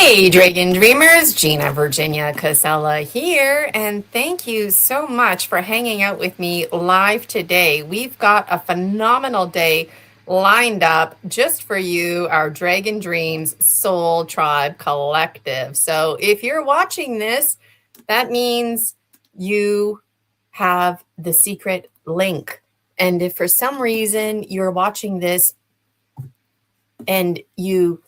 Hey, Dragon Dreamers, Gina Virginia Casella here, and thank you so much for hanging out with me live today. We've got a phenomenal day lined up just for you, our Dragon Dreams Soul Tribe Collective. So if you're watching this, that means you have the secret link. And if for some reason you're watching this and you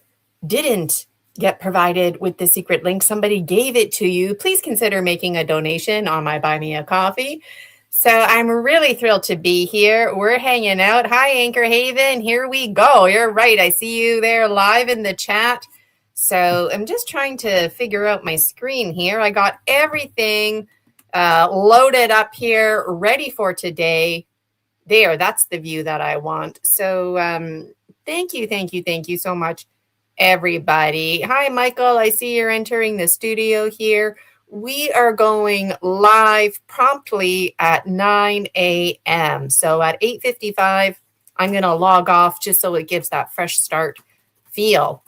didn't get provided with the secret link, somebody gave it to you, please consider making a donation on my Buy Me a Coffee. So I'm really thrilled to be here. We're hanging out. Hi, Anchor Haven. Here we go. You're right. I see you there live in the chat. So I'm just trying to figure out my screen here. I got everything loaded up here, ready for today. There, that's the view that I want. So thank you so much, everybody. Hi, Michael. I see you're entering the studio here. We are going live promptly at 9 a.m. So at 8:55, I'm going to log off just so it gives that fresh start feel.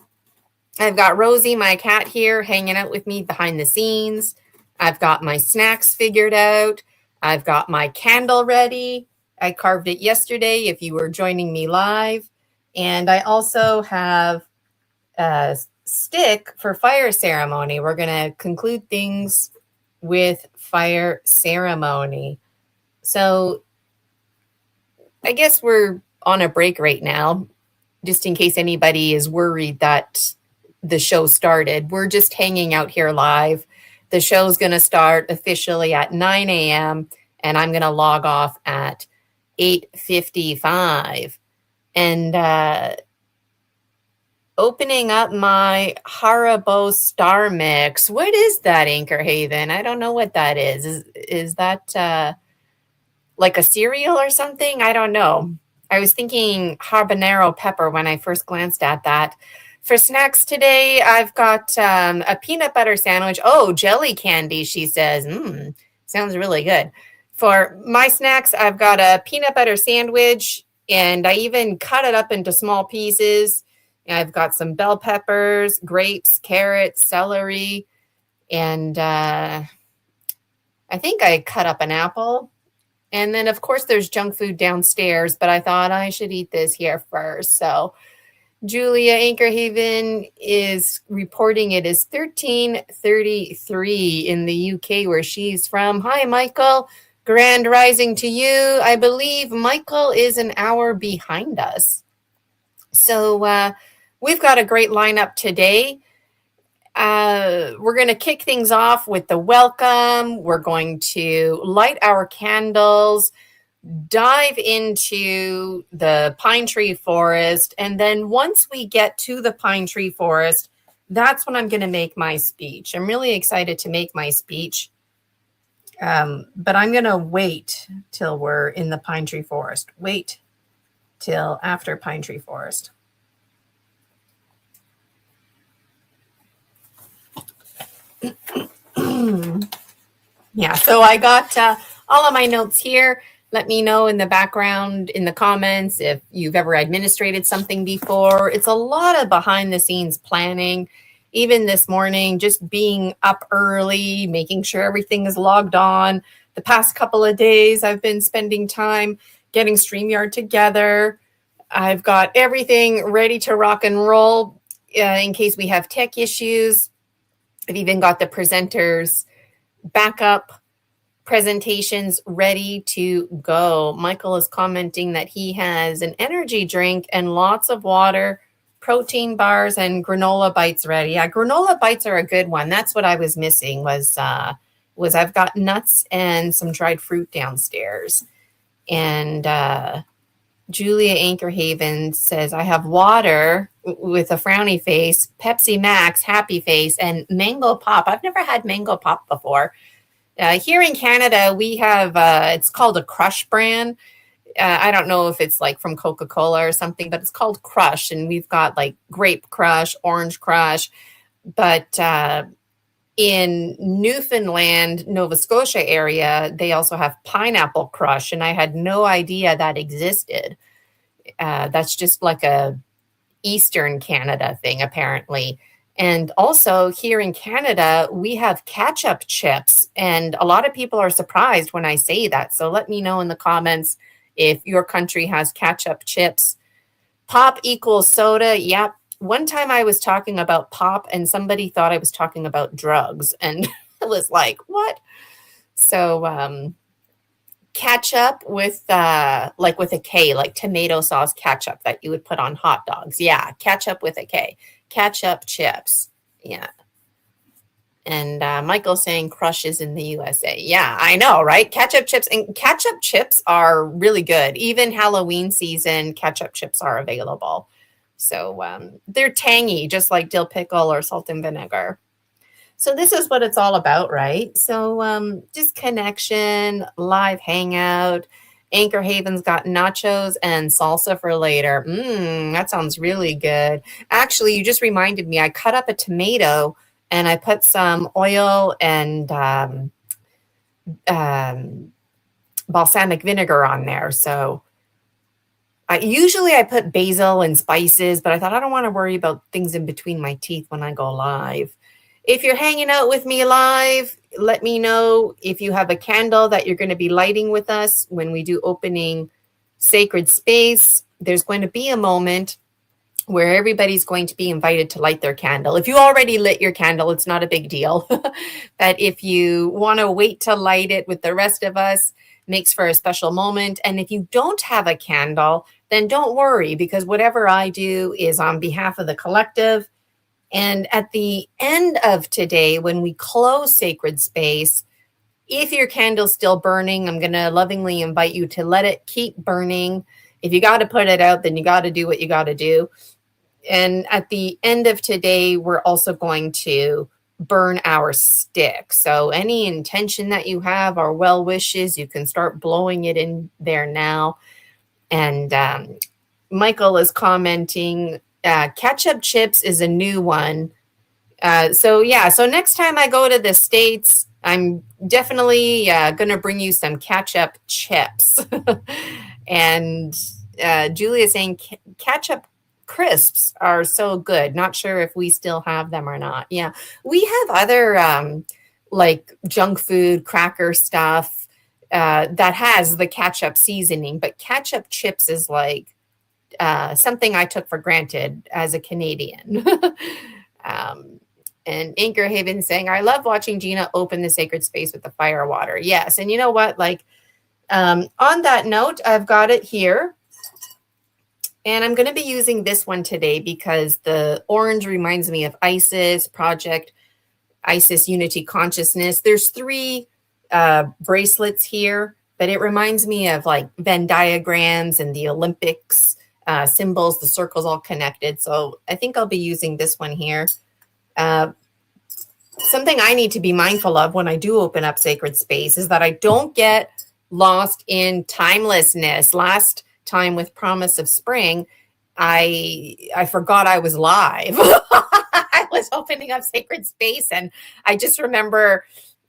I've got Rosie, my cat, here hanging out with me behind the scenes. I've got my snacks figured out. I've got my candle ready. I carved it yesterday if you were joining me live. And I also have a stick for fire ceremony. We're going to conclude things with fire ceremony. So I guess we're on a break right now, just in case anybody is worried that the show started. We're just hanging out here live. The show's going to start officially at 9 a.m. and I'm going to log off at 8:55. And opening up my Haribo Star Mix. What is that, Anchor Haven? I don't know what that is. Is that like a cereal or something? I don't know. I was thinking habanero pepper when I first glanced at that. For snacks today, I've got a peanut butter sandwich. Oh, jelly candy, she says. Sounds really good. For my snacks, I've got a peanut butter sandwich, and I even cut it up into small pieces. I've got some bell peppers, grapes, carrots, celery, and I think I cut up an apple. And then, of course, there's junk food downstairs, but I thought I should eat this here first. So Julia Anchorhaven is reporting it is 13:33 in the UK where she's from. Hi, Michael. Grand rising to you. I believe Michael is an hour behind us. So we've got a great lineup today. We're going to kick things off with the welcome. We're going to light our candles, dive into the pine tree forest. And then once we get to the pine tree forest, that's when I'm going to make my speech. I'm really excited to make my speech. But I'm going to wait till we're in the pine tree forest. Wait till after pine tree forest. Yeah, so I got all of my notes here. Let me know in the background, in the comments, if you've ever administrated something before. It's a lot of behind the scenes planning. Even this morning, just being up early, making sure everything is logged on. The past couple of days, I've been spending time getting StreamYard together. I've got everything ready to rock and roll in case we have tech issues. I've even got the presenters' backup presentations ready to go. Michael is commenting that he has an energy drink and lots of water, protein bars, and granola bites ready. Yeah, granola bites are a good one. That's what I was missing was I've got nuts and some dried fruit downstairs. And Julia Anchorhaven says, I have water with a frowny face, Pepsi Max, happy face, and mango pop. I've never had mango pop before. Here in Canada, we have, it's called a Crush brand. I don't know if it's like from Coca-Cola or something, but it's called Crush. And we've got like grape crush, orange crush. But in Newfoundland, Nova Scotia area, they also have pineapple crush. And I had no idea that existed. That's just like a Eastern Canada thing, apparently. And also here in Canada, we have ketchup chips. And a lot of people are surprised when I say that. So let me know in the comments if your country has ketchup chips. Pop equals soda. Yep. One time I was talking about pop and somebody thought I was talking about drugs. And I was like, what? So ketchup with like with a K, like tomato sauce ketchup that you would put on hot dogs. Yeah, ketchup with a K. Ketchup chips. Yeah. And Michael saying crushes in the USA. Yeah, I know, right? Ketchup chips, and ketchup chips are really good. Even Halloween season, ketchup chips are available. So they're tangy, just like dill pickle or salt and vinegar. So this is what it's all about, right? So just connection, live hangout. Anchor Haven's got nachos and salsa for later. That sounds really good. Actually, you just reminded me. I cut up a tomato and I put some oil and balsamic vinegar on there. So usually I put basil and spices, but I thought I don't want to worry about things in between my teeth when I go live. If you're hanging out with me live, let me know if you have a candle that you're going to be lighting with us when we do opening sacred space. There's going to be a moment where everybody's going to be invited to light their candle. If you already lit your candle, it's not a big deal. But if you want to wait to light it with the rest of us, makes for a special moment. And if you don't have a candle, then don't worry, because whatever I do is on behalf of the collective. And at the end of today, when we close sacred space, if your candle's still burning, I'm going to lovingly invite you to let it keep burning. If you got to put it out, then you got to do what you got to do. And at the end of today, we're also going to burn our stick. So any intention that you have or well wishes, you can start blowing it in there now. And Michael is commenting, ketchup chips is a new one. So next time I go to the States, I'm definitely going to bring you some ketchup chips. And Julia saying ketchup crisps are so good. Not sure if we still have them or not. Yeah, we have other like junk food, cracker stuff that has the ketchup seasoning, but ketchup chips is like something I took for granted as a Canadian. And Anchor Haven saying, I love watching Gina open the sacred space with the fire water. Yes. And you know what? Like on that note, I've got it here. And I'm going to be using this one today because the orange reminds me of Isis, Project Isis Unity Consciousness. There's 3 bracelets here, but it reminds me of like Venn diagrams and the Olympics symbols, the circles all connected. So I think I'll be using this one here. Something I need to be mindful of when I do open up sacred space is that I don't get lost in timelessness. Last time with Promise of Spring, I forgot I was live. I was opening up sacred space and I just remember,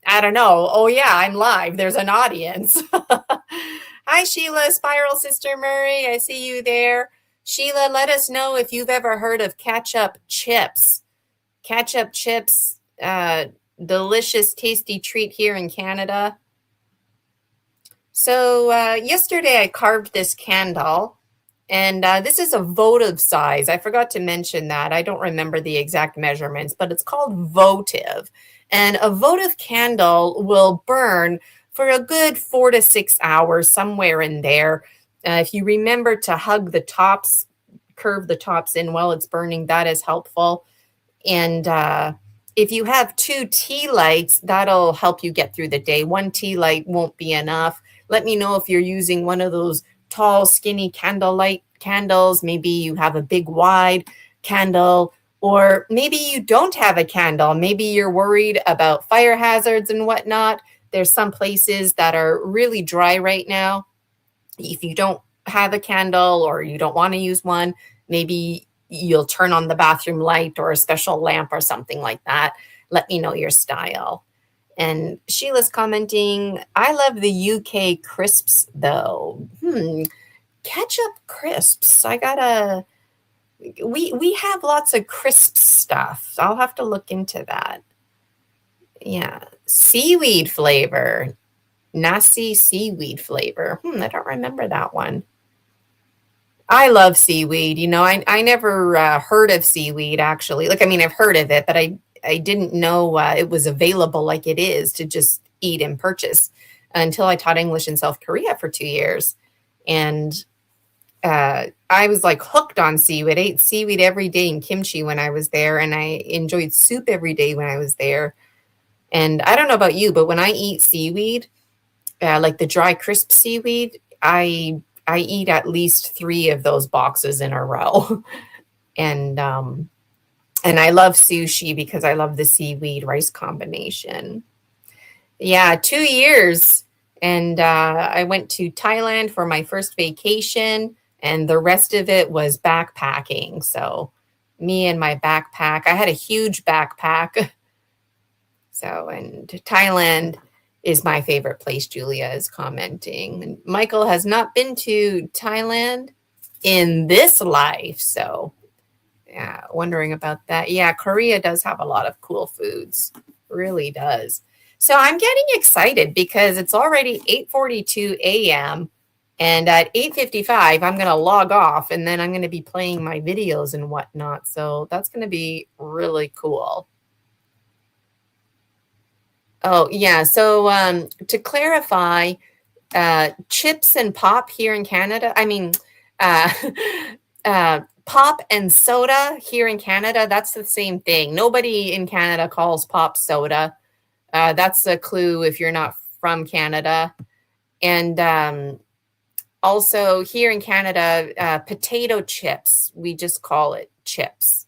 I don't know, oh yeah, I'm live. There's an audience. Hi, Sheila, Spiral Sister Murray. I see you there. Sheila, let us know if you've ever heard of ketchup chips. Ketchup chips, delicious, tasty treat here in Canada. So yesterday I carved this candle, and this is a votive size. I forgot to mention that. I don't remember the exact measurements, but it's called votive. And a votive candle will burn for a good 4 to 6 hours, somewhere in there. If you remember to hug the tops, curve the tops in while it's burning, that is helpful. And if you have 2 tea lights, that'll help you get through the day. 1 tea light won't be enough. Let me know if you're using one of those tall, skinny candlelight candles. Maybe you have a big, wide candle, or maybe you don't have a candle. Maybe you're worried about fire hazards and whatnot. There's some places that are really dry right now. If you don't have a candle or you don't want to use one, maybe you'll turn on the bathroom light or a special lamp or something like that. Let me know your style. And Sheila's commenting, I love the UK crisps though. Ketchup crisps. I gotta We have lots of crisp stuff. I'll have to look into that. Yeah. Seaweed flavor. Nasi seaweed flavor. I don't remember that one. I love seaweed. I never heard of seaweed actually. Like, I mean, I've heard of it, but I didn't know it was available like it is to just eat and purchase until I taught English in South Korea for 2 years. And I was like hooked on seaweed. I ate seaweed every day and kimchi when I was there, and I enjoyed soup every day when I was there. And I don't know about you, but when I eat seaweed, like the dry crisp seaweed, I eat at least 3 of those boxes in a row. And and I love sushi because I love the seaweed rice combination. Yeah, 2 years. And I went to Thailand for my first vacation, and the rest of it was backpacking. So, me and my backpack, I had a huge backpack. So, and Thailand is my favorite place, Julia is commenting. And Michael has not been to Thailand in this life. So, yeah, wondering about that. Yeah, Korea does have a lot of cool foods, really does. So I'm getting excited because it's already 8:42 a.m. and at 8:55 I'm going to log off, and then I'm going to be playing my videos and whatnot. So that's going to be really cool. Oh, yeah. So to clarify, chips and pop here in Canada, I mean, uh, pop and soda here in Canada, that's the same thing. Nobody in Canada calls pop soda. That's a clue if you're not from Canada. And also here in Canada, potato chips, we just call it chips.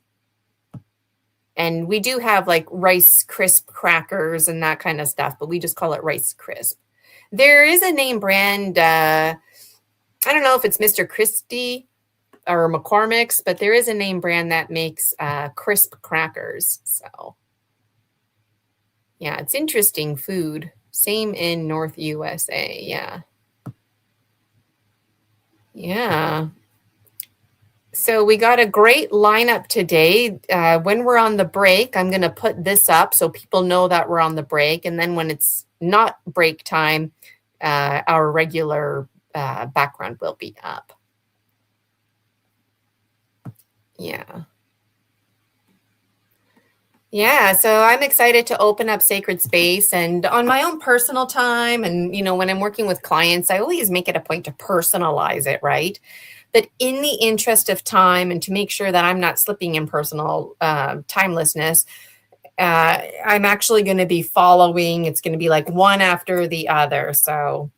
And we do have like Rice Crisp crackers and that kind of stuff, but we just call it Rice Crisp. There is a name brand, I don't know if it's Mr. Christie or McCormick's, but there is a name brand that makes crisp crackers. So, yeah, it's interesting food. Same in North USA. Yeah. Yeah. So we got a great lineup today. When we're on the break, I'm going to put this up so people know that we're on the break. And then when it's not break time, our regular background will be up. Yeah. Yeah, so I'm excited to open up Sacred Space, and on my own personal time. And, when I'm working with clients, I always make it a point to personalize it, right? But in the interest of time and to make sure that I'm not slipping in personal timelessness, I'm actually going to be following. It's going to be like one after the other. So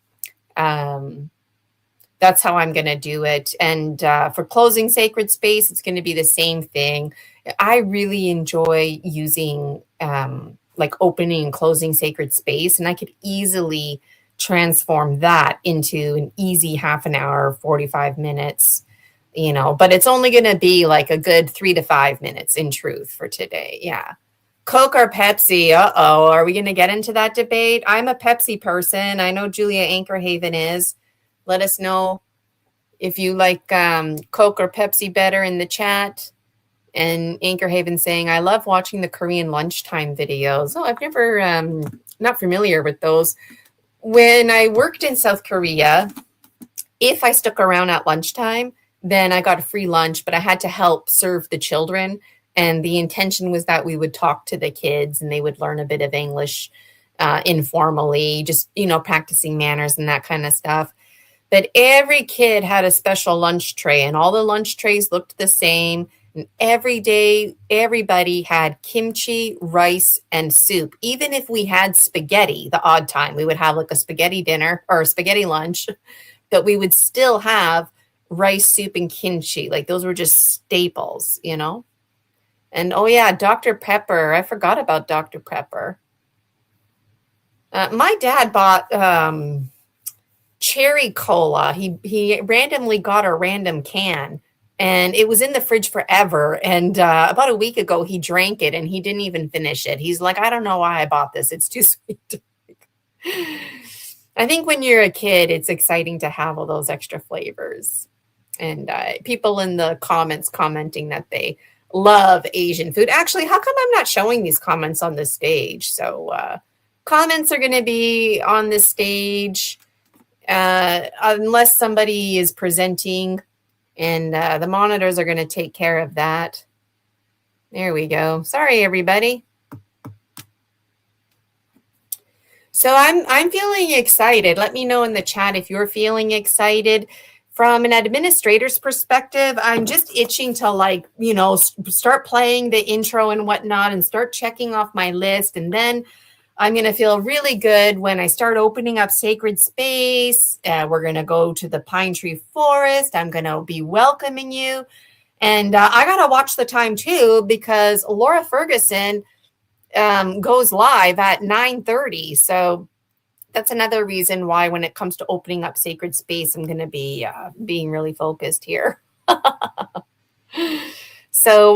that's how I'm going to do it. And for closing Sacred Space, it's going to be the same thing. I really enjoy using like opening and closing Sacred Space, and I could easily transform that into an easy half an hour, 45 minutes, but it's only going to be like a good 3 to 5 minutes in truth for today. Yeah. Coke or Pepsi? Uh-oh. Are we going to get into that debate? I'm a Pepsi person. I know Julia Anchorhaven is. Let us know if you like Coke or Pepsi better in the chat. And Anchorhaven saying, I love watching the Korean lunchtime videos. Oh, I've never, not familiar with those. When I worked in South Korea, if I stuck around at lunchtime, then I got a free lunch, but I had to help serve the children. And the intention was that we would talk to the kids and they would learn a bit of English informally, just, practicing manners and that kind of stuff. But every kid had a special lunch tray, and all the lunch trays looked the same. And every day, everybody had kimchi, rice, and soup. Even if we had spaghetti, the odd time, we would have like a spaghetti dinner or a spaghetti lunch, but we would still have rice, soup, and kimchi. Like those were just staples, And oh yeah, Dr. Pepper. I forgot about Dr. Pepper. My dad bought cherry cola. He randomly got a random can. And it was in the fridge forever. And about a week ago, he drank it and he didn't even finish it. He's like, I don't know why I bought this. It's too sweet. I think when you're a kid, it's exciting to have all those extra flavors. And people in the comments commenting that they love Asian food. Actually, how come I'm not showing these comments on the stage? So comments are going to be on the stage unless somebody is presenting, and the monitors are going to take care of that. There we go. Sorry, everybody. So I'm feeling excited. Let me know in the chat if you're feeling excited. From an administrator's perspective, I'm just itching to, like, start playing the intro and whatnot and start checking off my list. And then I'm going to feel really good when I start opening up sacred space. We're going to go to the pine tree forest. I'm going to be welcoming you. And I got to watch the time too, because Laura Ferguson goes live at 9:30. So that's another reason why when it comes to opening up sacred space, I'm going to be being really focused here. So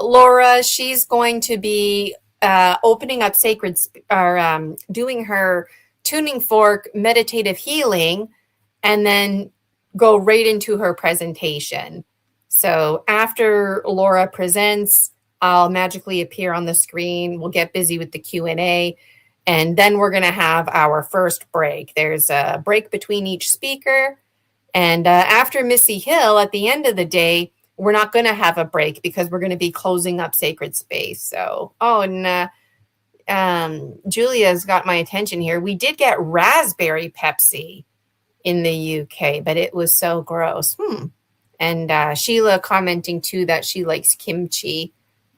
Laura, she's going to be opening up sacred or doing her tuning fork meditative healing, and then go right into her presentation. So after Laura presents, I'll magically appear on the screen. We'll get busy with the Q&A. And then we're going to have our first break. There's a break between each speaker. And after Missy Hill, at the end of the day, we're not going to have a break because we're going to be closing up sacred space. So, Julia's got my attention here. We did get raspberry Pepsi in the UK, but it was so gross. And Sheila commenting too that she likes kimchi.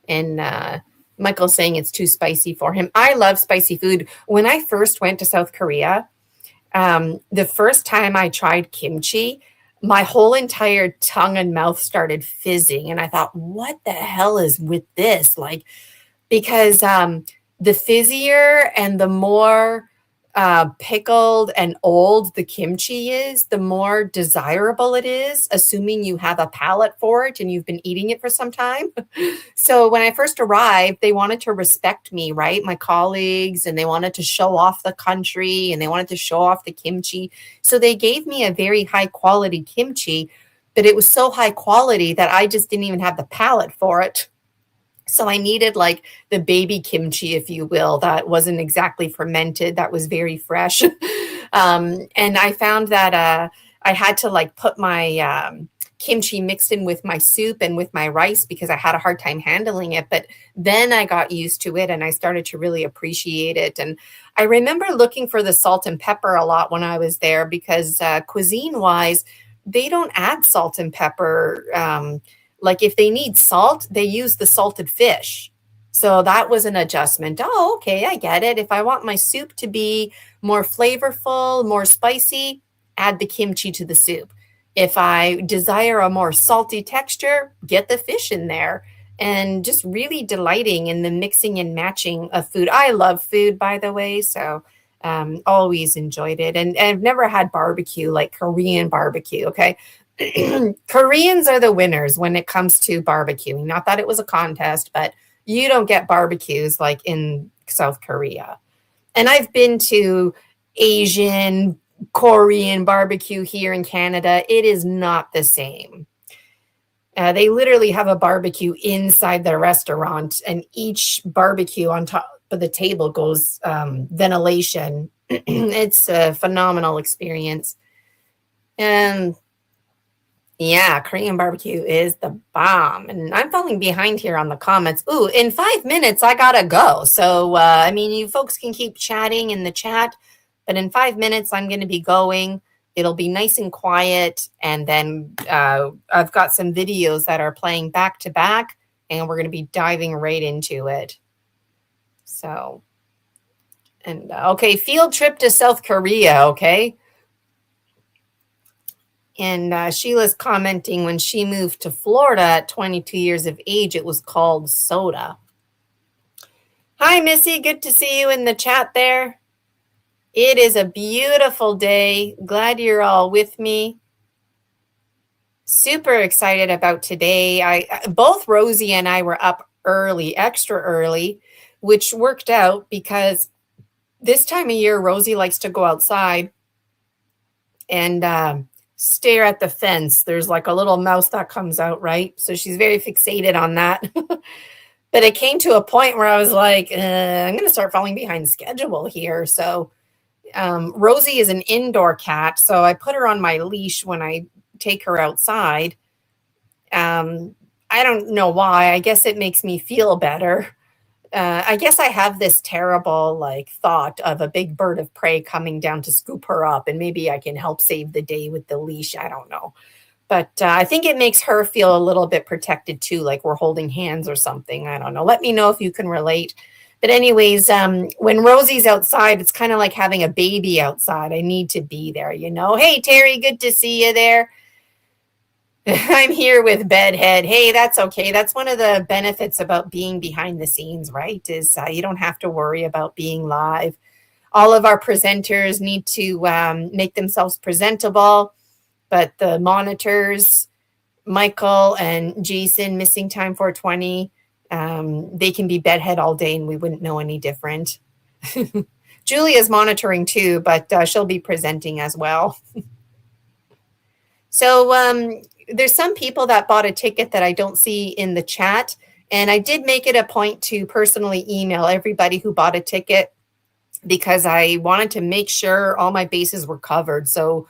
And Michael saying it's too spicy for him. I love spicy food. When I first went to South Korea, the first time I tried kimchi, my whole entire tongue and mouth started fizzing. And I thought, what the hell is with this? Like, because the fizzier and the more pickled and old the kimchi is, the more desirable it is, assuming you have a palate for it and you've been eating it for some time. So when I first arrived, they wanted to respect me, right? My colleagues, and they wanted to show off the country and they wanted to show off the kimchi. So they gave me a very high quality kimchi, but it was so high quality that I just didn't even have the palate for it. So I needed like the baby kimchi, if you will, that wasn't exactly fermented, that was very fresh. And I found that I had to like put my kimchi mixed in with my soup and with my rice because I had a hard time handling it. But then I got used to it and I started to really appreciate it. And I remember looking for the salt and pepper a lot when I was there because cuisine-wise, they don't add salt and pepper. Like if they need salt, they use the salted fish. So that was an adjustment. Oh, okay, I get it. If I want my soup to be more flavorful, more spicy, add the kimchi to the soup. If I desire a more salty texture, get the fish in there. And just really delighting in the mixing and matching of food. I love food, by the way, so always enjoyed it. And I've never had barbecue, like Korean barbecue, okay? Koreans are the winners when it comes to barbecuing. Not that it was a contest, but you don't get barbecues like in South Korea. And I've been to Asian, Korean barbecue here in Canada. It is not the same. They literally have a barbecue inside the restaurant, and each barbecue on top of the table goes ventilation. It's a phenomenal experience. And yeah, Korean barbecue is the bomb. And I'm falling behind here on the comments. Ooh, in 5 minutes, I gotta go. So, I mean, you folks can keep chatting in the chat, but in 5 minutes, I'm going to be going. It'll be nice and quiet. And then I've got some videos that are playing back to back, and we're going to be diving right into it. So, and okay, field trip to South Korea, okay? And Sheila's commenting when she moved to Florida at 22 years of age, it was called soda. Hi, Missy. Good to see you in the chat there. It is a beautiful day. Glad you're all with me. Super excited about today. Both Rosie and I were up early, extra early, which worked out because this time of year, Rosie likes to go outside and stare at the fence. There's like a little mouse that comes out, right? So she's very fixated on that. But it came to a point where I was like, I'm going to start falling behind schedule here. So Rosie is an indoor cat, so I put her on my leash when I take her outside. I don't know why. I guess it makes me feel better. I guess I have this terrible like thought of a big bird of prey coming down to scoop her up, and maybe I can help save the day with the leash. I don't know. But I think it makes her feel a little bit protected too, like we're holding hands or something. I don't know. Let me know if you can relate. But anyways, when Rosie's outside, it's kind of like having a baby outside. I need to be there, you know. Hey, Terry, good to see you there. I'm here with Bedhead. Hey, that's okay. That's one of the benefits about being behind the scenes, right? Is you don't have to worry about being live. All of our presenters need to make themselves presentable, but the monitors, Michael and Jason, missing time 420, they can be bedhead all day and we wouldn't know any different. Julia's monitoring too, but she'll be presenting as well. So there's some people that bought a ticket that I don't see in the chat. And I did make it a point to personally email everybody who bought a ticket because I wanted to make sure all my bases were covered. So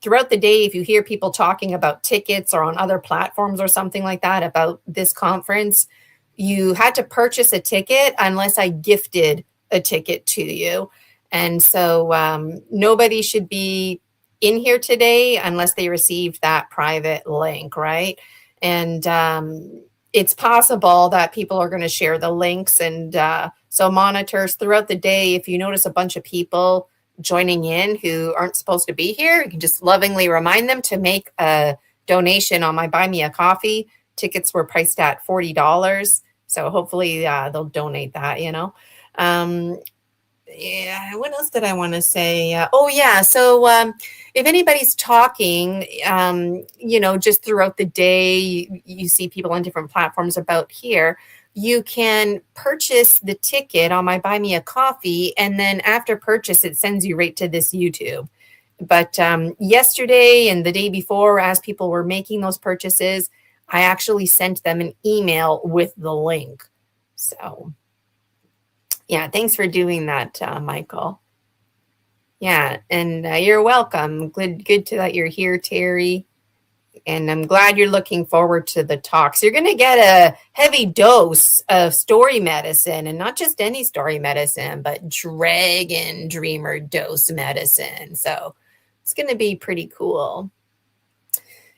throughout the day, if you hear people talking about tickets or on other platforms or something like that about this conference, you had to purchase a ticket unless I gifted a ticket to you. And so nobody should be in here today unless they received that private link, right? And it's possible that people are going to share the links. And so monitors throughout the day, if you notice a bunch of people joining in who aren't supposed to be here, you can just lovingly remind them to make a donation on my Buy Me a Coffee. Tickets were priced at $40. So hopefully they'll donate that, you know. Yeah, what else did I want to say? So if anybody's talking, you know, just throughout the day, you see people on different platforms about here, you can purchase the ticket on my Buy Me a Coffee, and then after purchase, it sends you right to this YouTube. But yesterday and the day before, as people were making those purchases, I actually sent them an email with the link. So yeah, thanks for doing that, Michael. Yeah, and you're welcome. Good to that you're here, Terry. And I'm glad you're looking forward to the talks. You're going to get a heavy dose of story medicine, and not just any story medicine, but dragon dreamer dose medicine. So it's going to be pretty cool.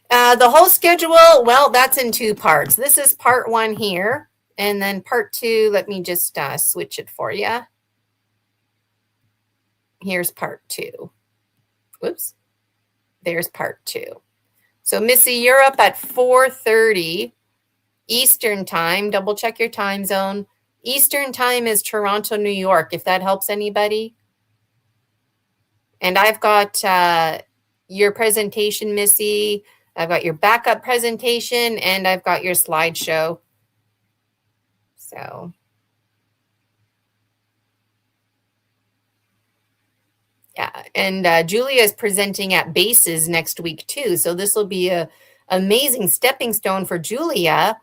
The whole schedule, well, that's in two parts. This is part one here. And then part two, let me just switch it for you. Here's part two. Whoops. There's part two. So Missy, you're up at 4:30 Eastern time. Double check your time zone. Eastern time is Toronto, New York, if that helps anybody. And I've got your presentation, Missy. I've got your backup presentation, and I've got your slideshow. So yeah, and Julia is presenting at Bases next week too. So this will be a amazing stepping stone for Julia,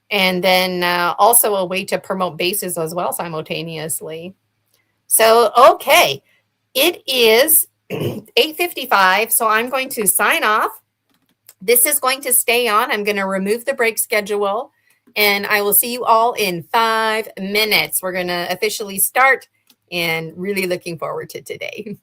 and then also a way to promote Bases as well simultaneously. So okay, it is 8:55. So I'm going to sign off. This is going to stay on. I'm going to remove the break schedule, and I will see you all in 5 minutes. We're going to officially start, and really looking forward to today.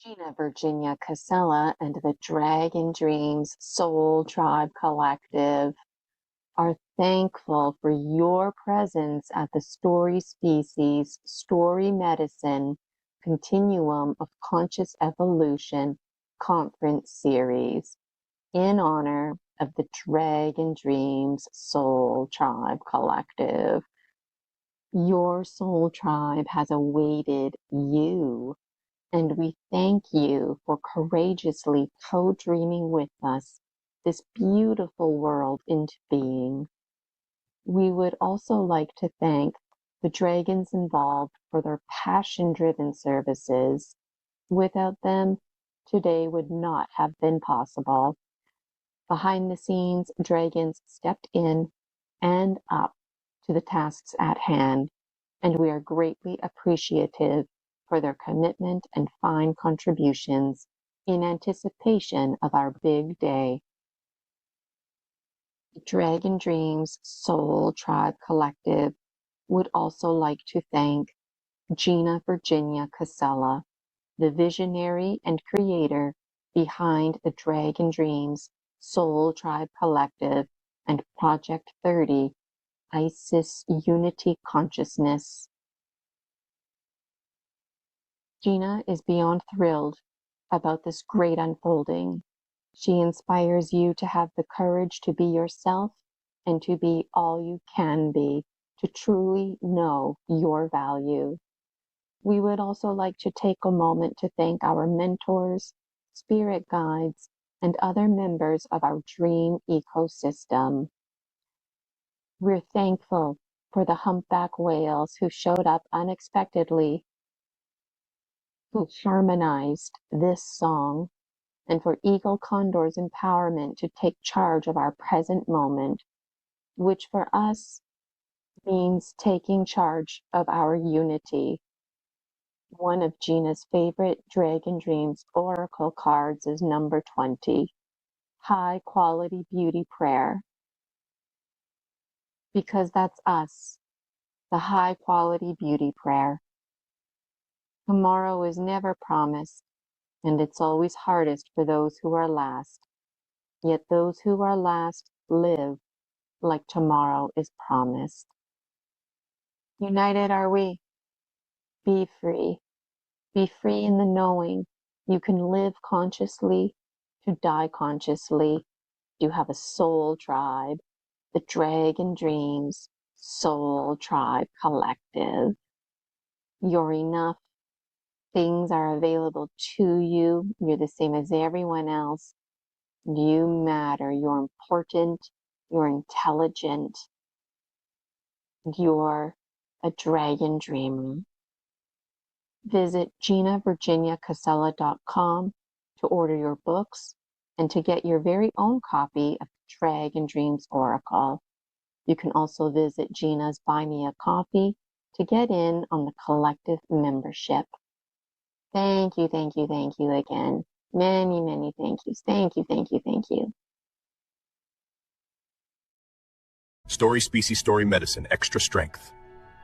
Gina, Virginia Casella, and the Dragon Dreams Soul Tribe Collective are thankful for your presence at the Story Species, Story Medicine Continuum of Conscious Evolution Conference Series in honor of the Dragon Dreams Soul Tribe Collective. Your soul tribe has awaited you, and we thank you for courageously co-dreaming with us this beautiful world into being. We would also like to thank the dragons involved for their passion-driven services. Without them, today would not have been possible. Behind the scenes, dragons stepped in and up to the tasks at hand, and we are greatly appreciative for their commitment and fine contributions in anticipation of our big day. The Dragon Dreams Soul Tribe Collective would also like to thank Gina Virginia Casella, the visionary and creator behind the Dragon Dreams Soul Tribe Collective and Project 30, Isis Unity Consciousness. Gina is beyond thrilled about this great unfolding. She inspires you to have the courage to be yourself and to be all you can be, to truly know your value. We would also like to take a moment to thank our mentors, spirit guides, and other members of our dream ecosystem. We're thankful for the humpback whales who showed up unexpectedly, who harmonized this song, and for Eagle Condor's empowerment to take charge of our present moment, which for us means taking charge of our unity. One of Gina's favorite Dragon Dreams Oracle cards is number 20, High Quality Beauty Prayer, because that's us, the High Quality Beauty Prayer. Tomorrow is never promised, and it's always hardest for those who are last. Yet those who are last live like tomorrow is promised. United are we. Be free. Be free in the knowing you can live consciously to die consciously. You have a soul tribe, the Dragon Dreams Soul Tribe Collective. You're enough. Things are available to you. You're the same as everyone else. You matter. You're important. You're intelligent. You're a dragon dreamer. Visit GinaVirginiaCasella.com to order your books and to get your very own copy of Dragon Dreams Oracle. You can also visit Gina's Buy Me a Coffee to get in on the collective membership. Thank you, thank you, thank you again. Many, many thank yous. Thank you, thank you, thank you. Story Species Story Medicine Extra Strength.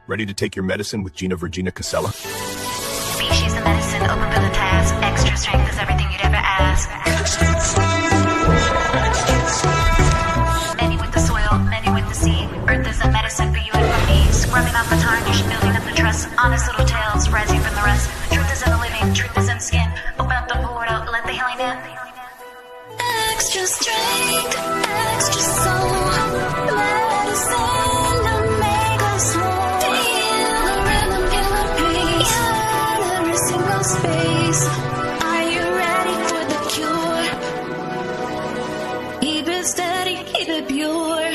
Ready to take your medicine with Gina Virginia Casella? Species of medicine, open for the task. Extra strength is everything you'd ever ask. Many with the soil, many with the sea. Earth is a medicine for you and for me. Scrubbing off the tarnish, building up the trust. Honest little tales, rising from the rest. Truth is in the living, truth is in the skin. Open up the portal, let the healing in. Extra strength, extra soul. Medicine to make us whole. Feel the rhythm, feel the pace. In every single space. Are you ready for the cure? Keep it steady, keep it pure.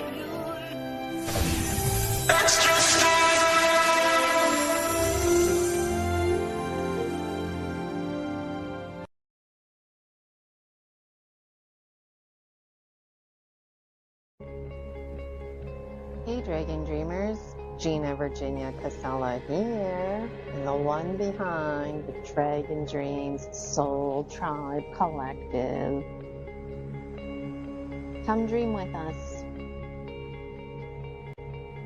Extra strength. Hey Dragon Dreamers, Gina Virginia Casella here, and the one behind the Dragon Dreams Soul Tribe Collective. Come dream with us.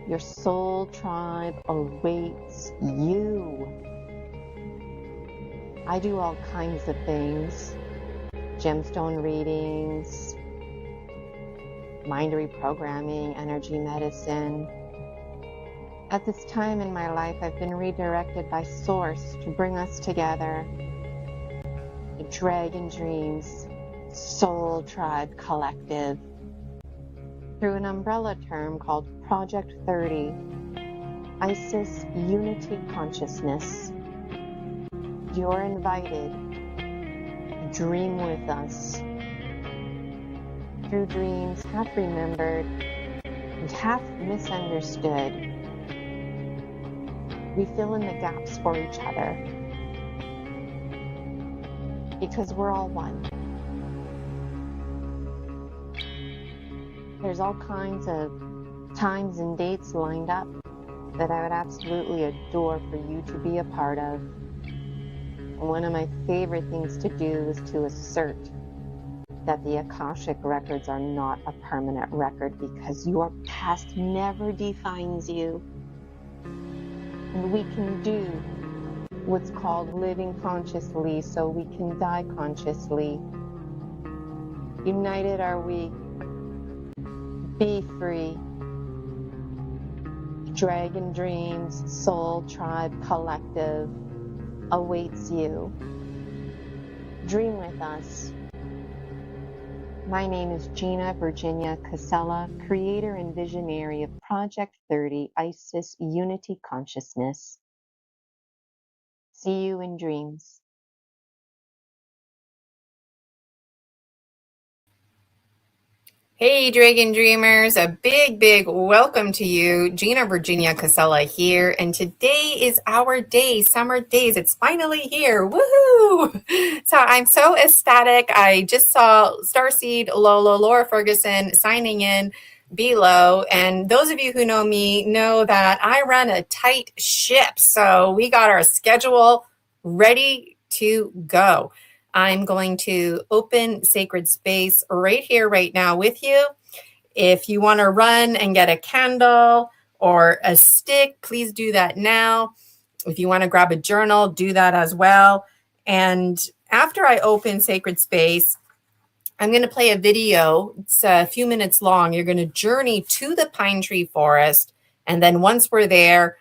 Your soul tribe awaits you. I do all kinds of things. Gemstone readings, mind reprogramming, energy medicine. At this time in my life, I've been redirected by Source to bring us together. The Dragon Dreams Soul Tribe Collective through an umbrella term called Project 30, Isis Unity Consciousness. You're invited to dream with us. Through dreams, half remembered and half misunderstood, we fill in the gaps for each other because we're all one. There's all kinds of times and dates lined up that I would absolutely adore for you to be a part of. And one of my favorite things to do is to assert that the Akashic records are not a permanent record because your past never defines you. And we can do what's called living consciously so we can die consciously. United are we. Be free. Dragon Dreams Soul Tribe Collective awaits you. Dream with us. My name is Gina Virginia Casella, creator and visionary of Project 30 Isis Unity Consciousness. See you in dreams. Hey, Dragon Dreamers, a big welcome to you. Gina Virginia Casella here, and today is our day, Summer Daze. It's finally here. Woohoo! So I'm so ecstatic. I just saw Starseed Lolo, Laura Ferguson signing in below, and those of you who know me know that I run a tight ship, so we got our schedule ready to go. I'm going to open sacred space right here, right now with you. If you want to run and get a candle or a stick, please do that now. If you want to grab a journal, do that as well. And after I open sacred space, I'm going to play a video. It's a few minutes long. You're going to journey to the pine tree forest. And then once we're there,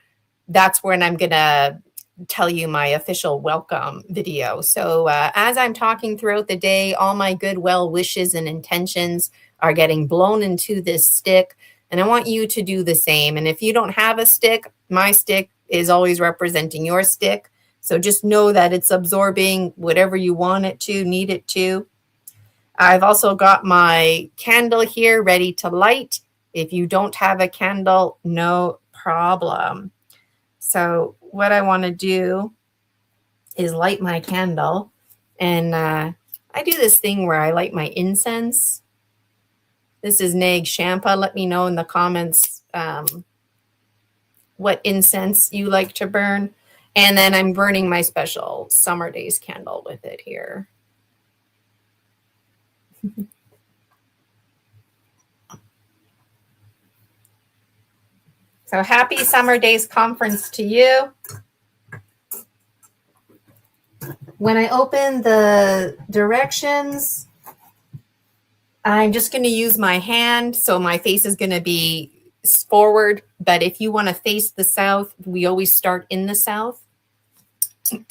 that's when I'm going to tell you my official welcome video. So as I'm talking throughout the day, all my good well wishes and intentions are getting blown into this stick. And I want you to do the same. And if you don't have a stick, my stick is always representing your stick. So just know that it's absorbing whatever you want it to, need it to. I've also got my candle here ready to light. If you don't have a candle, no problem. So what I want to do is light my candle. And I do this thing where I light my incense. This is Nag Champa. Let me know in the comments what incense you like to burn. And then I'm burning my special Summer Daze candle with it here. So happy Summer Daze conference to you. When I open the directions, I'm just going to use my hand. So my face is going to be forward. But if you want to face the south, we always start in the south.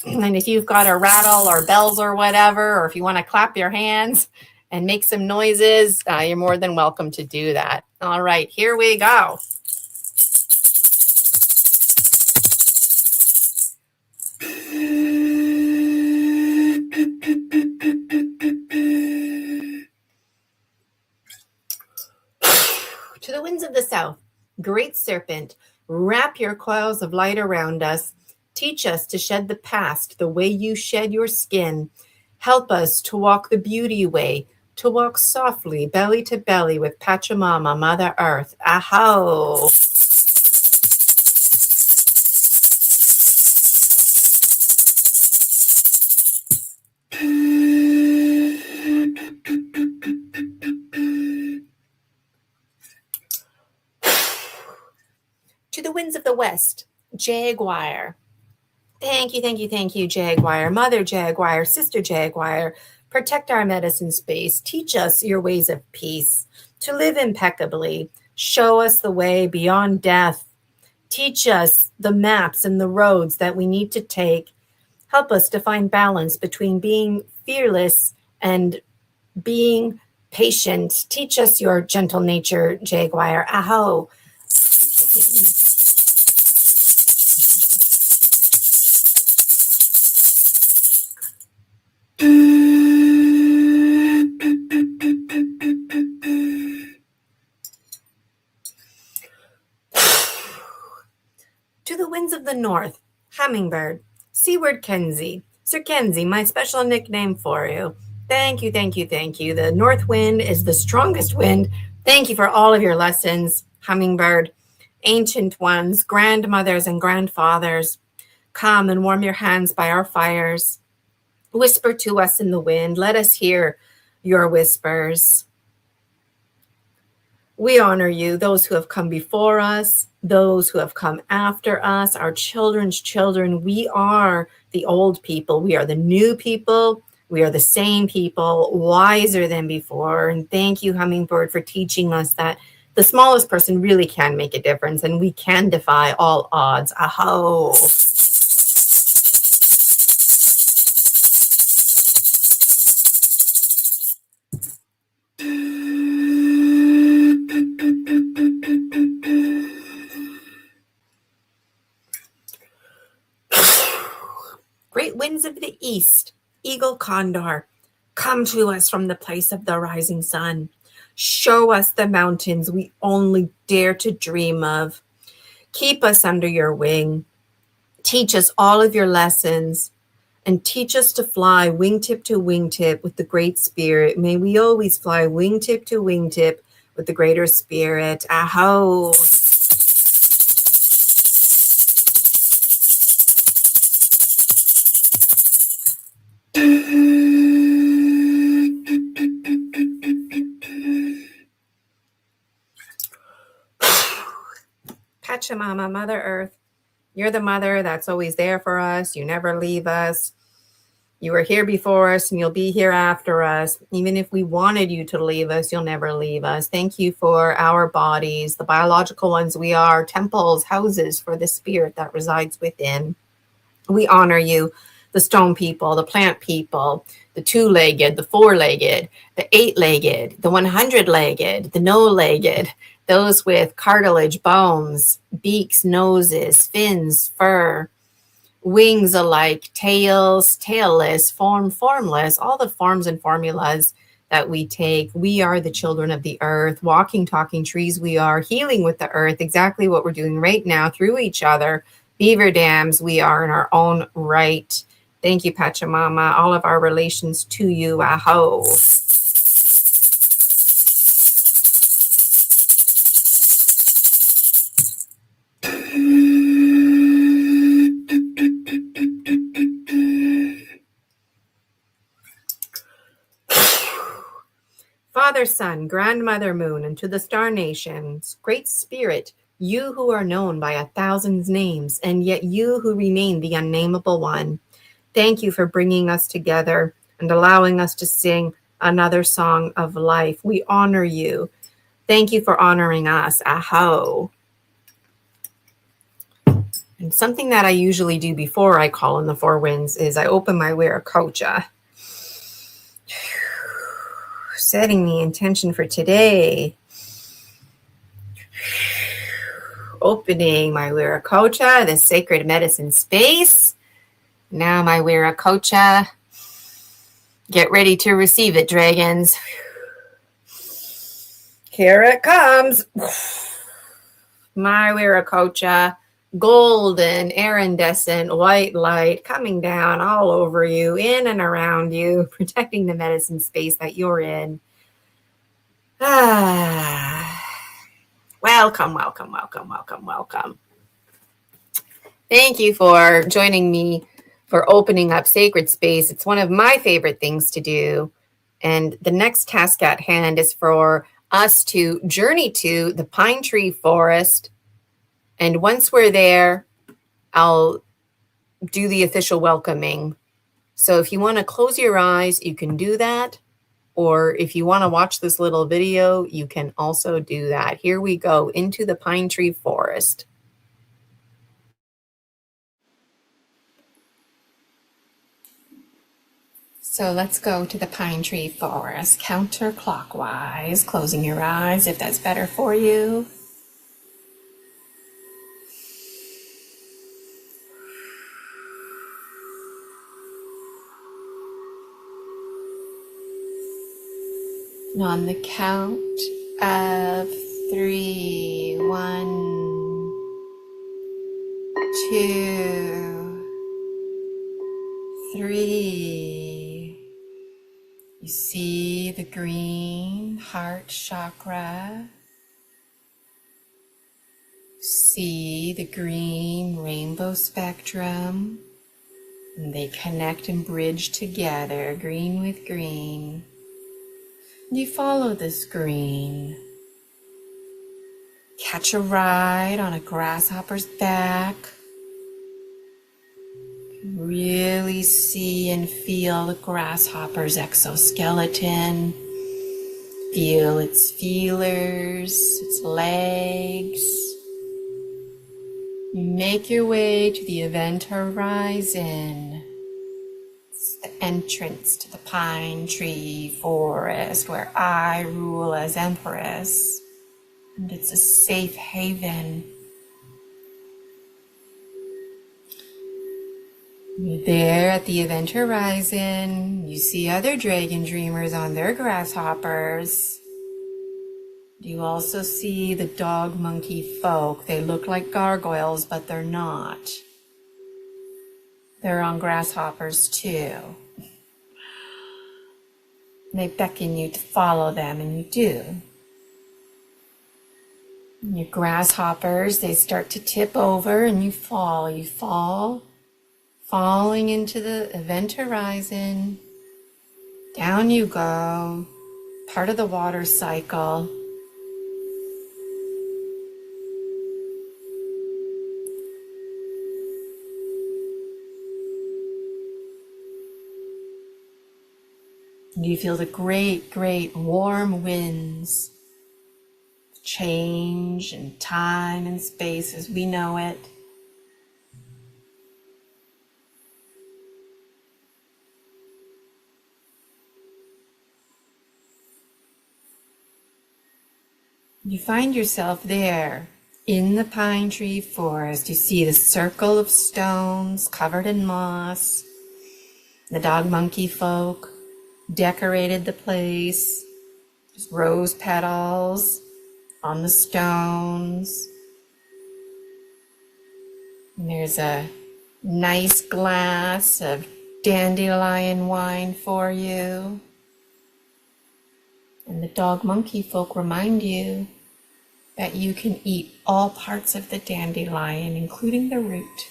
And if you've got a rattle or bells or whatever, or if you want to clap your hands and make some noises, you're more than welcome to do that. All right, here we go. To the winds of the south, great serpent, wrap your coils of light around us. Teach us to shed the past the way you shed your skin. Help us to walk the beauty way, to walk softly, belly to belly with Pachamama, Mother Earth. Aho! To the winds of the west, Jaguar, Thank you, Jaguar, Mother Jaguar, Sister Jaguar. Protect our medicine space. Teach us your ways of peace, to live impeccably. Show us the way beyond death. Teach us the maps and the roads that we need to take. Help us to find balance between being fearless and being patient. Teach us your gentle nature, Jaguar. Aho. To the winds of the north, Hummingbird, Seaward Kenzie, Sir Kenzie, my special nickname for you. Thank you. The north wind is the strongest wind. Thank you for all of your lessons, Hummingbird. Ancient ones, grandmothers and grandfathers, come and warm your hands by our fires. Whisper to us in the wind. Let us hear your whispers. We honor you, those who have come before us, those who have come after us, our children's children. We are the old people. We are the new people. We are the same people, wiser than before. And thank you, Hummingbird, for teaching us that the smallest person really can make a difference and we can defy all odds. Aho. Great winds of the east, eagle condor, come to us from the place of the rising sun. Show us the mountains we only dare to dream of. Keep us under your wing. Teach us all of your lessons and teach us to fly wingtip to wingtip with the great spirit. May we always fly wingtip to wingtip with the greater spirit. Aho. Pachamama, Mother Earth, you're the mother that's always there for us. You never leave us. You were here before us and you'll be here after us. Even if we wanted you to leave us, you'll never leave us. Thank you for our bodies, the biological ones we are, temples, houses for the spirit that resides within. We honor you, the stone people, the plant people, the two-legged, the four-legged, the eight-legged, the 100-legged, the no-legged, those with cartilage, bones, beaks, noses, fins, fur, wings alike, tails, tailless, form, formless, all the forms and formulas that we take. We are the children of the earth, walking, talking trees. We are healing with the earth, exactly what we're doing right now through each other. Beaver dams, we are in our own right. Thank you, Pachamama. All of our relations to you. Aho. Father, Son, Grandmother Moon, and to the star nations, Great Spirit, you who are known by 1,000 names, and yet you who remain the unnameable one. Thank you for bringing us together and allowing us to sing another song of life. We honor you. Thank you for honoring us. Aho. And something that I usually do before I call in the four winds is I open my Viracocha, setting the intention for today. Opening my Viracocha, the sacred medicine space. Now my Viracocha. Get ready to receive it, dragons. Here it comes. My Viracocha, golden, iridescent, white light coming down all over you, in and around you, protecting the medicine space that you're in. Welcome. Thank you for joining me for opening up sacred space. It's one of my favorite things to do. And the next task at hand is for us to journey to the pine tree forest. And once we're there, I'll do the official welcoming. So if you want to close your eyes, you can do that. Or if you want to watch this little video, you can also do that. Here we go into the pine tree forest. So let's go to the pine tree forest counterclockwise, closing your eyes if that's better for you. And on the count of 3, 1, 2, 3. You see the green heart chakra. See the green rainbow spectrum. And they connect and bridge together, green with green. You follow this green. Catch a ride on a grasshopper's back. Really see and feel the grasshopper's exoskeleton. Feel its feelers, its legs. You make your way to the event horizon. It's the entrance to the pine tree forest where I rule as Empress. And it's a safe haven. You're there at the event horizon. You see other dragon dreamers on their grasshoppers. You also see the dog monkey folk. They look like gargoyles, but they're not. They're on grasshoppers too. They beckon you to follow them, and you do. And your grasshoppers, they start to tip over and you fall. You fall, falling into the event horizon. Down you go, part of the water cycle. You feel the great, great warm winds, change and time and space as we know it. You find yourself there in the pine tree forest. You see the circle of stones covered in moss. The dog monkey folk decorated the place. There's rose petals on the stones. And there's a nice glass of dandelion wine for you. And the dog monkey folk remind you that you can eat all parts of the dandelion, including the root.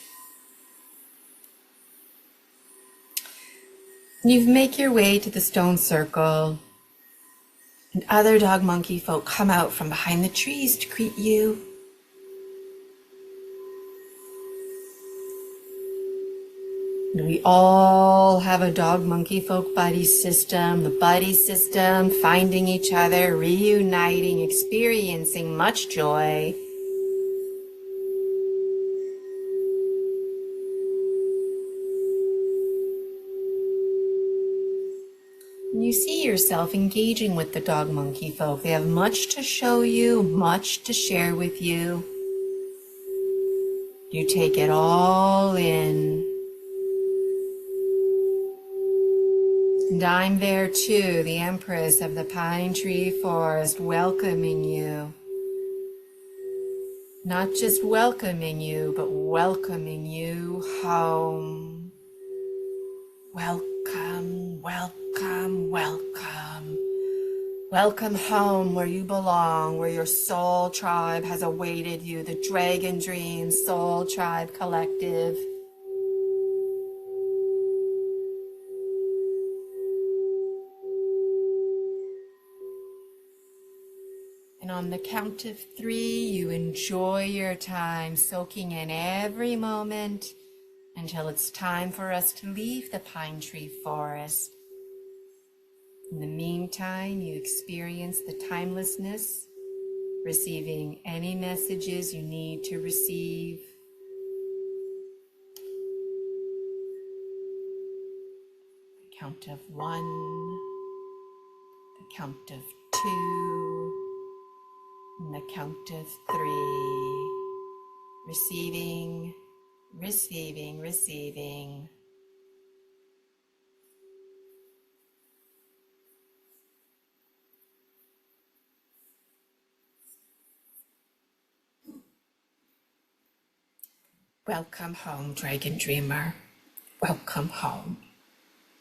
You make your way to the stone circle, and other dog monkey folk come out from behind the trees to greet you. And we all have a dog monkey folk buddy system, the buddy system, finding each other, reuniting, experiencing much joy. And you see yourself engaging with the dog monkey folk. They have much to show you, much to share with you. You take it all in. And I'm there too, the Empress of the Pine Tree Forest, welcoming you. Not just welcoming you, but welcoming you home. Welcome, welcome, welcome. Welcome home where you belong, where your soul tribe has awaited you, the Dragon Dream Soul Tribe Collective. And on the count of 3, you enjoy your time, soaking in every moment, until it's time for us to leave the pine tree forest. In the meantime, you experience the timelessness, receiving any messages you need to receive. The count of 1, the count of 2, and the count of 3. Receiving, receiving, receiving. Welcome home, Dragon Dreamer. Welcome home.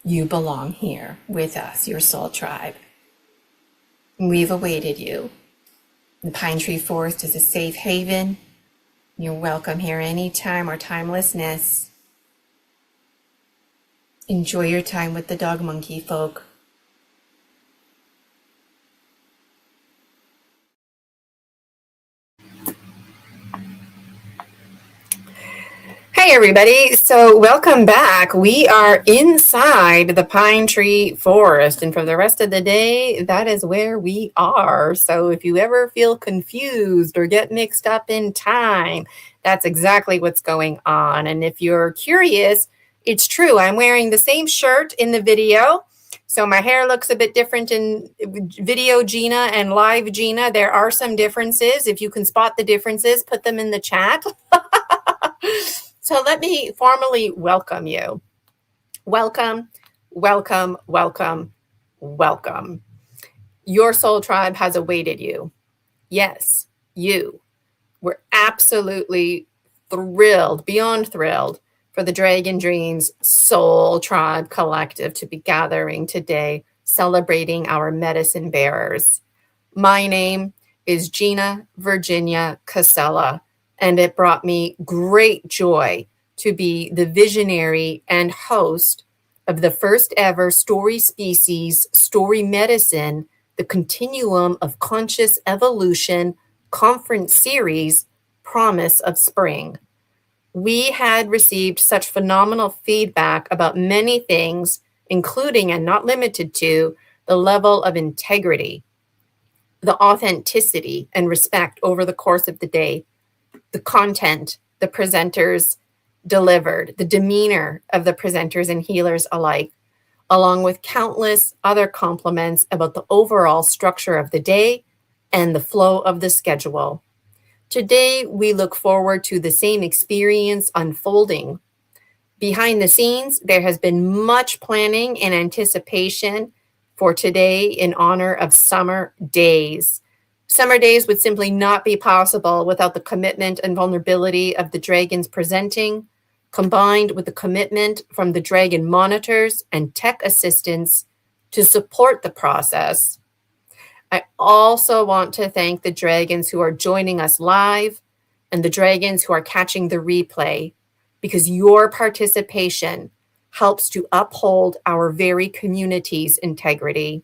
You belong here with us, your soul tribe. We've awaited you. The Pine Tree Forest is a safe haven. You're welcome here anytime or timelessness. Enjoy your time with the dog monkey folk. Hey everybody, so welcome back. We are inside the Pine Tree Forest, and for the rest of the day, that is where we are. So if you ever feel confused or get mixed up in time, that's exactly what's going on. And if you're curious, it's true. I'm wearing the same shirt in the video. So my hair looks a bit different in video Gina and live Gina. There are some differences. If you can spot the differences, put them in the chat. So let me formally welcome you. Welcome, welcome, welcome, welcome. Your soul tribe has awaited you. Yes, you. We're absolutely thrilled, beyond thrilled, for the Dragon Dreams Soul Tribe Collective to be gathering today, celebrating our medicine bearers. My name is Gina Virginia Casella, and it brought me great joy to be the visionary and host of the first ever Story Species, Story Medicine, the Continuum of Conscious Evolution conference series, Promise of Spring. We had received such phenomenal feedback about many things, including and not limited to the level of integrity, the authenticity and respect over the course of the day, the content the presenters delivered, the demeanor of the presenters and healers alike, along with countless other compliments about the overall structure of the day and the flow of the schedule. Today, we look forward to the same experience unfolding. Behind the scenes, there has been much planning and anticipation for today in honor of Summer Daze. Summer Daze would simply not be possible without the commitment and vulnerability of the dragons presenting, combined with the commitment from the dragon monitors and tech assistants to support the process. I also want to thank the dragons who are joining us live and the dragons who are catching the replay, because your participation helps to uphold our very community's integrity.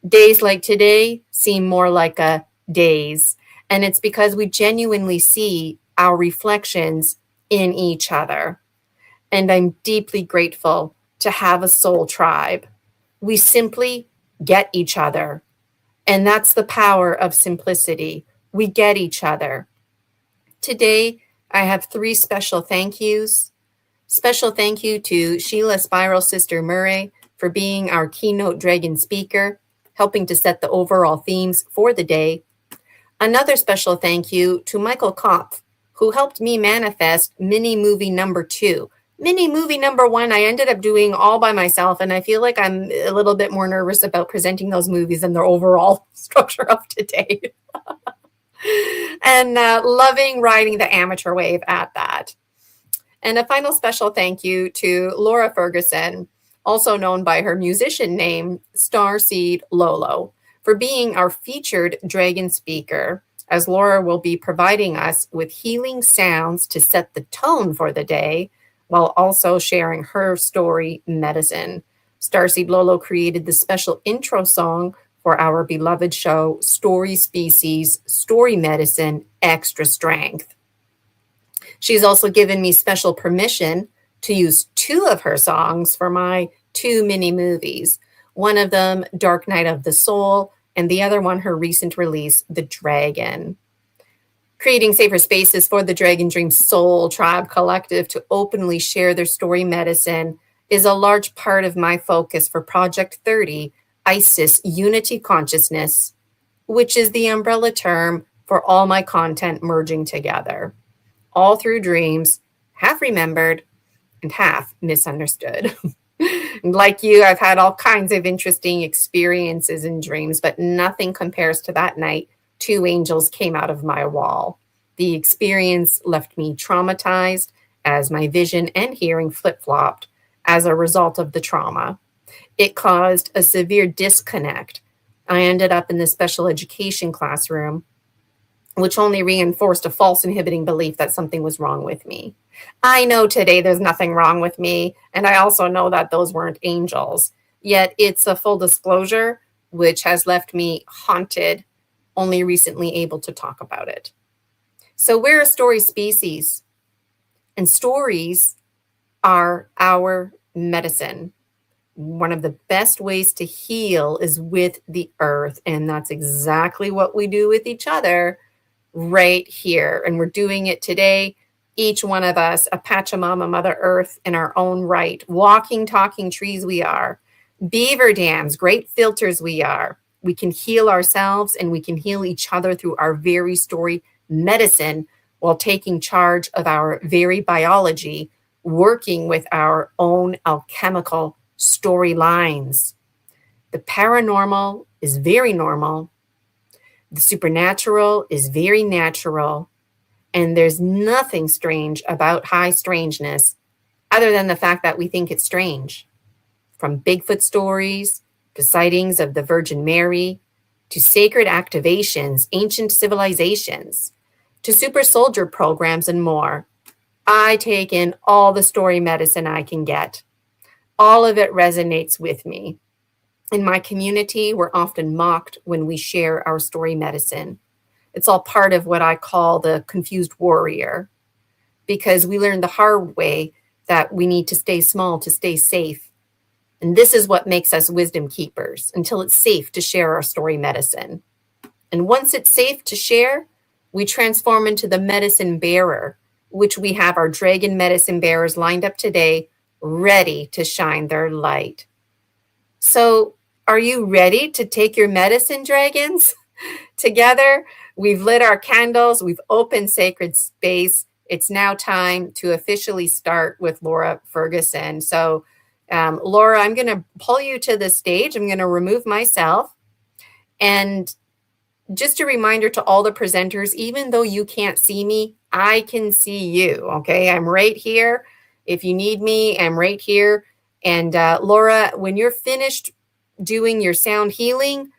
Days like today seem more like a daze, and it's because we genuinely see our reflections in each other. And I'm deeply grateful to have a soul tribe. We simply get each other. And that's the power of simplicity. We get each other. Today, I have 3 special thank yous. Special thank you to Sheila Spiral Sister Murray for being our keynote dragon speaker, helping to set the overall themes for the day. Another special thank you to Michael Kopf, who helped me manifest mini movie number 2. Mini movie number 1, I ended up doing all by myself, and I feel like I'm a little bit more nervous about presenting those movies than their overall structure of today. And loving riding the amateur wave at that. And a final special thank you to Laura Ferguson, also known by her musician name, Starseed Lolo, for being our featured dragon speaker, as Laura will be providing us with healing sounds to set the tone for the day, while also sharing her story medicine. Starseed Lolo created the special intro song for our beloved show, Story Species, Story Medicine, Extra Strength. She's also given me special permission to use 2 of her songs for my 2 mini movies. One of them, Dark Night of the Soul, and the other one, her recent release, The Dragon. Creating safer spaces for the Dragon Dream Soul Tribe Collective to openly share their story medicine is a large part of my focus for Project 30, ISIS Unity Consciousness, which is the umbrella term for all my content merging together, all through dreams, half remembered and half misunderstood. Like you, I've had all kinds of interesting experiences in dreams, but nothing compares to that night 2 angels came out of my wall. The experience left me traumatized as my vision and hearing flip-flopped as a result of the trauma. It caused a severe disconnect. I ended up in the special education classroom, which only reinforced a false inhibiting belief that something was wrong with me. I know today there's nothing wrong with me, and I also know that those weren't angels. Yet it's a full disclosure, which has left me haunted, only recently able to talk about it. So we're a story species, and stories are our medicine. One of the best ways to heal is with the earth, and that's exactly what we do with each other right here. And we're doing it today, each one of us, a Pachamama, Mother Earth in our own right. Walking, talking trees we are. Beaver dams, great filters we are. We can heal ourselves and we can heal each other through our very story medicine while taking charge of our very biology, working with our own alchemical storylines. The paranormal is very normal. The supernatural is very natural, and there's nothing strange about high strangeness other than the fact that we think it's strange. From Bigfoot stories to sightings of the Virgin Mary to sacred activations, ancient civilizations, to super soldier programs and more, I take in all the story medicine I can get. All of it resonates with me. In my community, we're often mocked when we share our story medicine. It's all part of what I call the confused warrior, because we learned the hard way that we need to stay small to stay safe. And this is what makes us wisdom keepers until it's safe to share our story medicine. And once it's safe to share, we transform into the medicine bearer, which we have our dragon medicine bearers lined up today, ready to shine their light. So, are you ready to take your medicine, dragons? Together, we've lit our candles, we've opened sacred space. It's now time to officially start with Laura Ferguson. So, Laura, I'm going to pull you to the stage. I'm going to remove myself. And just a reminder to all the presenters, even though you can't see me, I can see you, okay? I'm right here. If you need me, I'm right here. And Laura, when you're finished doing your sound healing,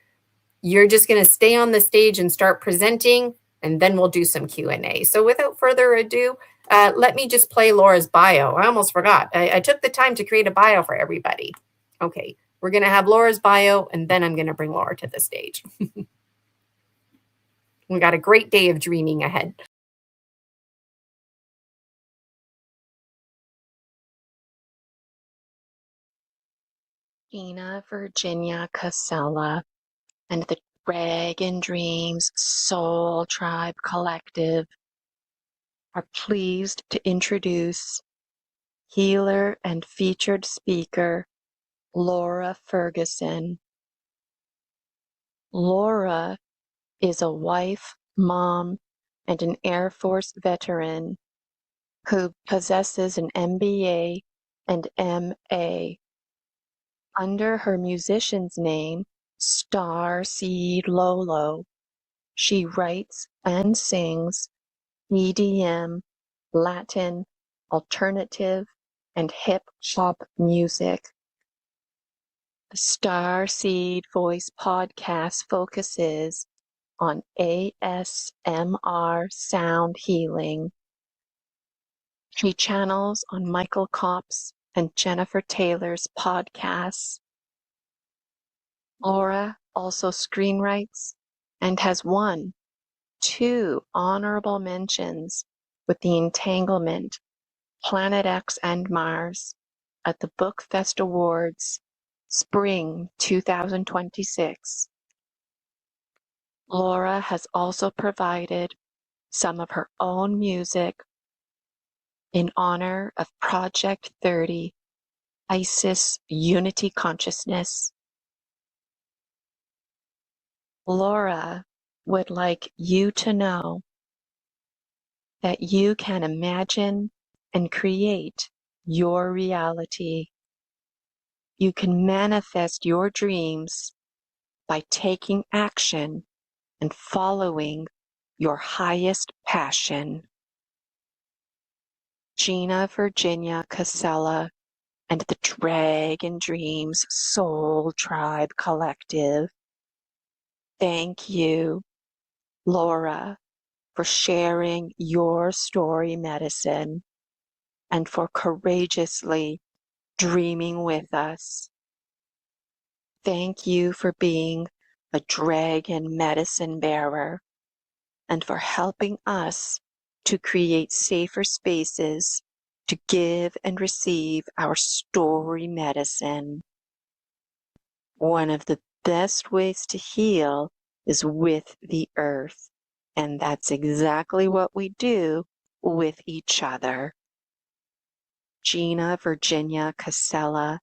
you're just going to stay on the stage and start presenting, and then we'll do some Q&A. So without further ado, let me just play Laura's bio. I almost forgot. I took the time to create a bio for everybody. Okay, we're going to have Laura's bio, and then I'm going to bring Laura to the stage. We got a great day of dreaming ahead. Gina, Virginia, Casella, and the Dragon Dreams Soul Tribe Collective are pleased to introduce healer and featured speaker Laura Ferguson. Laura is a wife, mom, and an Air Force veteran who possesses an MBA and MA. Under her musician's name, Starseed Lolo, she writes and sings EDM, Latin, alternative, and hip-hop music. The Starseed Voice podcast focuses on ASMR sound healing. She channels on Michael Kopp's and Jennifer Taylor's podcasts. Laura also screenwrites and has won 2 honorable mentions with the entanglement Planet X and Mars at the Book Fest Awards Spring 2026. Laura has also provided some of her own music in honor of Project 30, ISIS Unity Consciousness. Laura would like you to know that you can imagine and create your reality. You can manifest your dreams by taking action and following your highest passion. Gina, Virginia, Casella, and the Dragon Dreams Soul Tribe Collective. Thank you, Laura, for sharing your story medicine and for courageously dreaming with us. Thank you for being a dragon medicine bearer and for helping us to create safer spaces to give and receive our story medicine. One of the best ways to heal is with the earth, and that's exactly what we do with each other. Gina, Virginia, Casella,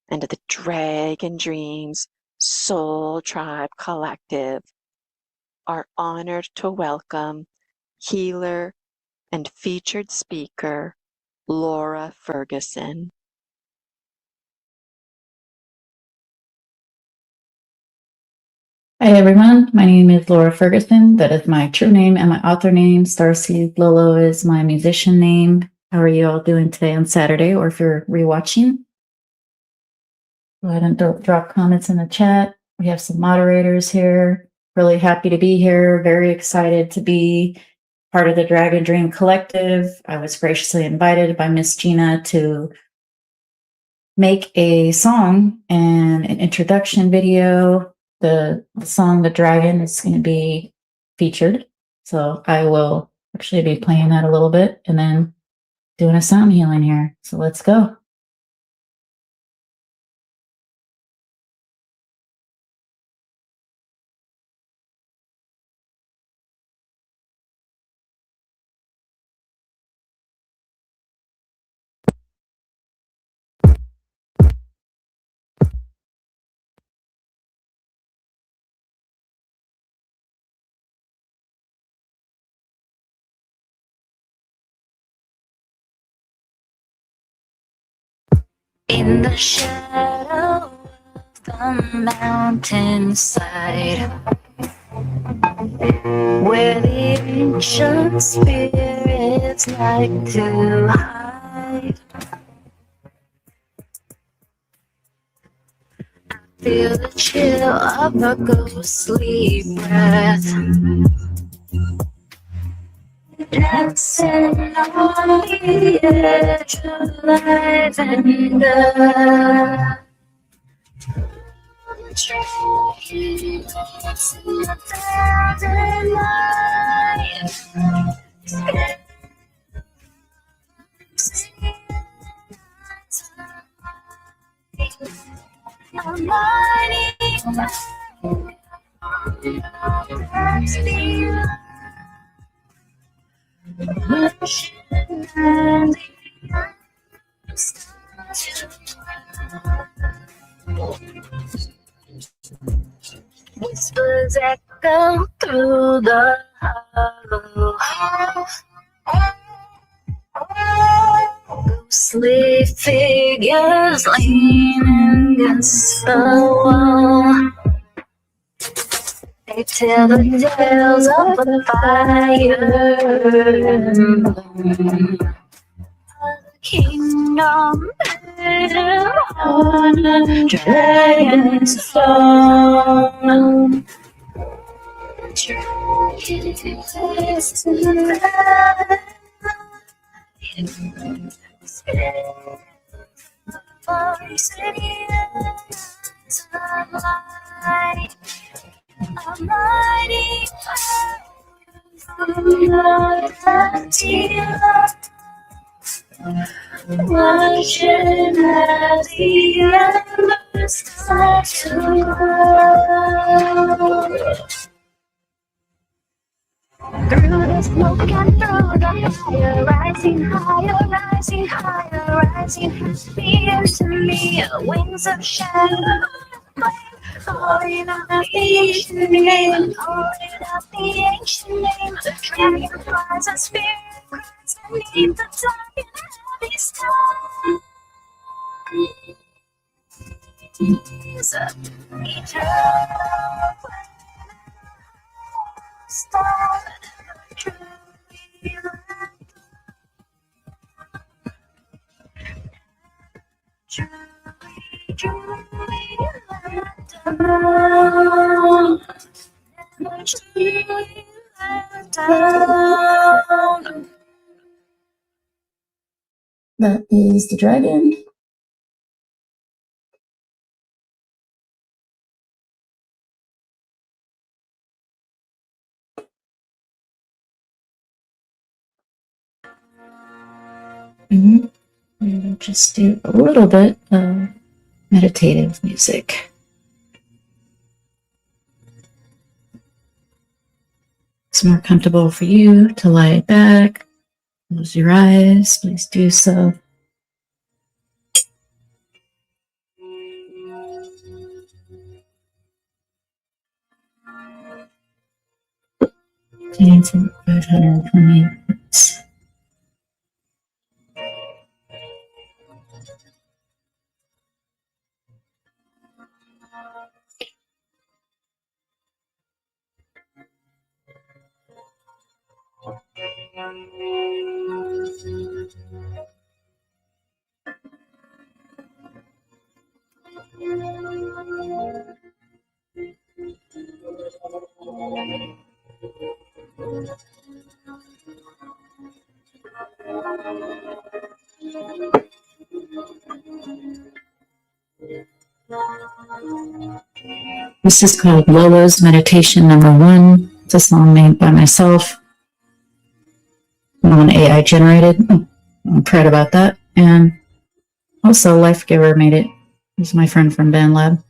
and the Dragon Dreams Soul Tribe Collective are honored to welcome healer and featured speaker Laura Ferguson. Hi everyone, my name is Laura Ferguson. That is my true name and my author name. Starseed Lolo is my musician name. How are you all doing today on Saturday, or if you're rewatching? Go ahead and drop comments in the chat. We have some moderators here. Really happy to be here. Very excited to be part of the Dragon Dream Collective. I was graciously invited by Miss Gina to make a song and an introduction video. The song The Dragon is going to be featured. So I will actually be playing that a little bit and then doing a sound healing here. So let's go. In the shadow of the mountainside, where the ancient spirits like to hide, feel the chill of a ghostly breath, dancing on the edge of life and death. Dreams in the thousand lights, a mighty and whispers echo through the hollow. Ghostly figures leaning against the wall. They tell the tales of the fire and bloom. Kingdom built on a dragon's stone. Dragons a mighty Watching as the embers start to glow. Through the smoke and through the fire, rising higher, rising higher, rising happier to me. Wings of shadow, calling out the ancient name, calling out the ancient name. The dragon flies, a spirit cries beneath the dark and heavy sky. Eternal star, truly That is the dragon. And just do a little bit of meditative music. It's more comfortable for you to lie back, close your eyes, please do so. Dancing 520 hertz. This is called Lola's Meditation #1. It's a song made by myself. Non AI generated. I'm proud about that. And also, Life Giver made it. He's my friend from BandLab.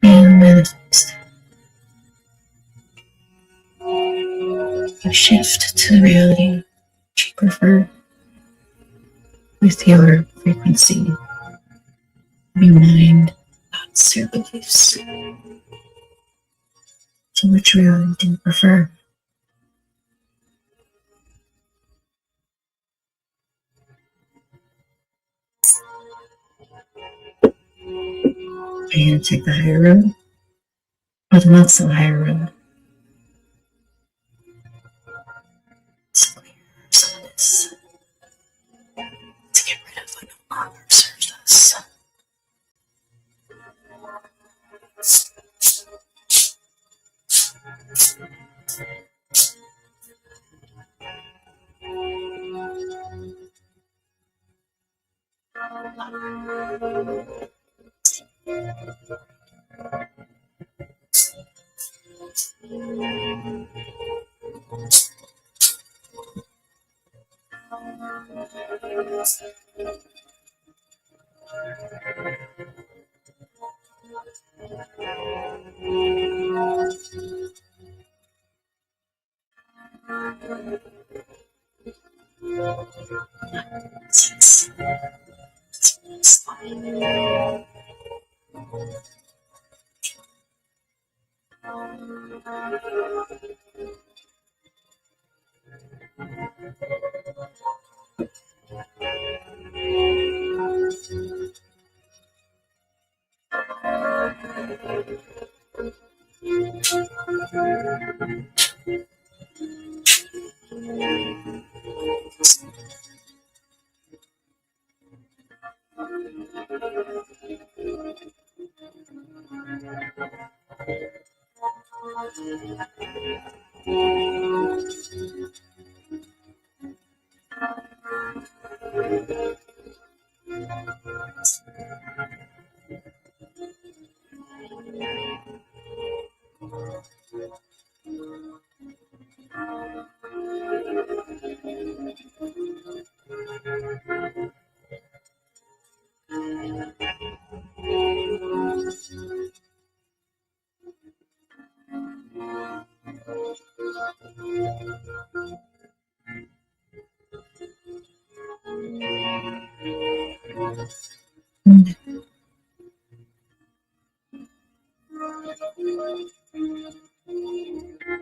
And manifest a shift to the reality which you prefer with your frequency, your mind, thoughts, your beliefs. So which reality do you prefer? Are you going to take the higher road or the not so higher road? Let's clear some of this to get rid of what no longer serves us.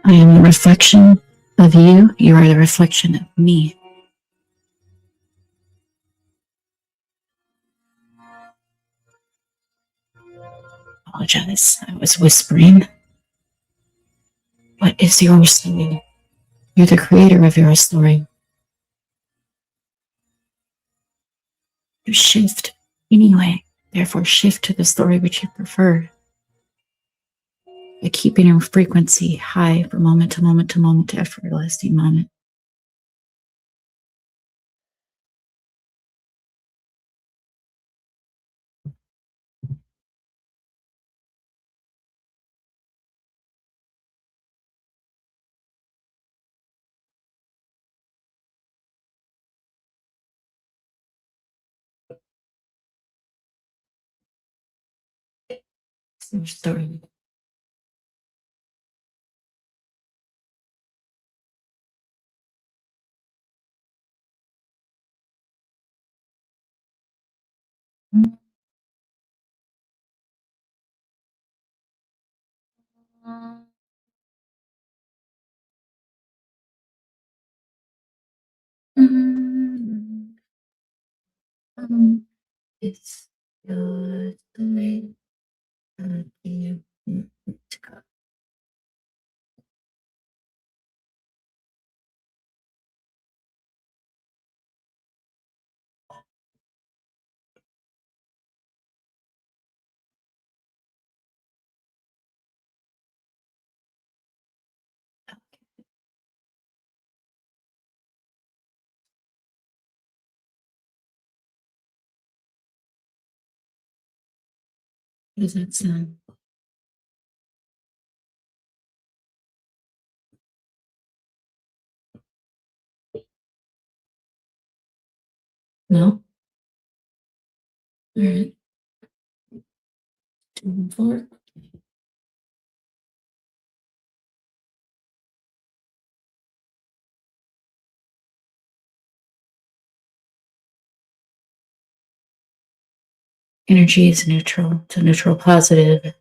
I am the reflection of you. You are the reflection of me. Apologize. I was whispering. What is your story? You're the creator of your story. You shift anyway. Therefore, shift to the story which you prefer. By keeping your frequency high from moment to moment to moment to everlasting moment. It's your story. It's your story. What does that sound? No? All right. 2 and 4. Energy is neutral to neutral positive.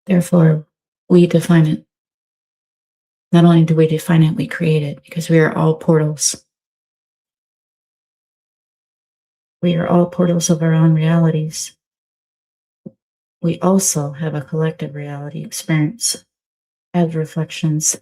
Therefore, we define it. Not only do we define it, we create it because we are all portals. We are all portals of our own realities. We also have a collective reality experience as reflections.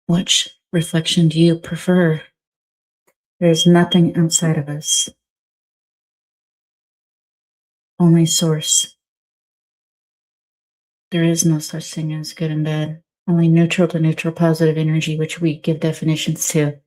Which reflection do you prefer? There's nothing outside of us. Only source. There is no such thing as good and bad. Only neutral to neutral positive energy, which we give definitions to.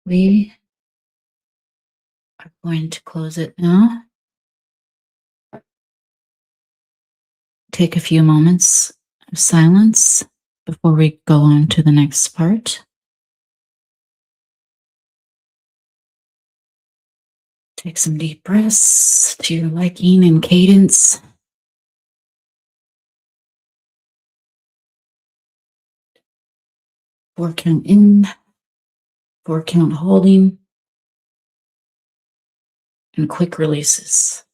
We are going to close it now. Take a few moments of silence before we go on to the next part. Take some deep breaths to your liking and cadence. 4 count in, 4 count holding, and quick releases.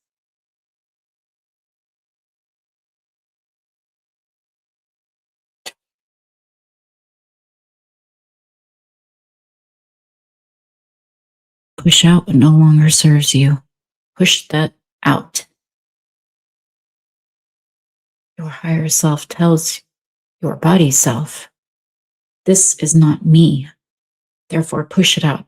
Push out what no longer serves you. Push that out. Your higher self tells your body self, this is not me. Therefore, push it out.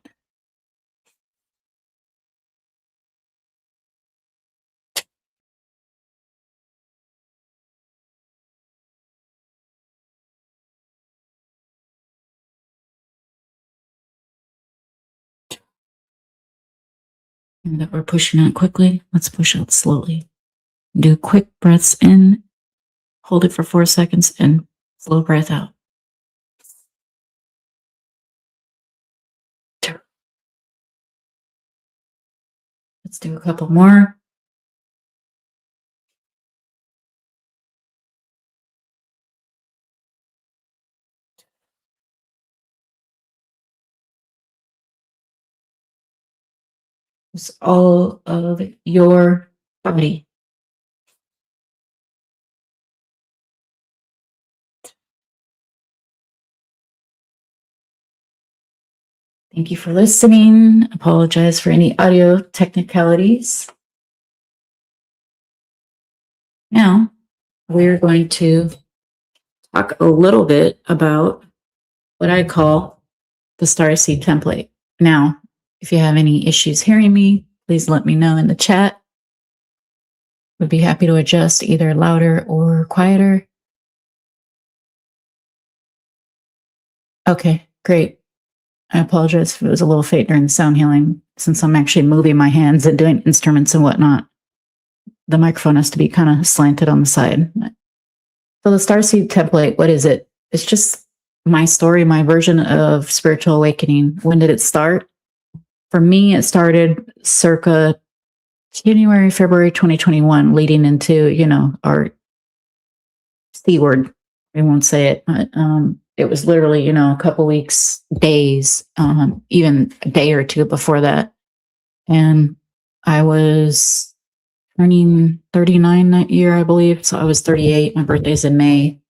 And that we're pushing out quickly, let's push out slowly. Do quick breaths in, hold it for 4 seconds, and slow breath out. Let's do a couple more. It's all of your body. Thank you for listening. Apologize for any audio technicalities. Now, we're going to talk a little bit about what I call the Starseed template. Now, if you have any issues hearing me, please let me know in the chat. Would be happy to adjust either louder or quieter. Okay, great. I apologize if it was a little faint during the sound healing, since I'm actually moving my hands and doing instruments and whatnot. The microphone has to be kind of slanted on the side. So the Starseed template, what is it? It's just my story, my version of spiritual awakening. When did it start? For me, it started circa January, February 2021, leading into, our C word. I won't say it. It was literally, a couple weeks, days, even a day or two before that. And I was turning 39 that year, I believe. So I was 38. My birthday's in May.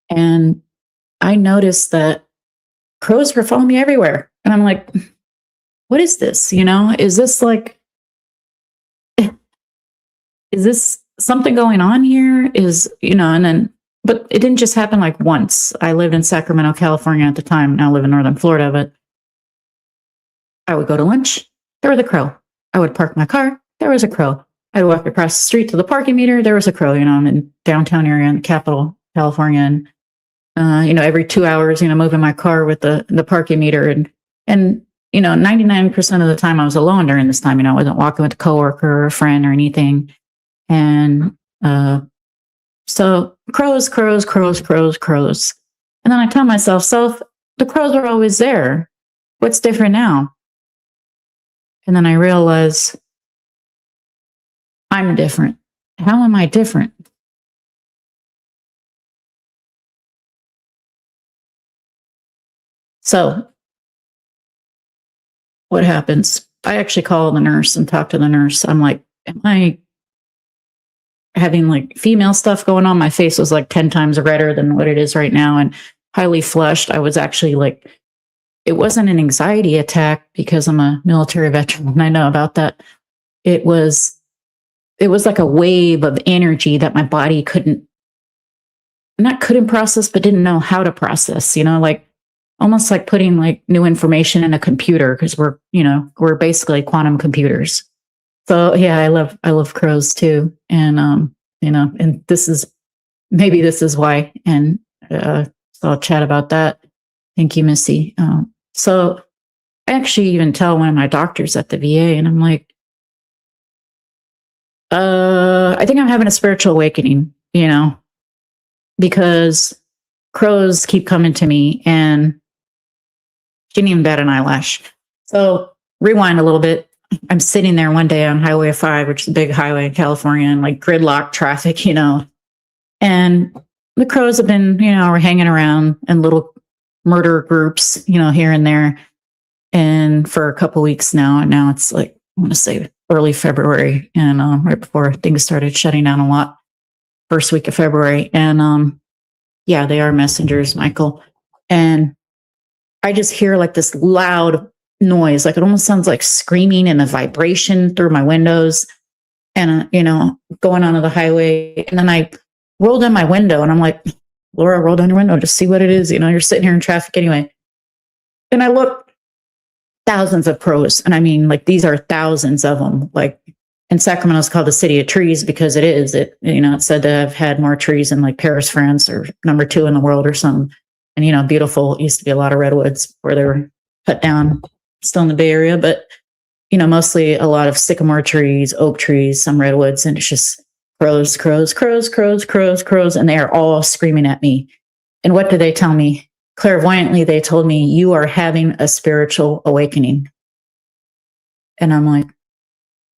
And I noticed that crows were following me everywhere. And I'm like, what is this? Is this is this something going on here? But it didn't just happen like once. I lived in Sacramento, California at the time. Now I live in Northern Florida, but I would go to lunch. There was a crow. I would park my car. There was a crow. I'd walk across the street to the parking meter. There was a crow. I'm in downtown area in the capital, California. And, every 2 hours, moving my car with the parking meter. And 99% of the time I was alone during this time. I wasn't walking with a coworker or a friend or anything. And, so crows. And then I tell myself, so the crows are always there. What's different now? And then I realize I'm different. How am I different? So what happens? I actually call the nurse and talk to the nurse. I'm like, am I having like female stuff going on? My face was like 10 times redder than what it is right now and highly flushed. I was actually like, it wasn't an anxiety attack because I'm a military veteran and I know about that. It was like a wave of energy that my body couldn't process, but didn't know how to process, like almost like putting like new information in a computer because we're basically quantum computers. So yeah, I love crows too. And, and this is why. And so I'll chat about that. Thank you, Missy. So I actually even tell one of my doctors at the VA and I'm like, I think I'm having a spiritual awakening, because crows keep coming to me and she didn't even bat an eyelash. So rewind a little bit. I'm sitting there one day on Highway 5, which is a big highway in California, and like gridlock traffic, and the crows have been, we're hanging around in little murder groups, here and there. And for a couple weeks now, and now it's like, I want to say early February and right before things started shutting down a lot, first week of February. And yeah, they are messengers, Michael. And I just hear like this loud noise, like it almost sounds like screaming and a vibration through my windows and, going onto the highway. And then I roll down my window and I'm like, Laura, roll down your window to see what it is. You're sitting here in traffic anyway. And I look, thousands of crows. And I mean, like, these are thousands of them. Like, and Sacramento's called the city of trees because it is. It's said to have had more trees in like Paris, France, or number 2 in the world or something. And, beautiful. It used to be a lot of redwoods where they were cut down, still in the Bay Area, but, mostly a lot of sycamore trees, oak trees, some redwoods. And it's just crows, crows, crows, crows, crows, crows. And they are all screaming at me. And what do they tell me? Clairvoyantly, they told me, you are having a spiritual awakening. And I'm like,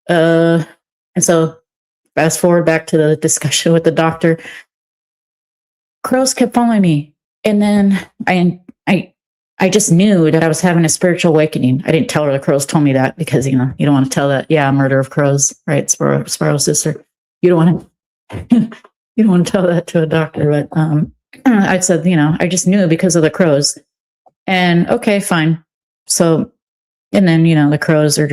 and so fast forward back to the discussion with the doctor. Crows kept following me. And then I just knew that I was having a spiritual awakening. I didn't tell her the crows told me that because, you don't want to tell that. Yeah, murder of crows, right? Sparrow sister. You don't want to tell that to a doctor, but, I said, I just knew because of the crows. And okay, fine. So, and then, the crows are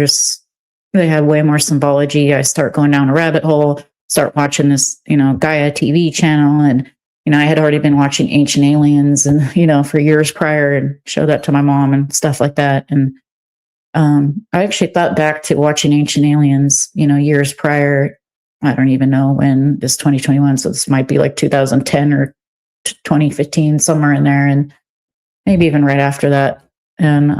they have way more symbology. I start going down a rabbit hole, start watching this, Gaia TV channel. And, I had already been watching Ancient Aliens and, for years prior and showed that to my mom and stuff like that. And I actually thought back to watching Ancient Aliens, years prior. I don't even know when, this 2021. So this might be like 2010 or 2015, somewhere in there, and maybe even right after that. And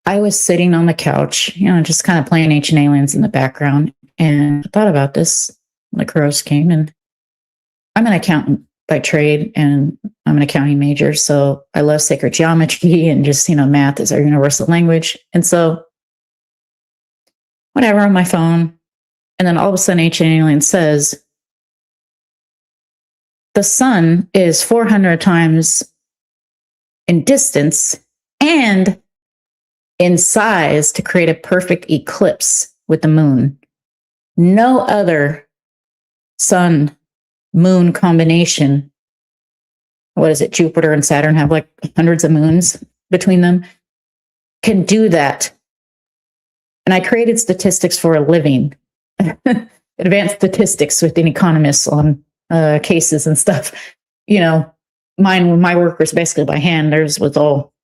I was sitting on the couch, just kind of playing Ancient Aliens in the background, and I thought about this. The crows came, and I'm an accountant by trade, and I'm an accounting major, so I love sacred geometry and just math is our universal language. And so whatever, on my phone, and then all of a sudden Ancient Alien says, the sun is 400 times in distance and in size to create a perfect eclipse with the moon. No other sun moon combination, what is it, Jupiter and Saturn have like hundreds of moons between them, can do that. And I created statistics for a living, advanced statistics with an economist on cases and stuff. My work was basically by hand. Theirs was all,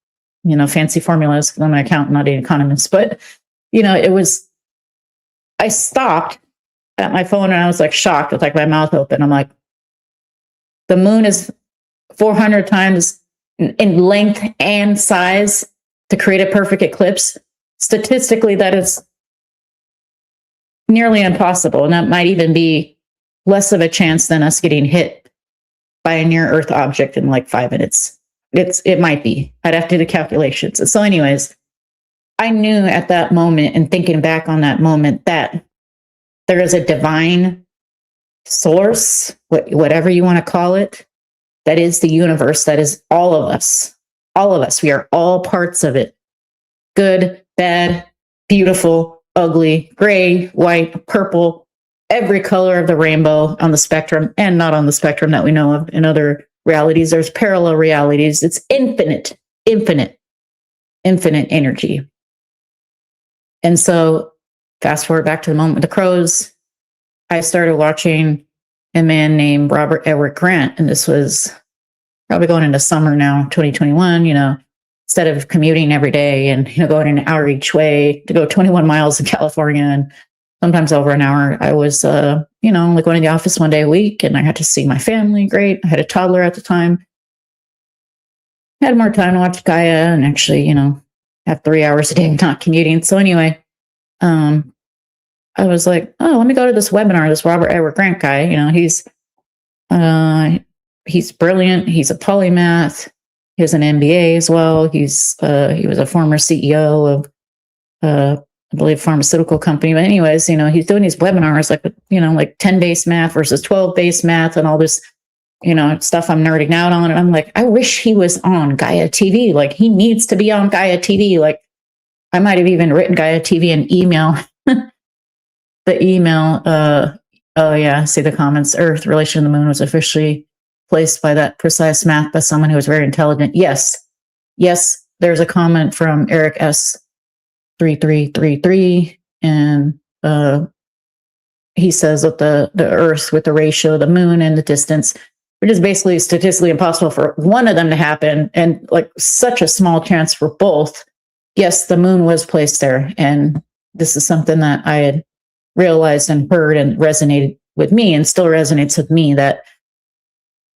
fancy formulas because I'm an accountant, not an economist. But, I stopped at my phone and I was like shocked with like my mouth open. I'm like, the moon is 400 times in length and size to create a perfect eclipse. Statistically, that is nearly impossible. And that might even be less of a chance than us getting hit by a near Earth object in like 5 minutes. It might be. I'd have to do the calculations. So anyways, I knew at that moment, and thinking back on that moment, that there is a divine source, whatever you want to call it, that is the universe, that is all of us, all of us. We are all parts of it. Good, bad, beautiful, ugly, gray, white, purple, every color of the rainbow on the spectrum, and not on the spectrum that we know of in other realities. There's parallel realities. It's infinite, infinite, infinite energy. And so fast forward back to the moment with the crows, I started watching a man named Robert Edward Grant, and this was probably going into summer now, 2021, instead of commuting every day and, going an hour each way to go 21 miles in California and sometimes over an hour, I was, only going to the office one day a week, and I had to see my family. Great. I had a toddler at the time. I had more time to watch Gaia and actually, have 3 hours a day not commuting. So anyway, I was like, oh, let me go to this webinar, this Robert Edward Grant guy. He's brilliant. He's a polymath. He has an MBA as well. He was a former CEO of, I believe, pharmaceutical company. But anyways, he's doing these webinars like 10 base math versus 12 base math and all this, stuff I'm nerding out on. And I'm like, I wish he was on Gaia TV. Like, he needs to be on Gaia TV. Like, I might have even written Gaia TV an email. The email, oh yeah, see the comments. Earth relation to the moon was officially placed by that precise math by someone who was very intelligent. Yes, there's a comment from Eric S3333, and he says that the Earth with the ratio of the moon and the distance, which is basically statistically impossible for one of them to happen, and like such a small chance for both. Yes, the moon was placed there, and this is something that I had realized and heard and resonated with me, and still resonates with me, that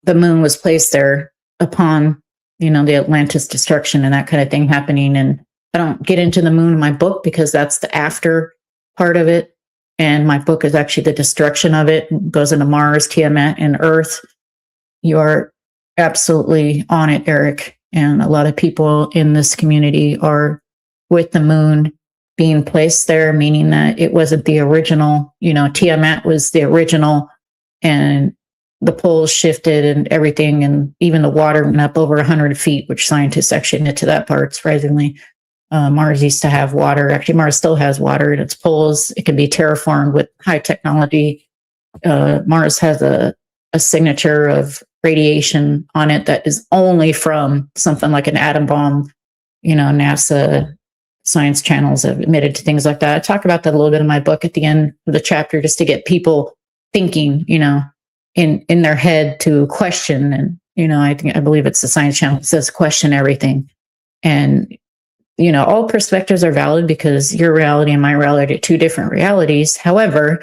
the moon was placed there upon, the Atlantis destruction and that kind of thing happening. And I don't get into the moon in my book because that's the after part of it. And my book is actually the destruction of it. It goes into Mars, Tiamat, and Earth. You are absolutely on it, Eric. And a lot of people in this community are with the moon being placed there, meaning that it wasn't the original, Tiamat was the original, and the poles shifted and everything, and even the water went up over 100 feet, which scientists actually admit to that part, surprisingly. Mars used to have water. Actually, Mars still has water in its poles. It can be terraformed with high technology. Mars has a signature of radiation on it that is only from something like an atom bomb. NASA science channels have admitted to things like that. I talk about that a little bit in my book at the end of the chapter, just to get people thinking, in their head, to question. And, I believe it's the science channel that says question everything. And, all perspectives are valid because your reality and my reality are two different realities. However,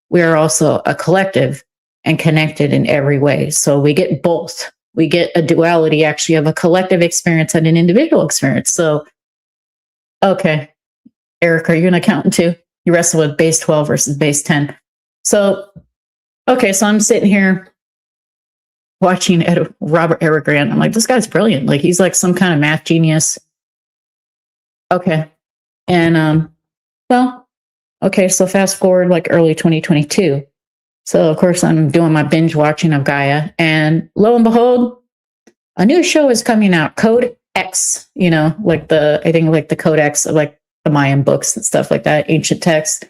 we are also a collective and connected in every way. So we get both. We get a duality actually of a collective experience and an individual experience. So, okay, Eric, are you an accountant too? You wrestle with base 12 versus base 10. So, okay, so I'm sitting here watching Robert Edward Grant. I'm like, this guy's brilliant. Like, he's like some kind of math genius. Okay. And, okay, so fast forward like early 2022. So, of course, I'm doing my binge watching of Gaia. And lo and behold, a new show is coming out, Code X, like the codex of like the Mayan books and stuff like that, ancient texts,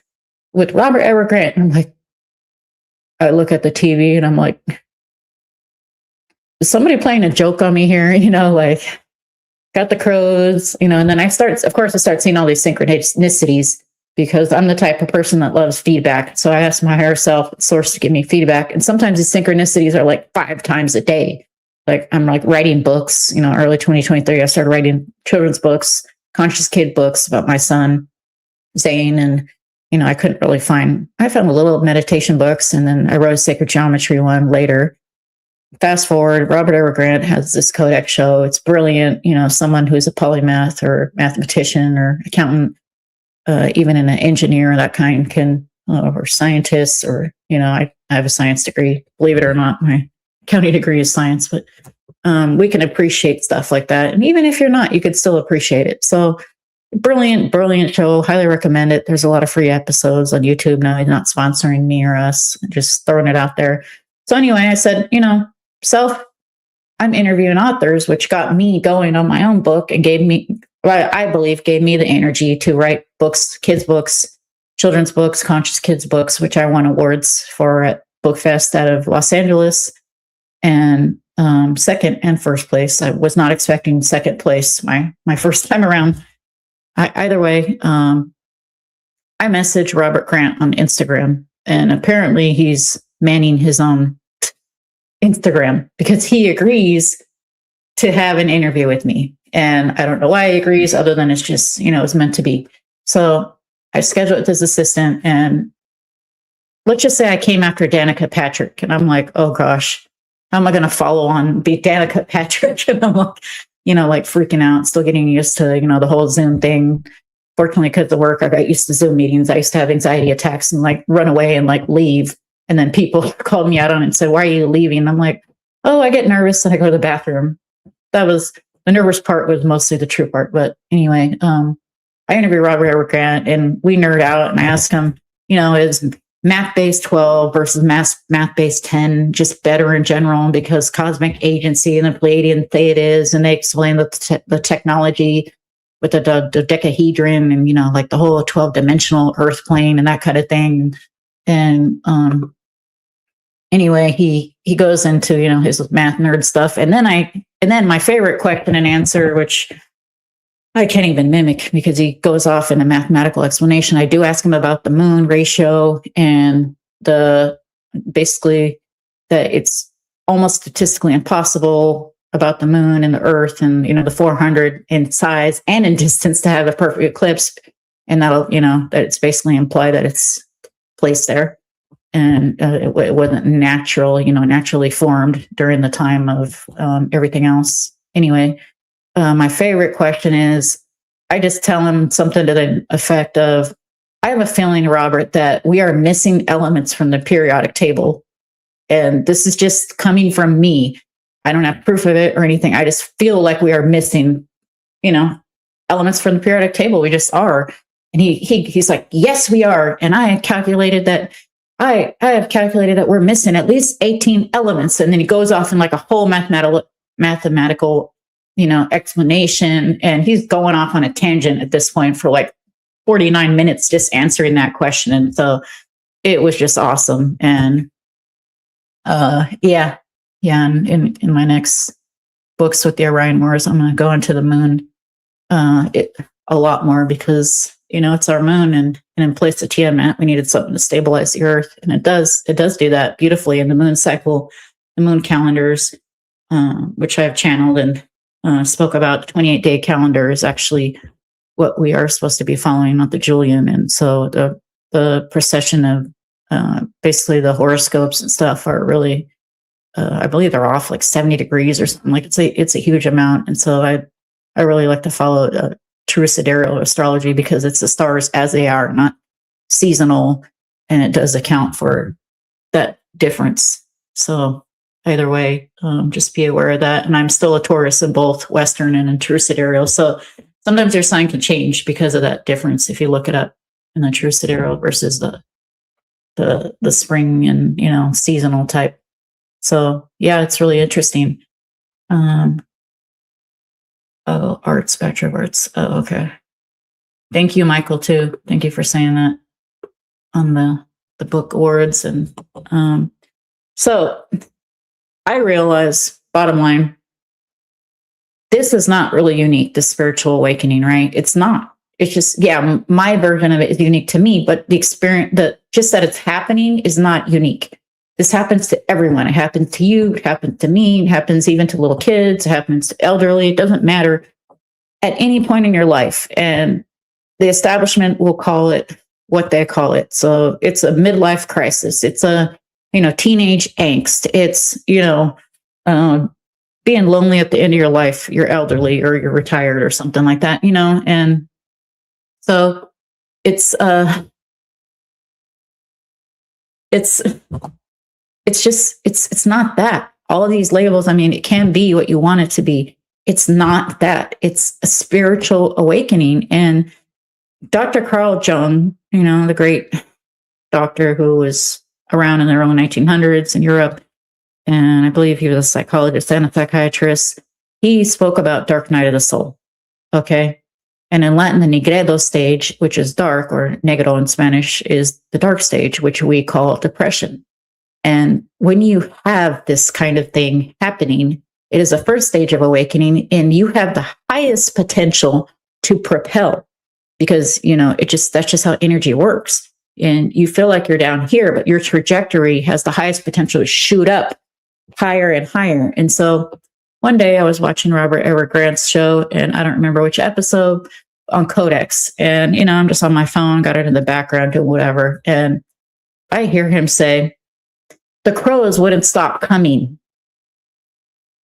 with Robert Edward Grant. And I'm like, I look at the TV and I'm like, is somebody playing a joke on me here? Like, got the crows, and then I start seeing all these synchronicities because I'm the type of person that loves feedback. So I ask my higher self source to give me feedback. And sometimes these synchronicities are like 5 times a day. Like, I'm like writing books, early 2023, I started writing children's books, conscious kid books about my son, Zane. And, I found a little meditation books, and then I wrote a sacred geometry one later. Fast forward, Robert Edward Grant has this Codex show. It's brilliant. Someone who's a polymath or mathematician or accountant, even an engineer, that kind can, or scientists, or, I have a science degree, believe it or not. My accounting degree is science, but we can appreciate stuff like that. And even if you're not, you could still appreciate it. So brilliant show. Highly recommend it. There's a lot of free episodes on YouTube now. He's not sponsoring me or us, just throwing it out there. So anyway, I said, self, I'm interviewing authors, which got me going on my own book and gave me, I believe, gave me the energy to write books, kids' books, children's books, conscious kids' books, which I won awards for at Bookfest out of Los Angeles. And second and first place. I was not expecting second place my first time around. Either way, I messaged Robert Grant on Instagram, and apparently he's manning his own Instagram because he agrees to have an interview with me. And I don't know why he agrees, other than it's just, it's meant to be. So I scheduled it with his assistant, and let's just say I came after Danica Patrick, and I'm like, oh gosh, how am I going to follow on be Danica Patrick? And I'm like, like freaking out, still getting used to, the whole Zoom thing. Fortunately, because of work, I got used to Zoom meetings. I used to have anxiety attacks and like run away and like leave. And then people called me out on it and said, why are you leaving? And I'm like, oh, I get nervous and I go to the bathroom. That was the nervous part, was mostly the true part. But anyway, I interviewed Robert Grant and we nerd out, and I asked him, is math-based 12 versus math-based 10 just better in general because cosmic agency and the Pleiadian thetas, and they explain the technology with the dodecahedron and, like the whole 12-dimensional earth plane and that kind of thing. And anyway, he goes into, his math nerd stuff. And then my favorite question and answer, which I can't even mimic because he goes off in a mathematical explanation. I do ask him about the moon ratio and basically that it's almost statistically impossible about the moon and the earth and, the 400 in size and in distance to have a perfect eclipse. And that'll, that it's basically imply that it's placed there. And it wasn't natural, naturally formed during the time of everything else. Anyway, my favorite question is, I just tell him something to the effect of, I have a feeling, Robert, that we are missing elements from the periodic table. And this is just coming from me. I don't have proof of it or anything. I just feel like we are missing, elements from the periodic table. We just are. And he's like, yes, we are. And I calculated that I have calculated that we're missing at least 18 elements. And then he goes off in like a whole mathematical, explanation. And he's going off on a tangent at this point for like 49 minutes, just answering that question. And so it was just awesome. And yeah. And in my next books with the Orion Wars, I'm going to go into the moon a lot more because, it's our moon, and in place of Tiamat, we needed something to stabilize the earth. And it does do that beautifully in the moon cycle, the moon calendars, which I've channeled and spoke about. The 28-day calendar is actually what we are supposed to be following, not the Julian. And so the precession of basically the horoscopes and stuff are really, I believe they're off like 70 degrees or something. Like it's a huge amount. And so I really like to follow true sidereal astrology because it's the stars as they are, not seasonal, and it does account for that difference. So either way, just be aware of that. And I'm still a Taurus in both Western and in true sidereal. So sometimes your sign can change because of that difference if you look it up in the true sidereal versus the spring and seasonal type. So yeah, it's really interesting. Oh, art, spectrum arts. Oh, okay. Thank you, Michael, too. Thank you for saying that on the book awards. And so I realize, bottom line, this is not really unique, the spiritual awakening, right? It's not. It's just, yeah, my version of it is unique to me, but the experience, just that it's happening is not unique. This happens to everyone. It happens to you. It happens to me. It happens even to little kids. It happens to elderly. It doesn't matter at any point in your life. And the establishment will call it what they call it. So it's a midlife crisis. It's a, teenage angst. It's, being lonely at the end of your life. You're elderly or you're retired or something like that, and so it's just, it's not that. All of these labels, it can be what you want it to be. It's not that. It's a spiritual awakening. And Dr. Carl Jung, the great doctor who was around in the early 1900s in Europe, and I believe he was a psychologist and a psychiatrist. He spoke about dark night of the soul. Okay. And in Latin, the negredo stage, which is dark, or negro in Spanish, is the dark stage, which we call depression. And when you have this kind of thing happening, it is the first stage of awakening, and you have the highest potential to propel, because, that's just how energy works. And you feel like you're down here, but your trajectory has the highest potential to shoot up higher and higher. And so one day I was watching Robert Edward Grant's show, and I don't remember which episode, on Codex. And, I'm just on my phone, got it in the background, doing whatever. And I hear him say, the crows wouldn't stop coming.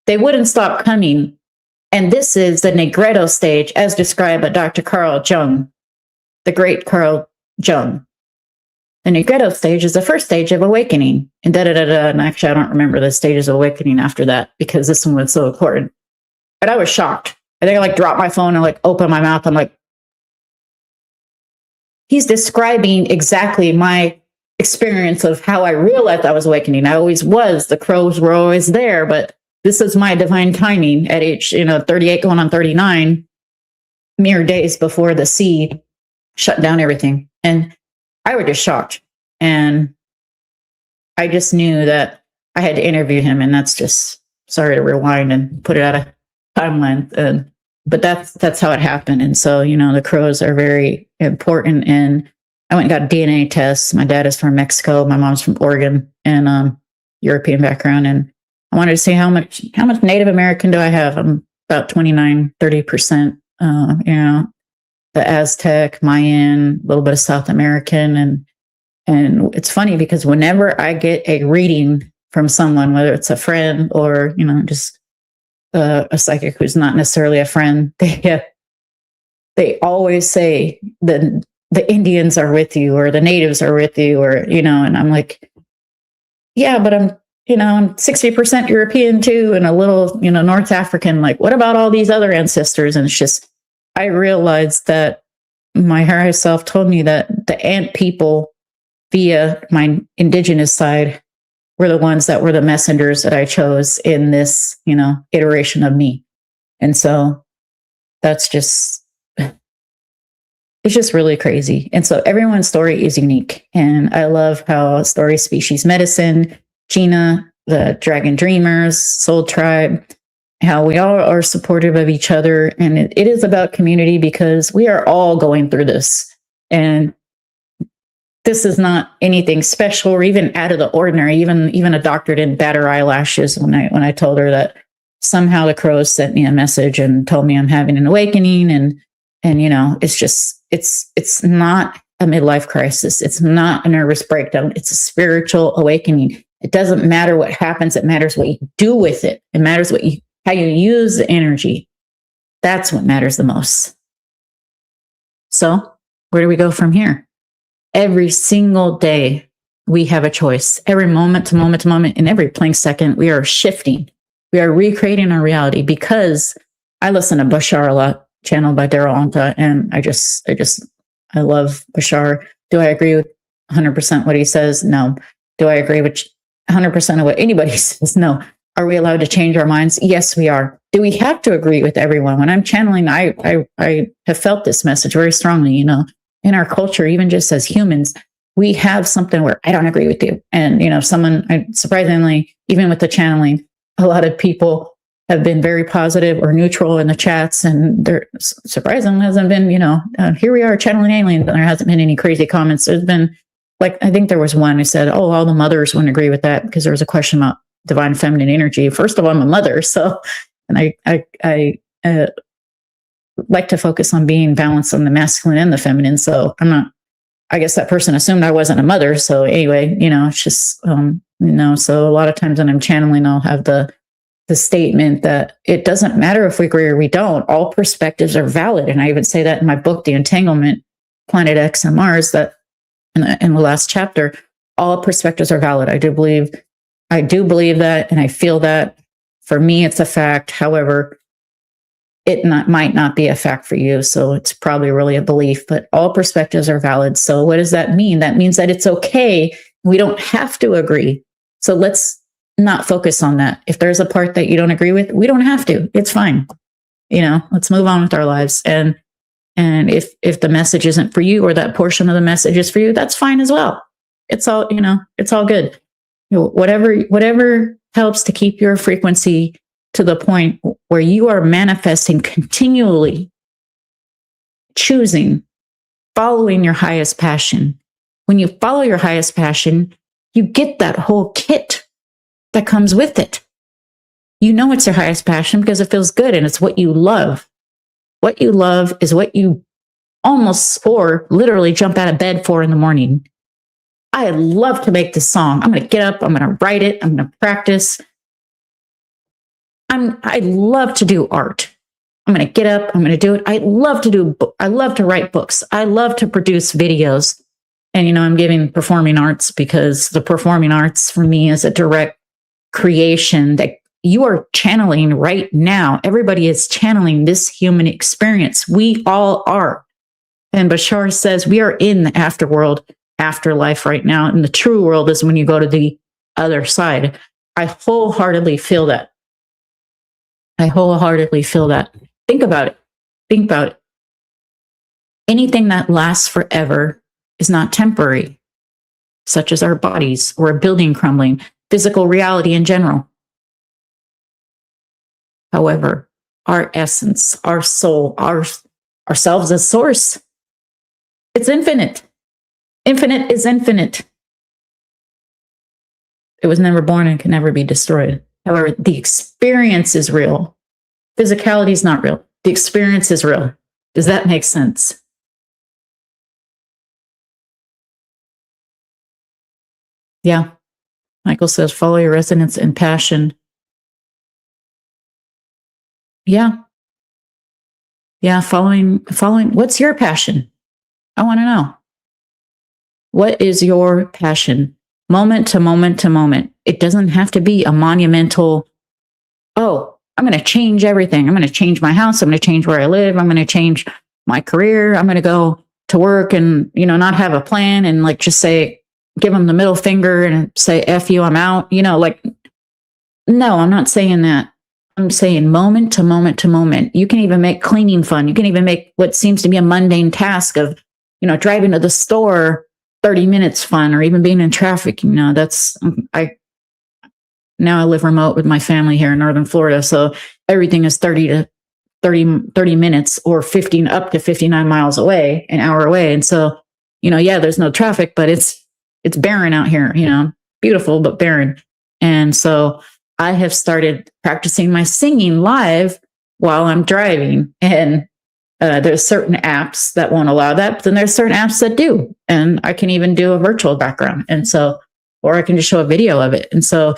They wouldn't stop coming. And this is the Negredo stage, as described by Dr. Carl Jung, the great Carl Jung. The Negredo stage is the first stage of awakening. And And actually, I don't remember the stages of awakening after that, because this one was so important. But I was shocked. I think I dropped my phone and opened my mouth. I'm like, he's describing exactly my experience of how I realized I was awakening. I always was. The crows were always there, but this is my divine timing at age, 38 going on 39, mere days before the sea shut down everything. And I was just shocked. And I just knew that I had to interview him. And that's just, sorry to rewind and put it out of timeline. But that's how it happened. And so, the crows are very important. And I went and got DNA tests. My dad is from Mexico. My mom's from Oregon, and European background. And I wanted to see how much Native American do I have? I'm about 29, 30%, the Aztec, Mayan, a little bit of South American. And it's funny because whenever I get a reading from someone, whether it's a friend or, just a psychic who's not necessarily a friend, they always say that the Indians are with you, or the natives are with you, or, and I'm like, yeah, but I'm 60% European too, and a little, North African. Like, what about all these other ancestors? And it's just, I realized that my higher self told me that the ant people, via my indigenous side, were the ones that were the messengers that I chose in this, iteration of me. And so that's just, it's just really crazy. And so everyone's story is unique. And I love how Story Species Medicine, Gina, the Dragon Dreamers, Soul Tribe, how we all are supportive of each other. And it is about community, because we are all going through this. And this is not anything special or even out of the ordinary. Even a doctor didn't bat her eyelashes when I told her that somehow the crows sent me a message and told me I'm having an awakening. And it's just, it's not a midlife crisis. It's not a nervous breakdown. It's a spiritual awakening. It doesn't matter what happens. It matters what you do with it. It matters how you use the energy. That's what matters the most. So where do we go from here? Every single day, we have a choice. Every moment to moment to moment, in every playing second, we are shifting. We are recreating our reality, because I listen to Bashar a lot, channeled by Daryl Anka, and I love Bashar. Do I agree with 100% what he says? No. Do I agree with 100% of what anybody says? No. Are we allowed to change our minds? Yes, we are. Do we have to agree with everyone? When I'm channeling, I have felt this message very strongly, in our culture, even just as humans, we have something where I don't agree with you. And, surprisingly, even with the channeling, a lot of people have been very positive or neutral in the chats. And there surprisingly hasn't been, here we are channeling aliens, and there hasn't been any crazy comments. There's been, I think there was one who said, oh, all the mothers wouldn't agree with that, because there was a question about divine feminine energy. First of all, I'm a mother. So, and I like to focus on being balanced on the masculine and the feminine. So I guess that person assumed I wasn't a mother. So anyway, it's just, so a lot of times when I'm channeling, I'll have the statement that it doesn't matter if we agree or we don't, all perspectives are valid. And I even say that in my book, The Entanglement, Planet X and Mars, that in the last chapter, all perspectives are valid. I do believe that, and I feel that. For me, it's a fact. However, it might not be a fact for you. So it's probably really a belief, but all perspectives are valid. So what does that mean? That means that it's okay. We don't have to agree. So let's not focus on that. If there's a part that you don't agree with, we don't have to. It's fine. Let's move on with our lives. And if the message isn't for you, or that portion of the message is for you, that's fine as well. It's all, it's all good. Whatever helps to keep your frequency to the point where you are manifesting continually, choosing, following your highest passion. When you follow your highest passion, you get that whole kit that comes with it. It's your highest passion because it feels good and it's what you love. What you love is what you almost or literally jump out of bed for in the morning. I love to make this song. I'm going to get up. I'm going to write it. I'm going to practice. I love to do art. I'm going to get up. I'm going to do it. I love to write books. I love to produce videos. And, I'm giving performing arts because the performing arts for me is a direct creation that you are channeling right now. Everybody is channeling this human experience. We all are. And Bashar says we are in the afterworld, afterlife right now. And the true world is when you go to the other side. I wholeheartedly feel that. Think about it. Anything that lasts forever is not temporary, such as our bodies or a building crumbling, physical reality in general. However, our essence, our soul, ourselves as source, it's infinite. Infinite is infinite. It was never born and can never be destroyed. However, the experience is real. Physicality is not real. The experience is real. Does that make sense? Yeah. Michael says, follow your resonance and passion. Yeah. Following. What's your passion? I want to know. What is your passion? Moment to moment to moment. It doesn't have to be a monumental, I'm going to change everything. I'm going to change my house. I'm going to change where I live. I'm going to change my career. I'm going to go to work and, not have a plan and just say, give them the middle finger and say, F you, I'm out. No, I'm not saying that. I'm saying moment to moment to moment. You can even make cleaning fun. You can even make what seems to be a mundane task of, driving to the store 30 minutes fun, or even being in traffic. Now I live remote with my family here in Northern Florida. So everything is 30 minutes or 15 up to 59 miles away, an hour away. And so, there's no traffic, but it's barren out here, beautiful, but barren. And so I have started practicing my singing live while I'm driving. And there's certain apps that won't allow that, but then there's certain apps that do. And I can even do a virtual background. And so, or I can just show a video of it. And so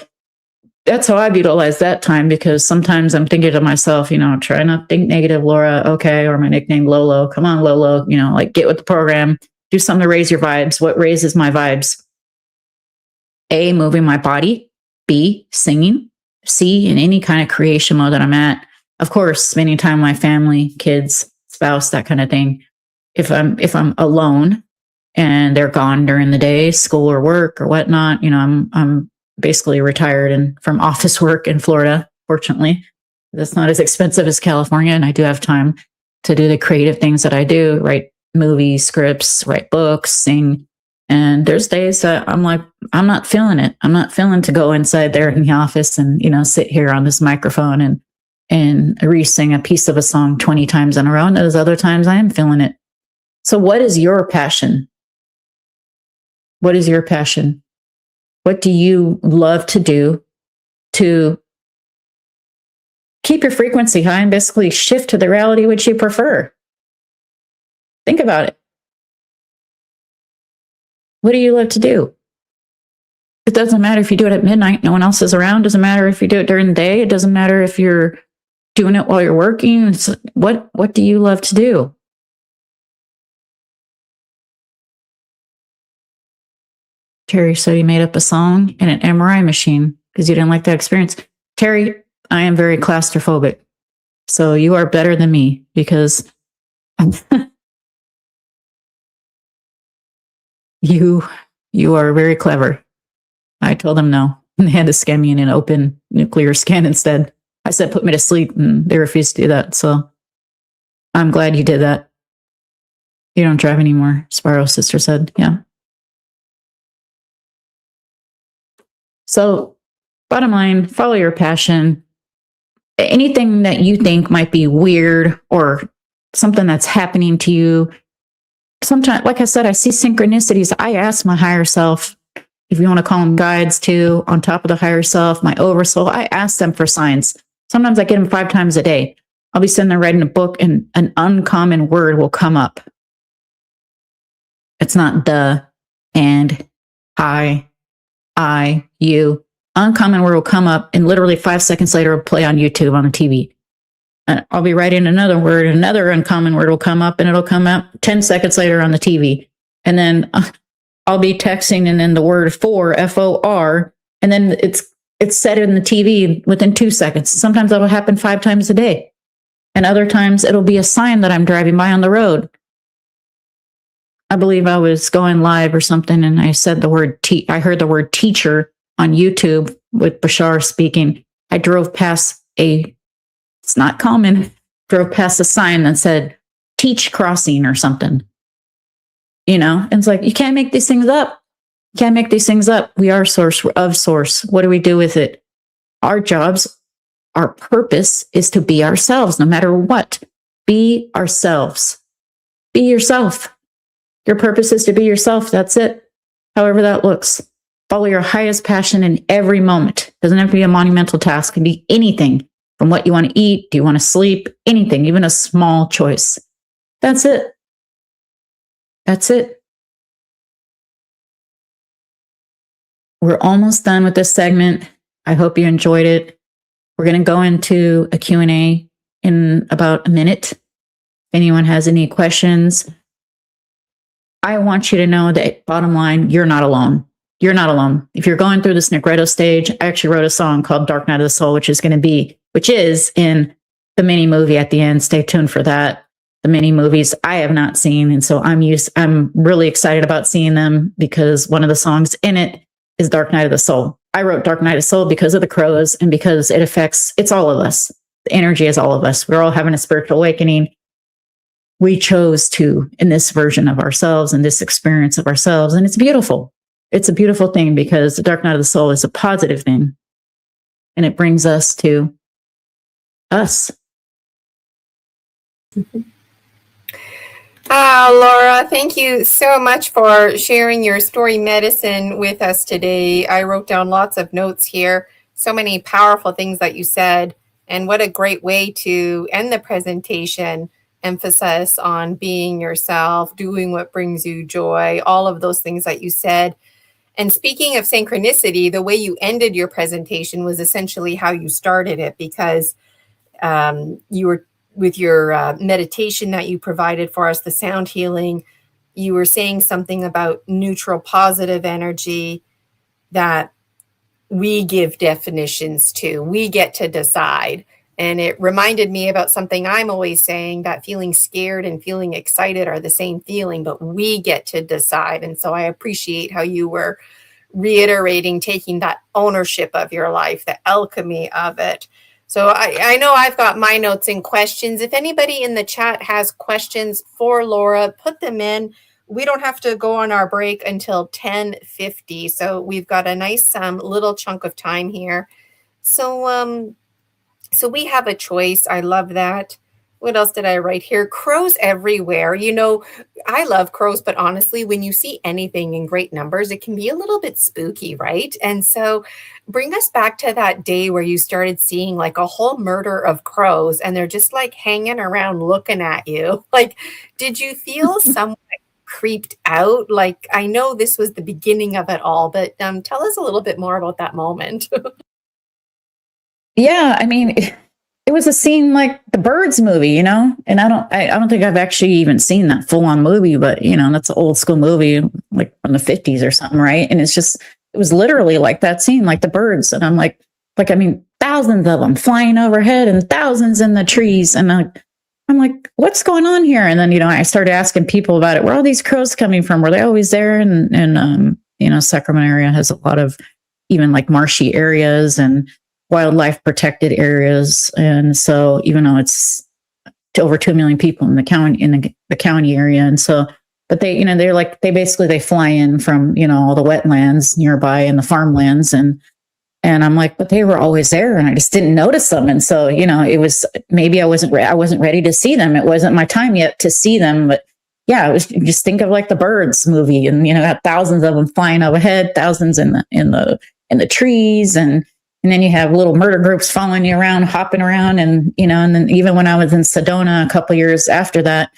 that's how I've utilized that time, because sometimes I'm thinking to myself, try not to think negative, Laura. Okay. Or my nickname, Lolo. Come on, Lolo, get with the program, do something to raise your vibes. What raises my vibes? A, moving my body. B, singing. C, in any kind of creation mode that I'm at. Of course, spending time with my family, kids, spouse, that kind of thing. If I'm alone and they're gone during the day, school or work or whatnot, I'm basically retired and from office work in Florida. Fortunately, that's not as expensive as California, and I do have time to do the creative things that I do: write movies, scripts, write books, sing. And there's days that I'm like, I'm not feeling it. I'm not feeling to go inside there in the office and sit here on this microphone and re-sing a piece of a song 20 times in a row. And those other times I am feeling it. So what is your passion? What is your passion? What do you love to do to keep your frequency high and basically shift to the reality which you prefer? Think about it. What do you love to do? It doesn't matter if you do it at midnight, no one else is around. It doesn't matter if you do it during the day. It doesn't matter if you're doing it while you're working. What do you love to do? Terry said he made up a song and an MRI machine because you didn't like that experience. Terry, I am very claustrophobic. So you are better than me because you are very clever. I told him no. And they had to scan me in an open nuclear scan instead. I said, put me to sleep, and they refused to do that. So I'm glad you did that. You don't drive anymore, Spyro's sister said. Yeah. So bottom line, follow your passion. Anything that you think might be weird or something that's happening to you. Sometimes, like I said, I see synchronicities. I ask my higher self, if you want to call them guides too, on top of the higher self, my oversoul, I ask them for signs. Sometimes I get them 5 times a day. I'll be sitting there writing a book and an uncommon word will come up. It's not the, and, I, you. Uncommon word will come up, and literally 5 seconds later it'll play on YouTube on the TV. And I'll be writing another word, another uncommon word will come up, and it'll come up 10 seconds later on the TV. And then I'll be texting, and then the word for, F-O-R, and then it's set in the TV within 2 seconds. Sometimes that'll happen 5 times a day. And other times it'll be a sign that I'm driving by on the road. I believe I was going live or something, and I said the word, I heard the word teacher on YouTube with Bashar speaking. I drove past it's not common, drove past a sign that said teach crossing or something. And it's like, you can't make these things up. You can't make these things up. We are source of source. What do we do with it? Our jobs, our purpose is to be ourselves, no matter what. Be ourselves. Be yourself. Your purpose is to be yourself. That's it. However that looks. Follow your highest passion in every moment. Doesn't have to be a monumental task. It can be anything from what you want to eat. Do you want to sleep? Anything, even a small choice. That's it. That's it. We're almost done with this segment. I hope you enjoyed it. We're going to go into a Q&A in about a minute. If anyone has any questions, I want you to know that bottom line, you're not alone. You're not alone. If you're going through this Negredo stage, I actually wrote a song called Dark Night of the Soul, which is in the mini movie at the end. Stay tuned for that. The mini movies I have not seen. And so I'm really excited about seeing them because one of the songs in it is Dark Night of the Soul. I wrote Dark Night of the Soul because of the crows and because it's all of us. The energy is all of us. We're all having a spiritual awakening. We chose to, in this version of ourselves and this experience of ourselves. And it's beautiful. It's a beautiful thing because the Dark Night of the Soul is a positive thing. And it brings us to us. Laura, thank you so much for sharing your story medicine with us today. I wrote down lots of notes here. So many powerful things that you said. And what a great way to end the presentation. Emphasis on being yourself, doing what brings you joy, all of those things that you said. And speaking of synchronicity, the way you ended your presentation was essentially how you started it, because you were with your meditation that you provided for us, the sound healing, you were saying something about neutral positive energy that we give definitions to. We get to decide. And it reminded me about something I'm always saying, that feeling scared and feeling excited are the same feeling, but we get to decide. And so I appreciate how you were reiterating taking that ownership of your life, the alchemy of it. So I know I've got my notes and questions. If anybody in the chat has questions for Laura, put them in. We don't have to go on our break until 10:50. So we've got a nice little chunk of time here. So we have a choice. I love that. What else did I write here? Crows everywhere. I love crows, but honestly, when you see anything in great numbers, it can be a little bit spooky, right? And so bring us back to that day where you started seeing like a whole murder of crows and they're just like hanging around looking at you. Like, did you feel somewhat creeped out? Like, I know this was the beginning of it all, but tell us a little bit more about that moment. Yeah, I mean, it was a scene like the Birds movie, and I don't think I've actually even seen that full on movie, but that's an old school movie, like from the 50s or something, right? And it was literally like that scene, like the birds, and I'm like, I mean, thousands of them flying overhead and thousands in the trees, and I'm like, what's going on here? And then I started asking people about it. Where are all these crows coming from? Were they always there? And Sacramento area has a lot of even like marshy areas and wildlife protected areas. And so even though it's to over 2 million people in the county area. And so, but they, they're like, they fly in from, all the wetlands nearby and the farmlands. And I'm like, but they were always there and I just didn't notice them. And so, it was, maybe I wasn't ready to see them. It wasn't my time yet to see them, but yeah, it was, just think of like the Birds movie and, got thousands of them flying overhead, thousands in the trees. And then you have little murder groups following you around, hopping around. And, and then even when I was in Sedona a couple of years after that,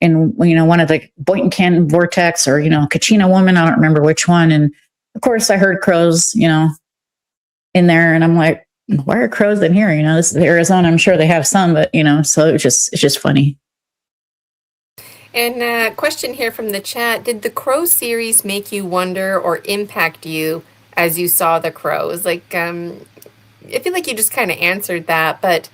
and, one of the Boynton Canyon Vortex or, Kachina Woman, I don't remember which one. And of course I heard crows, in there. And I'm like, why are crows in here? This is Arizona. I'm sure they have some, but, so it's just funny. And a question here from the chat. Did the Crow series make you wonder or impact you as you saw the crows? Like, I feel like you just kind of answered that, but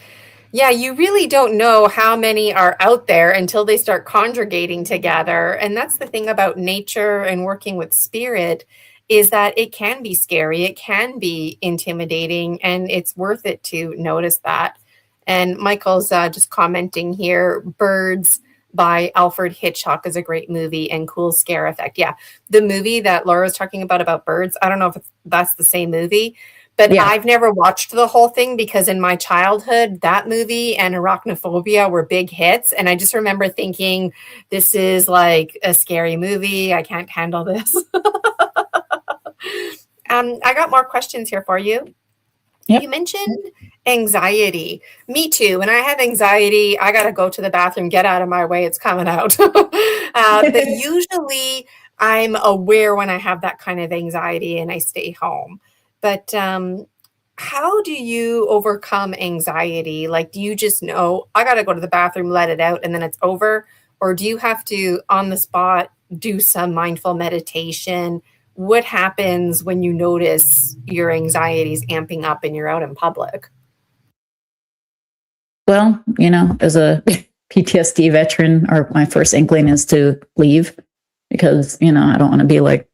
yeah, you really don't know how many are out there until they start congregating together. And that's the thing about nature and working with spirit, is that it can be scary, it can be intimidating, and it's worth it to notice that. And Michael's just commenting here, Birds by Alfred Hitchcock is a great movie and cool scare effect. Yeah, the movie that Laura was talking about birds, I don't know if that's the same movie, but yeah. I've never watched the whole thing because in my childhood, that movie and Arachnophobia were big hits. And I just remember thinking, this is like a scary movie. I can't handle this. I got more questions here for you. Yep. You mentioned anxiety. Me too. When I have anxiety, I got to go to the bathroom, get out of my way. It's coming out. But usually I'm aware when I have that kind of anxiety and I stay home. But how do you overcome anxiety? Like, do you just know, I got to go to the bathroom, let it out, and then it's over? Or do you have to, on the spot, do some mindful meditation? What happens when you notice your anxieties amping up and you're out in public? Well, as a PTSD veteran, my first inkling is to leave because, I don't want to be like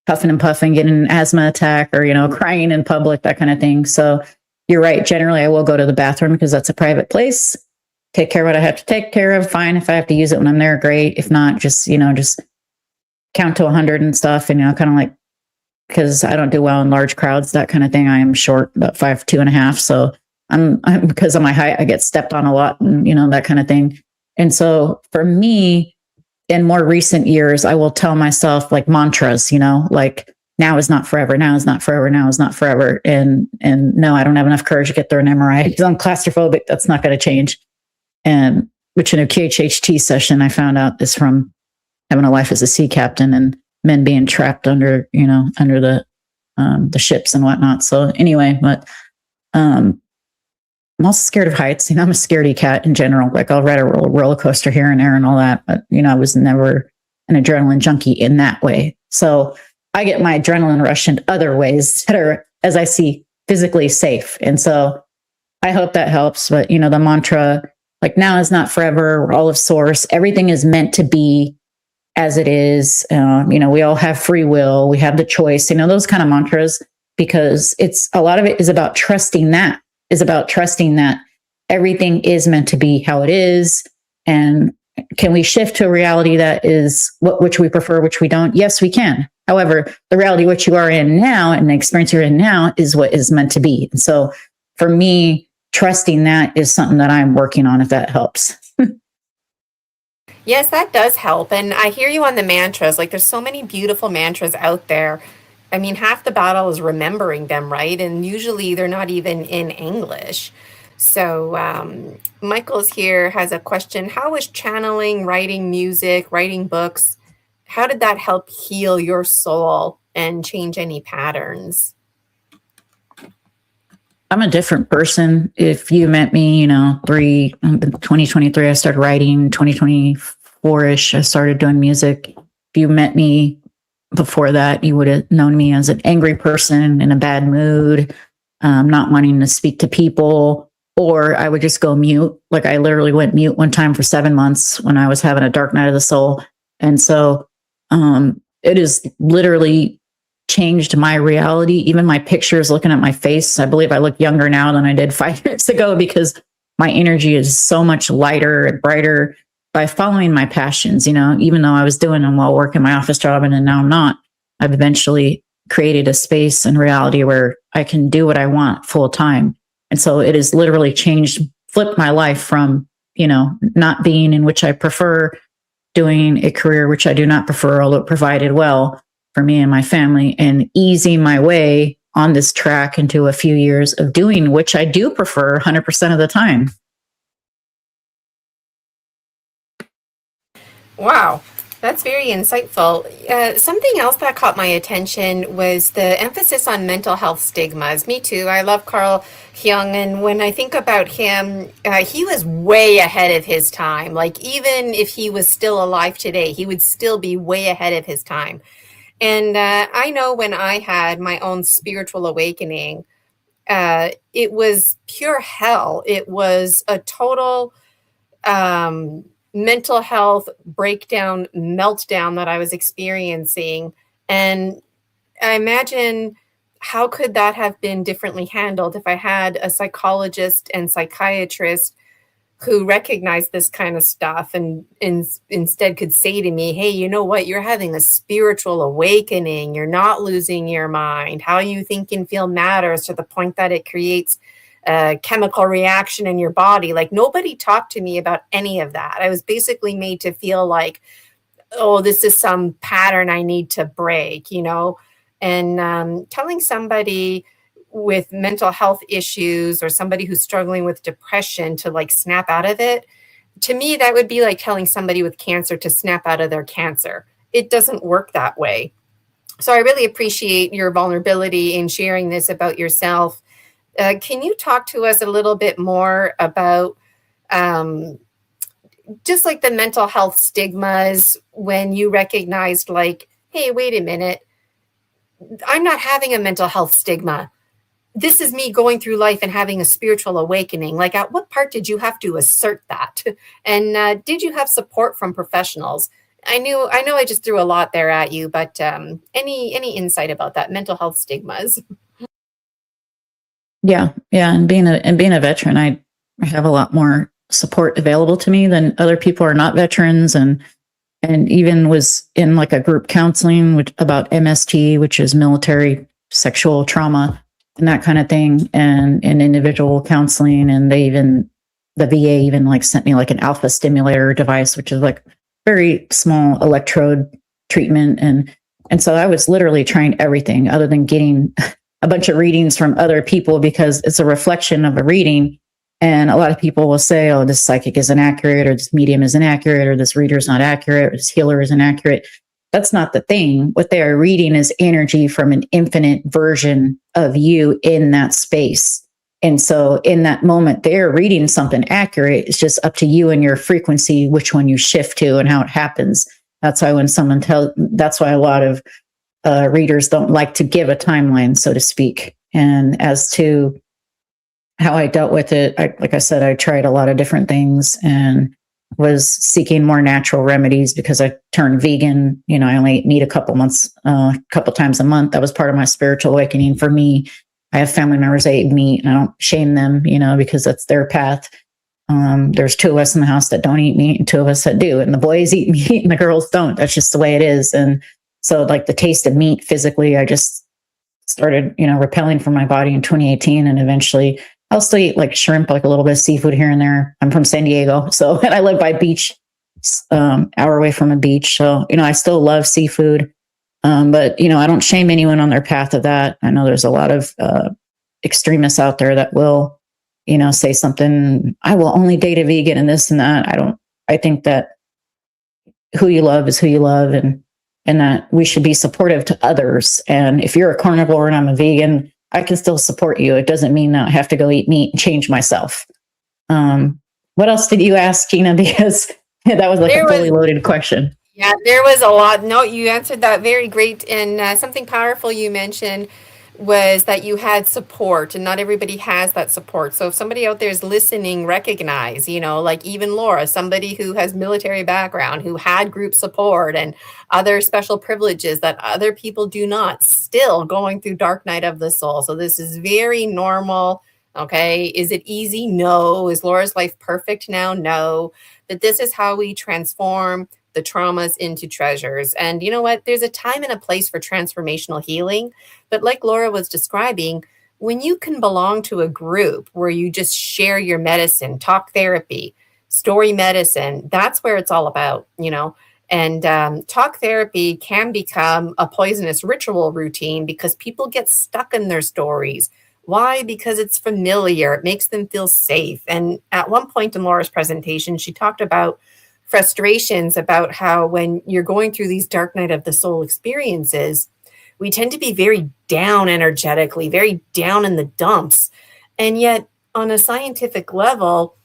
huffing and puffing, getting an asthma attack or, crying in public, that kind of thing. So you're right. Generally, I will go to the bathroom because that's a private place. Take care of what I have to take care of. Fine. If I have to use it when I'm there, great. If not, just count to 100 and stuff. And, kind of like, because I don't do well in large crowds, that kind of thing. I am short, about 5'2.5". So I'm because of my height, I get stepped on a lot and, that kind of thing. And so for me, in more recent years, I will tell myself like mantras, like now is not forever. Now is not forever. Now is not forever. And no, I don't have enough courage to get through an MRI because I'm claustrophobic. That's not going to change. And which in a QHHT session, I found out is from having a life as a sea captain and men being trapped under the ships and whatnot. So anyway, but I'm also scared of heights. I'm a scaredy cat in general. Like I'll ride a roller coaster here and there and all that, but I was never an adrenaline junkie in that way. So I get my adrenaline rush in other ways that are, as I see, physically safe. And so I hope that helps. But the mantra, like now is not forever. We're all of source. Everything is meant to be as it is. We all have free will. We have the choice, those kind of mantras, because it's a lot of it is about trusting that, everything is meant to be how it is. And can we shift to a reality that is which we prefer, which we don't? Yes, we can. However, the reality which you are in now and the experience you're in now is what is meant to be. And so for me, trusting that is something that I'm working on, if that helps. Yes, that does help. And I hear you on the mantras. Like there's so many beautiful mantras out there. I mean, half the battle is remembering them, right? And usually they're not even in English. So Michael's here has a question. How was channeling, writing music, writing books? How did that help heal your soul and change any patterns? I'm a different person. If you met me, 2023, I started writing. 2024-ish, I started doing music. If you met me before that, you would have known me as an angry person in a bad mood, not wanting to speak to people, or I would just go mute. Like I literally went mute one time for 7 months when I was having a dark night of the soul. And so it is literally changed my reality. Even my pictures, looking at my face, I believe I look younger now than I did 5 years ago because my energy is so much lighter and brighter by following my passions. You know, even though I was doing them while working my office job and then now I'm not, I've eventually created a space and reality where I can do what I want full time. And so it has literally flipped my life from, you know, not being in which I prefer, doing a career which I do not prefer, although it provided well for me and my family, and easing my way on this track into a few years of doing which I do prefer 100% of the time. Wow, that's very insightful. Something else that caught my attention was the emphasis on mental health stigmas. Me too. I love Carl Jung, and when I think about him, he was way ahead of his time. Like, even if he was still alive today, he would still be way ahead of his time. And I know when I had my own spiritual awakening, it was pure hell. It was a total mental health breakdown, meltdown that I was experiencing. And I imagine, how could that have been differently handled if I had a psychologist and psychiatrist who recognized this kind of stuff and instead could say to me, hey, you know what? You're having a spiritual awakening. You're not losing your mind. How you think and feel matters to the point that it creates a chemical reaction in your body. Like, nobody talked to me about any of that. I was basically made to feel like, oh, this is some pattern I need to break, you know? And telling somebody with mental health issues or somebody who's struggling with depression to like snap out of it, to me, that would be like telling somebody with cancer to snap out of their cancer. It doesn't work that way. So I really appreciate your vulnerability in sharing this about yourself. Can you talk to us a little bit more about just like the mental health stigmas when you recognized, like, hey, wait a minute, I'm not having a mental health stigma. This is me going through life and having a spiritual awakening. Like, at what part did you have to assert that? And did you have support from professionals? I know I just threw a lot there at you, but any insight about that, mental health stigmas? Yeah. And being a veteran, I have a lot more support available to me than other people who are not veterans, and even was in like a group counseling about MST, which is military sexual trauma and that kind of thing, and individual counseling. And the VA even like sent me like an alpha stimulator device, which is like very small electrode treatment. And so I was literally trying everything other than getting a bunch of readings from other people, because it's a reflection of a reading. And a lot of people will say, oh, this psychic is inaccurate, or this medium is inaccurate, or this reader is not accurate, or this healer is inaccurate. That's not the thing. What they are reading is energy from an infinite version of you in that space. And so in that moment, they're reading something accurate. It's just up to you and your frequency, which one you shift to and how it happens. That's why that's why a lot of readers don't like to give a timeline, so to speak. And as to how I dealt with it, like I said, I tried a lot of different things and was seeking more natural remedies because I turned vegan. You know, I only eat meat a couple times a month. That was part of my spiritual awakening for me. I have family members that eat meat, and I don't shame them, you know, because that's their path. There's 2 of us in the house that don't eat meat and 2 of us that do. And the boys eat meat and the girls don't. That's just the way it is. And so like the taste of meat physically, I just started, you know, repelling from my body in 2018. And eventually I'll still eat like shrimp, like a little bit of seafood here and there. I'm from San Diego. So, and I live by a beach, hour away from a beach. So, you know, I still love seafood. But, you know, I don't shame anyone on their path of that. I know there's a lot of extremists out there that will, you know, say something, I will only date a vegan and this and that. I think that who you love is who you love, and that we should be supportive to others. And if you're a carnivore and I'm a vegan, I can still support you. It doesn't mean that I have to go eat meat and change myself. What else did you ask, Gina? Because that was like a fully loaded question. Yeah, there was a lot. No, you answered that very great. And something powerful you mentioned was that you had support, and not everybody has that support. So if somebody out there is listening, recognize, like even Laura, somebody who has military background, who had group support and other special privileges that other people do not, still going through dark night of the soul. So this is very normal. Okay. Is it easy? No. Is Laura's life perfect now? No. But this is how we transform the traumas into treasures. And you know what? There's a time and a place for transformational healing. But like Laura was describing, when you can belong to a group where you just share your medicine, talk therapy, story medicine, that's where it's all about, And talk therapy can become a poisonous ritual routine because people get stuck in their stories. Why? Because it's familiar. It makes them feel safe. And at one point in Laura's presentation, she talked about frustrations about how when you're going through these dark night of the soul experiences, we tend to be very down energetically, very down in the dumps. And yet, on a scientific level,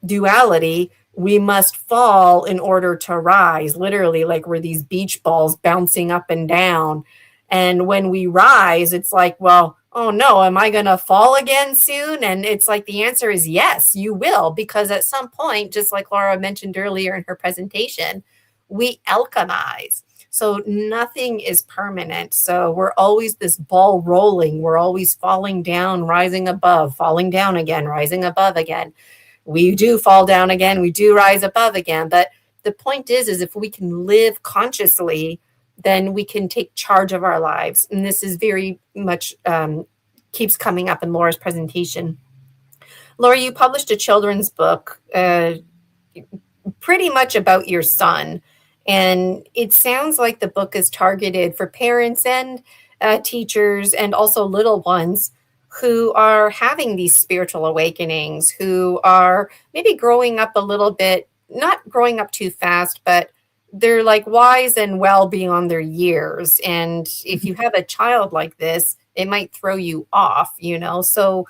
duality, we must fall in order to rise, literally, like we're these beach balls bouncing up and down. And when we rise, it's like, well, oh no, am I going to fall again soon? And it's like the answer is yes, you will, because at some point, just like Laura mentioned earlier in her presentation, we alchemize. So nothing is permanent. So we're always this ball rolling. We're always falling down, rising above, falling down again, rising above again. We do fall down again. We do rise above again. But the point is if we can live consciously, then we can take charge of our lives. And this is very much keeps coming up in Laura's presentation. Laura, you published a children's book pretty much about your son. And it sounds like the book is targeted for parents and teachers and also little ones who are having these spiritual awakenings, who are maybe growing up a little bit, not growing up too fast, but they're like wise and well beyond their years. And if you have a child like this, it might throw you off, So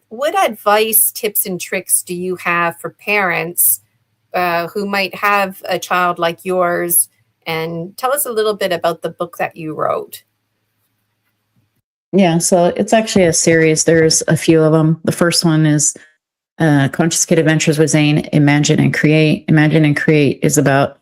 what advice, tips, and tricks do you have for parents who might have a child like yours? And tell us a little bit about the book that you wrote. Yeah, so it's actually a series. There's a few of them. The first one is Conscious Kid Adventures with Zane, Imagine and Create. Imagine and Create is about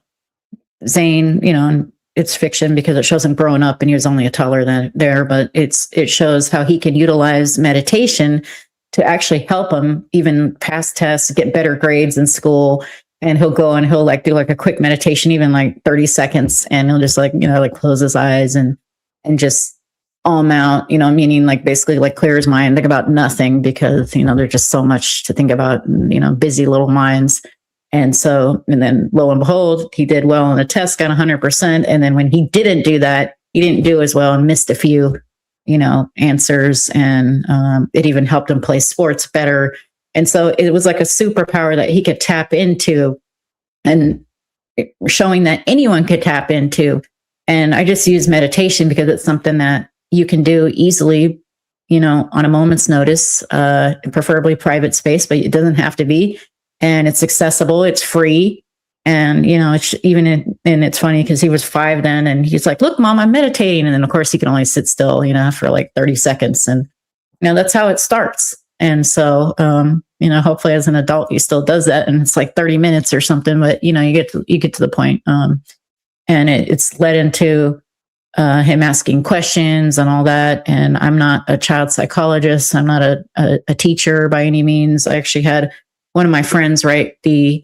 Zane, and it's fiction because it shows him growing up and he was only a toddler but it shows how he can utilize meditation to actually help him even pass tests, get better grades in school. And he'll go and he'll do a quick meditation, even 30 seconds. And he'll just close his eyes and just calm out, meaning basically clear his mind, think about nothing because, there's just so much to think about, busy little minds. And then lo and behold, he did well on the test, got 100%. And then when he didn't do that, he didn't do as well and missed a few, answers. And it even helped him play sports better. And so it was like a superpower that he could tap into and showing that anyone could tap into. And I just use meditation because it's something that you can do easily, on a moment's notice, preferably private space, but it doesn't have to be. And it's accessible, it's free. And, it's and it's funny because he was 5 then and he's like, look, Mom, I'm meditating. And then of course he can only sit still, for 30 seconds. And, that's how it starts. And so, hopefully as an adult, he still does that. And it's 30 minutes or something, but you get to the point. And it's led into him asking questions and all that. And I'm not a child psychologist. I'm not a teacher by any means. I actually had one of my friends write the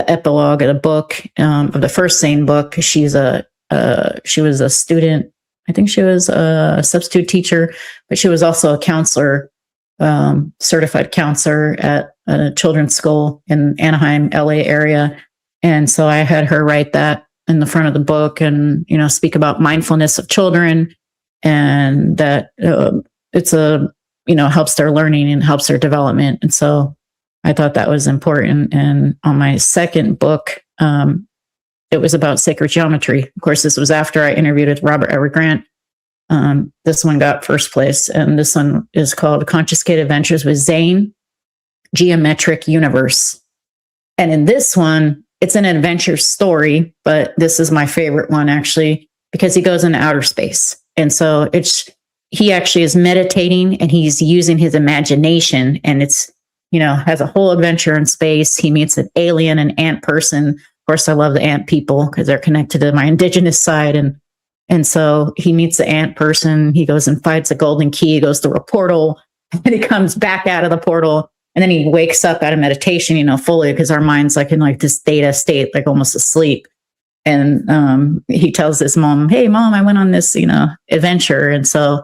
epilogue of the book, of the first Zane book. She was a student. I think she was a substitute teacher, but she was also a counselor, certified counselor at a children's school in Anaheim, LA area. And so I had her write that in the front of the book and, speak about mindfulness of children and that it's helps their learning and helps their development. And so I thought that was important. And on my second book, it was about sacred geometry. Of course, this was after I interviewed with Robert Edward Grant. This one got first place. And this one is called Conscious Kid Adventures with Zane, Geometric Universe. And in this one, it's an adventure story, but this is my favorite one actually, because he goes into outer space And so he actually is meditating and he's using his imagination, and it's, has a whole adventure in space. He meets an alien, an ant person. Of course, I love the ant people because they're connected to my indigenous side. And so he meets the ant person. He goes and fights a golden key, goes through a portal, and he comes back out of the portal. And then he wakes up out of meditation, fully, because our mind's like in like this theta state, like almost asleep. And he tells his mom, "Hey, Mom, I went on this, adventure." And so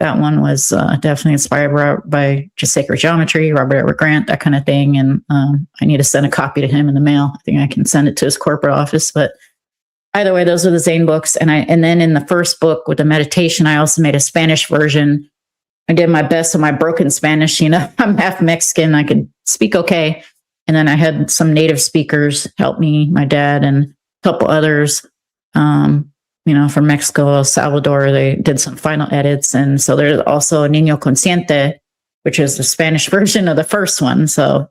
that one was definitely inspired by just sacred geometry, Robert Edward Grant, that kind of thing. And I need to send a copy to him in the mail. I think I can send it to his corporate office. But either way, those are the Zane books. And then in the first book with the meditation, I also made a Spanish version. I did my best with my broken Spanish. I'm half Mexican. I could speak okay. And then I had some native speakers help me, my dad and a couple others, from Mexico, El Salvador. They did some final edits. And so there's also Niño Consciente, which is the Spanish version of the first one. So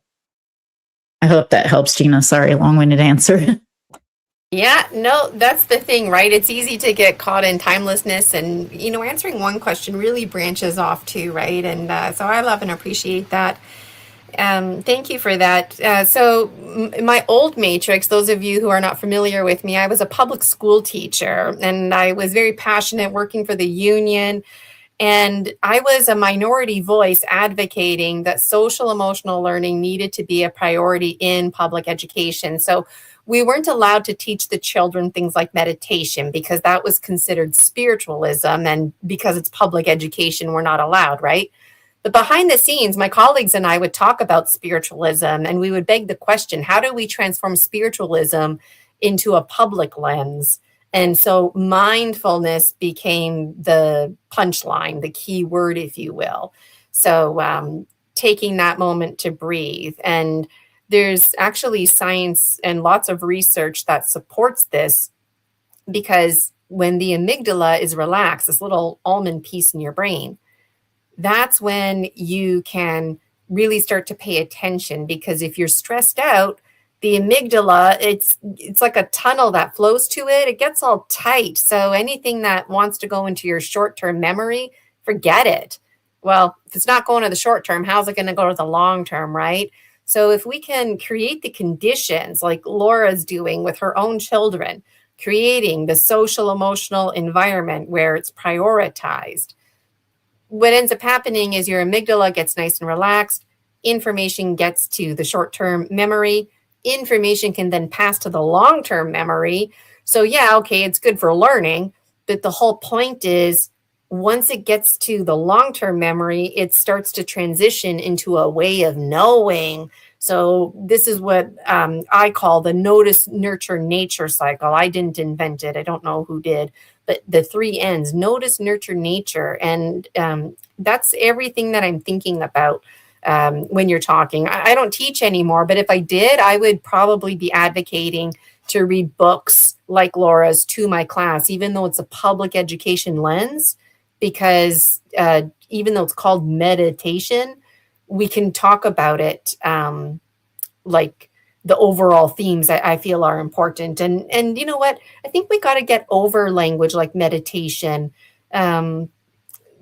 I hope that helps, Gina. Sorry, long-winded answer. Yeah, no, that's the thing, right? It's easy to get caught in timelessness, and answering one question really branches off too, right? And so I love and appreciate that. Thank you for that. So my old matrix, those of you who are not familiar with me, I was a public school teacher, and I was very passionate working for the union. And I was a minority voice advocating that social emotional learning needed to be a priority in public education. So we weren't allowed to teach the children things like meditation because that was considered spiritualism. And because it's public education, we're not allowed, right? But behind the scenes, my colleagues and I would talk about spiritualism, and we would beg the question, how do we transform spiritualism into a public lens? And so mindfulness became the punchline, the key word, if you will. So taking that moment to breathe. And there's actually science and lots of research that supports this, because when the amygdala is relaxed, this little almond piece in your brain, that's when you can really start to pay attention. Because if you're stressed out, the amygdala, it's like a tunnel that flows to it. It gets all tight. So anything that wants to go into your short-term memory, forget it. Well, if it's not going to the short term, how's it going to go to the long term, right? So if we can create the conditions like Laura's doing with her own children, creating the social emotional environment where it's prioritized, what ends up happening is your amygdala gets nice and relaxed. Information gets to the short-term memory. Information can then pass to the long-term memory. So yeah, okay, it's good for learning, but the whole point is once it gets to the long-term memory, it starts to transition into a way of knowing. So this is what I call the notice, nurture, nature cycle. I didn't invent it. I don't know who did, but the 3 N's, notice, nurture, nature. And that's everything that I'm thinking about when you're talking. I don't teach anymore, but if I did, I would probably be advocating to read books like Laura's to my class, even though it's a public education lens, because even though it's called meditation, we can talk about it like the overall themes that I feel are important. And you know what? I think we got to get over language like meditation. And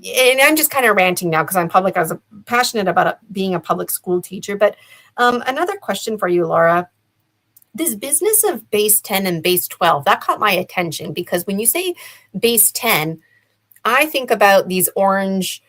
I'm just kind of ranting now because I'm public. I was passionate about being a public school teacher. But another question for you, Laura. This business of base 10 and base 12, that caught my attention because when you say base 10, I think about these orange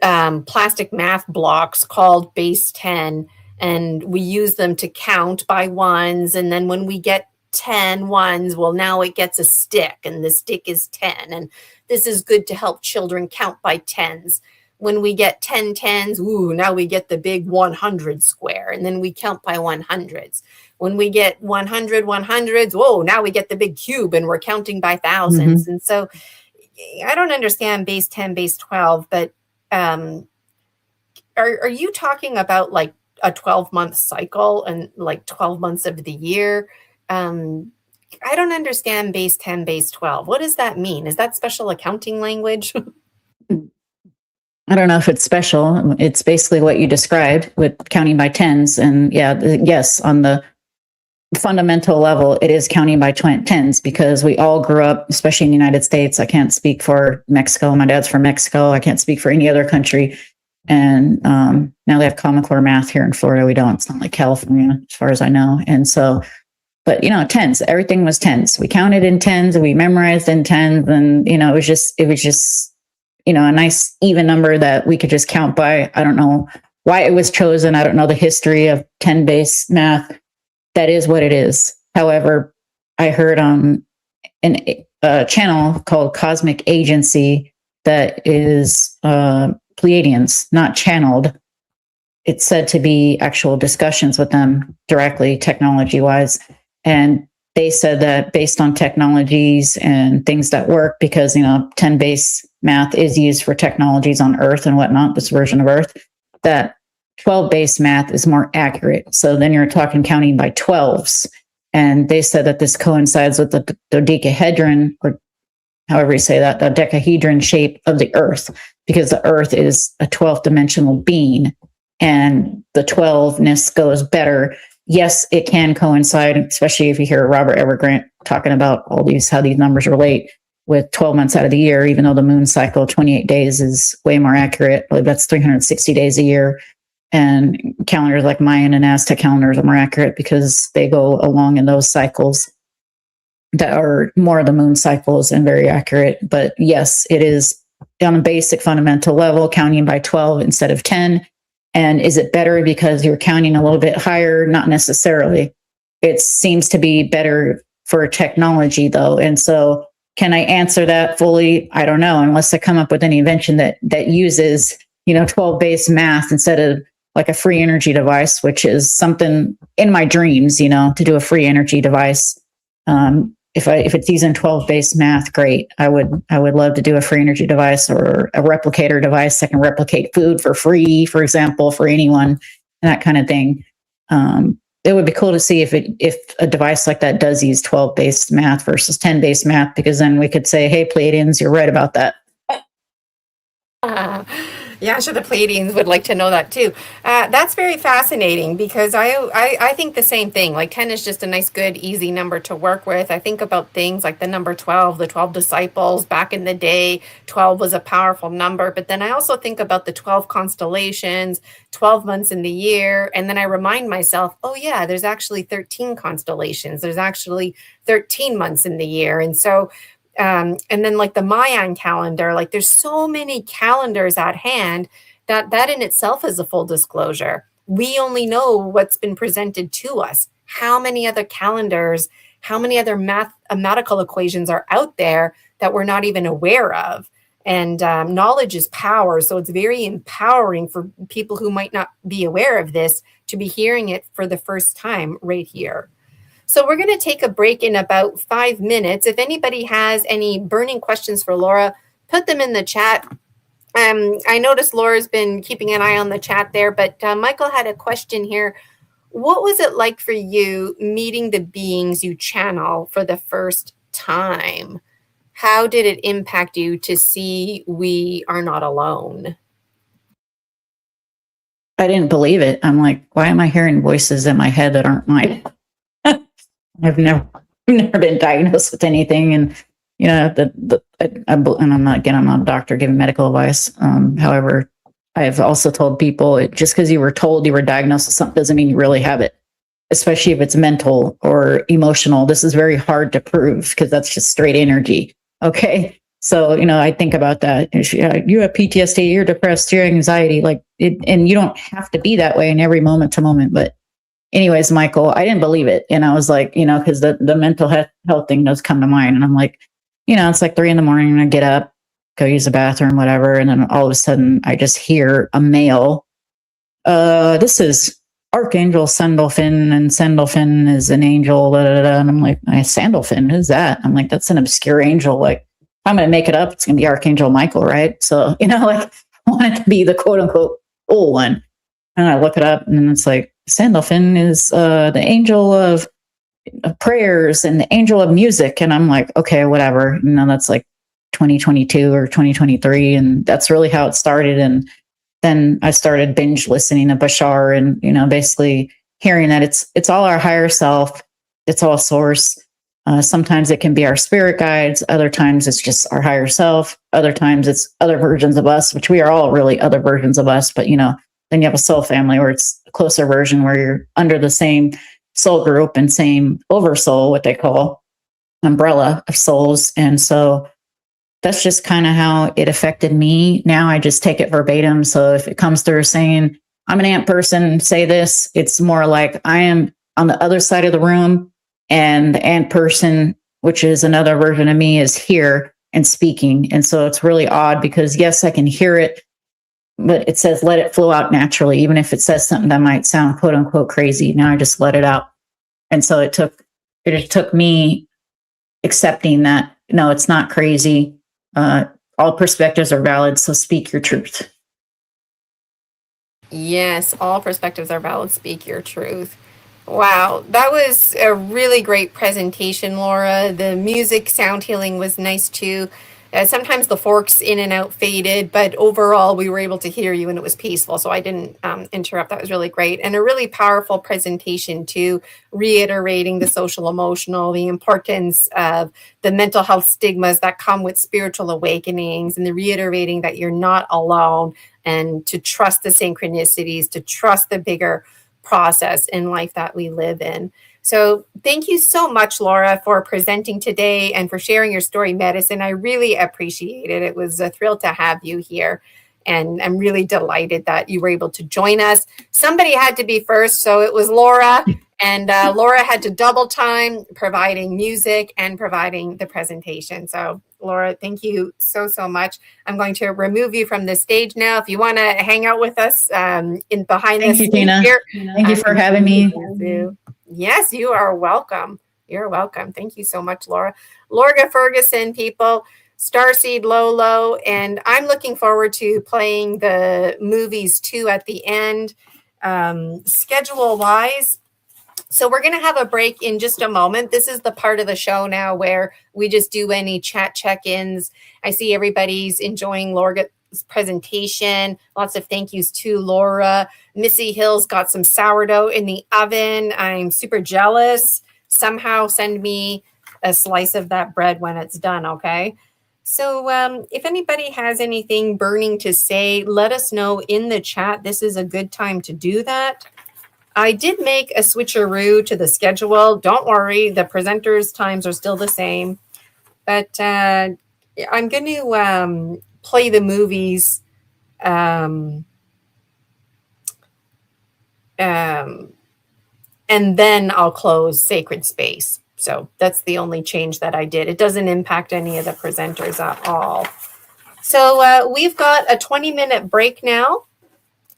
plastic math blocks called base 10, and we use them to count by ones. And then when we get 10 ones, well, now it gets a stick, and the stick is 10. And this is good to help children count by tens. When we get 10 tens, ooh, now we get the big 100 square, and then we count by 100s. When we get 100 100s, whoa, now we get the big cube, and we're counting by thousands. Mm-hmm. And so I don't understand base 10, base 12, but are you talking about like a 12-month cycle and like 12 months of the year? I don't understand base 10, base 12. What does that mean? Is that special accounting language? I don't know if it's special. It's basically what you described with counting by tens. And yeah, yes, on the fundamental level, it is counting by tens, because we all grew up, especially in the United States. I can't speak for Mexico. My dad's from Mexico. I can't speak for any other country. And now they have Common Core math here in Florida. We don't. It's not like California, as far as I know. And so, but tens. Everything was tens. We counted in tens. We memorized in tens, and it was just a nice even number that we could just count by. I don't know why it was chosen. I don't know the history of 10 base math. That is what it is. However, I heard on a channel called Cosmic Agency that is Pleiadians, not channeled. It's said to be actual discussions with them directly, technology-wise. And they said that based on technologies and things that work, because 10 base math is used for technologies on Earth and whatnot, this version of Earth, that 12 base math is more accurate. So then you're talking counting by 12s. And they said that this coincides with the dodecahedron, or however you say that, the decahedron shape of the Earth, because the Earth is a 12th dimensional being, and the 12ness goes better. Yes, it can coincide, especially if you hear Robert Edward Grant talking about how these numbers relate with 12 months out of the year, even though the moon cycle, 28 days, is way more accurate. I believe that's 360 days a year. And calendars like Mayan and Aztec calendars are more accurate because they go along in those cycles that are more of the moon cycles and very accurate. But yes, it is on a basic fundamental level, counting by 12 instead of 10. And is it better because you're counting a little bit higher? Not necessarily. It seems to be better for technology, though. And so can I answer that fully? I don't know, unless I come up with an invention that uses 12 base math instead of like a free energy device, which is something in my dreams, to do a free energy device. If it's using 12 base math, great. I would love to do a free energy device or a replicator device that can replicate food for free, for example, for anyone, and that kind of thing. It would be cool to see if a device like that does use 12 base math versus 10 base math, because then we could say, hey, Pleiadians, you're right about that. Yeah, I'm sure the Pleiadians would like to know that too. That's very fascinating, because I think the same thing. Like 10 is just a nice, good, easy number to work with. I think about things like the number 12, the 12 disciples. Back in the day, 12 was a powerful number. But then I also think about the 12 constellations, 12 months in the year. And then I remind myself, oh yeah, there's actually 13 constellations. There's actually 13 months in the year. And so and then like the Mayan calendar, like there's so many calendars at hand that in itself is a full disclosure. We only know what's been presented to us. How many other calendars, how many other mathematical equations are out there that we're not even aware of? And knowledge is power. So it's very empowering for people who might not be aware of this to be hearing it for the first time right here. So we're going to take a break in about 5 minutes. If anybody has any burning questions for Laura, put them in the chat. I noticed Laura's been keeping an eye on the chat there, but Michael had a question here. What was it like for you meeting the beings you channel for the first time? How did it impact you to see we are not alone? I didn't believe it. I'm like, why am I hearing voices in my head that aren't mine? I've never been diagnosed with anything, and and I'm not a doctor giving medical advice. However, I've also told people just because you were told you were diagnosed with something doesn't mean you really have it, especially if it's mental or emotional. This is very hard to prove because that's just straight energy. Okay, so I think about that. You have PTSD, you're depressed, you're anxiety, and you don't have to be that way in every moment to moment, but. Anyways, Michael, I didn't believe it. And I was like, because the mental health thing does come to mind. And I'm like, it's like 3 a.m. and I get up, go use the bathroom, whatever. And then all of a sudden I just hear a male, this is Archangel Sandalphon, and Sandalphon is an angel. Da, da, da. And I'm like, Sandalphon, who's that? I'm like, that's an obscure angel. Like, if I'm going to make it up, it's going to be Archangel Michael, right? So, I want it to be the quote unquote old one. And I look it up, and it's like, Sandalphon is the angel of prayers and the angel of music. And I'm like, okay, whatever. That's like 2022 or 2023. And that's really how it started. And then I started binge listening to Bashar and, basically hearing that it's all our higher self. it's all source. Sometimes it can be our spirit guides. Other times it's just our higher self. Other times it's other versions of us, which we are all really other versions of us. But, then you have a soul family where it's a closer version where you're under the same soul group and same oversoul, what they call umbrella of souls. And so that's just kind of how it affected me. Now I just take it verbatim. So if it comes through saying, I'm an ant person, say this, it's more like I am on the other side of the room and the ant person, which is another version of me, is here and speaking. And so it's really odd because yes, I can hear it, but it says, let it flow out naturally. Even if it says something that might sound quote unquote crazy, now I just let it out. And so it took me accepting that, no, it's not crazy. All perspectives are valid. So speak your truth. Yes, all perspectives are valid. Speak your truth. Wow, that was a really great presentation, Laura. The music sound healing was nice too. Sometimes the forks in and out faded, but overall we were able to hear you and it was peaceful. So I didn't interrupt. That was really great. And a really powerful presentation too, reiterating the social emotional, the importance of the mental health stigmas that come with spiritual awakenings, and the reiterating that you're not alone, and to trust the synchronicities, to trust the bigger process in life that we live in. So thank you so much, Laura, for presenting today and for sharing your story medicine. I really appreciate it. It was a thrill to have you here. And I'm really delighted that you were able to join us. Somebody had to be first, so it was Laura. And Laura had to double time providing music and providing the presentation. So Laura, thank you so much. I'm going to remove you from the stage now. If you want to hang out with us in behind the scenes Gina. here. Thank you for having me. Yes, you are welcome. You're welcome. Thank you so much, Laura. Lorga Ferguson, people, Starseed Lolo, and I'm looking forward to playing the movies too at the end. Schedule-wise, so we're going to have a break in just a moment. This is the part of the show now where we just do any chat check-ins. I see everybody's enjoying Lorga's presentation. Lots of thank yous to Laura. Missy Hill's got some sourdough in the oven. I'm super jealous. Somehow send me a slice of that bread when it's done, okay? So if anybody has anything burning to say, let us know in the chat. This is a good time to do that. I did make a switcheroo to the schedule. Don't worry, the presenters' times are still the same. But I'm going to play the movies and then I'll close Sacred Space. So that's the only change that I did. It doesn't impact any of the presenters at all. So we've got a 20-minute break now.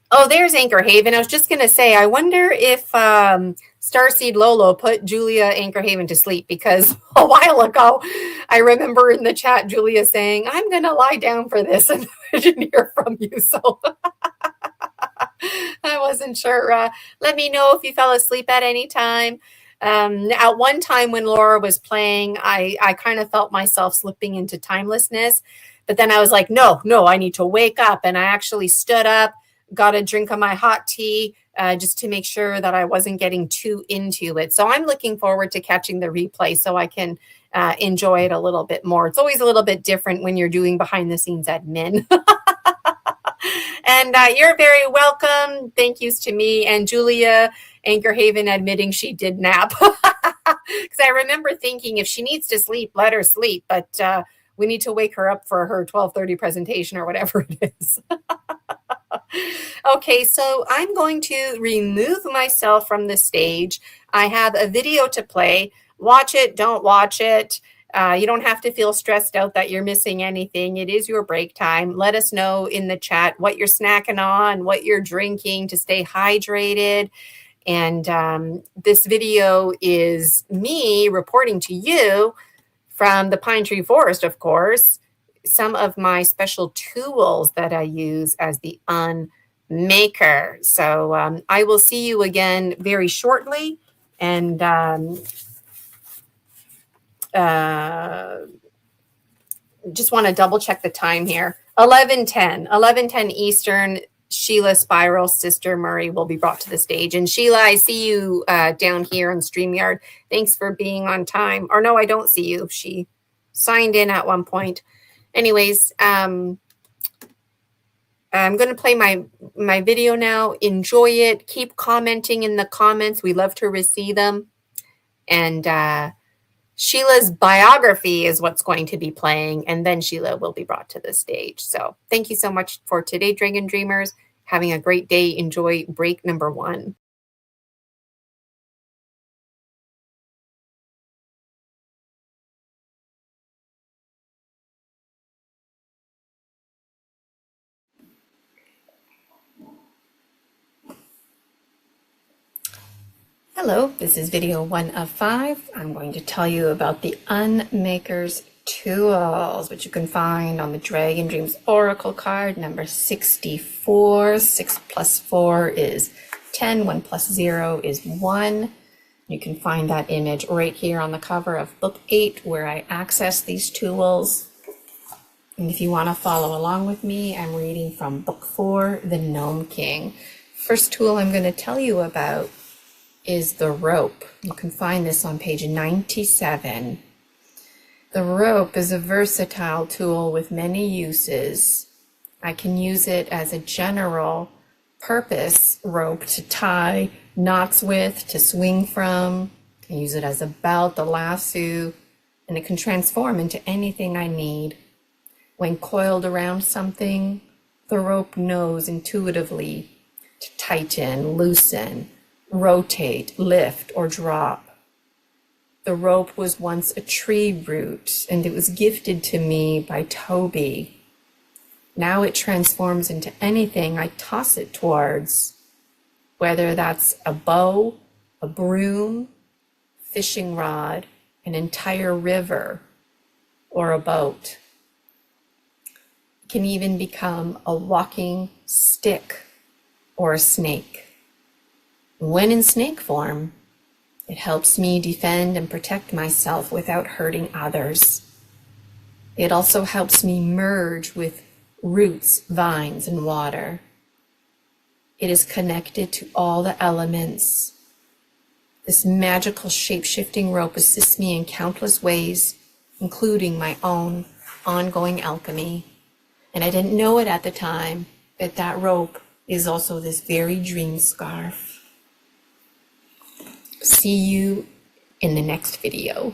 Oh, there's Anchor Haven. I was just going to say, I wonder if Starseed Lolo put Julia Anchor Haven to sleep, because a while ago, I remember in the chat, Julia saying, I'm going to lie down for this, and I didn't hear from you. So I wasn't sure. Let me know if you fell asleep at any time. At one time when Laura was playing, I kind of felt myself slipping into timelessness. But then I was like, no, I need to wake up. And I actually stood up, got a drink of my hot tea just to make sure that I wasn't getting too into it. So I'm looking forward to catching the replay so I can enjoy it a little bit more. It's always a little bit different when you're doing behind the scenes admin. And you're very welcome. Thank yous to me and Julia Anchor Haven admitting she did nap. Because I remember thinking if she needs to sleep, let her sleep. But we need to wake her up for her 12:30 presentation or whatever it is. Okay, so I'm going to remove myself from the stage. I have a video to play. Watch it, don't watch it. You don't have to feel stressed out that you're missing anything. It is your break time. Let us know in the chat what you're snacking on, what you're drinking to stay hydrated. And this video is me reporting to you from the Pine Tree Forest, of course, some of my special tools that I use as the unmaker. So I will see you again very shortly. And just want to double check the time here. 11:10 Eastern. Sheila Spiral's sister Murray will be brought to the stage. And Sheila, I see you down here on StreamYard. Thanks for being on time. Or no, I don't see you. She signed in at one point. Anyways, I'm going to play my video now. Enjoy it. Keep commenting in the comments. We love to receive them. And Sheila's biography is what's going to be playing, and then Sheila will be brought to the stage. So thank you so much for today, Dragon Dreamers. Having a great day. Enjoy break number 1. Hello, this is video 1 of 5. I'm going to tell you about the Unmaker's tools, which you can find on the Dragon Dreams Oracle card, number 64. 6 plus 4 is 10. 1 plus 0 is 1. You can find that image right here on the cover of book 8, where I access these tools. And if you want to follow along with me, I'm reading from book 4, The Gnome King. First tool I'm going to tell you about is the rope. You can find this on page 97. The rope is a versatile tool with many uses. I can use it as a general purpose rope to tie knots with, to swing from. I can use it as a belt, a lasso, and it can transform into anything I need. When coiled around something, the rope knows intuitively to tighten, loosen, rotate, lift, or drop. The rope was once a tree root, and it was gifted to me by Toby. Now it transforms into anything I toss it towards, whether that's a bow, a broom, fishing rod, an entire river, or a boat. It can even become a walking stick or a snake. When in snake form, it helps me defend and protect myself without hurting others. It also helps me merge with roots, vines, and water. It is connected to all the elements. This magical shape-shifting rope assists me in countless ways, including my own ongoing alchemy. And I didn't know it at the time, but that rope is also this very dream scarf. See you in the next video.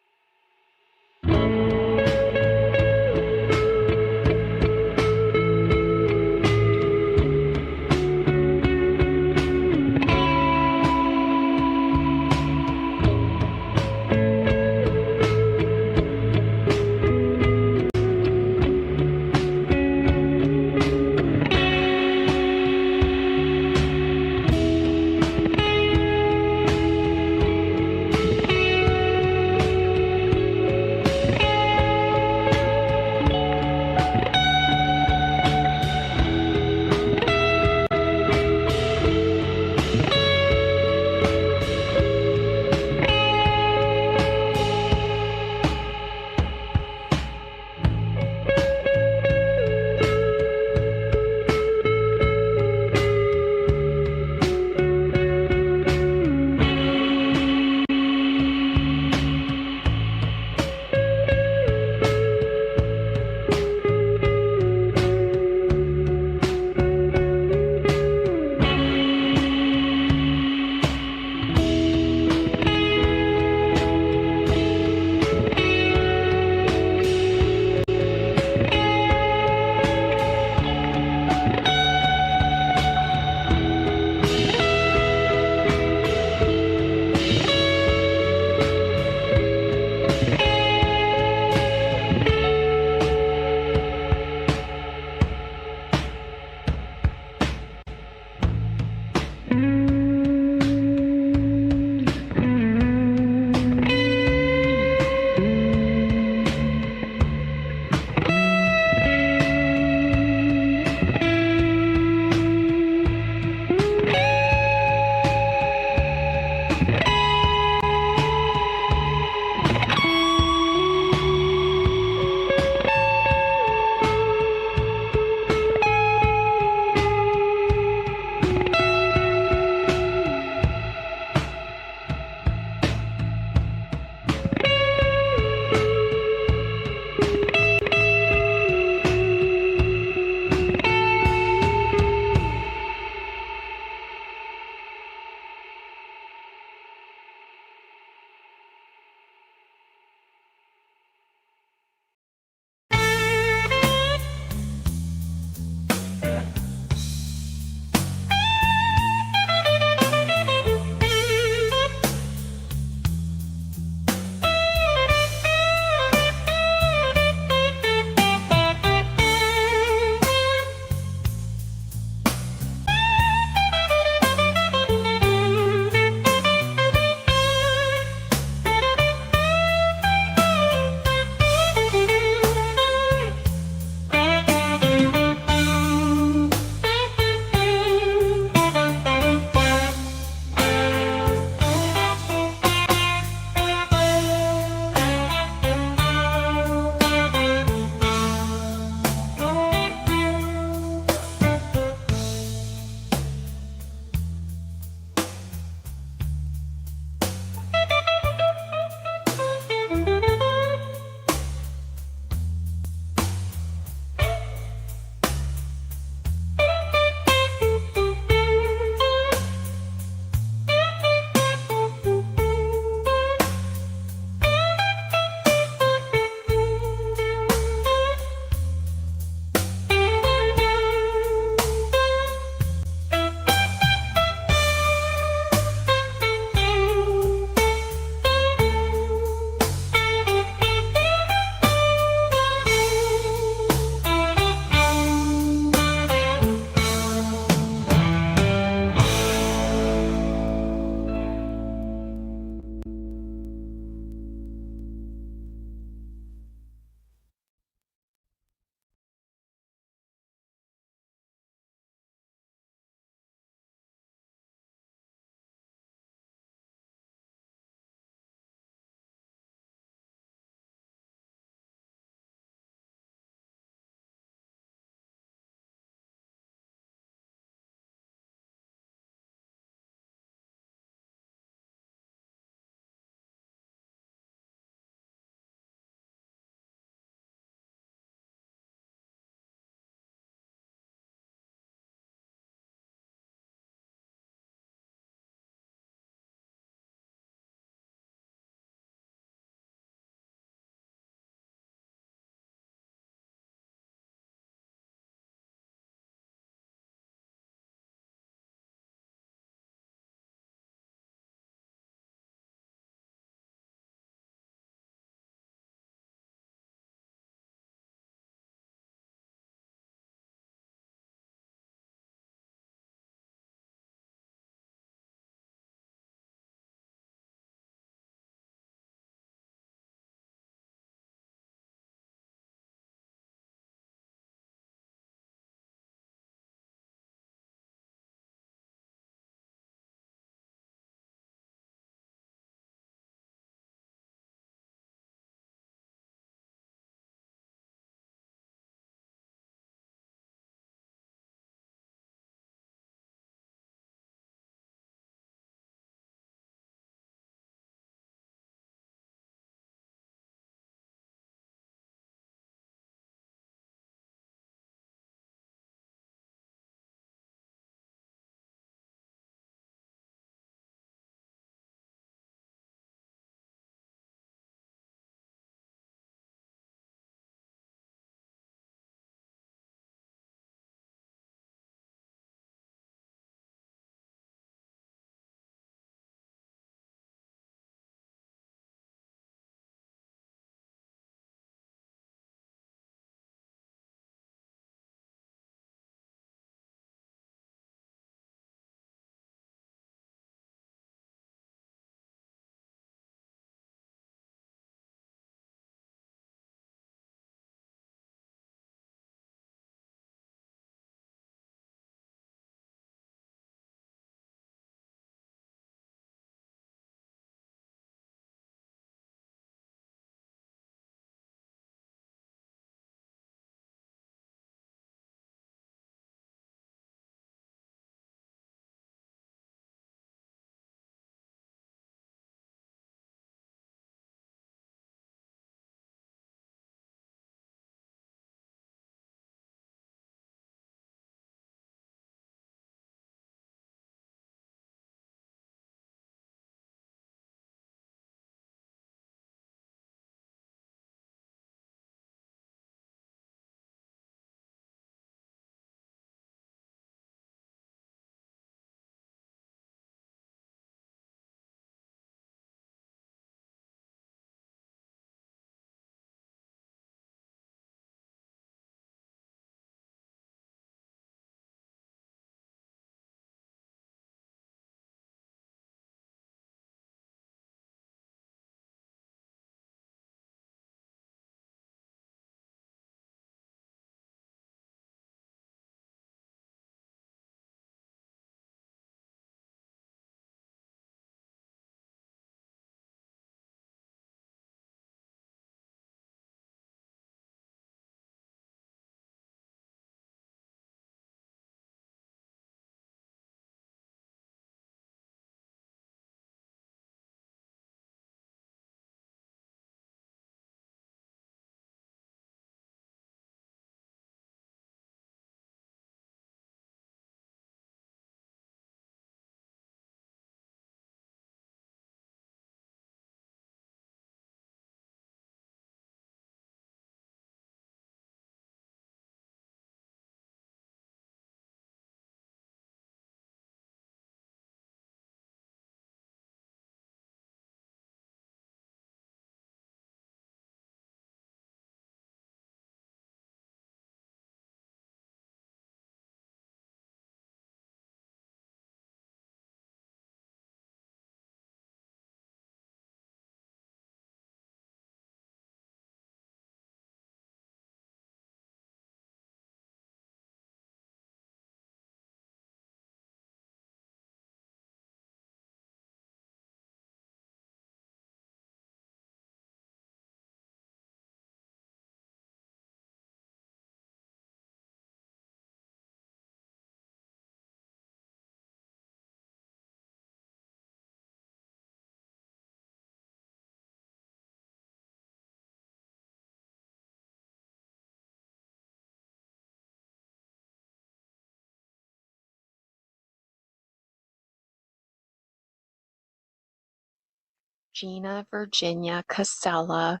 Gina, Virginia, Casella,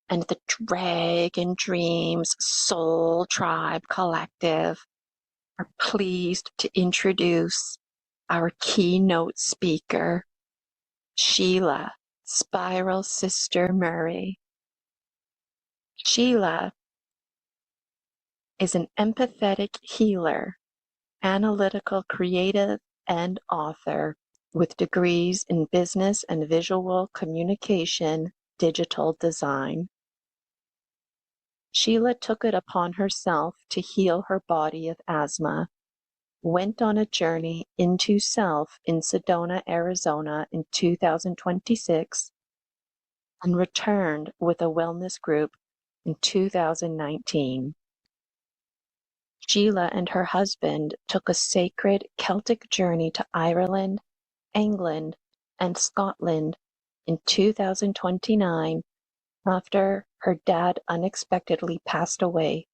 and the Dragon Dreams Soul Tribe Collective are pleased to introduce our keynote speaker, Sheila, Spiral Sister Murray. Sheila is an empathetic healer, analytical creative, and author with degrees in business and visual communication, digital design. Sheila took it upon herself to heal her body of asthma, went on a journey into self in Sedona, Arizona in 2026, and returned with a wellness group in 2019. Sheila and her husband took a sacred Celtic journey to Ireland, England, and Scotland in 2029 after her dad unexpectedly passed away.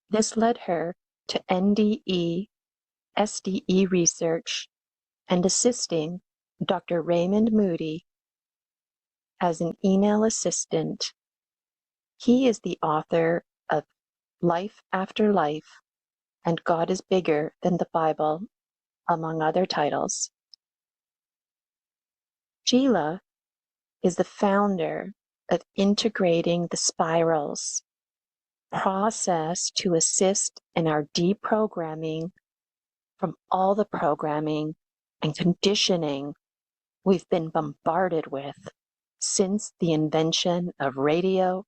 This led her to NDE, SDE research and assisting Dr. Raymond Moody as an email assistant. He is the author of Life After Life and God is Bigger Than the Bible, among other titles. Sheila is the founder of Integrating the Spirals, process to assist in our deprogramming from all the programming and conditioning we've been bombarded with since the invention of radio,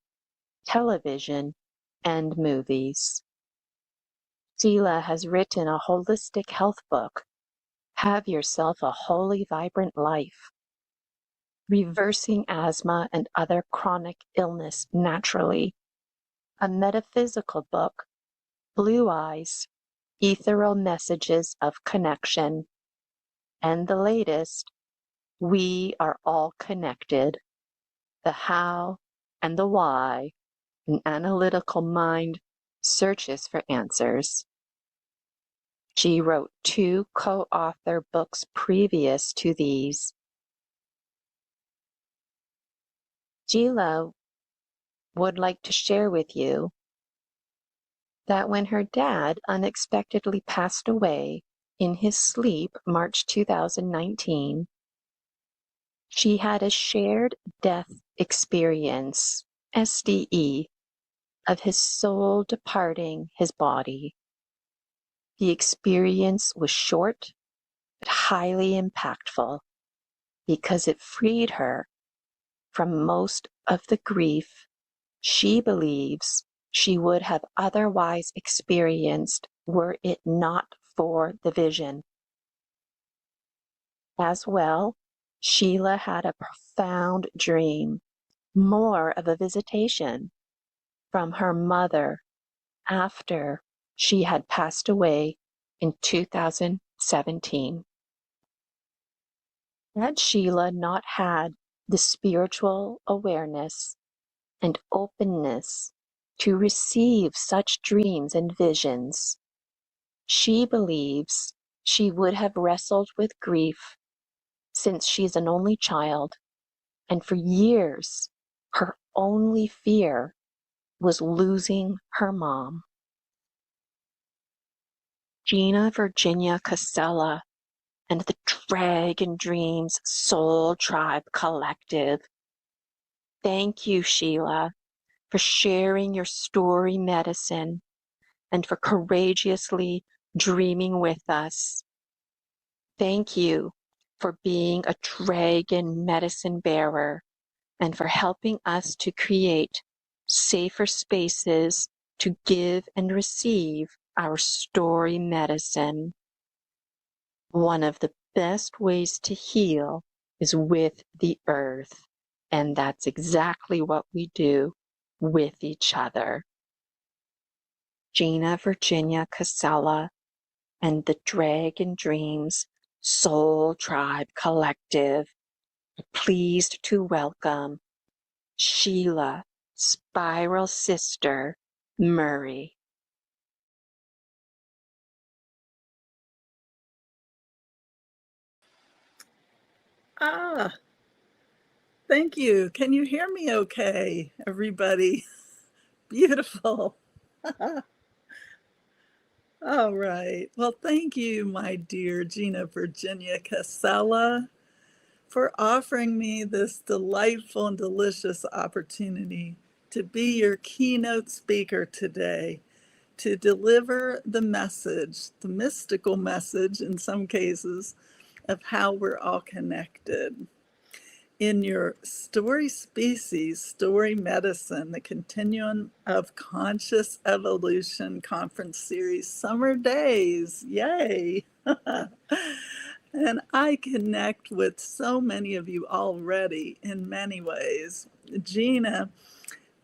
television, and movies. Sheila has written a holistic health book, Have Yourself a Wholly Vibrant Life, Reversing Asthma and Other Chronic Illness Naturally, a metaphysical book, Blue Eyes, Ethereal Messages of Connection, and the latest, We Are All Connected, the how and the why an analytical mind searches for answers. She wrote 2 co-author books previous to these. Sheila would like to share with you that when her dad unexpectedly passed away in his sleep, March 2019, she had a shared death experience, SDE, of his soul departing his body. The experience was short but highly impactful because it freed her from most of the grief she believes she would have otherwise experienced were it not for the vision. As well, Sheila had a profound dream, more of a visitation, from her mother after she had passed away in 2017. Had Sheila not had the spiritual awareness and openness to receive such dreams and visions, she believes she would have wrestled with grief since she's an only child, and for years her only fear was losing her mom. Gina, Virginia, Casella, and the Dragon Dreams Soul Tribe Collective. Thank you, Sheila, for sharing your story medicine and for courageously dreaming with us. Thank you for being a dragon medicine bearer and for helping us to create safer spaces to give and receive our story medicine. One of the best ways to heal is with the earth, and that's exactly what we do with each other. Gina, Virginia, Casella, and the Dragon Dreams Soul Tribe Collective are pleased to welcome Sheila, Spiral Sister Murray. Ah, Thank you. Can you hear me okay, everybody? Beautiful. All right. Well, thank you, my dear Gina Virginia Casella, for offering me this delightful and delicious opportunity to be your keynote speaker today, to deliver the message, the mystical message in some cases, of how we're all connected. In your Story Species, Story Medicine, the Continuum of Conscious Evolution Conference Series, Summer Days, yay! And I connect with so many of you already in many ways. Gina,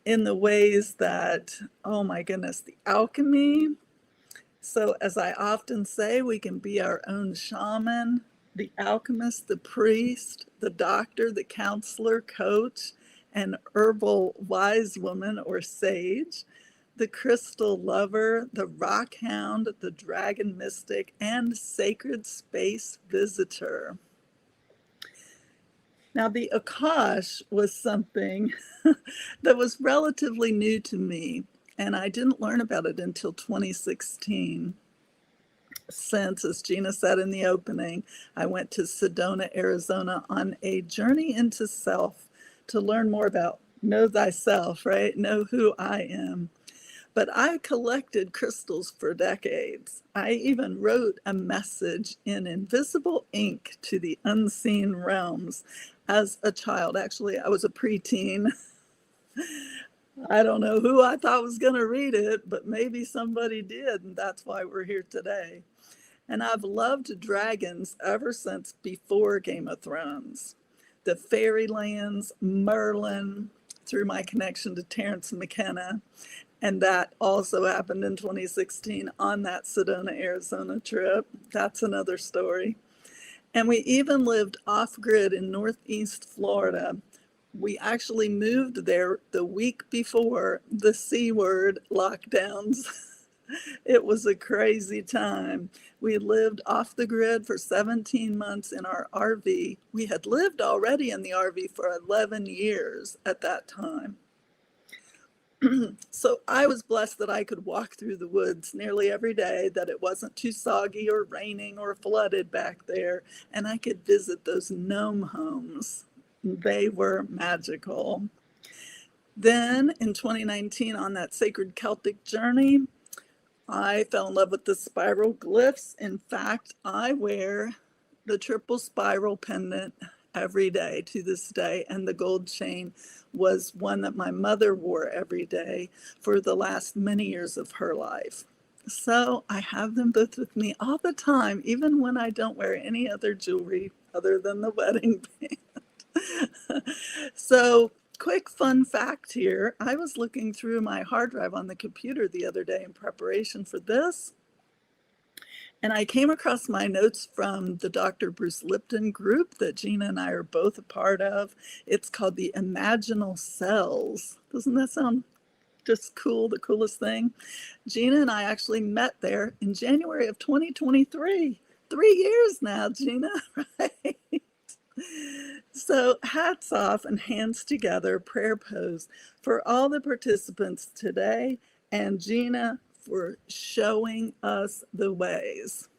in the ways that, oh my goodness, the alchemy. So as I often say, we can be our own shaman, the alchemist, the priest, the doctor, the counselor, coach, and herbal wise woman or sage, the crystal lover, the rock hound, the dragon mystic, and sacred space visitor. Now, the Akash was something that was relatively new to me, and I didn't learn about it until 2016. Since, as Gina said in the opening, I went to Sedona, Arizona on a journey into self to learn more about know thyself, right? Know who I am. But I collected crystals for decades. I even wrote a message in invisible ink to the unseen realms as a child. Actually, I was a preteen. I don't know who I thought was going to read it, but maybe somebody did, and that's why we're here today. And I've loved dragons ever since before Game of Thrones. The Fairylands, Merlin, through my connection to Terrence McKenna. And that also happened in 2016 on that Sedona, Arizona trip. That's another story. And we even lived off-grid in Northeast Florida. We actually moved there the week before the C word lockdowns. It was a crazy time. We lived off the grid for 17 months in our RV. We had lived already in the RV for 11 years at that time. So I was blessed that I could walk through the woods nearly every day, that it wasn't too soggy or raining or flooded back there, and I could visit those gnome homes. They were magical. Then in 2019, on that sacred Celtic journey, I fell in love with the spiral glyphs. In fact, I wear the triple spiral pendant every day to this day, and the gold chain was one that my mother wore every day for the last many years of her life. So I have them both with me all the time, even when I don't wear any other jewelry other than the wedding band. So quick fun fact here, I was looking through my hard drive on the computer the other day in preparation for this, and I came across my notes from the Dr. Bruce Lipton group that Gina and I are both a part of. It's called the Imaginal Cells. Doesn't that sound just cool, the coolest thing? Gina and I actually met there in January of 2023. 3 years now, Gina, right? So hats off and hands together, prayer pose for all the participants today, and Gina for showing us the ways.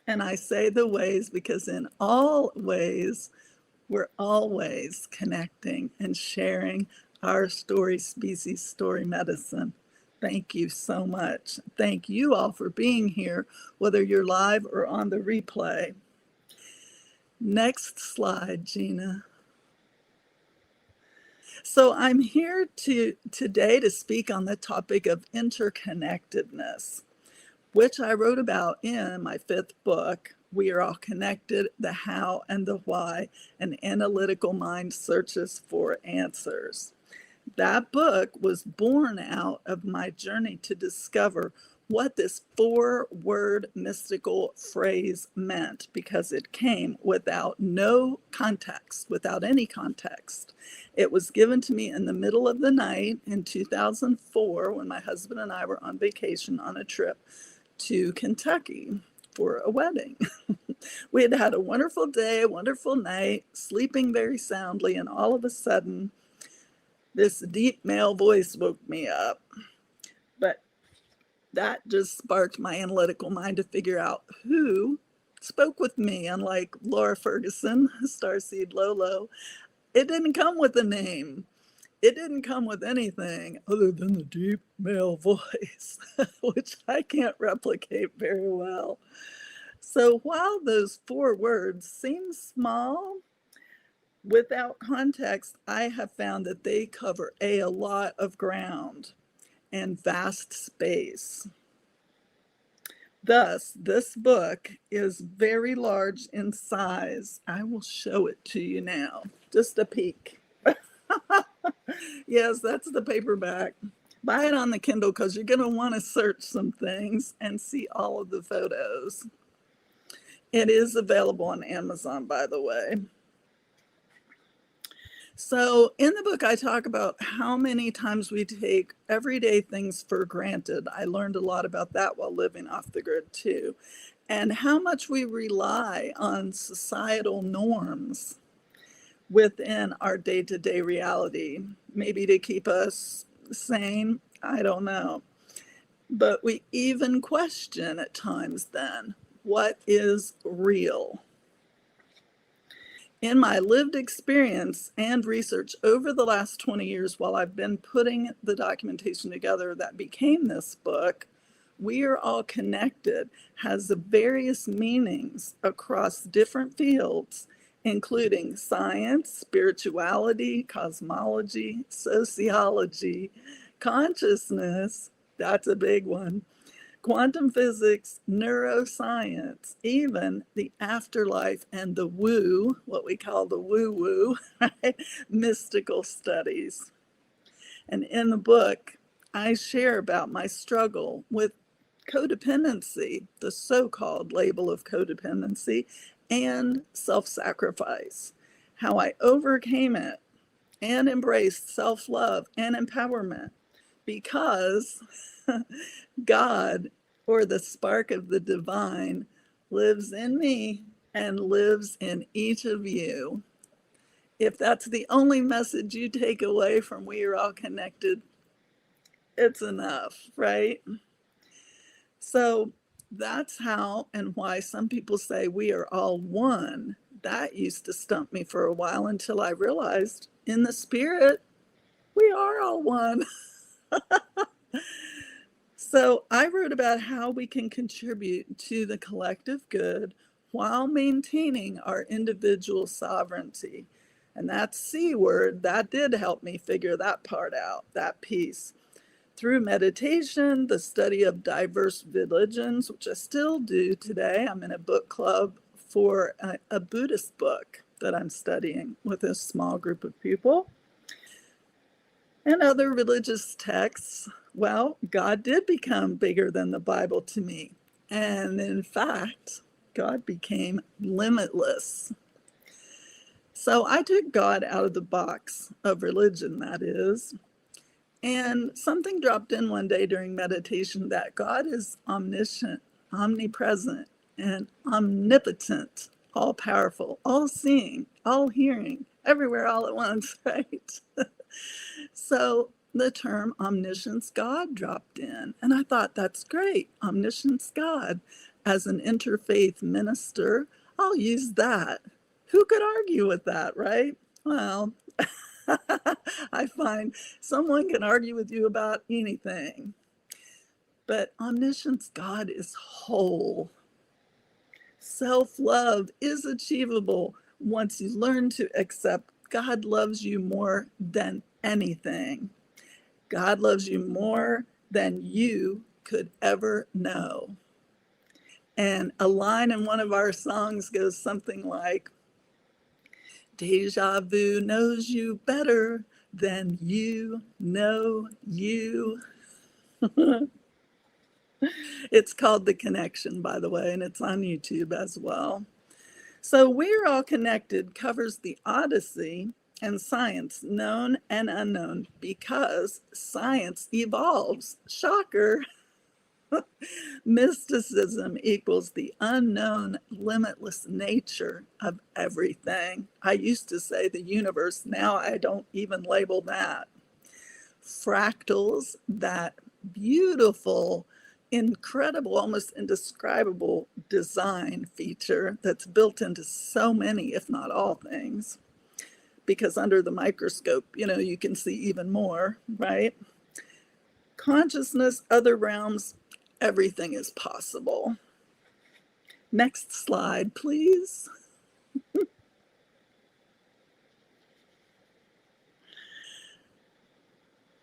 And I say the ways because in all ways, we're always connecting and sharing our story, species, story medicine. Thank you so much. Thank you all for being here, whether you're live or on the replay. Next slide, Gina. So I'm here today to speak on the topic of interconnectedness, which I wrote about in my 5th book, We Are All Connected, The How and the Why, An Analytical Mind Searches for Answers. That book was born out of my journey to discover what this 4-word mystical phrase meant, because it came without no context, without any context. It was given to me in the middle of the night in 2004 when my husband and I were on vacation on a trip to Kentucky for a wedding. We had had a wonderful day, a wonderful night, sleeping very soundly, and all of a sudden, this deep male voice woke me up. But that just sparked my analytical mind to figure out who spoke with me. Unlike Laura Ferguson, Starseed Lolo, it didn't come with a name. It didn't come with anything other than the deep male voice, which I can't replicate very well. So while those 4 words seem small, without context, I have found that they cover a lot of ground and vast space. Thus, this book is very large in size. I will show it to you now. Just a peek. Yes, that's the paperback. Buy it on the Kindle because you're going to want to search some things and see all of the photos. It is available on Amazon, by the way. So in the book, I talk about how many times we take everyday things for granted. I learned a lot about that while living off the grid too, and how much we rely on societal norms within our day-to-day reality, maybe to keep us sane, I don't know. But we even question at times then, what is real? In my lived experience and research over the last 20 years, while I've been putting the documentation together that became this book, We Are All Connected has various meanings across different fields, including science, spirituality, cosmology, sociology, consciousness, that's a big one, quantum physics, neuroscience, even the afterlife and the woo, what we call the woo-woo, right? Mystical studies. And in the book, I share about my struggle with codependency, the so-called label of codependency, and self-sacrifice, how I overcame it and embraced self-love and empowerment because God, or the spark of the divine, lives in me and lives in each of you. If that's the only message you take away from We Are All Connected, it's enough, right? So that's how and why some people say we are all one. That used to stump me for a while until I realized in the spirit, we are all one. So I wrote about how we can contribute to the collective good while maintaining our individual sovereignty. And that C word, that did help me figure that part out, that piece. Through meditation, the study of diverse religions, which I still do today. I'm in a book club for a Buddhist book that I'm studying with a small group of people. And other religious texts. Well, God did become bigger than the Bible to me. And in fact, God became limitless. So I took God out of the box of religion, that is. And something dropped in one day during meditation that God is omniscient, omnipresent, and omnipotent, all powerful, all seeing, all hearing, everywhere all at once, right? So the term omniscience God dropped in. And I thought, that's great. Omniscience God. As an interfaith minister, I'll use that. Who could argue with that, right? Well, I find someone can argue with you about anything. But omniscience God is whole. Self-love is achievable once you learn to accept God loves you more than anything. God loves you more than you could ever know. And a line in one of our songs goes something like, deja vu knows you better than you know you. It's called The Connection, by the way, and it's on YouTube as well. So We're All Connected covers the Odyssey and science, known and unknown, because science evolves. Shocker. Mysticism equals the unknown, limitless nature of everything. I used to say the universe, now I don't even label that. Fractals, that beautiful, incredible, almost indescribable design feature that's built into so many, if not all things, because under the microscope, you can see even more, right? Consciousness, other realms, everything is possible. Next slide, please.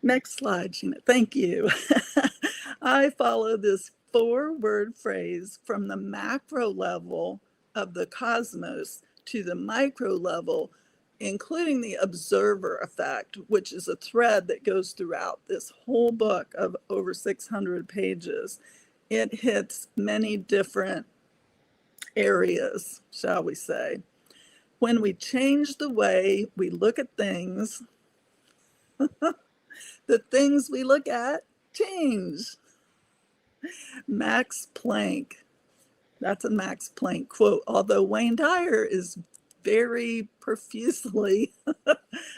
Next slide, Gina. Thank you. I follow this 4-word phrase from the macro level of the cosmos to the micro level, including the observer effect, which is a thread that goes throughout this whole book of over 600 pages. It hits many different areas, shall we say. When we change the way we look at things, the things we look at change. Max Planck, that's a Max Planck quote, although Wayne Dyer is very profusely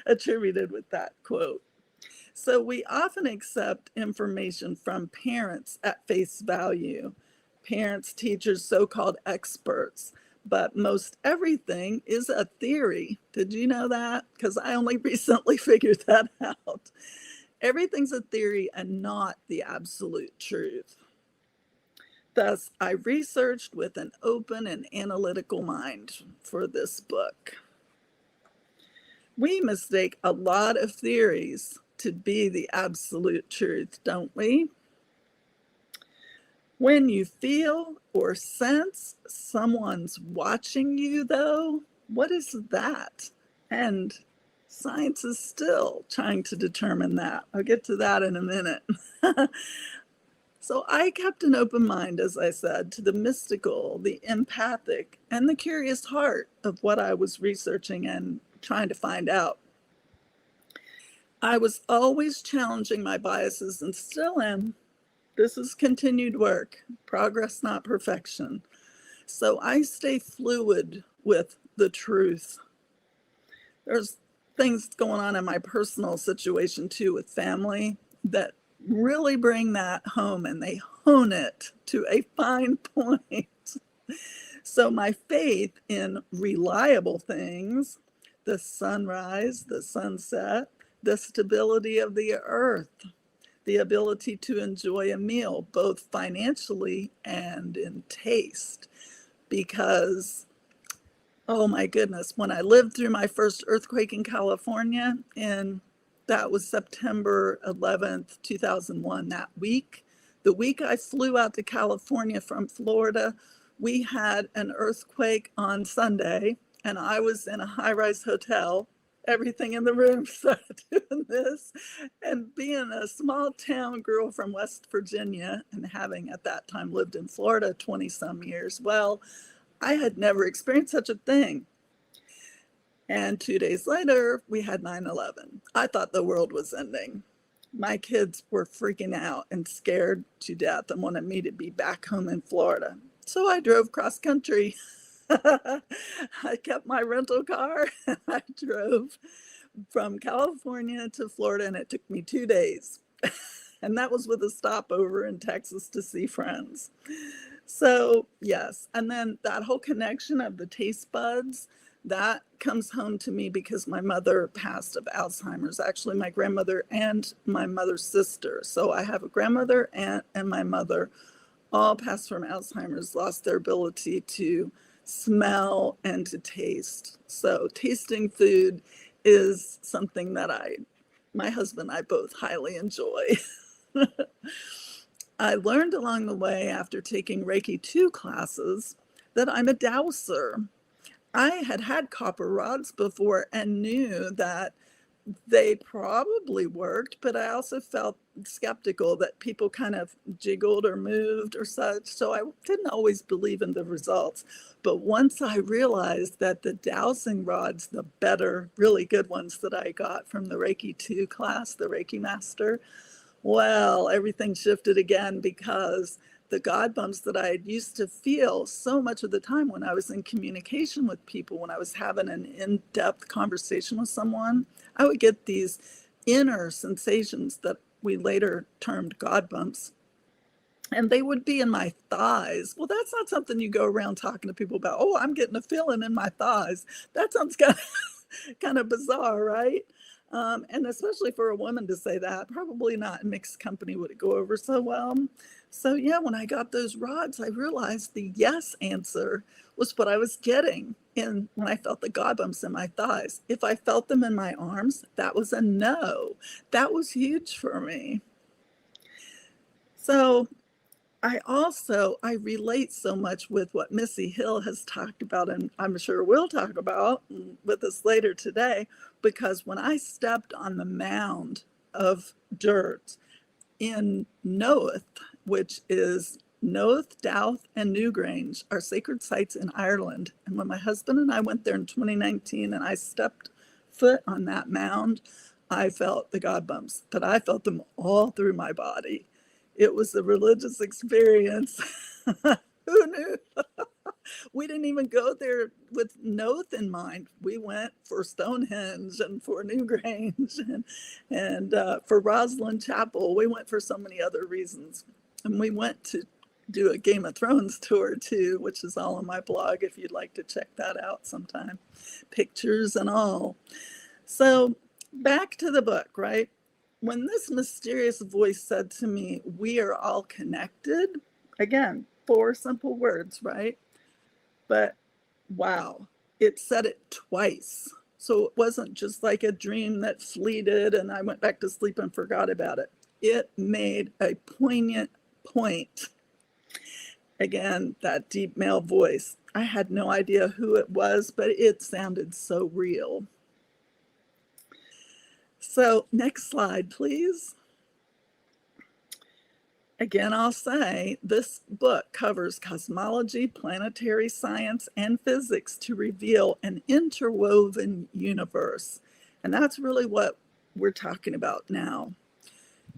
attributed with that quote. So we often accept information from parents at face value, parents, teachers, so-called experts, but most everything is a theory. Did you know that? Because I only recently figured that out. Everything's a theory and not the absolute truth. Thus, I researched with an open and analytical mind for this book. We mistake a lot of theories to be the absolute truth, don't we? When you feel or sense someone's watching you, though, what is that? And science is still trying to determine that. I'll get to that in a minute. So I kept an open mind, as I said, to the mystical, the empathic, and the curious heart of what I was researching and trying to find out. I was always challenging my biases and still am. This is continued work, progress, not perfection. So I stay fluid with the truth. There's things going on in my personal situation too with family that really bring that home, and they hone it to a fine point. So my faith in reliable things, the sunrise, the sunset, the stability of the earth, the ability to enjoy a meal, both financially and in taste. Because, oh my goodness, when I lived through my first earthquake in California, and that was September 11th, 2001, that week, the week I flew out to California from Florida, we had an earthquake on Sunday, and I was in a high-rise hotel. Everything in the room started doing this. And being a small town girl from West Virginia and having at that time lived in Florida 20 some years, well, I had never experienced such a thing. And 2 days later, we had 9/11. I thought the world was ending. My kids were freaking out and scared to death and wanted me to be back home in Florida. So I drove cross country. I kept my rental car and I drove from California to Florida, and it took me 2 days. And that was with a stopover in Texas to see friends. So yes, and then that whole connection of the taste buds, that comes home to me because my mother passed of Alzheimer's, actually my grandmother and my mother's sister. So I have a grandmother, aunt, and my mother all passed from Alzheimer's, lost their ability to smell and to taste. So tasting food is something that my husband and I both highly enjoy. I learned along the way after taking Reiki 2 classes that I'm a dowser. I had had copper rods before and knew that they probably worked, but I also felt skeptical that people kind of jiggled or moved or such. So I didn't always believe in the results. But once I realized that the dowsing rods, the better, really good ones that I got from the Reiki 2 class, the Reiki master, Well, everything shifted again because the God bumps that I had used to feel so much of the time when I was in communication with people, when I was having an in-depth conversation with someone, I would get these inner sensations that we later termed God bumps. And they would be in my thighs. Well, that's not something you go around talking to people about. Oh, I'm getting a feeling in my thighs. That sounds kind of bizarre, right? And especially for a woman to say that, probably not in mixed company would it go over so well. So yeah, when I got those rods, I realized the yes answer was what I was getting in when I felt the God bumps in my thighs. If I felt them in my arms, that was a no. That was huge for me. So I relate so much with what Missy Hill has talked about, and I'm sure we'll talk about with us later today, because when I stepped on the mound of dirt in Knowth, which is Knowth, Douth, and Newgrange, are sacred sites in Ireland. And when my husband and I went there in 2019 and I stepped foot on that mound, I felt the God bumps, but I felt them all through my body. It was a religious experience. Who knew? We didn't even go there with Knowth in mind. We went for Stonehenge and for Newgrange and for Rosslyn Chapel. We went for so many other reasons. And we went to do a Game of Thrones tour too, which is all on my blog if you'd like to check that out sometime. Pictures and all. So back to the book, right? When this mysterious voice said to me, "We are all connected," again, 4 simple words, right? But wow, it said it twice. So it wasn't just like a dream that fleeted and I went back to sleep and forgot about it. It made a poignant point. Again, that deep male voice. I had no idea who it was, but it sounded so real. So next slide, please. Again, I'll say this book covers cosmology, planetary science, and physics to reveal an interwoven universe. And that's really what we're talking about now,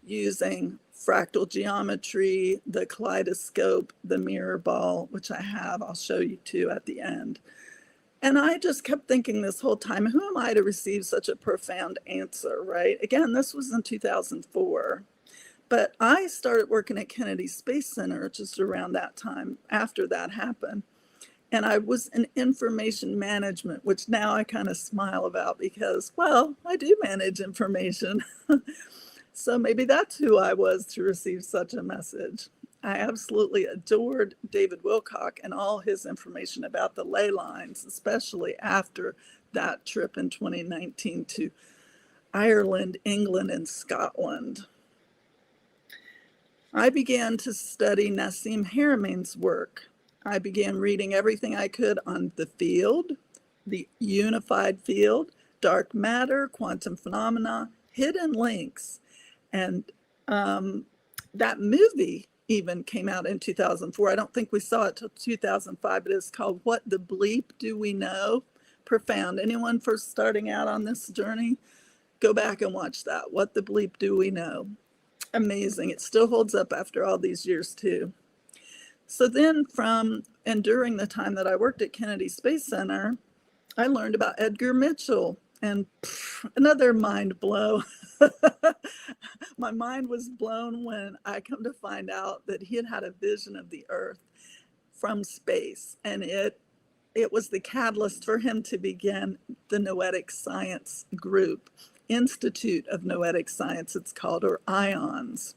using fractal geometry, the kaleidoscope, the mirror ball, which I have, I'll show you too at the end. And I just kept thinking this whole time, who am I to receive such a profound answer, right? Again, this was in 2004. But I started working at Kennedy Space Center just around that time after that happened. And I was in information management, which now I kind of smile about because, well, I do manage information. So maybe that's who I was to receive such a message. I absolutely adored David Wilcock and all his information about the ley lines, especially after that trip in 2019 to Ireland, England, and Scotland. I began to study Nassim Haramein's work. I began reading everything I could on the field, the unified field, dark matter, quantum phenomena, hidden links. And that movie even came out in 2004. I don't think we saw it till 2005, but it's called What the Bleep Do We Know? Profound. Anyone first starting out on this journey? Go back and watch that. What the Bleep Do We Know? Amazing. It still holds up after all these years too. So then during the time that I worked at Kennedy Space Center, I learned about Edgar Mitchell, and another mind blow. My mind was blown when I come to find out that he had a vision of the Earth from space, and it was the catalyst for him to begin the Noetic Science group, Institute of Noetic Science it's called, or IONS.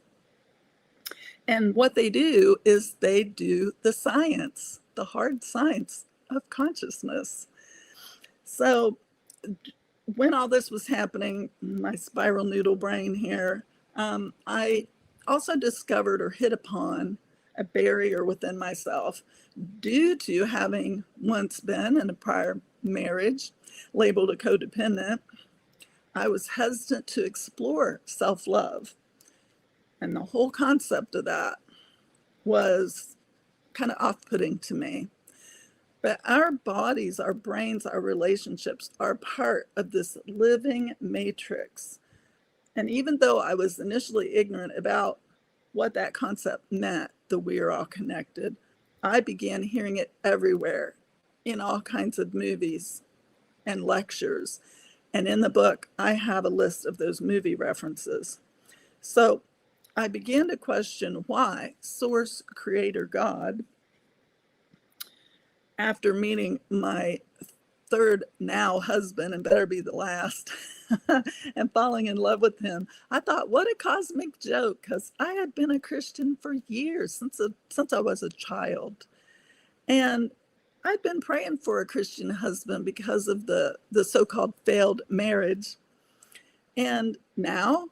And what they do is they do the science, the hard science of consciousness. So when all this was happening, my spiral noodle brain here, I also discovered or hit upon a barrier within myself due to having once been in a prior marriage labeled a codependent. I was hesitant to explore self-love. And the whole concept of that was kind of off-putting to me. But our bodies, our brains, our relationships are part of this living matrix. And even though I was initially ignorant about what that concept meant, that we are all connected, I began hearing it everywhere in all kinds of movies and lectures. And in the book, I have a list of those movie references. So I began to question why Source, Creator, God, after meeting my third now husband, and better be the last, and falling in love with him, I thought, what a cosmic joke, because I had been a Christian for years, since I was a child. And I'd been praying for a Christian husband because of the so-called failed marriage. And now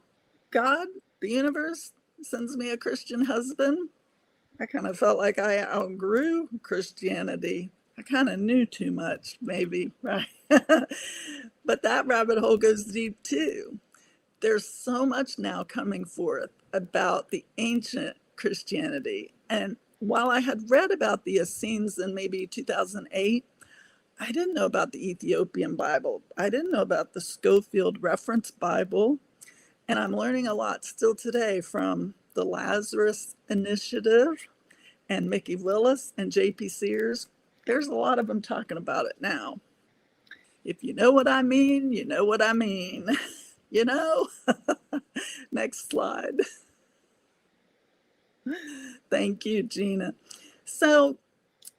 God, the universe, sends me a Christian husband. I kind of felt like I outgrew Christianity. I kind of knew too much, maybe, right? But that rabbit hole goes deep too. There's so much now coming forth about the ancient Christianity. And while I had read about the Essenes in maybe 2008, I didn't know about the Ethiopian Bible. I didn't know about the Schofield Reference Bible. And I'm learning a lot still today from the Lazarus Initiative and Mickey Willis and J.P. Sears. There's a lot of them talking about it now. If you know what I mean, you know what I mean. You know? Next slide. Thank you, Gina. So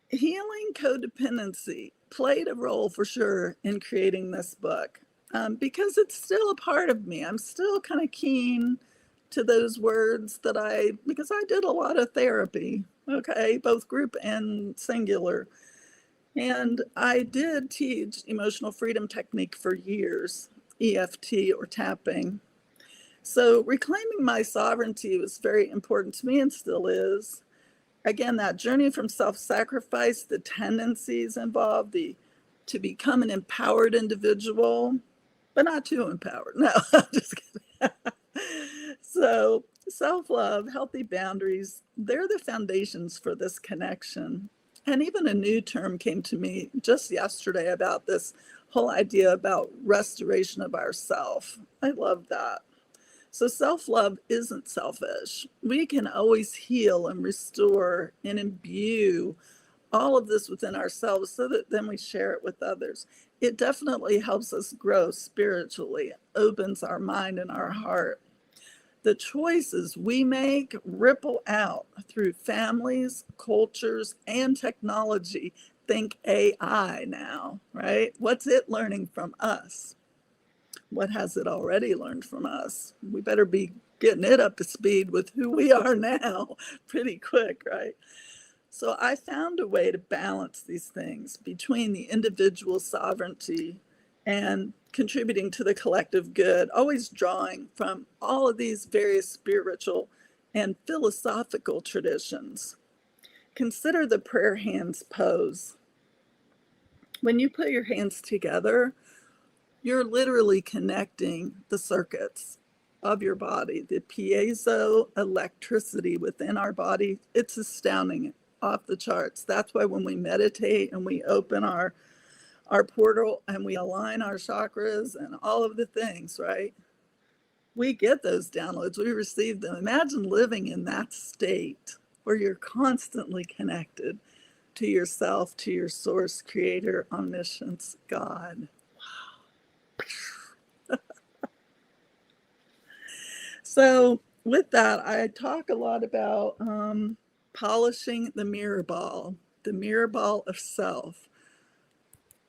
healing codependency played a role for sure in creating this book, because it's still a part of me. I'm still kind of keen to those words because I did a lot of therapy, okay, both group and singular. And I did teach emotional freedom technique for years, EFT or tapping. So reclaiming my sovereignty was very important to me and still is. Again, that journey from self-sacrifice, the tendencies involved, to become an empowered individual, but not too empowered. No, I'm just kidding. So self-love, healthy boundaries, they're the foundations for this connection. And even a new term came to me just yesterday about this whole idea about restoration of ourself. I love that. So self-love isn't selfish. We can always heal and restore and imbue all of this within ourselves so that then we share it with others. It definitely helps us grow spiritually, opens our mind and our heart. The choices we make ripple out through families, cultures, and technology. Think AI now, right? What's it learning from us? What has it already learned from us? We better be getting it up to speed with who we are now pretty quick, right? So I found a way to balance these things between the individual sovereignty and contributing to the collective good, always drawing from all of these various spiritual and philosophical traditions. Consider the prayer hands pose. When you put your hands together, you're literally connecting the circuits of your body, the piezo electricity within our body. It's astounding, off the charts. That's why when we meditate and we open our portal and we align our chakras and all of the things, right? We get those downloads, we receive them. Imagine living in that state where you're constantly connected to yourself, to your source, creator, omniscience, God. So with that, I talk a lot about polishing the mirror ball of self.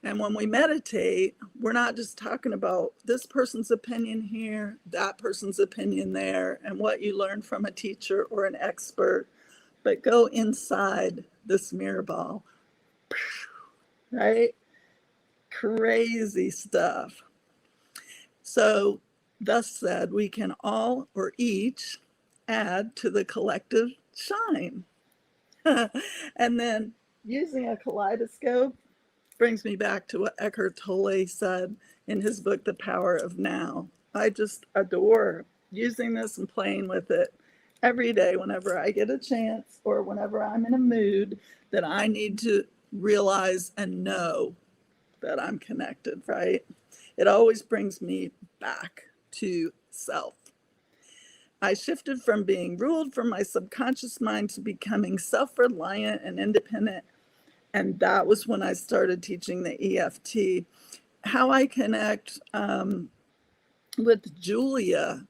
And when we meditate, we're not just talking about this person's opinion here, that person's opinion there, and what you learn from a teacher or an expert, but go inside this mirror ball, right? Crazy stuff. So, thus said, we can all or each add to the collective shine. And then using a kaleidoscope brings me back to what Eckhart Tolle said in his book, The Power of Now. I just adore using this and playing with it every day whenever I get a chance or whenever I'm in a mood that I need to realize and know that I'm connected, right? It always brings me back to self. I shifted from being ruled from my subconscious mind to becoming self-reliant and independent. And that was when I started teaching the EFT. How I connect with Julia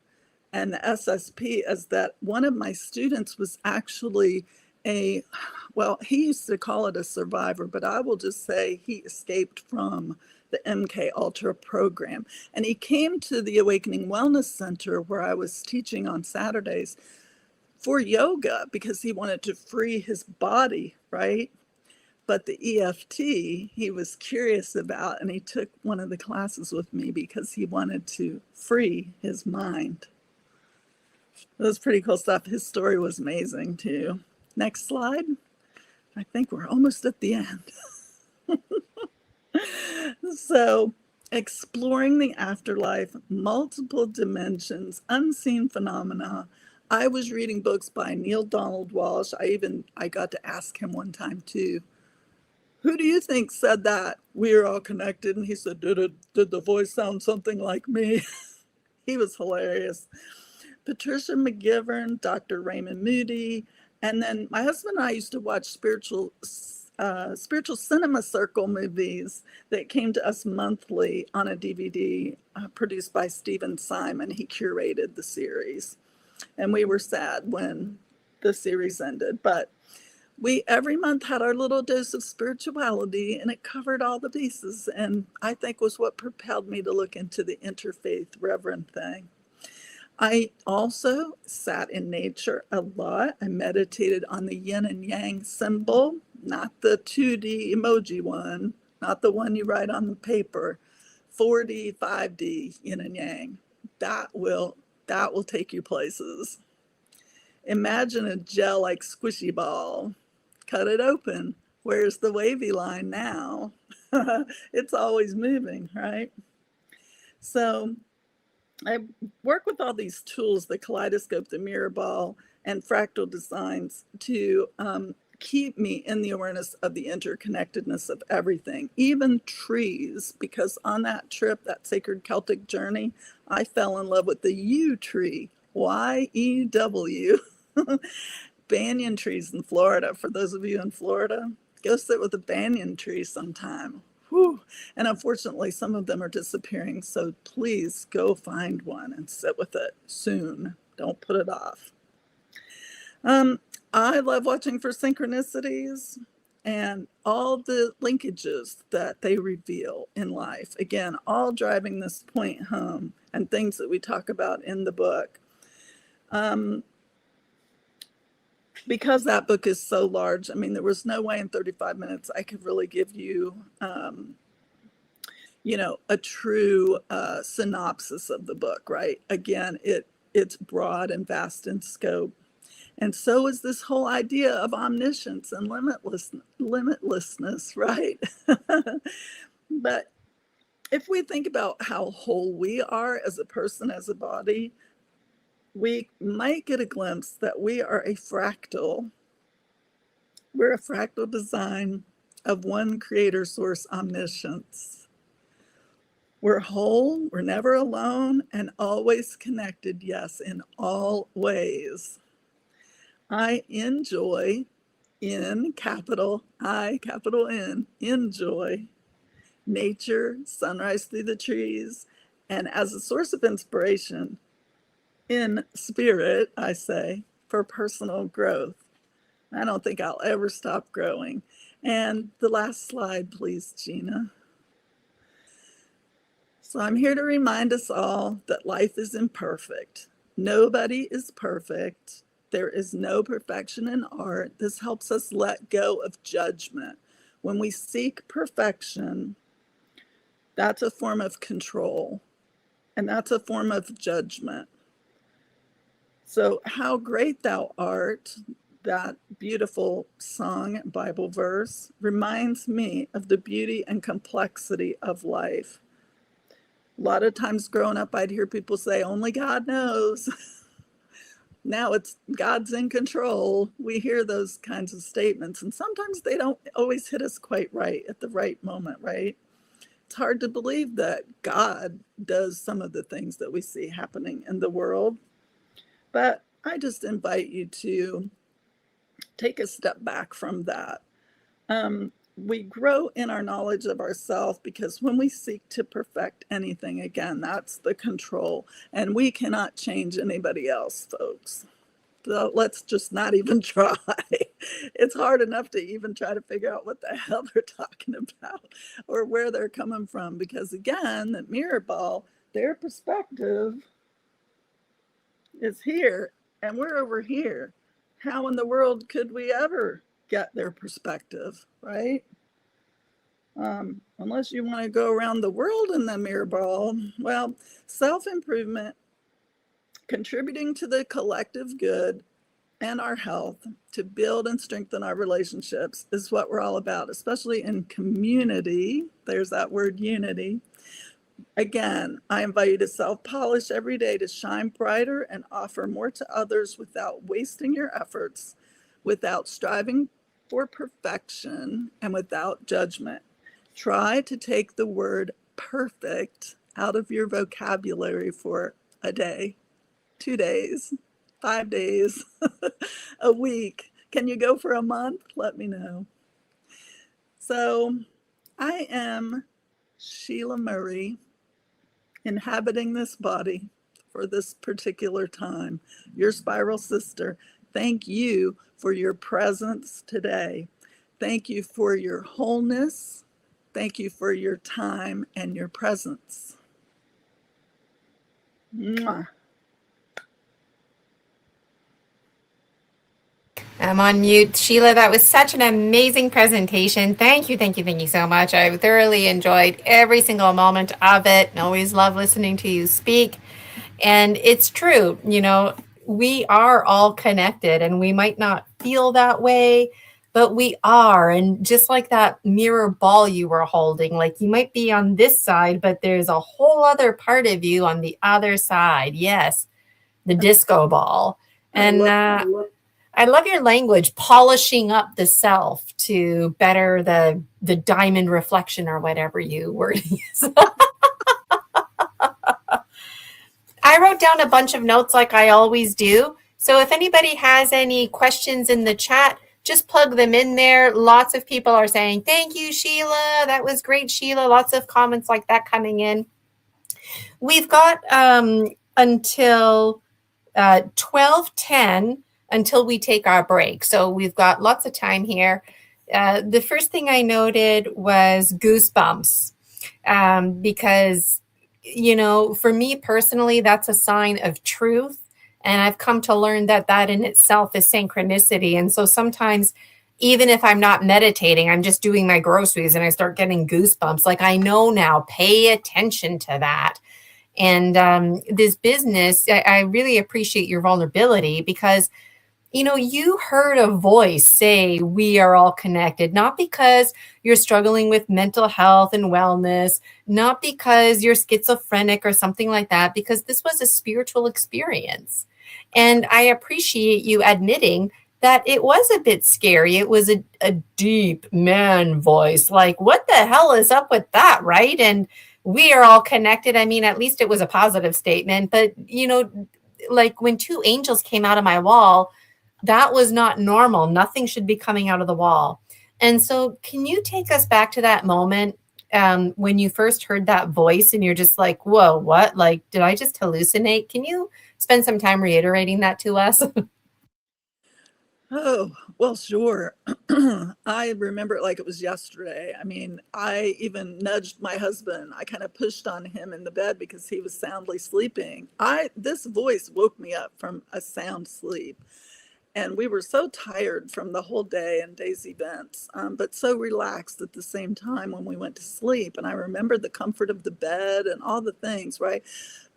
and the SSP is that one of my students was actually well, he used to call it a survivor, but I will just say he escaped from the MK Ultra program. And he came to the Awakening Wellness Center where I was teaching on Saturdays for yoga because he wanted to free his body, right? But the EFT he was curious about, and he took one of the classes with me because he wanted to free his mind. It was pretty cool stuff. His story was amazing too. Next slide. I think we're almost at the end. So, exploring the afterlife, multiple dimensions, unseen phenomena. I was reading books by Neil Donald Walsh. I got to ask him one time too, who do you think said that? We are all connected. And he said, did the voice sound something like me? He was hilarious. Patricia McGivern, Dr. Raymond Moody. And then my husband and I used to watch spiritual cinema circle movies that came to us monthly on a DVD produced by Stephen Simon. He curated the series. And we were sad when the series ended. But we every month had our little dose of spirituality, and it covered all the bases. And I think was what propelled me to look into the interfaith reverend thing. I also sat in nature a lot. I meditated on the yin and yang symbol, not the 2D emoji one, not the one you write on the paper, 4D, 5D, yin and yang. That will take you places. Imagine a gel-like squishy ball. Cut it open. Where's the wavy line now? It's always moving, right? So I work with all these tools, the kaleidoscope, the mirror ball, and fractal designs to keep me in the awareness of the interconnectedness of everything, even trees, because on that trip, that sacred Celtic journey, I fell in love with the yew tree, Y-E-W. Banyan trees in Florida. For those of you in Florida, go sit with a banyan tree sometime. Whew. And unfortunately, some of them are disappearing. So please go find one and sit with it soon. Don't put it off. I love watching for synchronicities and all the linkages that they reveal in life. Again, all driving this point home and things that we talk about in the book. Because that book is so large, I mean, there was no way in 35 minutes I could really give you, a true synopsis of the book, right? Again, it's broad and vast in scope. And so is this whole idea of omniscience and limitlessness, right? But if we think about how whole we are as a person, as a body, we might get a glimpse that we are a fractal. We're a fractal design of one creator source omniscience. We're whole, we're never alone, and always connected, yes, in all ways. I enjoy, in capital I, capital N, enjoy nature, sunrise through the trees, and as a source of inspiration, in spirit, I say, for personal growth. I don't think I'll ever stop growing. And the last slide, please, Gina. So I'm here to remind us all that life is imperfect. Nobody is perfect. There is no perfection in art. This helps us let go of judgment. When we seek perfection, that's a form of control, and that's a form of judgment. So how great thou art, that beautiful song, Bible verse, reminds me of the beauty and complexity of life. A lot of times growing up, I'd hear people say, only God knows. Now it's God's in control. We hear those kinds of statements, and sometimes they don't always hit us quite right at the right moment, right? It's hard to believe that God does some of the things that we see happening in the world. But I just invite you to take a step back from that. We grow in our knowledge of ourselves because when we seek to perfect anything, again, that's the control. And we cannot change anybody else, folks. So let's just not even try. It's hard enough to even try to figure out what the hell they're talking about or where they're coming from. Because again, the mirror ball, their perspective is here and we're over here. How in the world could we ever get their perspective, right? Unless you want to go around the world in the mirror ball. Well, self-improvement, contributing to the collective good and our health to build and strengthen our relationships is what we're all about, especially in community. There's that word unity. Again, I invite you to self-polish every day to shine brighter and offer more to others without wasting your efforts, without striving for perfection, and without judgment. Try to take the word perfect out of your vocabulary for a day, 2 days, 5 days, a week. Can you go for a month? Let me know. So I am Sheila Murray, inhabiting this body for this particular time. Your spiral sister, thank you for your presence today. Thank you for your wholeness. Thank you for your time and your presence. Mwah. I'm on mute. Sheila, that was such an amazing presentation. Thank you, thank you, thank you so much. I thoroughly enjoyed every single moment of it and always love listening to you speak. And it's true, we are all connected and we might not feel that way, but we are. And just like that mirror ball you were holding, like you might be on this side, but there's a whole other part of you on the other side. Yes, the disco ball. And I love your language, polishing up the self to better the diamond reflection or whatever you word use. I wrote down a bunch of notes like I always do. So if anybody has any questions in the chat, just plug them in there. Lots of people are saying, thank you, Sheila. That was great, Sheila. Lots of comments like that coming in. We've got until 12:10 until we take our break. So we've got lots of time here. The first thing I noted was goosebumps because, for me personally, that's a sign of truth. And I've come to learn that that in itself is synchronicity. And so sometimes, even if I'm not meditating, I'm just doing my groceries and I start getting goosebumps. Like I know now, pay attention to that. And this business, I really appreciate your vulnerability because you heard a voice say we are all connected, not because you're struggling with mental health and wellness, not because you're schizophrenic or something like that, because this was a spiritual experience. And I appreciate you admitting that it was a bit scary. It was a deep man voice. Like, what the hell is up with that, right? And we are all connected. I mean, at least it was a positive statement. But, like when two angels came out of my wall, that was not normal. Nothing should be coming out of the wall. And so can you take us back to that moment when you first heard that voice and you're just like, whoa, what? Like, did I just hallucinate? Can you spend some time reiterating that to us? Oh, well, sure. I remember it like it was yesterday. I mean, I even nudged my husband. I kind of pushed on him in the bed because he was soundly sleeping. This voice woke me up from a sound sleep. And we were so tired from the whole day and day's events, but so relaxed at the same time when we went to sleep. And I remember the comfort of the bed and all the things, right?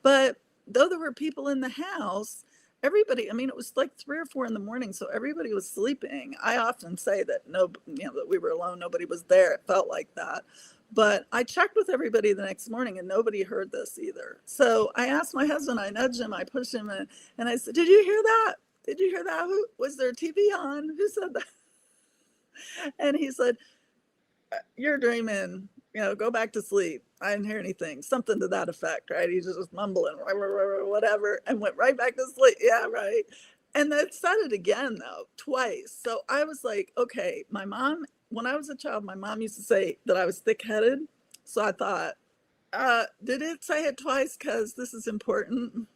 But though there were people in the house, everybody, I mean, it was like 3 or 4 in the morning, so everybody was sleeping. I often say that that we were alone, nobody was there. It felt like that. But I checked with everybody the next morning and nobody heard this either. So I asked my husband, I nudged him, I pushed him, and I said, did you hear that? Did you hear that? Was there a TV on? Who said that? And he said, you're dreaming. go back to sleep. I didn't hear anything, something to that effect, right? He's just mumbling, whatever, and went right back to sleep. Yeah, right. And then said it again, though, twice. So I was like, okay, my mom, when I was a child, my mom used to say that I was thick headed. So I thought, did it say it twice? Because this is important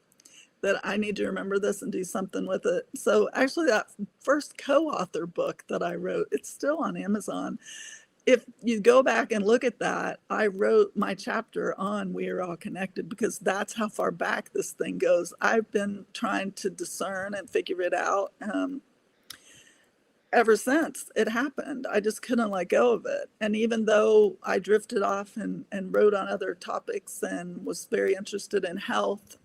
that I need to remember this and do something with it. So actually, that first co-author book that I wrote, it's still on Amazon. If you go back and look at that, I wrote my chapter on We Are All Connected, because that's how far back this thing goes. I've been trying to discern and figure it out ever since it happened. I just couldn't let go of it. And even though I drifted off and wrote on other topics and was very interested in health,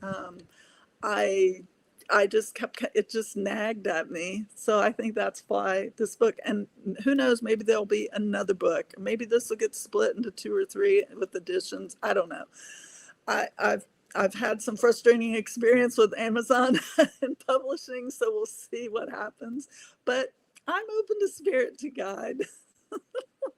I just kept, it just nagged at me. So I think that's why this book, and who knows, maybe there'll be another book. Maybe this will get split into 2 or 3 with additions. I don't know. I've had some frustrating experience with Amazon and publishing, so we'll see what happens. But I'm open to spirit to guide.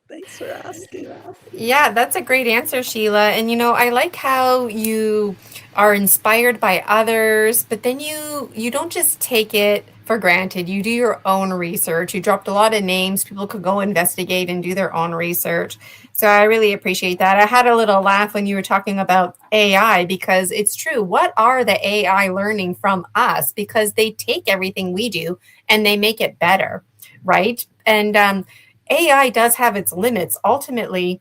Thanks for asking. Yeah, that's a great answer, Sheila. And I like how you are inspired by others, but then you don't just take it for granted. You do your own research. You dropped a lot of names. People could go investigate and do their own research. So I really appreciate that. I had a little laugh when you were talking about AI, because it's true. What are the AI learning from us? Because they take everything we do and they make it better, right? And AI does have its limits. Ultimately,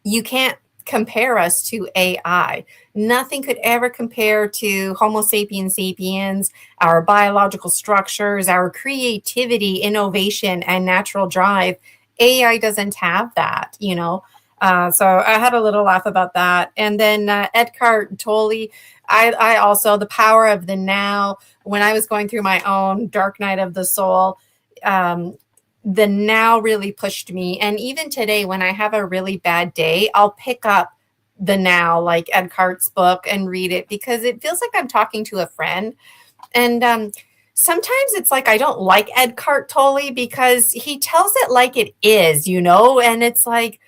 you can't compare us to AI. Nothing could ever compare to Homo sapiens sapiens, our biological structures, our creativity, innovation, and natural drive. AI doesn't have that. So I had a little laugh about that. And then Eckhart Tolle, I also, the power of the now. When I was going through my own dark night of the soul, the now really pushed me. And even today, when I have a really bad day, I'll pick up the now, like Edgar's book, and read it, because it feels like I'm talking to a friend. And sometimes it's like I don't like Eckhart Tolle because he tells it like it is, and it's like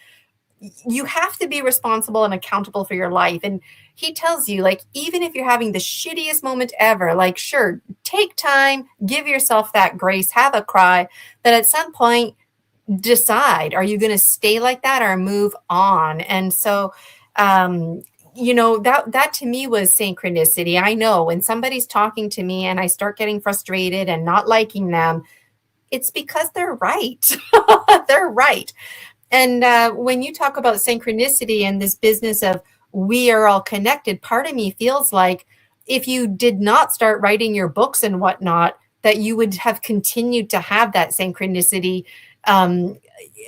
you have to be responsible and accountable for your life. And he tells you, like, even if you're having the shittiest moment ever, like, sure, take time, give yourself that grace, have a cry, but at some point decide, are you going to stay like that or move on? And so, that to me was synchronicity. I know when somebody's talking to me and I start getting frustrated and not liking them, it's because they're right. They're right. And when you talk about synchronicity and this business of we are all connected, part of me feels like if you did not start writing your books and whatnot, that you would have continued to have that synchronicity.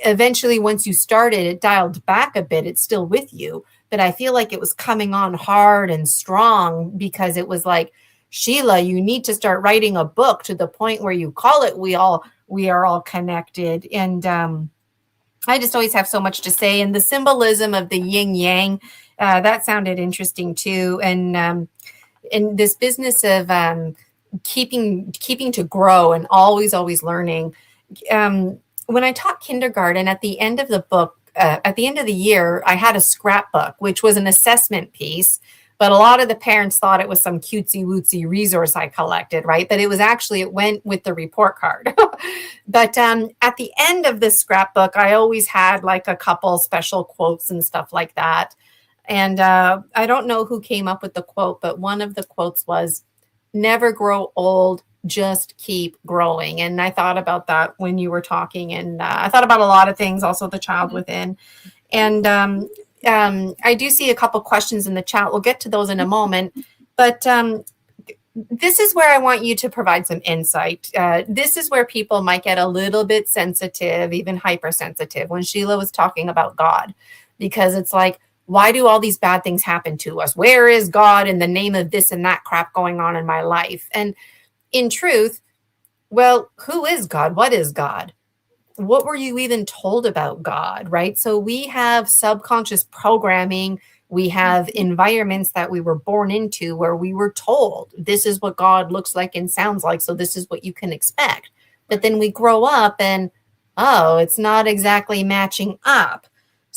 Eventually, once you started, it dialed back a bit. It's still with you. But I feel like it was coming on hard and strong, because it was like, Sheila, you need to start writing a book, to the point where you call it We Are All Connected. And I just always have so much to say. And the symbolism of the yin yang, that sounded interesting too. And in this business of keeping to grow and always learning. When I taught kindergarten, at the end of the book, at the end of the year, I had a scrapbook, which was an assessment piece. But a lot of the parents thought it was some cutesy wootsy resource I collected, right? But it was actually, it went with the report card. But at the end of this scrapbook, I always had like a couple special quotes and stuff like that. And I don't know who came up with the quote, but one of the quotes was, never grow old, just keep growing. And I thought about that when you were talking. And I thought about a lot of things, also the child within. And I do see a couple questions in the chat. We'll get to those in a moment. But this is where I want you to provide some insight. This is where people might get a little bit sensitive, even hypersensitive, when Sheila was talking about God. Because it's like, why do all these bad things happen to us? Where is God in the name of this and that crap going on in my life? And in truth, well, who is God? What is God? What were you even told about God, right? So we have subconscious programming. We have environments that we were born into where we were told this is what God looks like and sounds like. So this is what you can expect. But then we grow up and, oh, it's not exactly matching up.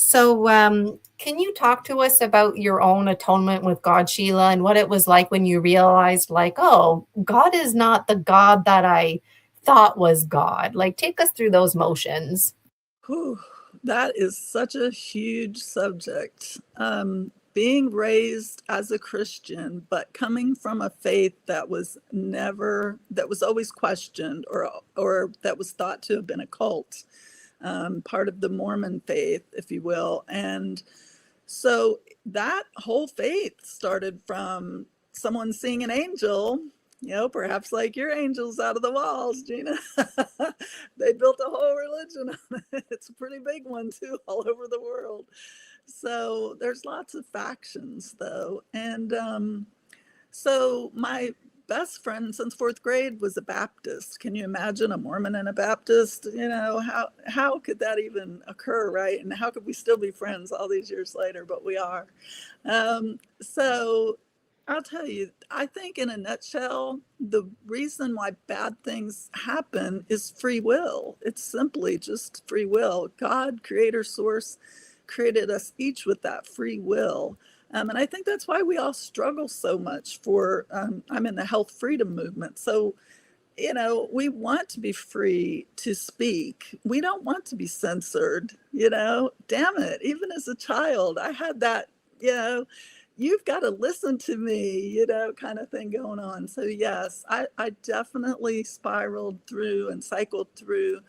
So, can you talk to us about your own atonement with God, Sheila, and what it was like when you realized, like, oh, God is not the God that I thought was God? Like, take us through those motions. Whew, that is such a huge subject. Being raised as a Christian, but coming from a faith that was always questioned, or that was thought to have been a cult, part of the Mormon faith, if you will. And so that whole faith started from someone seeing an angel, perhaps like your angels out of the walls, Gina. They built a whole religion on it. It's a pretty big one, too, all over the world. So there's lots of factions, though. And so my best friend since fourth grade was a Baptist. Can you imagine a Mormon and a Baptist? How could that even occur, right? And how could we still be friends all these years later? But we are. So I'll tell you, I think in a nutshell, the reason why bad things happen is free will. It's simply just free will. God, creator, source, created us each with that free will. And I think that's why we all struggle so much for, I'm in the health freedom movement. So, we want to be free to speak. We don't want to be censored, damn it. Even as a child, I had that, you've got to listen to me, kind of thing going on. So yes, I definitely spiraled through and cycled through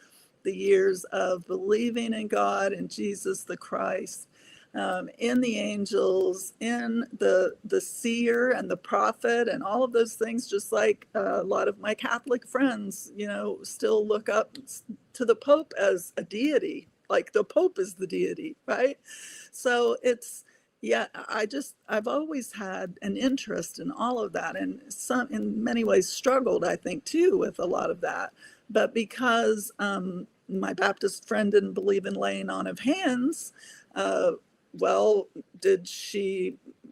the years of believing in God and Jesus the Christ, in the angels, in the seer and the prophet, and all of those things. Just like a lot of my Catholic friends, still look up to the Pope as a deity, like the Pope is the deity, right? So I've always had an interest in all of that, and in many ways struggled, I think, too, with a lot of that. But because my Baptist friend didn't believe in laying on of hands, well,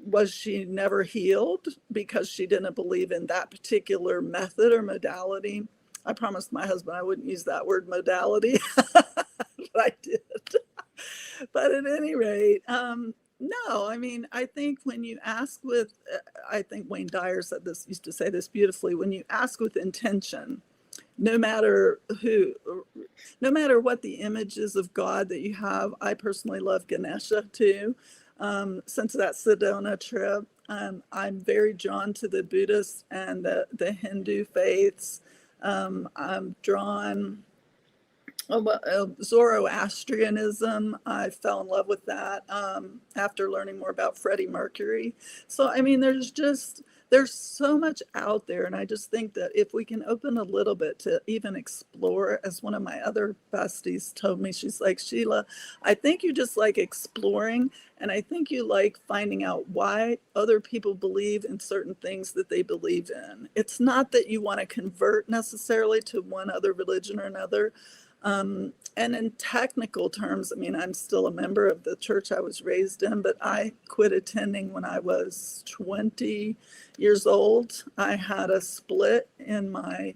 was she never healed because she didn't believe in that particular method or modality? I promised my husband I wouldn't use that word modality, but I did. But at any rate, no, I mean, I think when you ask I think Wayne Dyer used to say this beautifully, when you ask with intention, no matter what the images of God that you have. I personally love Ganesha too. Since that Sedona trip, I'm very drawn to the Buddhist and the Hindu faiths. I'm drawn, Zoroastrianism. I fell in love with that after learning more about Freddie Mercury. So, I mean, there's so much out there. And I just think that if we can open a little bit to even explore, as one of my other besties told me, she's like, Sheila, I think you just like exploring. And I think you like finding out why other people believe in certain things that they believe in. It's not that you want to convert necessarily to one other religion or another. And in technical terms, I mean, I'm still a member of the church I was raised in, but I quit attending when I was 20 years old. I had a split in my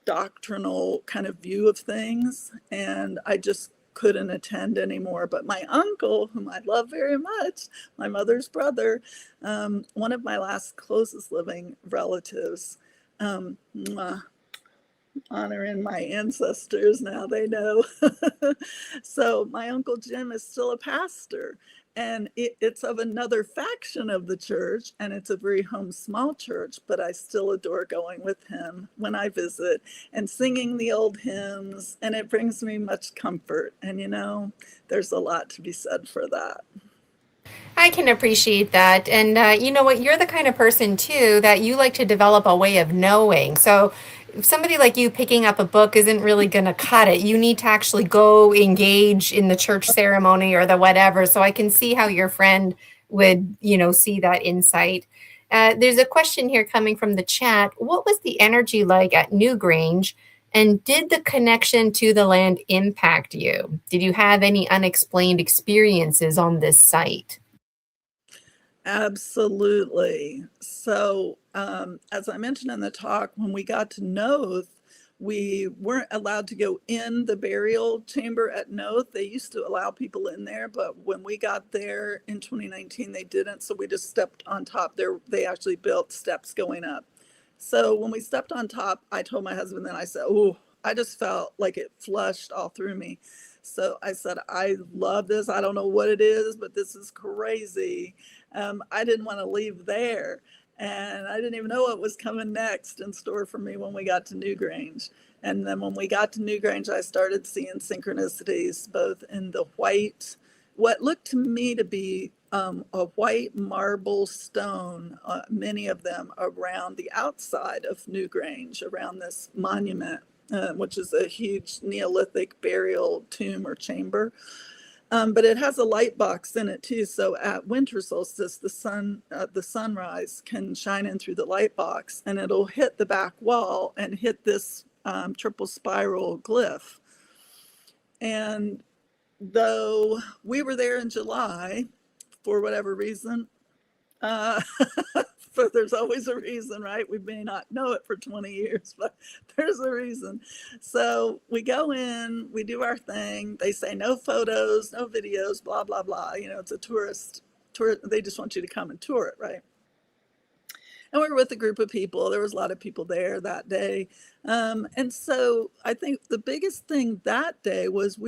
doctrinal kind of view of things, and I just couldn't attend anymore. But my uncle, whom I love very much, my mother's brother, one of my last closest living relatives, honoring my ancestors, now they know. So my Uncle Jim is still a pastor, and it's of another faction of the church, and it's a very home small church, but I still adore going with him when I visit and singing the old hymns, and it brings me much comfort. And there's a lot to be said for that. I can appreciate that. And you know what? You're the kind of person, too, that you like to develop a way of knowing. So if somebody like you picking up a book isn't really going to cut it, you need to actually go engage in the church ceremony or the whatever. So I can see how your friend would, see that insight. There's a question here coming from the chat. What was the energy like at Newgrange? And did the connection to the land impact you? Did you have any unexplained experiences on this site? Absolutely. So, as I mentioned in the talk, when we got to Noth, We weren't allowed to go in the burial chamber at Noth. They used to allow people in there, but when we got there in 2019, they didn't. So we just stepped on top there. They actually built steps going up. So when we stepped on top, I told my husband, then I said, oh, I just felt like it flushed all through me. So I said, I love this. I don't know what it is, but this is crazy. I didn't want to leave there. And I didn't even know what was coming next in store for me when we got to Newgrange. And then when we got to Newgrange, I started seeing synchronicities, both in the white, what looked to me to be a white marble stone, many of them around the outside of Newgrange, around this monument, which is a huge Neolithic burial tomb or chamber. But it has a light box in it too. So at winter solstice, the sunrise can shine in through the light box, and it'll hit the back wall and hit this triple spiral glyph. And though we were there in July, for whatever reason, but there's always a reason, right? We may not know it for 20 years, but there's a reason. So we go in, we do our thing. They say no photos, no videos, blah, blah, blah. You know, it's a tourist, they just want you to come and tour it, right? And we were with a group of people. There was a lot of people there that day. And so I think the biggest thing that day was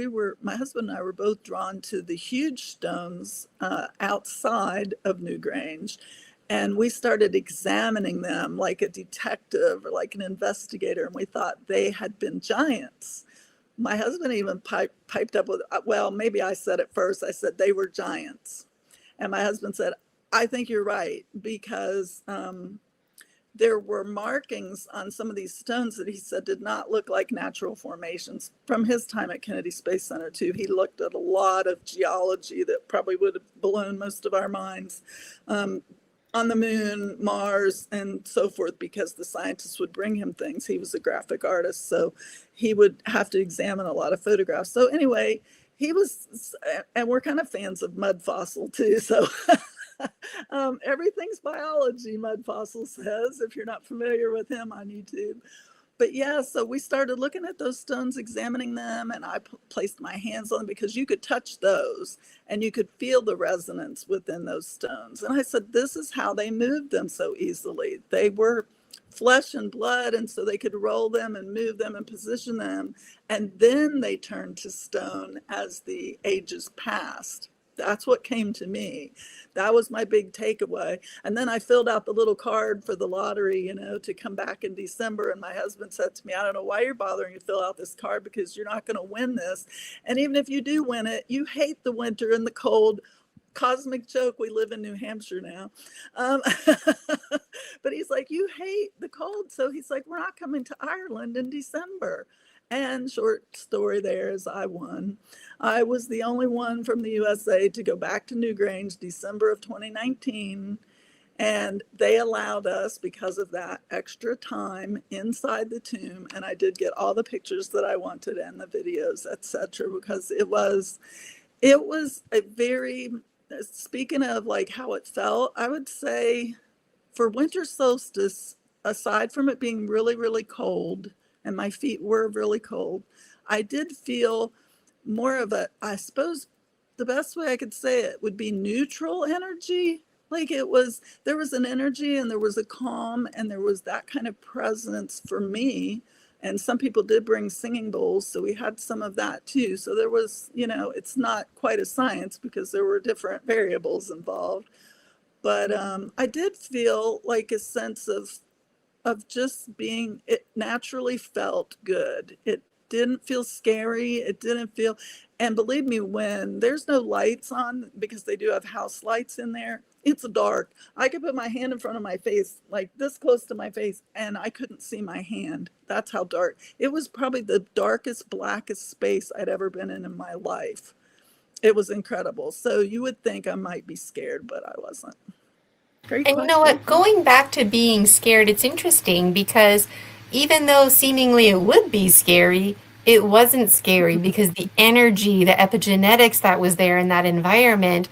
my husband and I were both drawn to the huge stones outside of Newgrange. And we started examining them like a detective or like an investigator. And we thought they had been giants. My husband even piped up with, well, maybe I said it first. I said they were giants. And my husband said, I think you're right, because there were markings on some of these stones that he said did not look like natural formations. From his time at Kennedy Space Center too, he looked at a lot of geology that probably would have blown most of our minds on the moon, Mars, and so forth, because the scientists would bring him things. He was a graphic artist, so he would have to examine a lot of photographs. So anyway, he was, and we're kind of fans of mud fossil too, so everything's biology, Mud Fossil says, if you're not familiar with him on YouTube. But yeah, so we started looking at those stones, examining them, and I placed my hands on them because you could touch those and you could feel the resonance within those stones. And I said, this is how they moved them so easily. They were flesh and blood, and so they could roll them and move them and position them. And then they turned to stone as the ages passed. That's what came to me. That was my big takeaway. And then I filled out the little card for the lottery, you know, to come back in December. And my husband said to me, I don't know why you're bothering to fill out this card, because you're not going to win this. And even if you do win it, you hate the winter and the cold. Cosmic joke, we live in New Hampshire now. But he's like, you hate the cold. So he's like, we're not coming to Ireland in December. And short story there is I won. I was the only one from the USA to go back to Newgrange December of 2019. And they allowed us, because of that, extra time inside the tomb. And I did get all the pictures that I wanted and the videos, etc. Because it was a very, speaking of like how it felt, I would say for winter solstice, aside from it being really, really cold, and my feet were really cold, I did feel more of a, I suppose the best way I could say it would be neutral energy. Like there was an energy and there was a calm and there was that kind of presence for me. And some people did bring singing bowls, so we had some of that too. So there was, you know, it's not quite a science because there were different variables involved. But I did feel like a sense of just being, it naturally felt good. It didn't feel scary. It didn't feel, and believe me, when there's no lights on, because they do have house lights in there, it's dark. I could put my hand in front of my face, like this close to my face, and I couldn't see my hand. That's how dark. It was probably the darkest, blackest space I'd ever been in my life. It was incredible. So you would think I might be scared, but I wasn't. And you know what, going back to being scared, it's interesting because even though seemingly it would be scary, it wasn't scary because the energy, the epigenetics that was there in that environment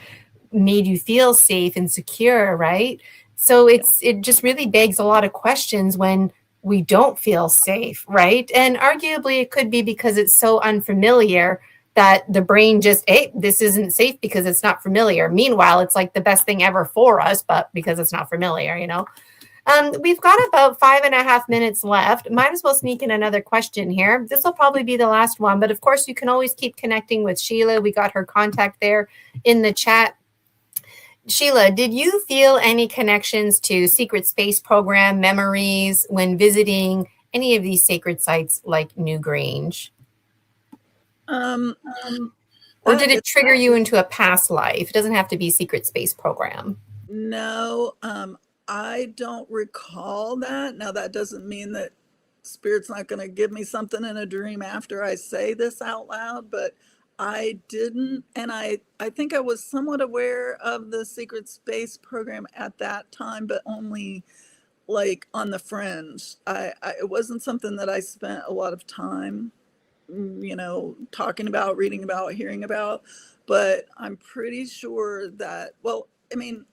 made you feel safe and secure, right? So it just really begs a lot of questions when we don't feel safe, right? And arguably it could be because it's so unfamiliar that the brain just, hey, this isn't safe because it's not familiar. Meanwhile, it's like the best thing ever for us, but because it's not familiar, We've got about 5.5 minutes left. Might as well sneak in another question here. This will probably be the last one, but of course you can always keep connecting with Sheila. We got her contact there in the chat. Sheila, did you feel any connections to secret space program memories when visiting any of these sacred sites like Newgrange? Or did it trigger you into a past life? It doesn't have to be secret space program. No, I don't recall that. Now, that doesn't mean that Spirit's not going to give me something in a dream after I say this out loud, but I didn't. And I think I was somewhat aware of the secret space program at that time, but only like on the fringe. It wasn't something that I spent a lot of time, talking about, reading about, hearing about. But I'm pretty sure that, well, I mean,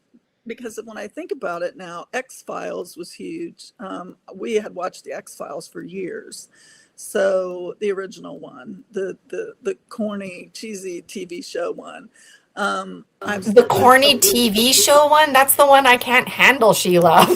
because when I think about it now, X-Files was huge. We had watched the X-Files for years. So the original one, the corny, cheesy TV show one. The corny TV show one? That's the one I can't handle, Sheila.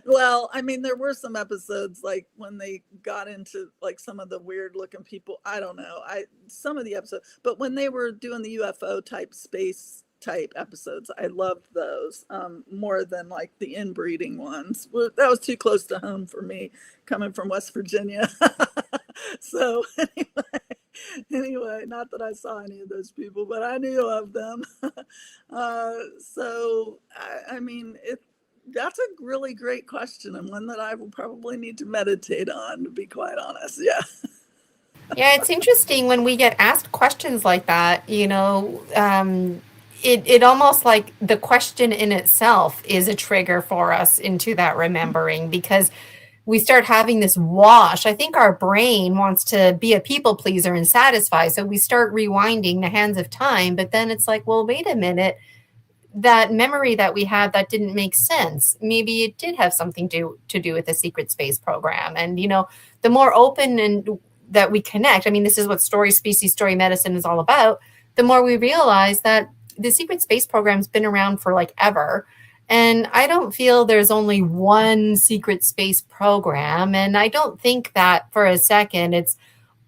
Well, I mean, there were some episodes like when they got into like some of the weird looking people. I don't know. Some of the episodes, but when they were doing the UFO type space type episodes, I loved those more than like the inbreeding ones. That was too close to home for me coming from West Virginia. So anyway, not that I saw any of those people, but I knew of them. So I mean, that's a really great question, and one that I will probably need to meditate on, to be quite honest. Yeah. Yeah, it's interesting when we get asked questions like that, it almost like the question in itself is a trigger for us into that remembering, because we start having this wash. I think our brain wants to be a people pleaser and satisfy. So we start rewinding the hands of time, but then it's like, well, wait a minute. That memory that we had that didn't make sense. Maybe it did have something to do with the secret space program. And, the more open and that we connect, I mean, this is what story, species, story medicine is all about. The more we realize that the secret space program's been around for like ever. And I don't feel there's only one secret space program. And I don't think that for a second it's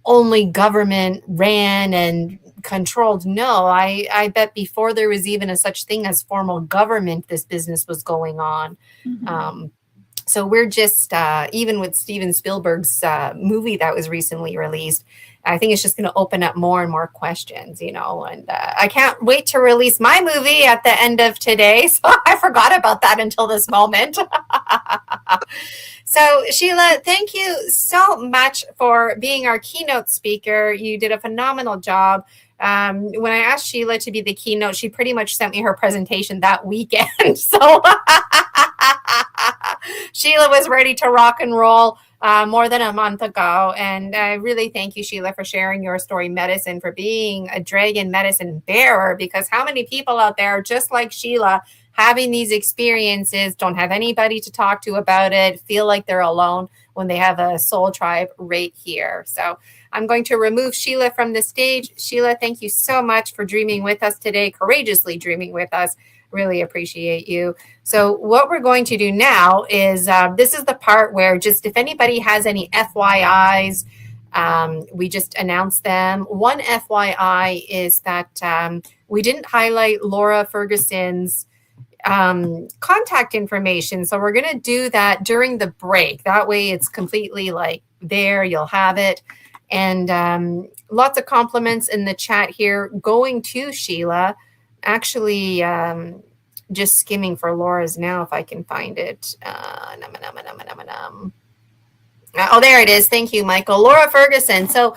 only government ran and controlled. No, I bet before there was even a such thing as formal government, this business was going on. Mm-hmm. So we're just, even with Steven Spielberg's movie that was recently released, I think it's just going to open up more and more questions, and I can't wait to release my movie at the end of today. So I forgot about that until this moment. So Sheila, thank you so much for being our keynote speaker. You did a phenomenal job. When I asked Sheila to be the keynote, she pretty much sent me her presentation that weekend. So Sheila was ready to rock and roll more than a month ago. And I really thank you, Sheila, for sharing your story medicine, for being a dragon medicine bearer, because how many people out there, just like Sheila, having these experiences, don't have anybody to talk to about it, feel like they're alone when they have a soul tribe right here. So I'm going to remove Sheila from the stage. Sheila, thank you so much for dreaming with us today, courageously dreaming with us. Really appreciate you. So what we're going to do now is, this is the part where just if anybody has any FYIs, we just announced them. One FYI is that we didn't highlight Laura Ferguson's contact information. So we're going to do that during the break. That way it's completely like there, you'll have it. And lots of compliments in the chat here going to Sheila. Actually, just skimming for Laura's now, if I can find it. Oh, there it is. Thank you, Michael. Laura Ferguson. So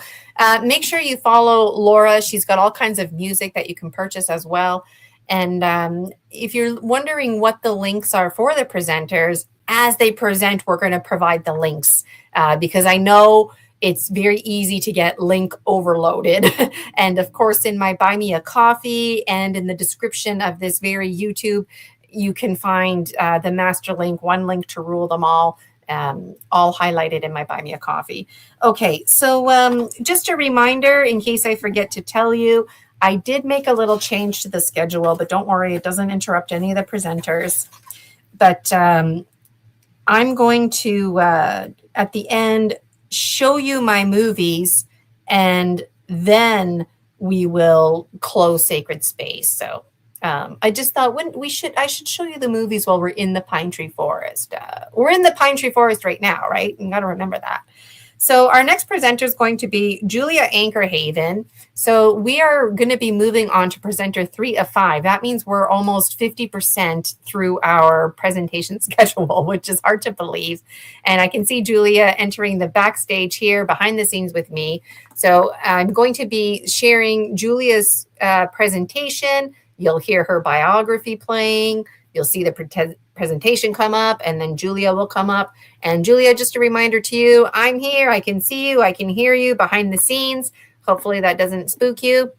make sure you follow Laura. She's got all kinds of music that you can purchase as well. And if you're wondering what the links are for the presenters, as they present, we're going to provide the links because I know it's very easy to get link overloaded. And of course, in my Buy Me a Coffee and in the description of this very YouTube, you can find the master link, one link to rule them all. all highlighted in my Buy Me a Coffee. Okay, so just a reminder, in case I forget to tell you, I did make a little change to the schedule, but don't worry, it doesn't interrupt any of the presenters. But I'm going to, at the end, show you my movies, and then we will close Sacred Space. So I just thought I should show you the movies while we're in the Pine Tree Forest. We're in the Pine Tree Forest right now, right? You got to remember that. So our next presenter is going to be Julia Ankerhaven. So we are going to be moving on to presenter 3 of 5. That means we're almost 50% through our presentation schedule, which is hard to believe. And I can see Julia entering the backstage here behind the scenes with me. So I'm going to be sharing Julia's presentation. You'll hear her biography playing. You'll see the presentation come up, and then Julia will come up. And Julia, just a reminder to you, I'm here. I can see you. I can hear you behind the scenes. Hopefully that doesn't spook you.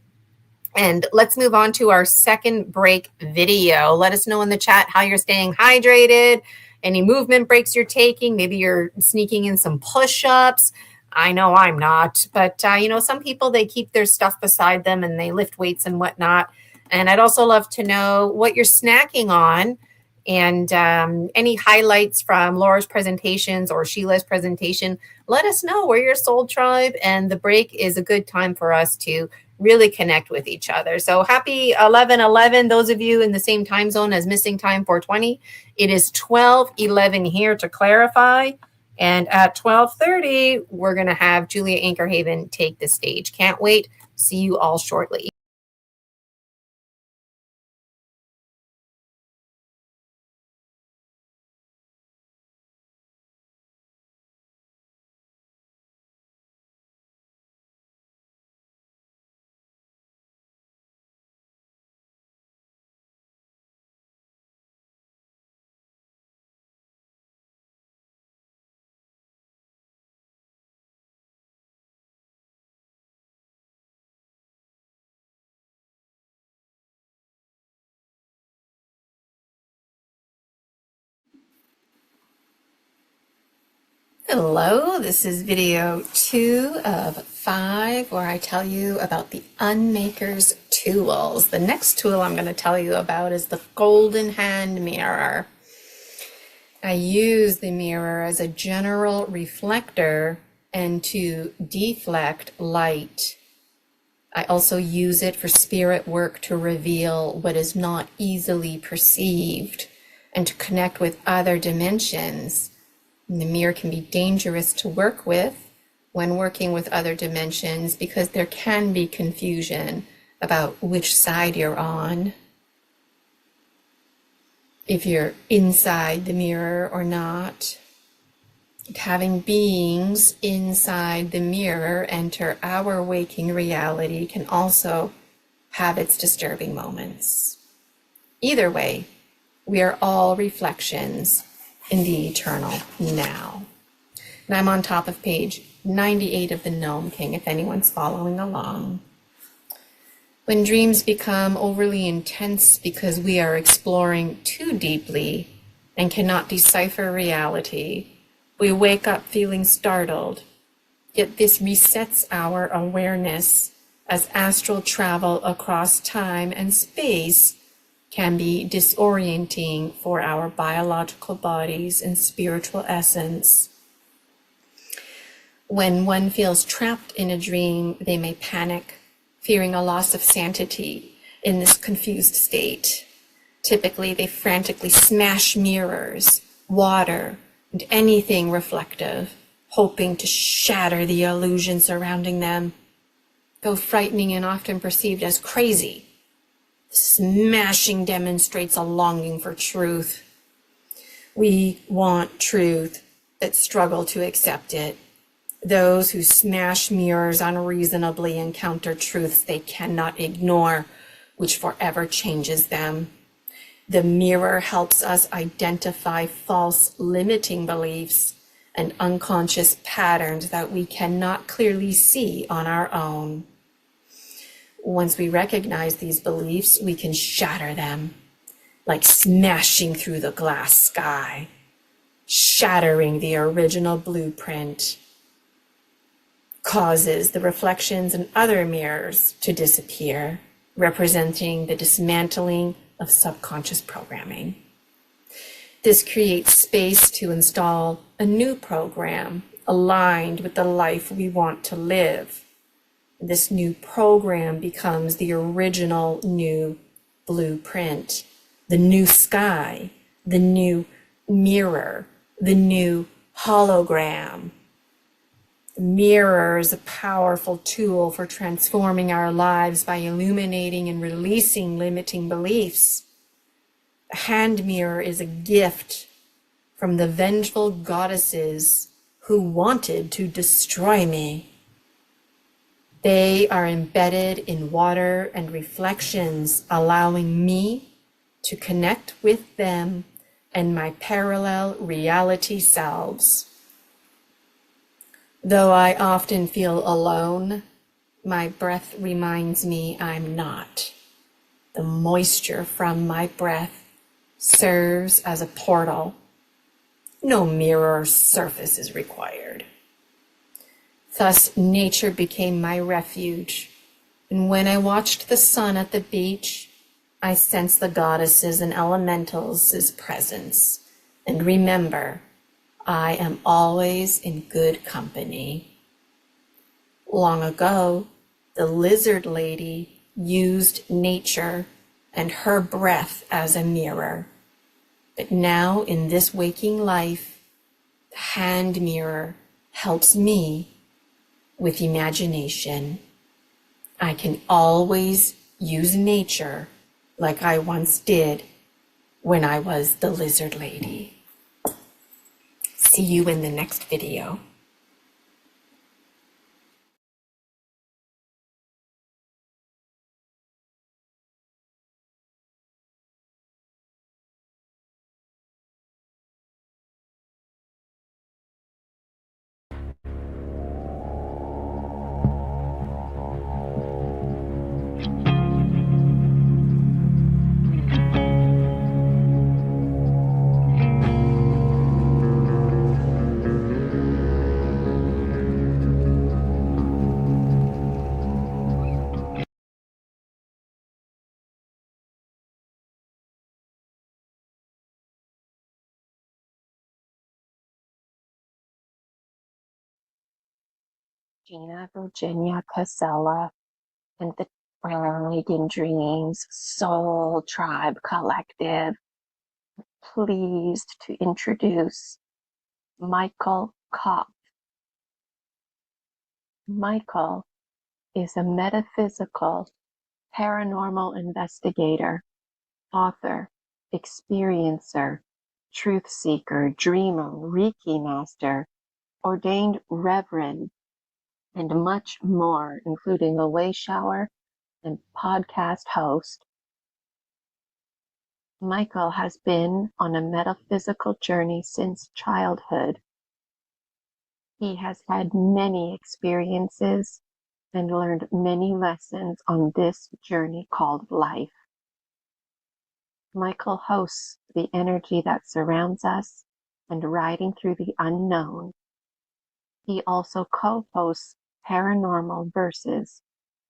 And let's move on to our second break video. Let us know in the chat how you're staying hydrated, any movement breaks you're taking. Maybe you're sneaking in some push-ups. I know I'm not, but some people, they keep their stuff beside them and they lift weights and whatnot. And I'd also love to know what you're snacking on, and any highlights from Laura's presentations or Sheila's presentation. Let us know. We're your soul tribe, and the break is a good time for us to really connect with each other. So happy 11/11, those of you in the same time zone as Missing Time 420. It is 12/11 here, to clarify. And at 12:30, we're going to have Julia Ankerhaven take the stage. Can't wait. See you all shortly. Hello, this is video 2 of 5, where I tell you about the Unmaker's tools. The next tool I'm going to tell you about is the Golden Hand Mirror. I use the mirror as a general reflector and to deflect light. I also use it for spirit work to reveal what is not easily perceived and to connect with other dimensions. And the mirror can be dangerous to work with when working with other dimensions because there can be confusion about which side you're on, if you're inside the mirror or not. Having beings inside the mirror enter our waking reality can also have its disturbing moments. Either way, we are all reflections in the eternal now. And I'm on top of page 98 of the Gnome King, if anyone's following along. When dreams become overly intense because we are exploring too deeply and cannot decipher reality, we wake up feeling startled. Yet this resets our awareness, as astral travel across time and space can be disorienting for our biological bodies and spiritual essence. When one feels trapped in a dream, they may panic, fearing a loss of sanity in this confused state. Typically, they frantically smash mirrors, water, and anything reflective, hoping to shatter the illusion surrounding them. Though frightening and often perceived as crazy, smashing demonstrates a longing for truth. We want truth, but struggle to accept it. Those who smash mirrors unreasonably encounter truths they cannot ignore, which forever changes them. The mirror helps us identify false limiting beliefs and unconscious patterns that we cannot clearly see on our own. Once we recognize these beliefs, we can shatter them, like smashing through the glass sky. shattering the original blueprint, causes the reflections in other mirrors to disappear, representing the dismantling of subconscious programming. This creates space to install a new program aligned with the life we want to live. This new program becomes the original new blueprint, the new sky, the new mirror, the new hologram. The mirror is a powerful tool for transforming our lives by illuminating and releasing limiting beliefs. The hand mirror is a gift from the vengeful goddesses who wanted to destroy me. They are embedded in water and reflections, allowing me to connect with them and my parallel reality selves. Though I often feel alone, my breath reminds me I'm not. The moisture from my breath serves as a portal. No mirror surface is required. Thus, nature became my refuge, and when I watched the sun at the beach, I sensed the goddesses and elementals' presence, and remember, I am always in good company. Long ago, the lizard lady used nature and her breath as a mirror, but now in this waking life, the hand mirror helps me with imagination. I can always use nature like I once did when I was the lizard lady. See you in the next video. Gina, Virginia, Casella, and the Dragon Dreams Soul Tribe Collective. Pleased to introduce Michael Kopp. Michael is a metaphysical, paranormal investigator, author, experiencer, truth seeker, dreamer, Reiki master, ordained reverend, and much more, including a way shower and podcast host. Michael has been on a metaphysical journey since childhood. He has had many experiences and learned many lessons on this journey called life. Michael hosts the energy that surrounds us and riding through the unknown. He also co-hosts Paranormal Verses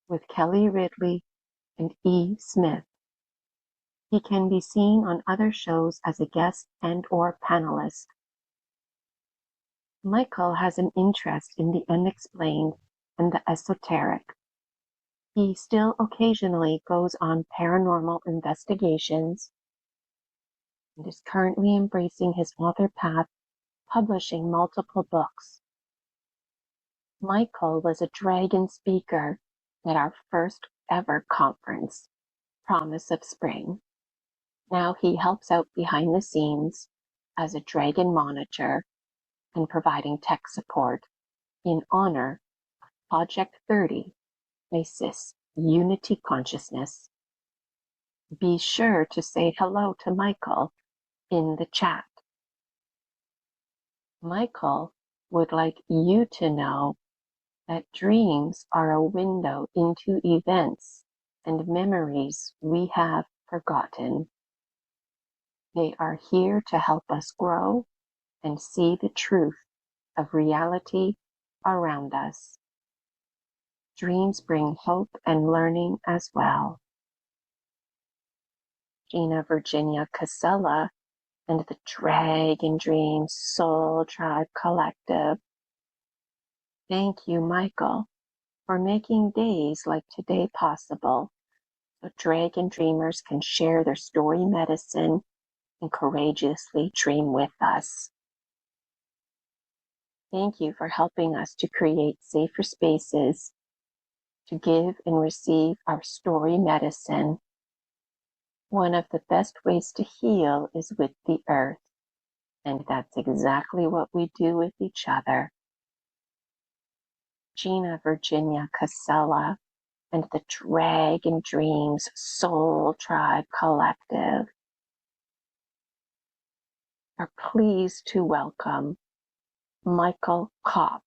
with Kelly Ridley and E. Smith. He can be seen on other shows as a guest and/or panelist. Michael has an interest in the unexplained and the esoteric. He still occasionally goes on paranormal investigations and is currently embracing his author path, publishing multiple books. Michael was a dragon speaker at our first ever conference, Promise of Spring. Now he helps out behind the scenes as a dragon monitor and providing tech support in honor of Project 30am-6 Unity Consciousness. Be sure to say hello to Michael in the chat. Michael would like you to know that dreams are a window into events and memories we have forgotten. They are here to help us grow and see the truth of reality around us. Dreams bring hope and learning as well. Gina Virginia Casella and the Dragon Dreams Soul Tribe Collective. Thank you, Michael, for making days like today possible so Dragon Dreamers can share their story medicine and courageously dream with us. Thank you for helping us to create safer spaces to give and receive our story medicine. One of the best ways to heal is with the earth, and that's exactly what we do with each other. Gina Virginia Casella and the Dragon Dreams Soul Tribe Collective are pleased to welcome Michael Kopp.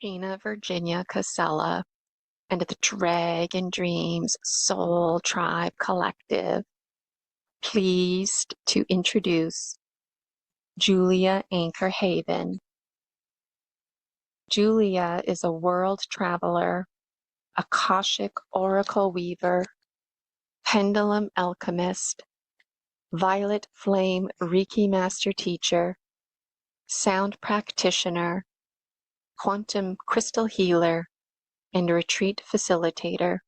Gina, Virginia, Casella, and the Dragon Dreams Soul Tribe Collective, pleased to introduce Julia Anchor Haven. Julia is a world traveler, Akashic Oracle Weaver, Pendulum Alchemist, Violet Flame Reiki Master Teacher, Sound Practitioner, Quantum Crystal Healer, and Retreat Facilitator.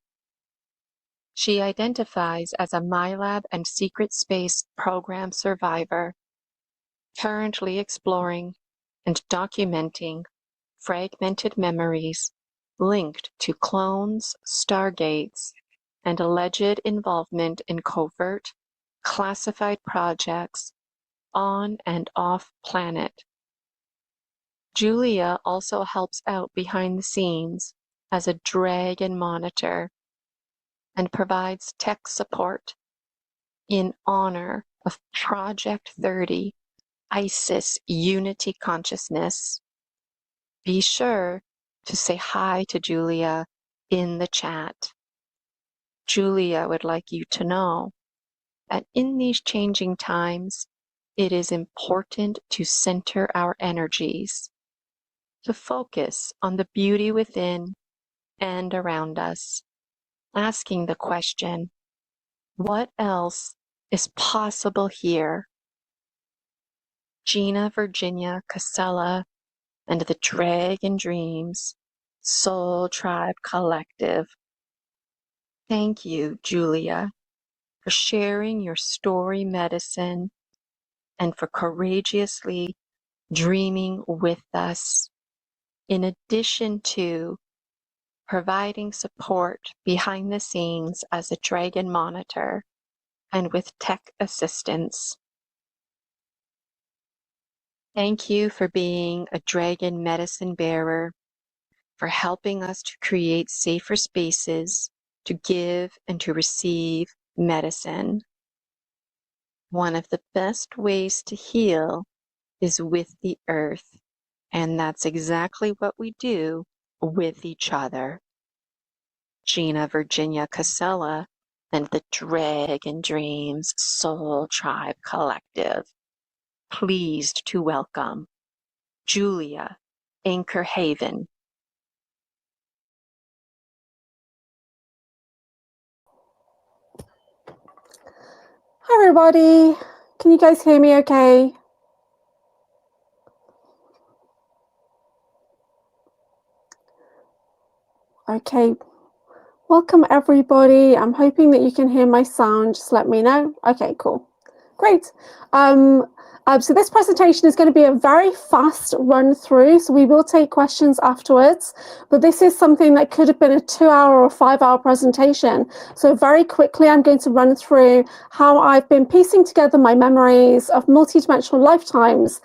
She identifies as a MyLab and Secret Space program survivor, currently exploring and documenting fragmented memories linked to clones, stargates, and alleged involvement in covert, classified projects on and off planet. Julia also helps out behind the scenes as a dragon monitor and provides tech support in honor of Project 30, ISIS Unity Consciousness. Be sure to say hi to Julia in the chat. Julia would like you to know that in these changing times, it is important to center our energies, to focus on the beauty within and around us, asking the question, what else is possible here? Gina, Virginia, Casella, and the Dragon Dreams Soul Tribe Collective. Thank you, Julia, for sharing your story medicine and for courageously dreaming with us, in addition to providing support behind the scenes as a dragon monitor and with tech assistance. Thank you for being a dragon medicine bearer, for helping us to create safer spaces to give and to receive medicine. One of the best ways to heal is with the earth, and that's exactly what we do with each other. Gina, Virginia, Casella, and the Dragon Dreams Soul Tribe Collective. Pleased to welcome Julia Anchor Haven. Hi everybody, can you guys hear me okay? Okay, welcome everybody. I'm hoping that you can hear my sound. Just let me know. Okay, cool. Great. So this presentation is going to be a very fast run through, so we will take questions afterwards, but this is something that could have been a 2-hour or 5-hour presentation. So very quickly, I'm going to run through how I've been piecing together my memories of multidimensional lifetimes,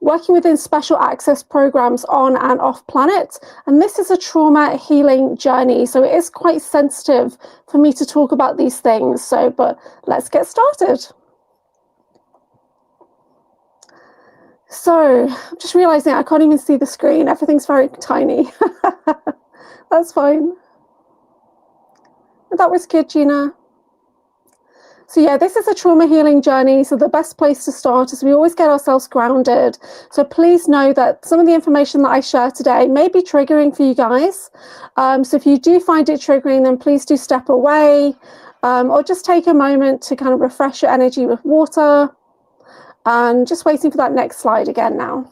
working within special access programs on and off planet. And this is a trauma healing journey, so it is quite sensitive for me to talk about these things. So, but let's get started. So I'm just realizing I can't even see the screen. Everything's very tiny. That's fine. That was good, Gina. So yeah, this is a trauma healing journey. So the best place to start is we always get ourselves grounded. So please know that some of the information that I share today may be triggering for you guys. So if you do find it triggering, then please do step away, or just take a moment to kind of refresh your energy with water. And just waiting for that next slide again now.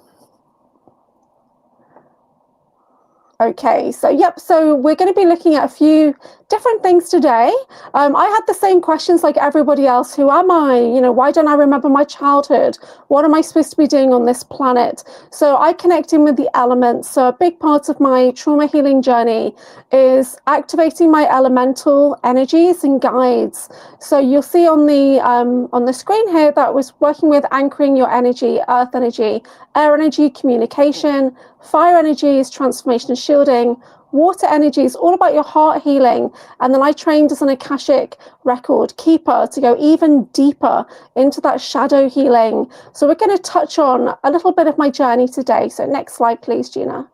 Okay, so yep, so we're going to be looking at a few different things today. I had the same questions like everybody else. Who am I? You know, why don't I remember my childhood? What am I supposed to be doing on this planet? So I connect in with the elements. So a big part of my trauma healing journey is activating my elemental energies and guides. So you'll see on the screen here that was working with anchoring your energy, earth energy, air energy, communication. Fire energy is transformation and shielding. Water energy is all about your heart healing. And then I trained as an Akashic record keeper to go even deeper into that shadow healing. So we're going to touch on a little bit of my journey today. So next slide, please, Gina.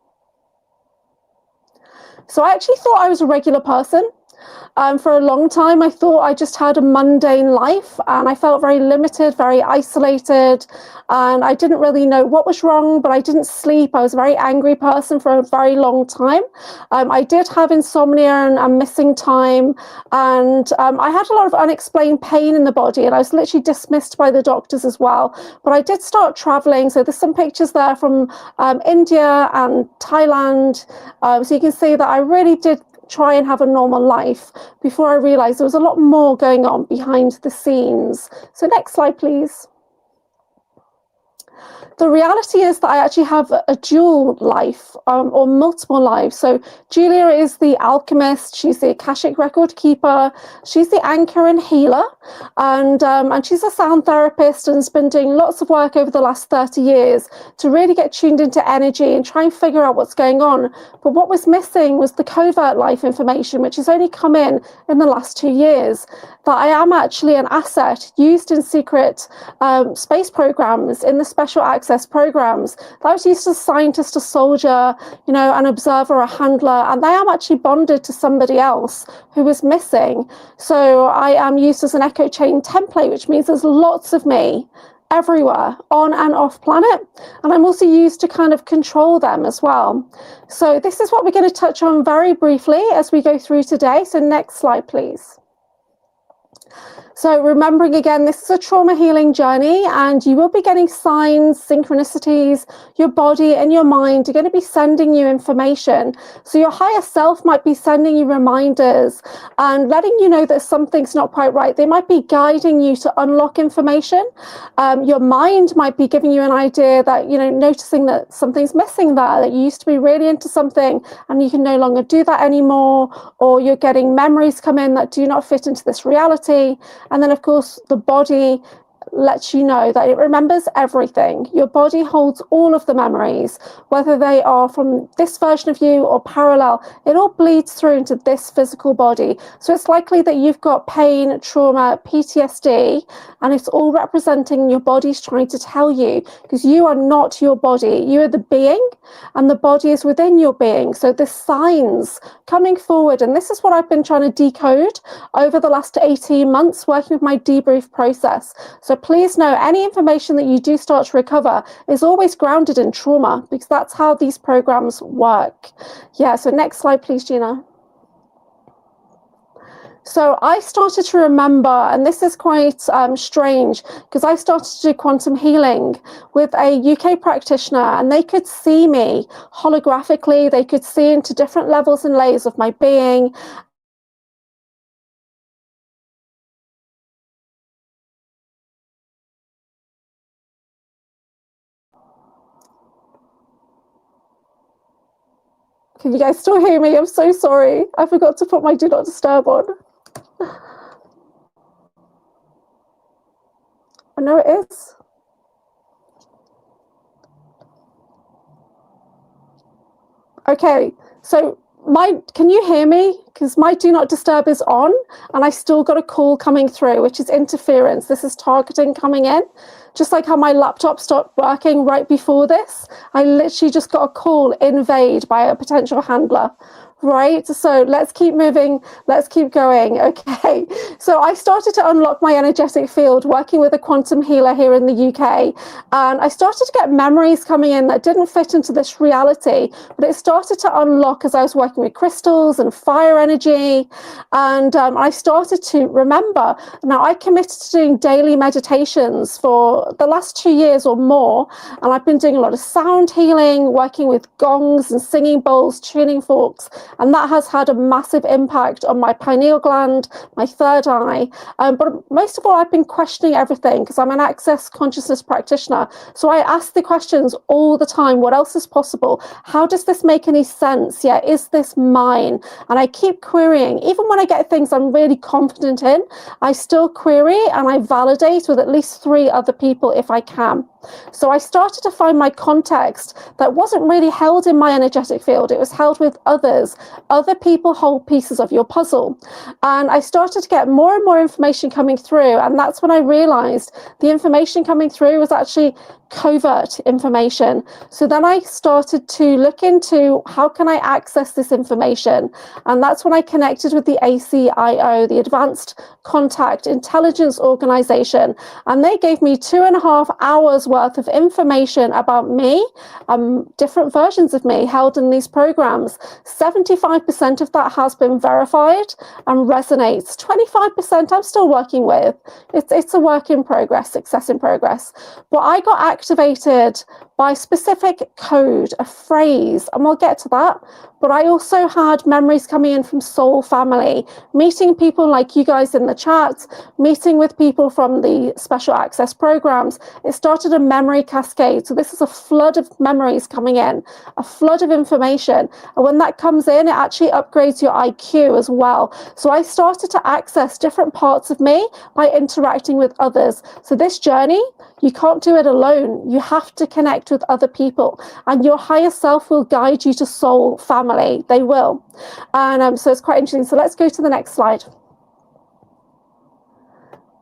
So I actually thought I was a regular person. For a long time, I thought I just had a mundane life, and I felt very limited, very isolated, and I didn't really know what was wrong, but I didn't sleep. I was a very angry person for a very long time. I did have insomnia and missing time, and I had a lot of unexplained pain in the body, and I was literally dismissed by the doctors as well. But I did start traveling, so there's some pictures there from India and Thailand, so you can see that I really did try and have a normal life before I realized there was a lot more going on behind the scenes. So next slide, please. The reality is that I actually have a dual life, or multiple lives. So Julia is the alchemist, she's the Akashic record keeper, she's the anchor and healer, and she's a sound therapist and has been doing lots of work over the last 30 years to really get tuned into energy and try and figure out what's going on. But what was missing was the covert life information, which has only come in the last 2 years, that I am actually an asset used in secret space programs, in the special access programs. That was used as a scientist, a soldier, an observer, a handler, and I am actually bonded to somebody else who is missing. So I am used as an echo chain template, which means there's lots of me everywhere, on and off planet, and I'm also used to kind of control them as well. So this is what we're going to touch on very briefly as we go through today. So next slide, please. So remembering again, this is a trauma healing journey, and you will be getting signs, synchronicities. Your body and your mind are going to be sending you information. So your higher self might be sending you reminders and letting you know that something's not quite right. They might be guiding you to unlock information. Your mind might be giving you an idea that, noticing that something's missing there, that you used to be really into something and you can no longer do that anymore, or you're getting memories come in that do not fit into this reality. And then, of course, the body lets you know that it remembers everything. Your body holds all of the memories, whether they are from this version of you or parallel. It all bleeds through into this physical body. So it's likely that you've got pain, trauma, PTSD, and it's all representing your body's trying to tell you, because you are not your body. You are the being, and the body is within your being. So the signs coming forward, and this is what I've been trying to decode over the last 18 months working with my debrief process. So please know any information that you do start to recover is always grounded in trauma, because that's how these programs work. Yeah, so next slide, please, Gina. So I started to remember, and this is quite strange, because I started to do quantum healing with a UK practitioner, and they could see me holographically. They could see into different levels and layers of my being. Can you guys still hear me? I'm so sorry. I forgot to put my do not disturb on. I know it is. Okay, so can you hear me? Because my do not disturb is on, and I still got a call coming through, which is interference. This is targeting coming in. Just like how my laptop stopped working right before this, I literally just got a call invade by a potential handler. Right, so let's keep moving, let's keep going. Okay, so I started to unlock my energetic field working with a quantum healer here in the UK, and I started to get memories coming in that didn't fit into this reality, but it started to unlock as I was working with crystals and fire energy, and I started to remember. Now, I committed to doing daily meditations for the last 2 years or more, and I've been doing a lot of sound healing, working with gongs and singing bowls, tuning forks, and that has had a massive impact on my pineal gland, my third eye. But most of all, I've been questioning everything, because I'm an access consciousness practitioner. So I ask the questions all the time. What else is possible? How does this make any sense? Yeah, is this mine? And I keep querying. Even when I get things I'm really confident in, I still query and I validate with at least 3 other people if I can. So I started to find my context that wasn't really held in my energetic field. It was held with others. Other people hold pieces of your puzzle. And I started to get more and more information coming through. And that's when I realized the information coming through was actually covert information. So then I started to look into how can I access this information, and that's when I connected with the ACIO, the Advanced Contact Intelligence Organization, and they gave me 2.5 hours worth of information about me, different versions of me held in these programs. 75% of that has been verified and resonates. 25% I'm still working with. It's a work in progress, success in progress. But I got activated by specific code, a phrase, and we'll get to that. But I also had memories coming in from soul family, meeting people like you guys in the chat, meeting with people from the special access programs. It started a memory cascade. So this is a flood of memories coming in, a flood of information. And when that comes in, it actually upgrades your IQ as well. So I started to access different parts of me by interacting with others. So this journey, you can't do it alone. You have to connect with other people, and your higher self will guide you to soul family. They will. And so it's quite interesting. So let's go to the next slide.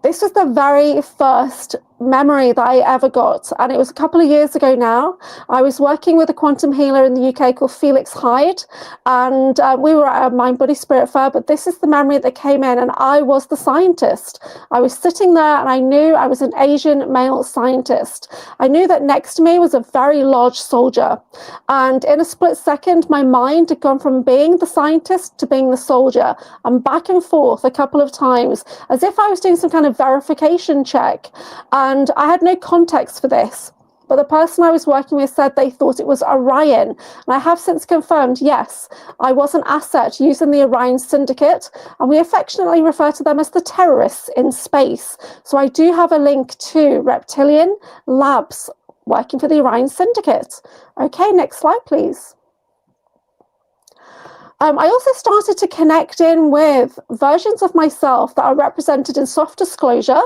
This was the very first memory that I ever got, and it was a couple of years ago now. I was working with a quantum healer in the UK called Felix Hyde, and we were at a Mind Body Spirit Fair, but this is the memory that came in, and I was the scientist. I was sitting there and I knew I was an Asian male scientist. I knew that next to me was a very large soldier, and in a split second my mind had gone from being the scientist to being the soldier, and back and forth a couple of times as if I was doing some kind of verification check. And I had no context for this, but the person I was working with said they thought it was Orion. And I have since confirmed, yes, I was an asset using the Orion Syndicate, and we affectionately refer to them as the terrorists in space. So I do have a link to Reptilian Labs working for the Orion Syndicate. Okay, next slide, please. I also started to connect in with versions of myself that are represented in soft disclosure,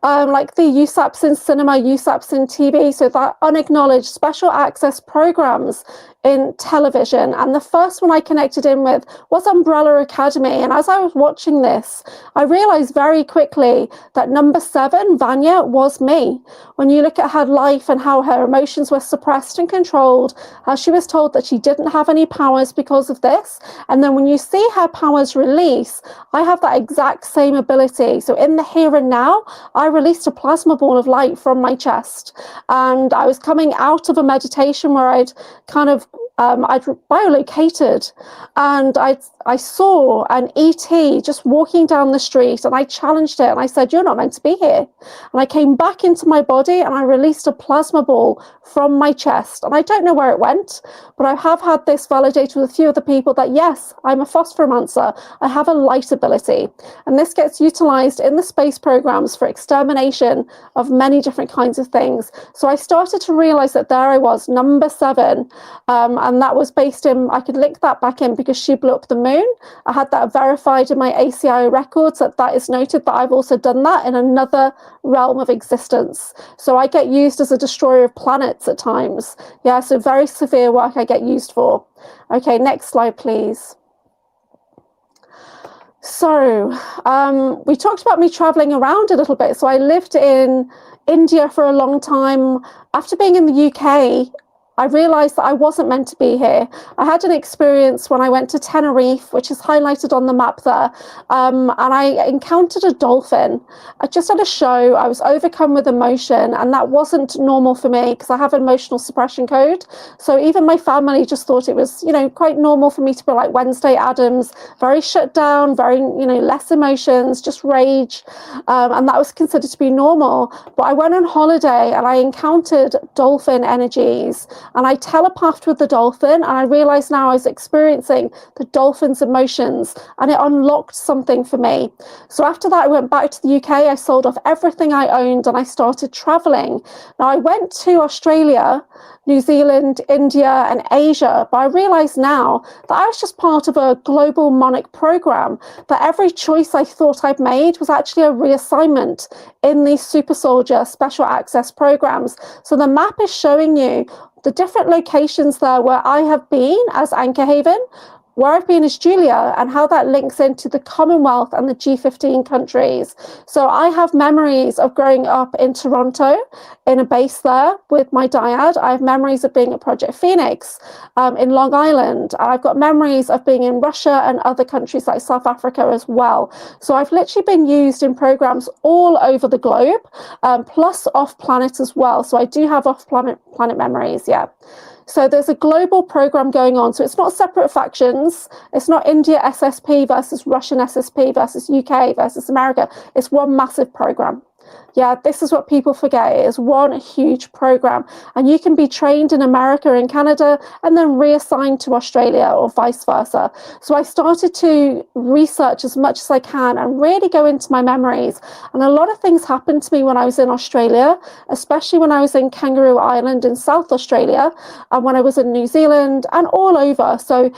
like the USAPs in cinema, USAPs in TV, so that unacknowledged special access programs in television. And the first one I connected in with was Umbrella Academy. And as I was watching this, I realized very quickly that number 7, Vanya, was me. When you look at her life and how her emotions were suppressed and controlled, how she was told that she didn't have any powers because of this. And then when you see her powers release, I have that exact same ability. So in the here and now, I released a plasma ball of light from my chest. And I was coming out of a meditation where I'd kind of I'd biolocated, and I saw an ET just walking down the street, and I challenged it and I said, "You're not meant to be here." And I came back into my body and I released a plasma ball from my chest, and I don't know where it went, but I have had this validated with a few other people that yes, I'm a phosphomancer. I have a light ability, and this gets utilized in the space programs for extermination of many different kinds of things. So I started to realize that there I was, number 7, and that was based in, I could link that back in because she blew up the moon. I had that verified in my ACIO records that is noted that I've also done that in another realm of existence. So I get used as a destroyer of planets at times. Yeah, so very severe work I get used for. Okay, next slide, please. So we talked about me traveling around a little bit. So I lived in India for a long time. After being in the UK, I realized that I wasn't meant to be here. I had an experience when I went to Tenerife, which is highlighted on the map there, and I encountered a dolphin. I just had a show. I was overcome with emotion, and that wasn't normal for me because I have an emotional suppression code. So even my family just thought it was, quite normal for me to be like Wednesday Addams, very shut down, very, less emotions, just rage, and that was considered to be normal. But I went on holiday and I encountered dolphin energies. and I telepathed with the dolphin, and I realized now I was experiencing the dolphin's emotions, and it unlocked something for me. So after that, I went back to the UK, I sold off everything I owned, and I started traveling. Now, I went to Australia, New Zealand, India, and Asia, but I realize now that I was just part of a global monarch program, that every choice I thought I'd made was actually a reassignment in these super soldier special access programs. So the map is showing you the different locations there where I have been as Anchor Haven, where I've been as Julia, and how that links into the Commonwealth and the G15 countries. So I have memories of growing up in Toronto in a base there with my dyad. I have memories of being at Project Phoenix in Long Island. I've got memories of being in Russia and other countries like South Africa as well. So I've literally been used in programs all over the globe, plus off planet as well. So I do have off planet memories, yeah. So there's a global program going on. So it's not separate factions. It's not India SSP versus Russian SSP versus UK versus America. It's one massive program. Yeah, this is what people forget. It is one huge program. And you can be trained in America and Canada and then reassigned to Australia or vice versa. So I started to research as much as I can and really go into my memories. And a lot of things happened to me when I was in Australia, especially when I was in Kangaroo Island in South Australia, and when I was in New Zealand and all over. So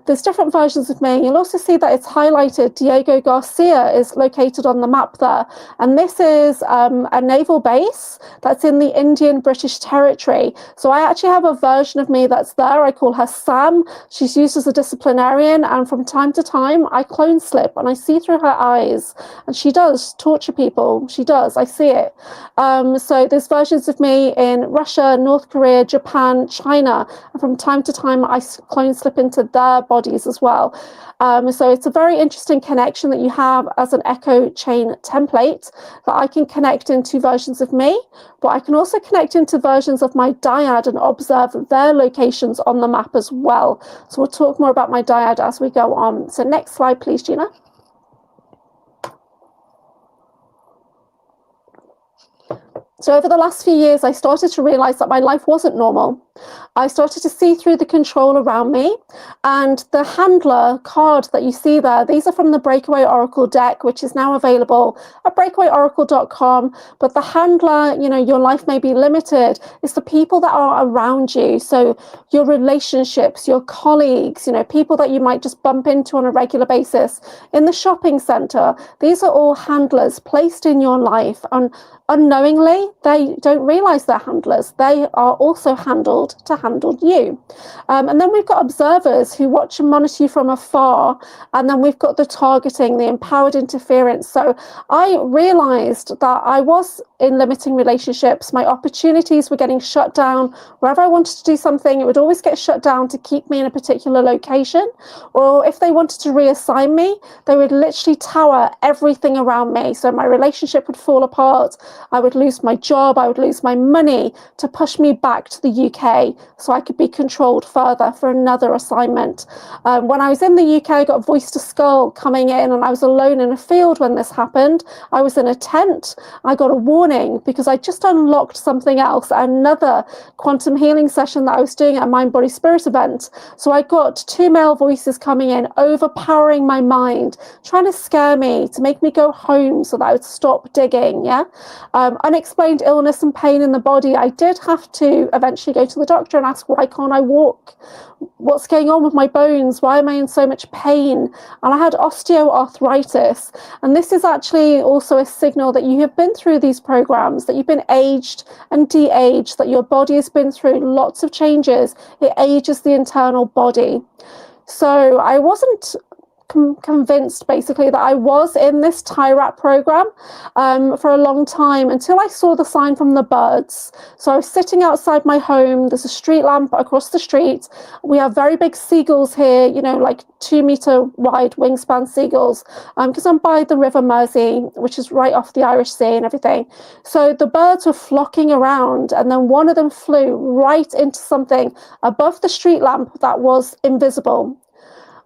there's different versions of me. You'll also see that it's highlighted. Diego Garcia is located on the map there. And this is a naval base that's in the Indian British territory. So I actually have a version of me that's there. I call her Sam. She's used as a disciplinarian. And from time to time, I clone slip and I see through her eyes. And she does torture people. She does. I see it. So there's versions of me in Russia, North Korea, Japan, China. And from time to time, I clone slip into their bodies as well. So it's a very interesting connection that you have as an echo chain template that I can connect into versions of me, but I can also connect into versions of my dyad and observe their locations on the map as well. So we'll talk more about my dyad as we go on. So next slide, please, Gina. So over the last few years, I started to realize that my life wasn't normal. I started to see through the control around me, and the handler card that you see there, these are from the Breakaway Oracle deck, which is now available at breakawayoracle.com. But the handler, you know, your life may be limited. It's the people that are around you. So your relationships, your colleagues, you know, people that you might just bump into on a regular basis in the shopping center. These are all handlers placed in your life, and unknowingly, they don't realize they're handlers. They are also handled to handle you. And then we've got observers who watch and monitor you from afar. And then we've got the targeting, the empowered interference. So I realized that I was in limiting relationships. My opportunities were getting shut down. Wherever I wanted to do something, it would always get shut down to keep me in a particular location. Or if they wanted to reassign me, they would literally tower everything around me. So my relationship would fall apart. I would lose my job. I would lose my money to push me back to the UK so I could be controlled further for another assignment. When I was in the UK, I got voice to skull coming in, and I was alone in a field when this happened. I was in a tent. I got a warning because I just unlocked something else, another quantum healing session that I was doing at a Mind Body Spirit event. So I got 2 male voices coming in, overpowering my mind, trying to scare me, to make me go home so that I would stop digging. Yeah. Unexplained illness and pain in the body. I did have to eventually go to the doctor and ask, why can't I walk? What's going on with my bones? Why am I in so much pain? And I had osteoarthritis. And this is actually also a signal that you have been through these programs, that you've been aged and de-aged, that your body has been through lots of changes. It ages the internal body. So I wasn't convinced basically that I was in this TIRAP program for a long time until I saw the sign from the birds. So I was sitting outside my home. There's a street lamp across the street. We have very big seagulls here, you know, like 2-meter wide wingspan seagulls, because I'm by the River Mersey, which is right off the Irish Sea and everything. So the birds were flocking around, and then one of them flew right into something above the street lamp that was invisible.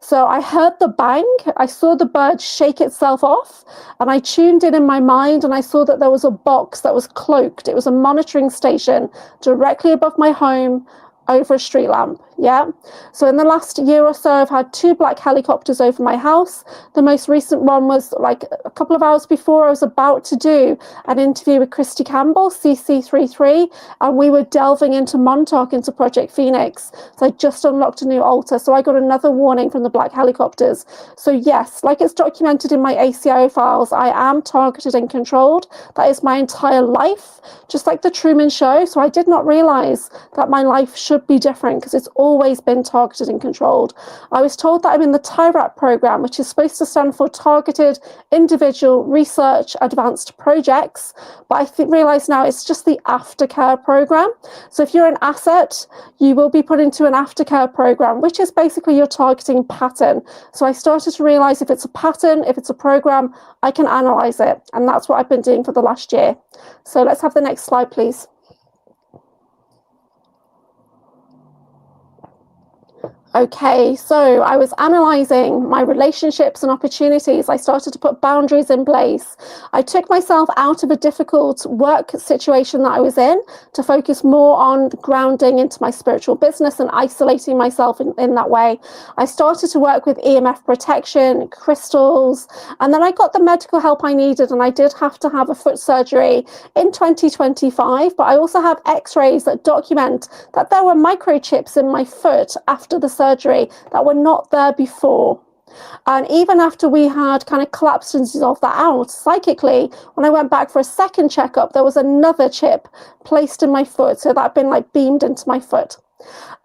So I heard the bang, I saw the bird shake itself off, and I tuned in my mind, and I saw that there was a box that was cloaked. It was a monitoring station directly above my home, over a street lamp. Yeah. So in the last year or so, I've had 2 black helicopters over my house. The most recent one was like a couple of hours before I was about to do an interview with Christy Campbell, CC33, and we were delving into Montauk, into Project Phoenix. So I just unlocked a new altar. So I got another warning from the black helicopters. So yes, like it's documented in my ACIO files, I am targeted and controlled. That is my entire life, just like the Truman Show. So I did not realize that my life should be different because it's always been targeted and controlled. I was told that I'm in the TIRAP program, which is supposed to stand for Targeted Individual Research Advanced Projects, but I realize now it's just the aftercare program. So if you're an asset, you will be put into an aftercare program, which is basically your targeting pattern. So I started to realize if it's a pattern, if it's a program, I can analyze it. And that's what I've been doing for the last year. So let's have the next slide, please. Okay, so I was analysing my relationships and opportunities. I started to put boundaries in place. I took myself out of a difficult work situation that I was in to focus more on grounding into my spiritual business and isolating myself in that way. I started to work with EMF protection, crystals, and then I got the medical help I needed, and I did have to have a foot surgery in 2025, but I also have x-rays that document that there were microchips in my foot after the surgery that were not there before. And even after we had kind of collapsed and dissolved that out, psychically, when I went back for a second checkup, there was another chip placed in my foot. So that had been like beamed into my foot.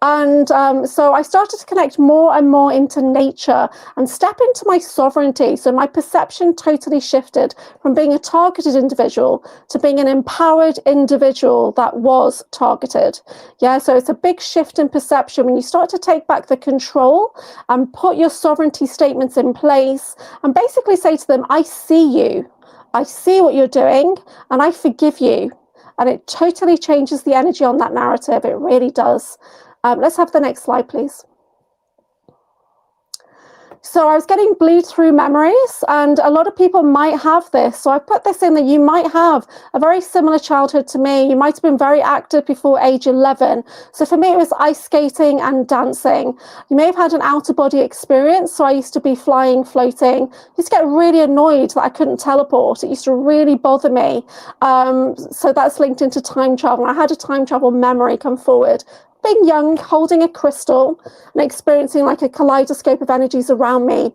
And so I started to connect more and more into nature and step into my sovereignty. So my perception totally shifted from being a targeted individual to being an empowered individual that was targeted. Yeah, so it's a big shift in perception when you start to take back the control and put your sovereignty statements in place and basically say to them, I see you, I see what you're doing, and I forgive you. And it totally changes the energy on that narrative. It really does. Let's have the next slide, please. So I was getting bleed through memories, and a lot of people might have this. So I put this in that you might have a very similar childhood to me. You might have been very active before age 11. So for me, it was ice skating and dancing. You may have had an outer body experience. So I used to be flying, floating. I used to get really annoyed that I couldn't teleport. It used to really bother me. So that's linked into time travel. I had a time travel memory come forward. Being young, holding a crystal and experiencing like a kaleidoscope of energies around me.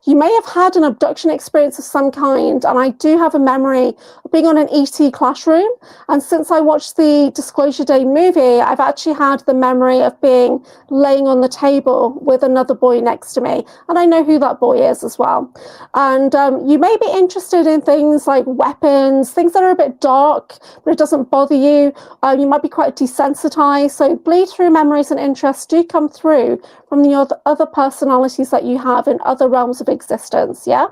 You may have had an abduction experience of some kind, and I do have a memory of being on an ET classroom. And since I watched the Disclosure Day movie, I've actually had the memory of being laying on the table with another boy next to me. And I know who that boy is as well. And you may be interested in things like weapons, things that are a bit dark, but it doesn't bother you. You might be quite desensitized. So bleed through memories and interests do come through from the other personalities that you have in other realms of existence, yeah?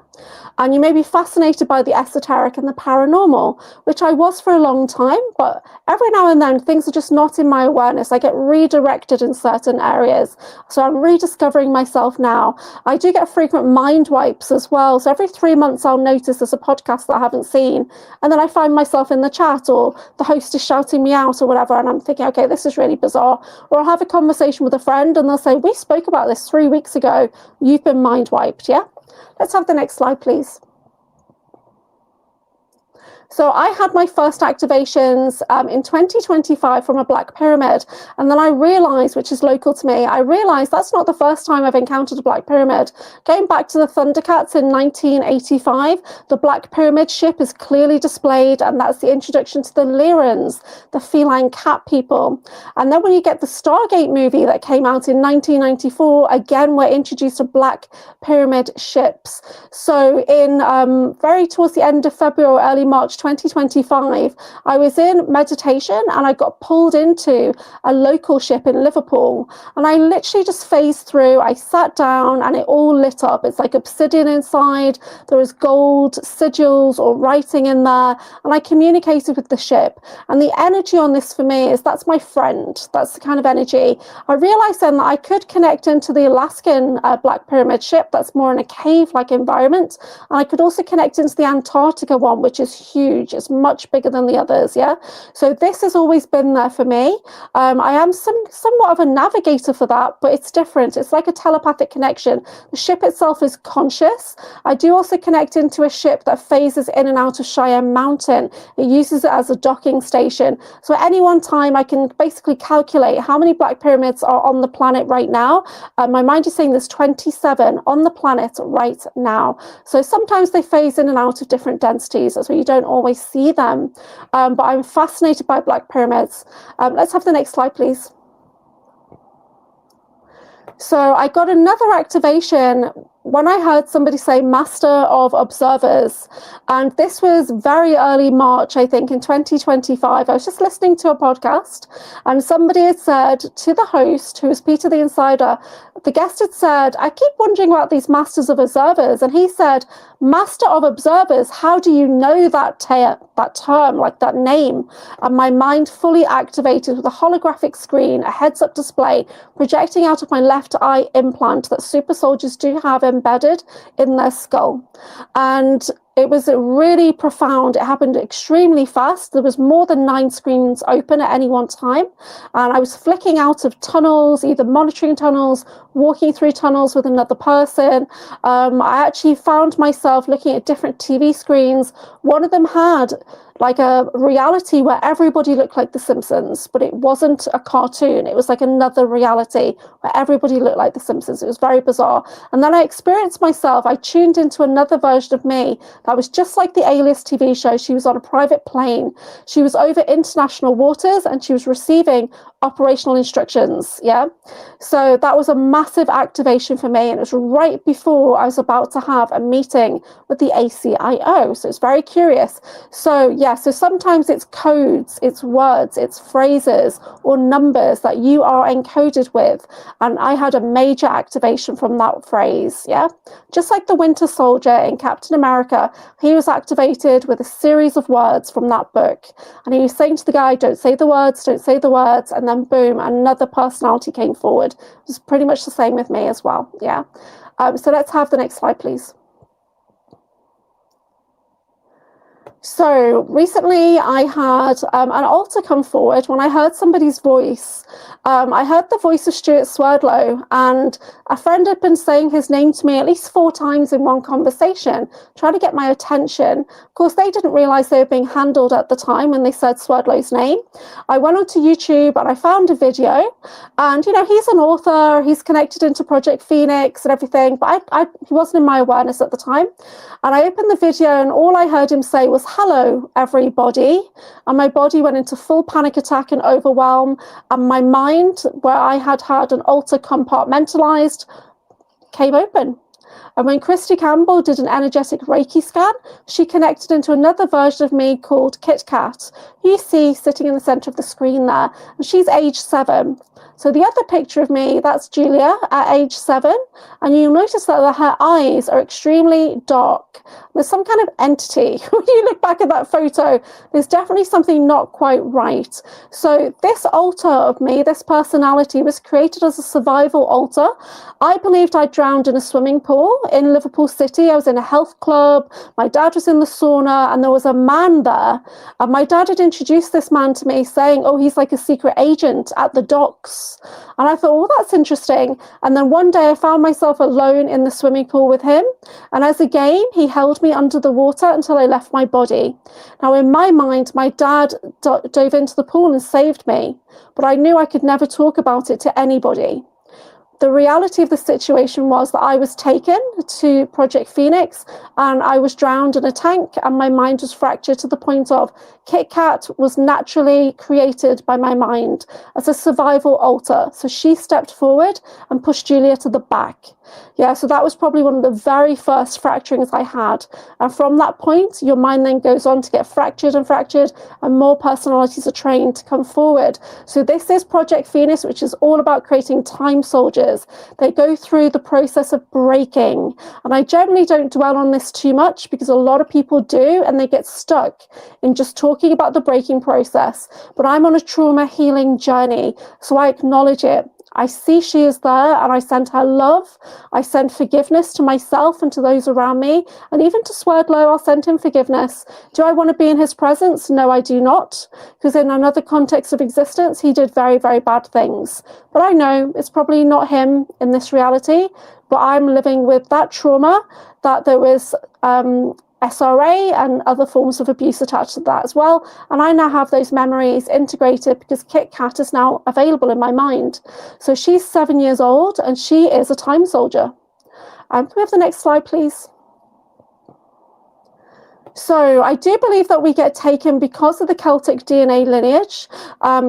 And you may be fascinated by the esoteric and the paranormal, which I was for a long time, but every now and then things are just not in my awareness. I get redirected in certain areas. So I'm rediscovering myself now. I do get frequent mind wipes as well. So every 3 months I'll notice there's a podcast that I haven't seen, and then I find myself in the chat or the host is shouting me out or whatever, and I'm thinking, okay, this is really bizarre. Or I'll have a conversation with a friend and they'll say, we spoke about this 3 weeks ago. You've been mind wiped, yeah? Let's have the next slide, please. So I had my first activations in 2025 from a black pyramid. And then I realized, which is local to me, I realized that's not the first time I've encountered a black pyramid. Going back to the Thundercats in 1985, the black pyramid ship is clearly displayed, and that's the introduction to the Lyrans, the feline cat people. And then when you get the Stargate movie that came out in 1994, again, we're introduced to black pyramid ships. So in very towards the end of February or early March 2025, I was in meditation and I got pulled into a local ship in Liverpool, and I literally just phased through. I sat down and it all lit up. It's like obsidian inside. There was gold sigils or writing in there, and I communicated with the ship. And the energy on this for me is that's my friend. That's the kind of energy. I realized then that I could connect into the Alaskan Black Pyramid ship that's more in a cave-like environment, and I could also connect into the Antarctica one, which is huge. huge. It's much bigger than the others. Yeah. So this has always been there for me. I am somewhat of a navigator for that, but it's different. It's like a telepathic connection. The ship itself is conscious. I do also connect into a ship that phases in and out of Cheyenne Mountain. It uses it as a docking station. So at any one time, I can basically calculate how many black pyramids are on the planet right now. My mind is saying there's 27 on the planet right now. So sometimes they phase in and out of different densities. That's why you don't always see them. But I'm fascinated by black pyramids. Let's have the next slide, please. So I got another activation when I heard somebody say Master of Observers, and this was very early March, I think, in 2025. I was just listening to a podcast, and somebody had said to the host, who was Peter the Insider, the guest had said, I keep wondering about these Masters of Observers, and he said, Master of Observers, how do you know that term, like that name? And my mind fully activated with a holographic screen, a heads-up display, projecting out of my left eye implant that super soldiers do have embedded in their skull. And it was really profound. It happened extremely fast. There was more than 9 screens open at any one time. And I was flicking out of tunnels, either monitoring tunnels, walking through tunnels with another person. I actually found myself looking at different TV screens. One of them had like a reality where everybody looked like The Simpsons, but it wasn't a cartoon. It was like another reality where everybody looked like The Simpsons. It was very bizarre. And then I experienced myself, I tuned into another version of me that was just like the Alias TV show. She was on a private plane. She was over international waters and she was receiving operational instructions. Yeah. So that was a massive activation for me. And it was right before I was about to have a meeting with the ACIO. So it's very curious. So yeah, so sometimes it's codes, it's words, it's phrases or numbers that you are encoded with. And I had a major activation from that phrase. Yeah. Just like the Winter Soldier in Captain America, he was activated with a series of words from that book. And he was saying to the guy, don't say the words, don't say the words. And then boom, another personality came forward. It was pretty much the same with me as well. Yeah. So let's have the next slide, please. So recently I had an altar come forward when I heard somebody's voice. I heard the voice of Stuart Swerdlow, and a friend had been saying his name to me at least 4 times in one conversation, trying to get my attention. Of course, they didn't realize they were being handled at the time when they said Swerdlow's name. I went onto YouTube and I found a video, and, you know, he's an author, he's connected into Project Phoenix and everything, but he wasn't in my awareness at the time. And I opened the video and all I heard him say was, hello, everybody. And my body went into full panic attack and overwhelm. And my mind, where I had had an altar compartmentalized, came open. And when Christy Campbell did an energetic Reiki scan, she connected into another version of me called Kit Kat, who you see sitting in the center of the screen there. And she's age 7. So the other picture of me, that's Julia at age 7. And you'll notice that her eyes are extremely dark. There's some kind of entity. When you look back at that photo, there's definitely something not quite right. So this altar of me, this personality, was created as a survival altar. I believed I drowned in a swimming pool in Liverpool City. I was in a health club. My dad was in the sauna and there was a man there. And my dad had introduced this man to me saying, oh, he's like a secret agent at the docks. And I thought, oh, that's interesting. And then one day I found myself alone in the swimming pool with him. And as a game, he held me under the water until I left my body. Now, in my mind, my dad dove into the pool and saved me. But I knew I could never talk about it to anybody. The reality of the situation was that I was taken to Project Phoenix and I was drowned in a tank and my mind was fractured to the point of Kit Kat was naturally created by my mind as a survival altar. So she stepped forward and pushed Julia to the back. Yeah, so that was probably one of the very first fracturings I had. And from that point, your mind then goes on to get fractured and more personalities are trained to come forward. So this is Project Phoenix, which is all about creating time soldiers. They go through the process of breaking. And I generally don't dwell on this too much because a lot of people do and they get stuck in just talking about the breaking process. But I'm on a trauma healing journey, so I acknowledge it. I see she is there, and I send her love. I send forgiveness to myself and to those around me, and even to Swerdlow, I'll send him forgiveness. Do I want to be in his presence? No, I do not, because in another context of existence, he did very, very bad things. But I know it's probably not him in this reality, but I'm living with that trauma, that there was SRA and other forms of abuse attached to that as well. And I now have those memories integrated because Kit Kat is now available in my mind. So she's 7 years old and she is a time soldier. Can we have the next slide, please? So I do believe that we get taken because of the Celtic DNA lineage,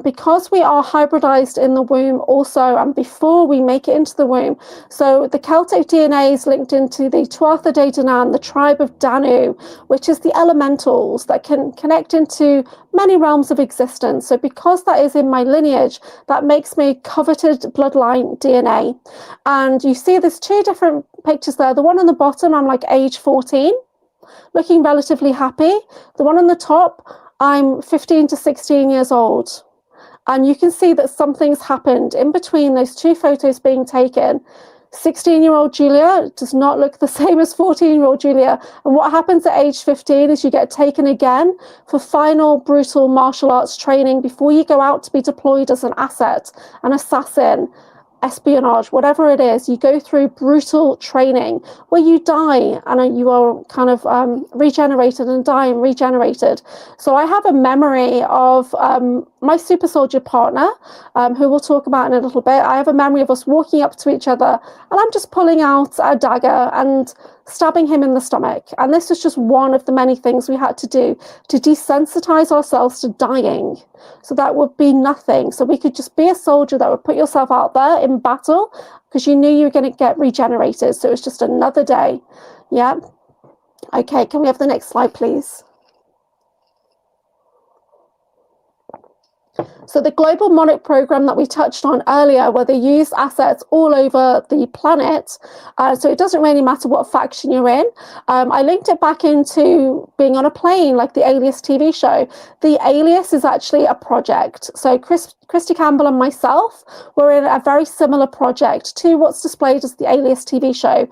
because we are hybridized in the womb also, and before we make it into the womb. So the Celtic DNA is linked into the Tuatha De Danann, the tribe of Danu, which is the elementals that can connect into many realms of existence. So because that is in my lineage, that makes me coveted bloodline DNA. And you see there's two different pictures there. The one on the bottom, I'm like age 14. Looking relatively happy. The one on the top, I'm 15 to 16 years old. And you can see that something's happened in between those two photos being taken. 16-year-old Julia does not look the same as 14-year-old Julia. And what happens at age 15 is you get taken again for final brutal martial arts training before you go out to be deployed as an asset, an assassin, espionage, whatever it is. You go through brutal training where you die and you are kind of regenerated and die and regenerated. So I have a memory of my super soldier partner, who we'll talk about in a little bit. I have a memory of us walking up to each other and I'm just pulling out a dagger and stabbing him in the stomach. And this was just one of the many things we had to do to desensitize ourselves to dying. So that would be nothing. So we could just be a soldier that would put yourself out there in battle because you knew you were going to get regenerated. So it was just another day. Yeah. Okay, can we have the next slide, please? So the Global Monarch program that we touched on earlier, where they use assets all over the planet, so it doesn't really matter what faction you're in. I linked it back into being on a plane, like the Alias TV show. The Alias is actually a project. So Christy Campbell and myself were in a very similar project to what's displayed as the Alias TV show,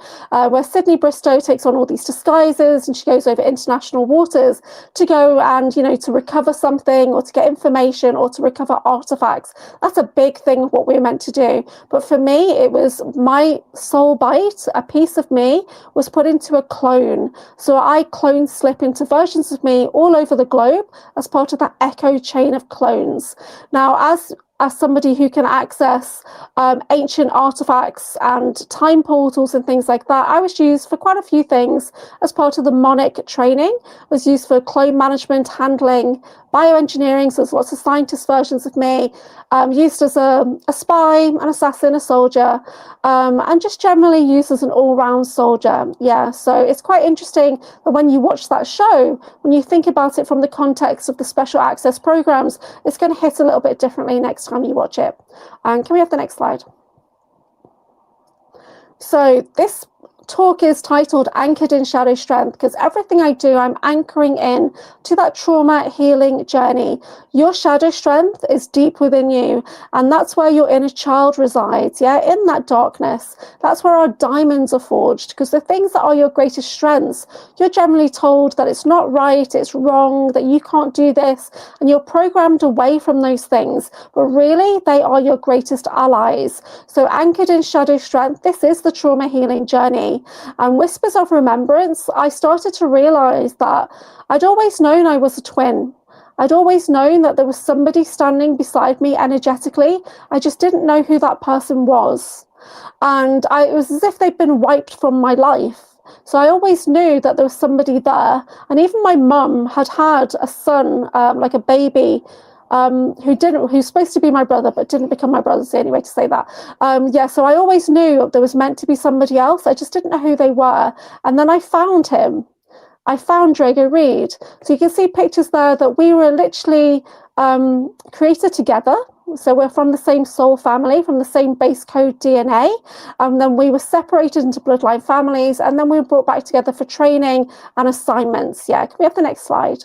where Sydney Bristow takes on all these disguises and she goes over international waters to go and, you know, to recover something or to get information or to recover artifacts. That's a big thing of what we were meant to do. But for me, it was my soul bite, a piece of me was put into a clone. So I clone slip into versions of me all over the globe as part of that echo chain of clones. Now, as somebody who can access ancient artifacts and time portals and things like that, I was used for quite a few things as part of the Monarch training. I was used for clone management, handling, bioengineering, so there's lots of scientist versions of me, used as a spy, an assassin, a soldier, and just generally used as an all-round soldier. Yeah, so it's quite interesting that when you watch that show, when you think about it from the context of the special access programs, it's going to hit a little bit differently next time you watch it. And can we have the next slide? So this talk is titled Anchored in Shadow Strength, because everything I do, I'm anchoring in to that trauma healing journey. Your shadow strength is deep within you, and that's where your inner child resides. Yeah, in that darkness, that's where our diamonds are forged, because the things that are your greatest strengths, you're generally told that it's not right, it's wrong, that you can't do this, and you're programmed away from those things, but really they are your greatest allies. So anchored in shadow strength, this is the trauma healing journey. And Whispers of Remembrance, I started to realize that I'd always known I was a twin. I'd always known that there was somebody standing beside me energetically. I just didn't know who that person was. And it was as if they'd been wiped from my life. So I always knew that there was somebody there. And even my mum had had a son, like a baby, who's supposed to be my brother but didn't become my brother, is the only way to say that. Yeah, so I always knew there was meant to be somebody else. I just didn't know who they were. And then I found him. I found Drago Reed. So you can see pictures there that we were literally created together. So we're from the same soul family, from the same base code DNA. And then we were separated into bloodline families, and then we were brought back together for training and assignments. Yeah, can we have the next slide?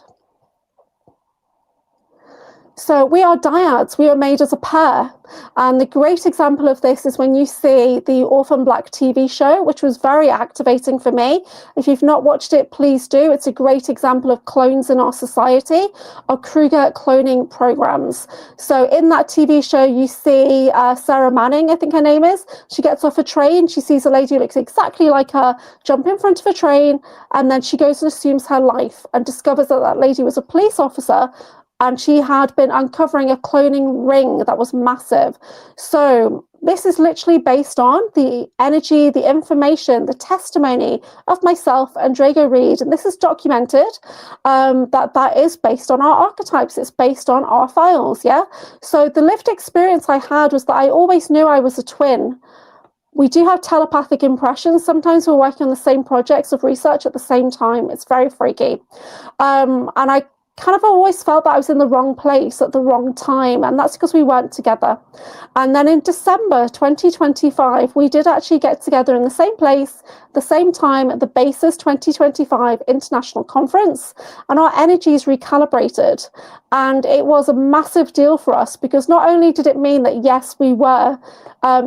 So we are dyads, we are made as a pair. And the great example of this is when you see the Orphan Black TV show, which was very activating for me. If you've not watched it, please do. It's a great example of clones in our society, or Kruger cloning programs. So in that TV show, you see Sarah Manning, I think her name is. She gets off a train, she sees a lady who looks exactly like her, jump in front of a train, and then she goes and assumes her life and discovers that that lady was a police officer, and she had been uncovering a cloning ring that was massive. So this is literally based on the energy, the information, the testimony of myself and Drago Reed. And this is documented, that is based on our archetypes. It's based on our files, yeah? So the lived experience I had was that I always knew I was a twin. We do have telepathic impressions. Sometimes we're working on the same projects of research at the same time. It's very freaky. And I kind of always felt that I was in the wrong place at the wrong time, and that's because we weren't together. And then in December 2025, we did actually get together in the same place, the same time at the BASES 2025 International Conference, and our energies recalibrated. And it was a massive deal for us, because not only did it mean that, yes, we were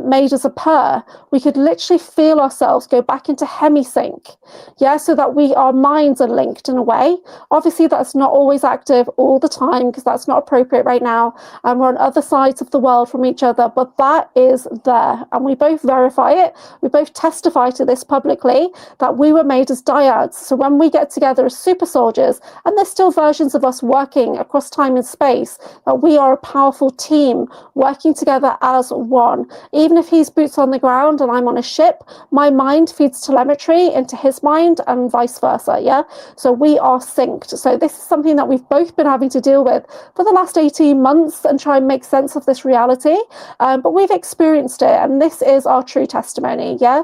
made as a pair, we could literally feel ourselves go back into hemisync, yeah, so that our minds are linked in a way. Obviously, that's not always active all the time, because that's not appropriate right now, and we're on other sides of the world from each other, but that is there, and we both verify it. We both testify to this publicly, that we were made as dyads. So when we get together as super soldiers, and there's still versions of us working across time and space, that we are a powerful team working together as one. Even if he's boots on the ground and I'm on a ship, my mind feeds telemetry into his mind and vice versa, yeah? So we are synced. So this is something that we've both been having to deal with for the last 18 months and try and make sense of this reality. But we've experienced it, and this is our true testimony, yeah?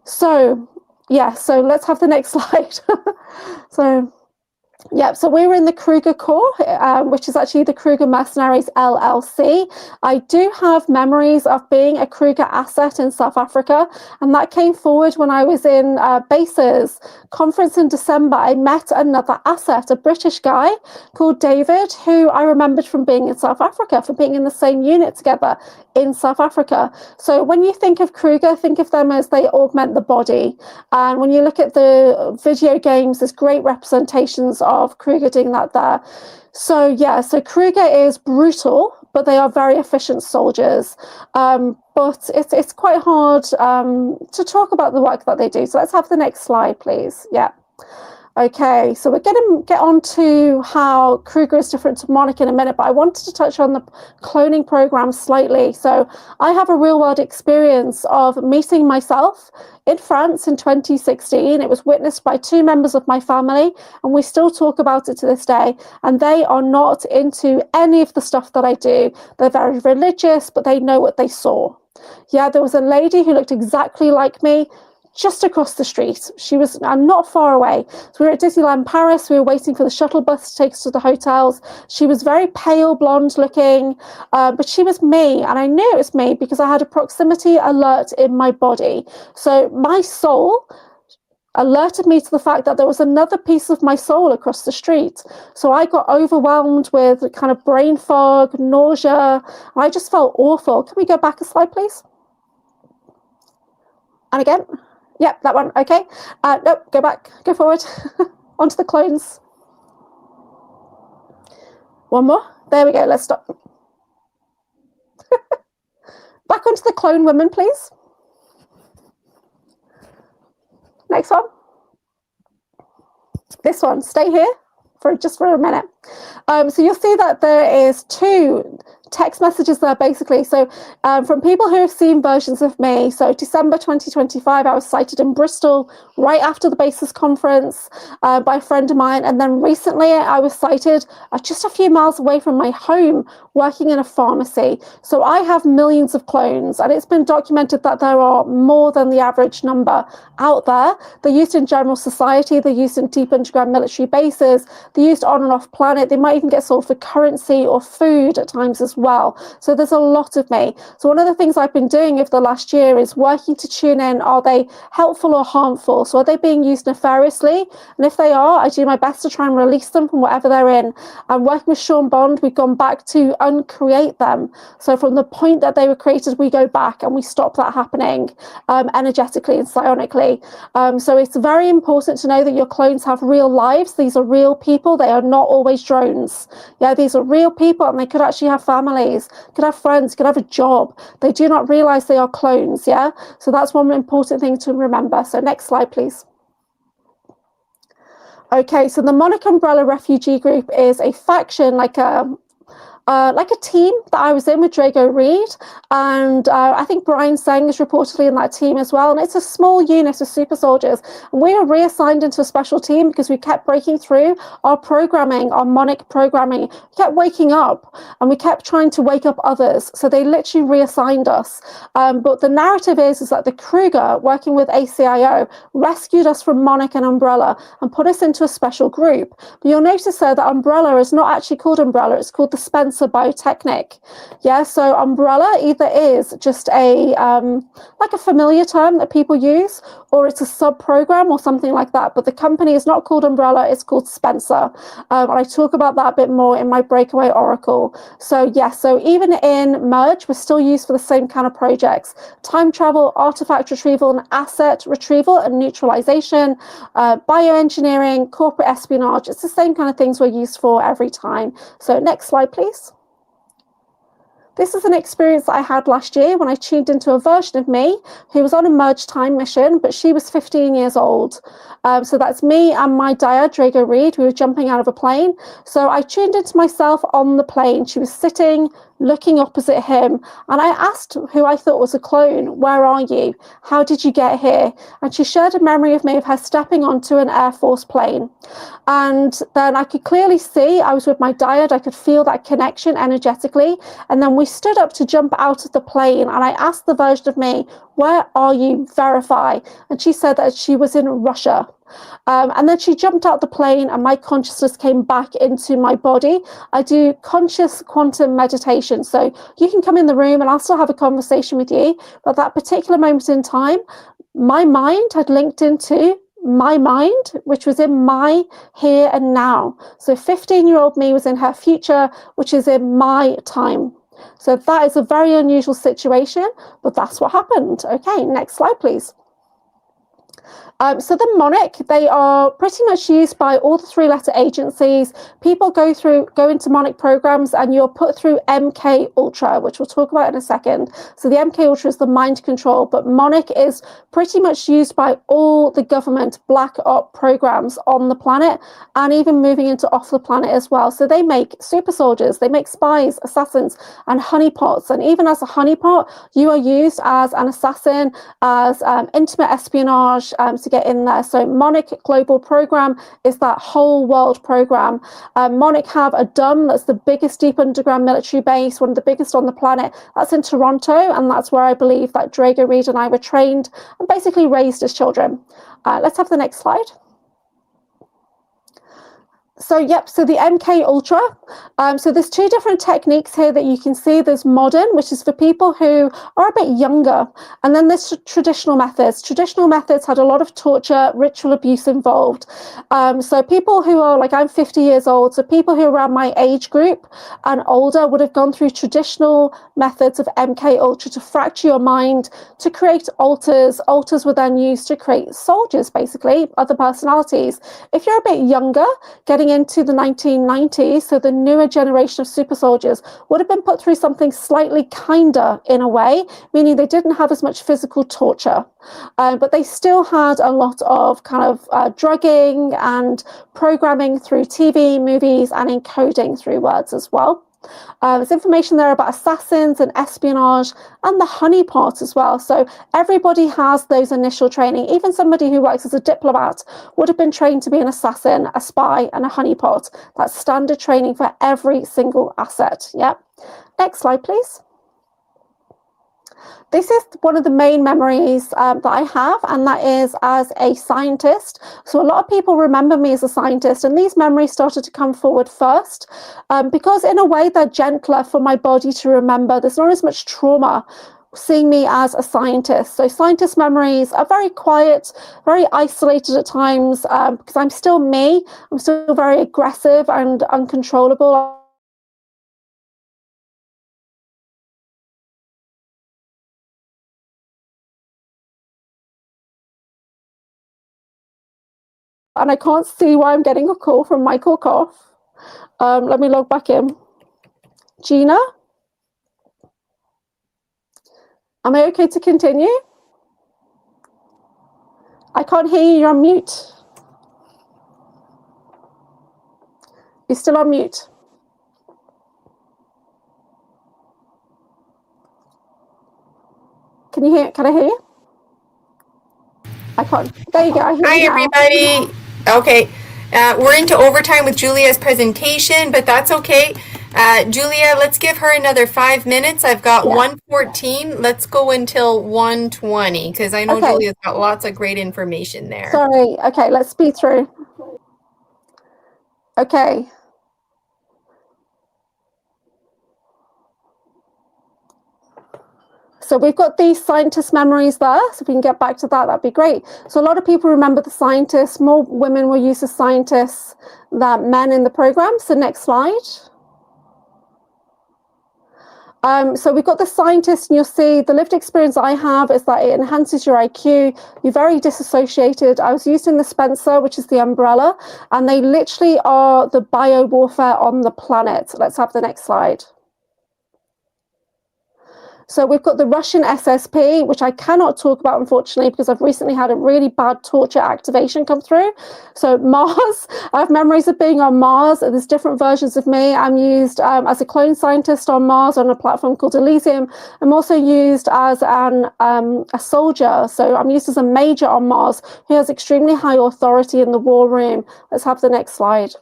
So, yeah, so let's have the next slide. So we were in the Kruger Corps, which is actually the Kruger Mercenaries LLC. I do have memories of being a Kruger asset in South Africa, and that came forward when I was in BASES conference in December. I met another asset, a British guy called David, who I remembered from being in South Africa, from being in the same unit together in South Africa. So when you think of Kruger, think of them as they augment the body. And when you look at the video games, there's great representations of Kruger doing that there. So yeah, so Kruger is brutal, but they are very efficient soldiers. But it's quite hard to talk about the work that they do. So let's have the next slide, please. Yeah. Okay, so we're going to get on to how Kruger is different to Monarch in a minute, but I wanted to touch on the cloning program slightly. So I have a real world experience of meeting myself in France in 2016. It was witnessed by 2 members of my family, and we still talk about it to this day. And they are not into any of the stuff that I do. They're very religious, but they know what they saw. Yeah, there was a lady who looked exactly like me, just across the street. She was not far away. So we were at Disneyland Paris. We were waiting for the shuttle bus to take us to the hotels. She was very pale, blonde looking, but she was me. And I knew it was me because I had a proximity alert in my body. So my soul alerted me to the fact that there was another piece of my soul across the street. So I got overwhelmed with kind of brain fog, nausea. I just felt awful. Can we go back a slide, please? And again. Yep, that one. Okay. Nope, go back, go forward. Onto the clones. One more. There we go. Let's stop. Back onto the clone women, please. Next one. This one. Stay here for just a minute. So you'll see that there is 2 text messages there basically. So from people who have seen versions of me. So December 2025, I was sighted in Bristol right after the BASES conference by a friend of mine. And then recently I was sighted just a few miles away from my home working in a pharmacy. So I have millions of clones, and it's been documented that there are more than the average number out there. They're used in general society. They're used in deep underground military bases. They're used on and off planet. They might even get sold for currency or food at times as as well. So there's a lot of me. So one of the things I've been doing over the last year is working to tune in, are they helpful or harmful? So are they being used nefariously? And if they are, I do my best to try and release them from whatever they're in. And working with Sean Bond, we've gone back to uncreate them. So from the point that they were created, we go back and we stop that happening energetically and psionically. So it's very important to know that your clones have real lives. These are real people. They are not always drones. Yeah, these are real people, and they could actually have families, could have friends, could have a job. They do not realize they are clones. Yeah, so that's one important thing to remember. So next slide, please. Okay, so the Monarch Umbrella Refugee Group is a faction, like a team that I was in with Drago Reed, and I think Brian Seng is reportedly in that team as well, and it's a small unit of super soldiers, and we were reassigned into a special team because we kept breaking through our programming, our monic programming. We kept waking up, and we kept trying to wake up others, so they literally reassigned us. But the narrative is that the Kruger, working with ACIO, rescued us from Monic and Umbrella and put us into a special group. But you'll notice there that Umbrella is not actually called Umbrella, it's called the Spencer Biotechnic. Yeah, so Umbrella either is just a like a familiar term that people use, or it's a sub-program or something like that, but the company is not called Umbrella, it's called Spencer. And I talk about that a bit more in my Breakaway Oracle. So yes, so even in Merge, we're still used for the same kind of projects: time travel, artifact retrieval, and asset retrieval and neutralization, bioengineering, corporate espionage. It's the same kind of things we're used for every time. So next slide, please. This is an experience that I had last year when I tuned into a version of me who was on a merge time mission, but she was 15 years old. So that's me and my dyad, Drago Reed. We were jumping out of a plane. So I tuned into myself on the plane. She was sitting, looking opposite him. And I asked who I thought was a clone, "Where are you? How did you get here?" And she shared a memory of me of her stepping onto an Air Force plane. And then I could clearly see I was with my dyad. I could feel that connection energetically. And then we stood up to jump out of the plane. And I asked the version of me, "Where are you? Verify." And she said that she was in Russia. And then she jumped out the plane and my consciousness came back into my body. I do conscious quantum meditation. So you can come in the room and I'll still have a conversation with you. But that particular moment in time, my mind had linked into my mind, which was in my here and now. So 15-year-old me was in her future, which is in my time. So that is a very unusual situation, but that's what happened. Okay, next slide, please. So the Monarch, they are pretty much used by all the three-letter agencies. People go into Monarch programs and you're put through MK Ultra, which we'll talk about in a second. So the MK Ultra is the mind control, but Monarch is pretty much used by all the government black op programs on the planet, and even moving into off the planet as well. So they make super soldiers, they make spies, assassins, and honeypots. And even as a honeypot, you are used as an assassin, as intimate espionage, to get in there. So Monarch Global Program is that whole world program. Monarch have a DUM, that's the biggest deep underground military base, one of the biggest on the planet. That's in Toronto, and that's where I believe that Drago Reed and I were trained and basically raised as children. Let's have the next slide. So the MK Ultra. So there's two different techniques here that you can see. There's modern, which is for people who are a bit younger, and then there's traditional methods. Traditional methods had a lot of torture, ritual abuse involved. So people who are like, I'm 50 years old, so people who are around my age group and older would have gone through traditional methods of MK Ultra to fracture your mind, to create alters. Alters were then used to create soldiers, basically, other personalities. If you're a bit younger, getting into the 1990s, so the newer generation of super soldiers would have been put through something slightly kinder in a way, meaning they didn't have as much physical torture, but they still had a lot of kind of drugging and programming through TV, movies, and encoding through words as well. There's information there about assassins and espionage and the honeypot as well. So everybody has those initial training. Even somebody who works as a diplomat would have been trained to be an assassin, a spy, and a honeypot. That's standard training for every single asset. Yep. Next slide, please. This is one of the main memories that I have, and that is as a scientist. So a lot of people remember me as a scientist, and these memories started to come forward first because in a way they're gentler for my body to remember. There's not as much trauma seeing me as a scientist. So scientist memories are very quiet, very isolated at times because I'm still me. I'm still very aggressive and uncontrollable. And I can't see why I'm getting a call from Michael Koff. Let me log back in. Gina? Am I okay to continue? I can't hear you, you're on mute. You're still on mute. Can I hear you? I can't. There you go. I hear Hi, you now. everybody. Okay, we're into overtime with Julia's presentation, but that's okay. Julia, let's give her another 5 minutes. I've got 1:14. Let's go until 1:20 because I know Julia's got lots of great information there. Sorry. Okay, let's speed through. Okay. So we've got these scientist memories there. So if we can get back to that, that'd be great. So a lot of people remember the scientists. More women were used as scientists than men in the program. So next slide. So we've got the scientist, and you'll see the lived experience I have is that it enhances your IQ. You're very disassociated. I was using the Spencer, which is the umbrella, and they literally are the bio warfare on the planet. Let's have the next slide. So we've got the Russian SSP, which I cannot talk about, unfortunately, because I've recently had a really bad torture activation come through. So Mars, I have memories of being on Mars. There's different versions of me. I'm used as a clone scientist on Mars on a platform called Elysium. I'm also used as a soldier. So I'm used as a major on Mars who has extremely high authority in the war room. Let's have the next slide.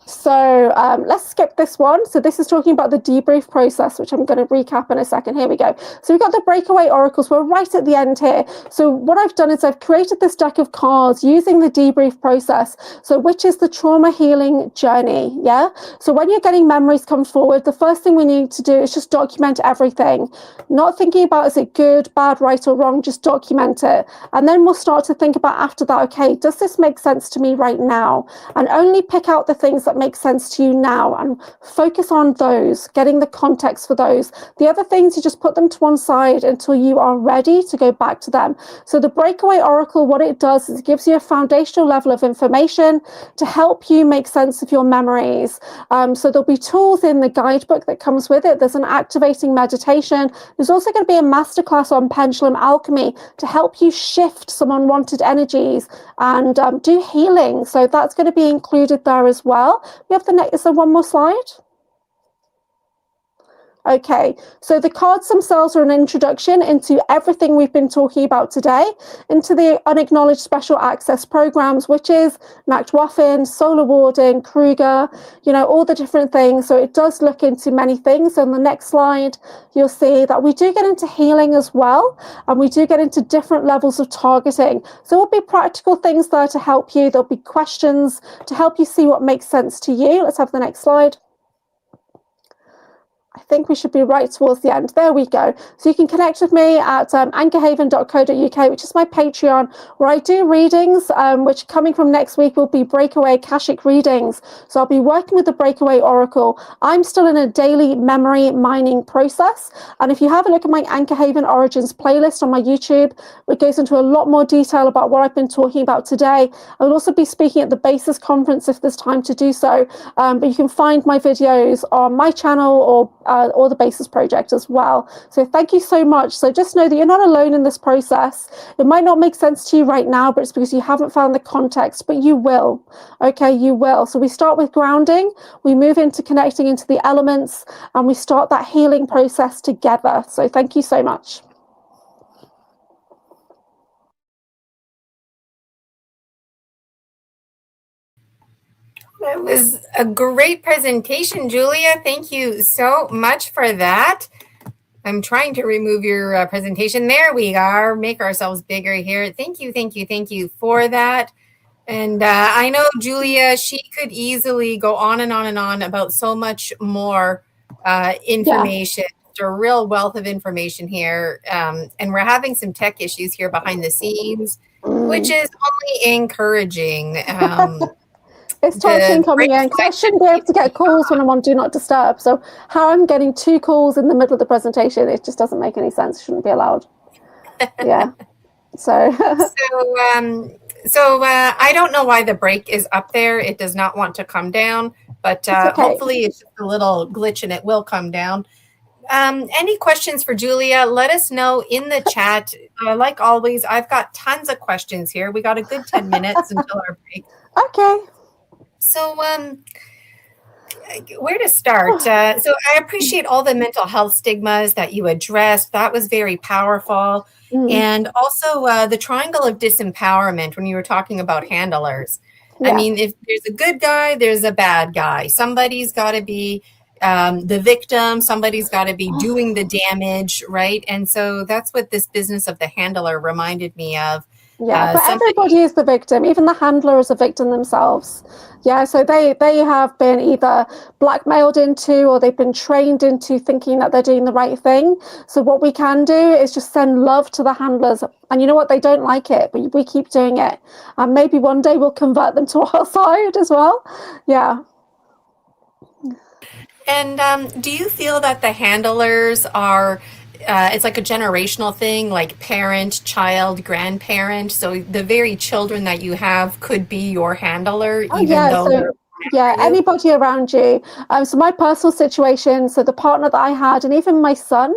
So let's skip this one. So this is talking about the debrief process, which I'm going to recap in a second. Here we go. So we've got the breakaway oracles. We're right at the end here. So what I've done is I've created this deck of cards using the debrief process. So which is the trauma healing journey. Yeah. So when you're getting memories come forward, the first thing we need to do is just document everything. Not thinking about is it good, bad, right or wrong, just document it. And then we'll start to think about after that, okay, does this make sense to me right now? And only pick out the things that make sense to you now and focus on those, getting the context for those. The other things, you just put them to one side until you are ready to go back to them. So the breakaway oracle, what it does is it gives you a foundational level of information to help you make sense of your memories. So there'll be tools in the guidebook that comes with it. There's an activating meditation. There's also going to be a masterclass on pendulum alchemy to help you shift some unwanted energies and do healing. So that's going to be included there as well. We have the next, is there one more slide? Okay, so the cards themselves are an introduction into everything we've been talking about today, into the unacknowledged special access programs, which is Nachtwaffen, Solar Warding, Kruger, you know, all the different things. So it does look into many things. On the next slide, you'll see that we do get into healing as well, and we do get into different levels of targeting. So there'll be practical things there to help you. There'll be questions to help you see what makes sense to you. Let's have the next slide. I think we should be right towards the end. There we go. So you can connect with me at anchorhaven.co.uk, which is my Patreon, where I do readings, which coming from next week will be breakaway Akashic readings. So I'll be working with the breakaway oracle. I'm still in a daily memory mining process. And if you have a look at my Anchor Haven Origins playlist on my YouTube, it goes into a lot more detail about what I've been talking about today. I will also be speaking at the Basis conference if there's time to do so. But you can find my videos on my channel or the Basis project as well. So thank you so much. So just know that you're not alone in this process. It might not make sense to you right now, but it's because you haven't found the context, but you will. Okay, you will. So we start with grounding, we move into connecting into the elements, and we start that healing process together. So thank you so much. That was a great presentation, Julia. Thank you so much for that. I'm trying to remove your presentation. There we are. Make ourselves bigger here. Thank you for that. And I know Julia, she could easily go on and on and on about so much more information. A real wealth of information here. And we're having some tech issues here behind the scenes, which is only encouraging. It's talking coming in because I shouldn't be able to get calls when I'm on Do Not Disturb. So how I'm getting 2 calls in the middle of the presentation, it just doesn't make any sense. It shouldn't be allowed. Yeah. So I don't know why the break is up there. It does not want to come down, but hopefully it's just a little glitch and it will come down. Any questions for Julia? Let us know in the chat. Like always, I've got tons of questions here. We got a good 10 minutes until our break. Okay. So, where to start? So I appreciate all the mental health stigmas that you addressed. That was very powerful. And also the triangle of disempowerment when you were talking about handlers. Yeah. I mean, if there's a good guy, there's a bad guy. Somebody's got to be the victim. Somebody's got to be doing the damage, right? And so that's what this business of the handler reminded me of. Yeah, but everybody is the victim. Even the handler is a victim themselves. Yeah, so they have been either blackmailed into or they've been trained into thinking that they're doing the right thing. So what we can do is just send love to the handlers. And you know what? They don't like it, but we keep doing it. And maybe one day we'll convert them to our side as well. Yeah. And do you feel that the handlers are... it's like a generational thing, like parent, child, grandparent. So the very children that you have could be your handler, anybody around you. So my personal situation, so the partner that I had, and even my son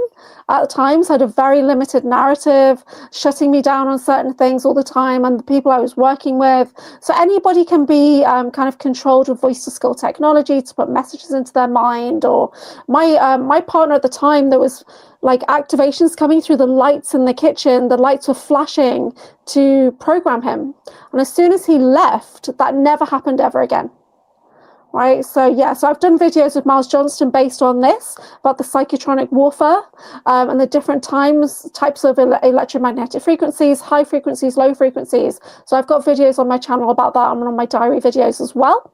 at times had a very limited narrative, shutting me down on certain things all the time, and the people I was working with. So anybody can be kind of controlled with voice to skull technology to put messages into their mind. Or my partner at the time, there was like activations coming through the lights in the kitchen. The lights were flashing to program him. And as soon as he left, that never happened ever again. Right. So, so I've done videos with Miles Johnston based on this, about the psychotronic warfare and the different types of electromagnetic frequencies, high frequencies, low frequencies. So I've got videos on my channel about that and on my diary videos as well.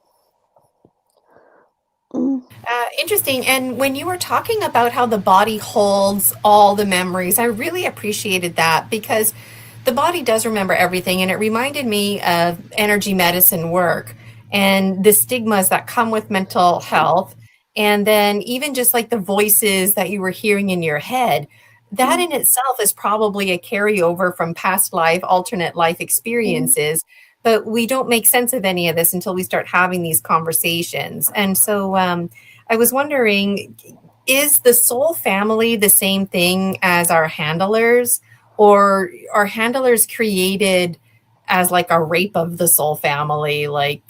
Interesting. And when you were talking about how the body holds all the memories, I really appreciated that because the body does remember everything. And it reminded me of energy medicine work and the stigmas that come with mental health. And then even just like the voices that you were hearing in your head, that in itself is probably a carryover from past life, alternate life experiences. But we don't make sense of any of this until we start having these conversations. And so I was wondering, is the soul family the same thing as our handlers, or are handlers created as like a rape of the soul family? Like,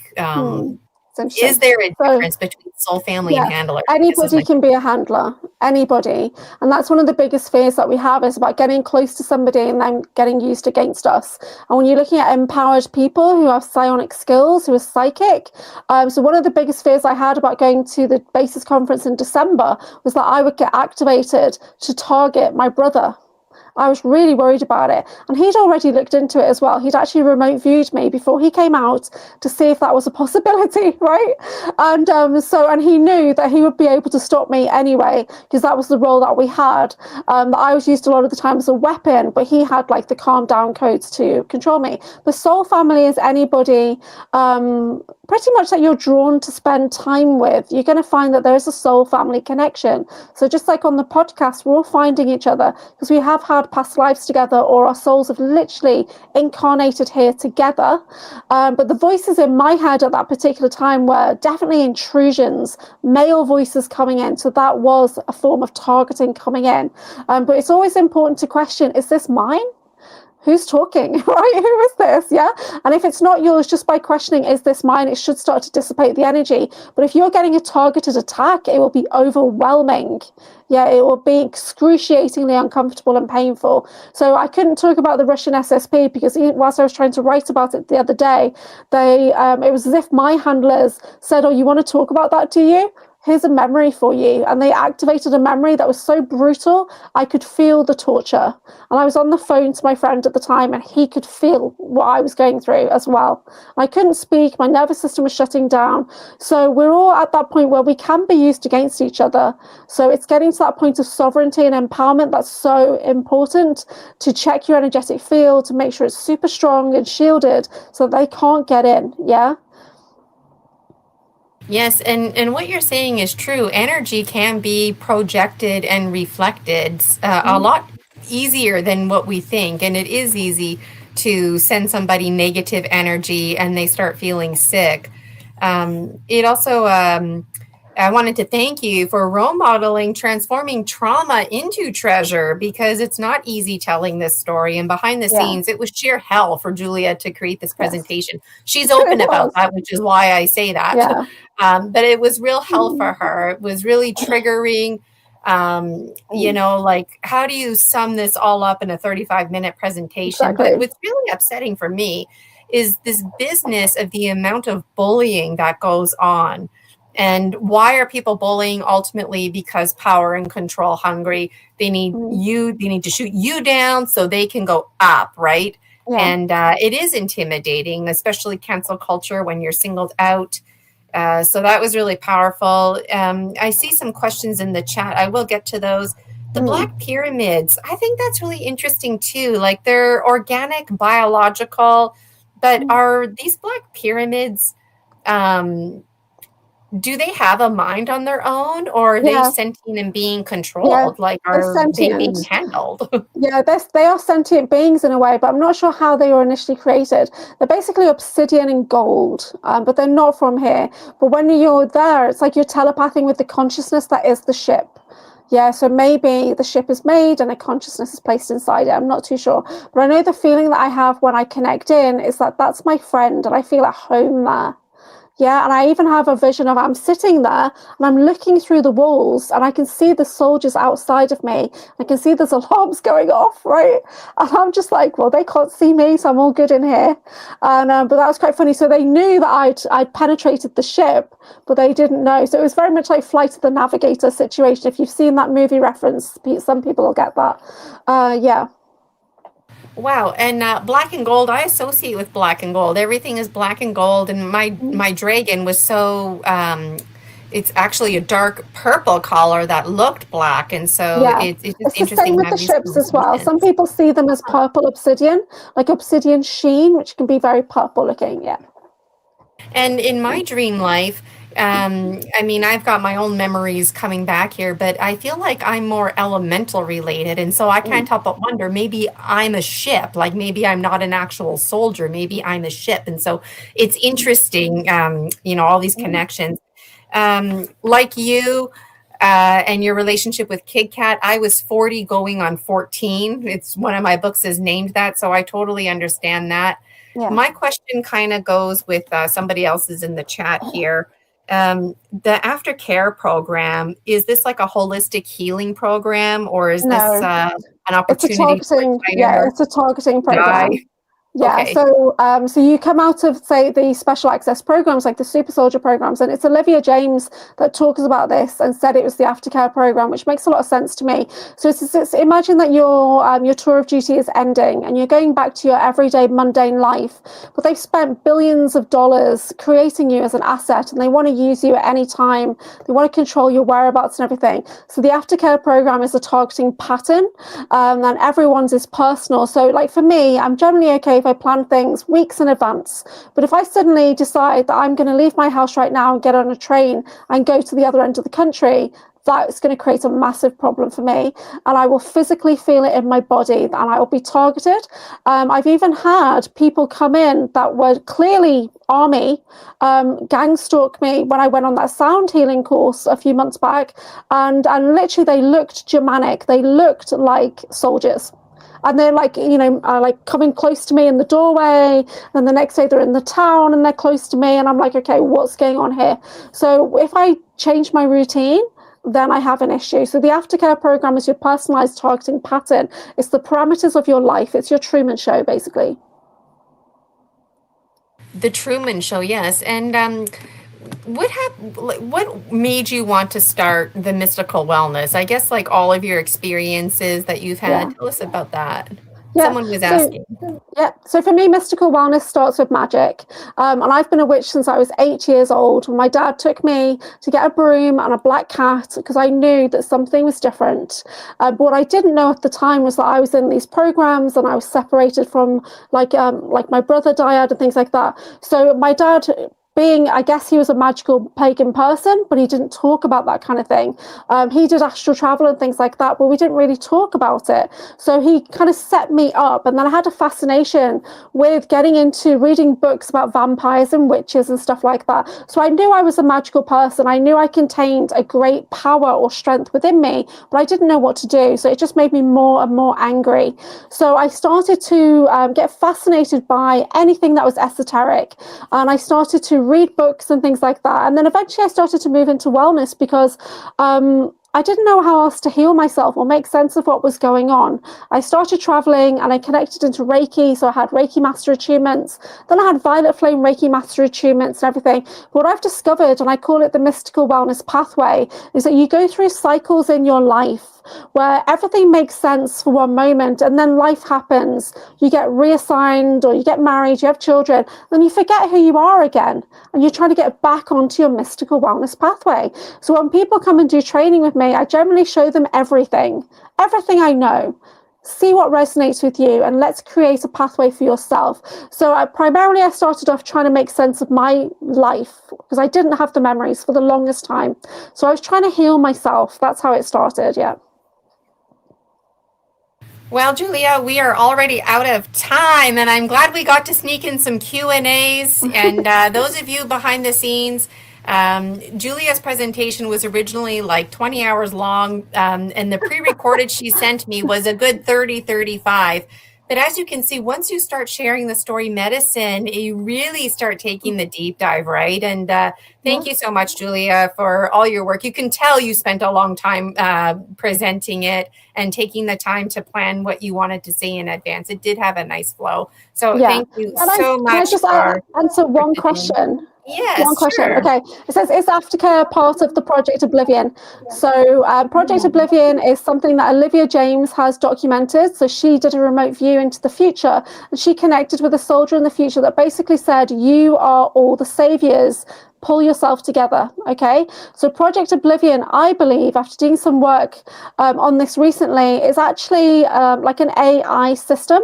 is there a difference between soul family and handler? Anybody can be a handler, anybody. And that's one of the biggest fears that we have, is about getting close to somebody and then getting used against us. And when you're looking at empowered people who have psionic skills, who are psychic, so one of the biggest fears I had about going to the BASIS conference in December was that I would get activated to target my brother. I was really worried about it. And he'd already looked into it as well. He'd actually remote viewed me before he came out to see if that was a possibility, right? And and he knew that he would be able to stop me anyway, because that was the role that we had. That I was used a lot of the time as a weapon, but he had like the calm down codes to control me. The soul family is anybody pretty much that you're drawn to spend time with. You're going to find that there is a soul family connection. So just like on the podcast, we're all finding each other because we have had past lives together, or our souls have literally incarnated here together. But the voices in my head at that particular time were definitely intrusions, male voices coming in. So that was a form of targeting coming in. But it's always important to question, is this mine? who's talking, right? Who is this? Yeah. And if it's not yours, just by questioning, is this mine? It should start to dissipate the energy. But if you're getting a targeted attack, it will be overwhelming. Yeah, it will be excruciatingly uncomfortable and painful. So I couldn't talk about the Russian SSP because whilst I was trying to write about it the other day, it was as if my handlers said, "Oh, you want to talk about that, do you? Here's a memory for you." And they activated a memory that was so brutal, I could feel the torture. And I was on the phone to my friend at the time, and he could feel what I was going through as well. I couldn't speak, my nervous system was shutting down. So we're all at that point where we can be used against each other. So it's getting to that point of sovereignty and empowerment that's so important, to check your energetic field, to make sure it's super strong and shielded so they can't get in. Yeah. Yes, and what you're saying is true. Energy can be projected and reflected a lot easier than what we think. And it is easy to send somebody negative energy and they start feeling sick. It also, I wanted to thank you for role modeling transforming trauma into treasure, because it's not easy telling this story. And behind the scenes, it was sheer hell for Julia to create this presentation. She's open about that, which is why I say that. Yeah. But it was real hell for her. It was really triggering. You know, like, how do you sum this all up in a 35-minute presentation? Exactly. But what's really upsetting for me is this business of the amount of bullying that goes on. And why are people bullying? Ultimately, because power and control hungry. They need they need to shoot you down so they can go up, right? Yeah. And it is intimidating, especially cancel culture, when you're singled out. So that was really powerful. I see some questions in the chat. I will get to those. The black pyramids, I think that's really interesting too. Like, they're organic, biological, but are these black pyramids, do they have a mind on their own, or are they sentient and being controlled? Like, are they being handled? Yeah, they are sentient beings in a way, but I'm not sure how they were initially created. They're basically obsidian and gold, but they're not from here. But when you're there, it's like you're telepathing with the consciousness that is the ship. Yeah, so maybe the ship is made and a consciousness is placed inside it. I'm not too sure. But I know the feeling that I have when I connect in is that that's my friend and I feel at home there. Yeah, and I even have a vision of I'm sitting there and I'm looking through the walls and I can see the soldiers outside of me. I can see there's alarms going off, right? And I'm just like, well, they can't see me, so I'm all good in here. And but that was quite funny. So they knew that I'd penetrated the ship, but they didn't know. So it was very much like Flight of the Navigator situation. If you've seen that movie reference, some people will get that. Yeah. Wow. And black and gold, I associate with black and gold. Everything is black and gold. And my dragon was so, it's actually a dark purple color that looked black. And so it's just it's interesting. The same with the ships as well. Some people see them as purple obsidian, like obsidian sheen, which can be very purple looking. Yeah. And in my dream life, I mean, I've got my own memories coming back here, but I feel like I'm more elemental related. And so I can't help but wonder, maybe I'm a ship, like maybe I'm not an actual soldier, maybe I'm a ship. And so it's interesting, you know, all these connections. Like you and your relationship with Kid Kat, I was 40 going on 14. It's one of my books is named that. So I totally understand that. Yeah. My question kind of goes with somebody else's in the chat here. The aftercare program, is this like a holistic healing program, or is this an opportunity? It's a targeting program. Yeah, okay. So you come out of, say, the special access programs like the super soldier programs, and it's Olivia James that talks about this and said it was the aftercare program, which makes a lot of sense to me. So it's imagine that your tour of duty is ending and you're going back to your everyday mundane life, but they've spent billions of dollars creating you as an asset, and they want to use you at any time. They want to control your whereabouts and everything. So the aftercare program is a targeting pattern, and everyone's is personal. So like for me, I'm generally okay if I plan things weeks in advance. But if I suddenly decide that I'm going to leave my house right now and get on a train and go to the other end of the country, that's going to create a massive problem for me, and I will physically feel it in my body, and I will be targeted. I've even had people come in that were clearly army, gang stalk me when I went on that sound healing course a few months back, and literally they looked Germanic, they looked like soldiers. and they're like, like coming close to me in the doorway, and the next day they're in the town and they're close to me, and I'm like, okay, what's going on here? So if I change my routine, then I have an issue. So the aftercare program is your personalized targeting pattern. It's the parameters of your life. It's your Truman Show, basically. The Truman Show, yes. And what made you want to start the mystical wellness? I guess like all of your experiences that you've had. Yeah. Tell us about that. Yeah. Someone was asking. So for me, mystical wellness starts with magic. And I've been a witch since I was 8 years old. My dad took me to get a broom and a black cat because I knew that something was different. But what I didn't know at the time was that I was in these programs and I was separated from like my brother died and things like that. So my dad, I guess he was a magical pagan person, but he didn't talk about that kind of thing. He did astral travel and things like that, but we didn't really talk about it. So he kind of set me up. And then I had a fascination with getting into reading books about vampires and witches and stuff like that. So I knew I was a magical person. I knew I contained a great power or strength within me, but I didn't know what to do. So it just made me more and more angry. So I started to get fascinated by anything that was esoteric. And I started to read books and things like that. And then eventually I started to move into wellness because I didn't know how else to heal myself or make sense of what was going on. I started traveling and I connected into Reiki. So I had Reiki Master Attunements. Then I had Violet Flame Reiki Master Attunements and everything. But what I've discovered, and I call it the mystical wellness pathway, is that you go through cycles in your life where everything makes sense for one moment and then life happens. You get reassigned or you get married, you have children, then you forget who you are again and you're trying to get back onto your mystical wellness pathway. So when people come and do training with me, I generally show them everything I know. See what resonates with you and let's create a pathway for yourself. So primarily I started off trying to make sense of my life because I didn't have the memories for the longest time. So I was trying to heal myself. That's how it started. Yeah. Well, Julia, we are already out of time, and I'm glad we got to sneak in some Q&As. And those of you behind the scenes, Julia's presentation was originally like 20 hours long, and the pre-recorded she sent me was a good 35. But as you can see, once you start sharing the story medicine, you really start taking the deep dive, right? And thank you so much, Julia, for all your work. You can tell you spent a long time presenting it and taking the time to plan what you wanted to say in advance. It did have a nice flow. So thank you so much. Can I just answer one question? Yes, one question. sure. Okay. It says, is aftercare part of the Project Oblivion? So Project Oblivion is something that Olivia James has documented. So she did a remote view into the future and she connected with a soldier in the future that basically said, you are all the saviors. Pull yourself together. Okay. So Project Oblivion, I believe, after doing some work on this recently, is actually like an AI system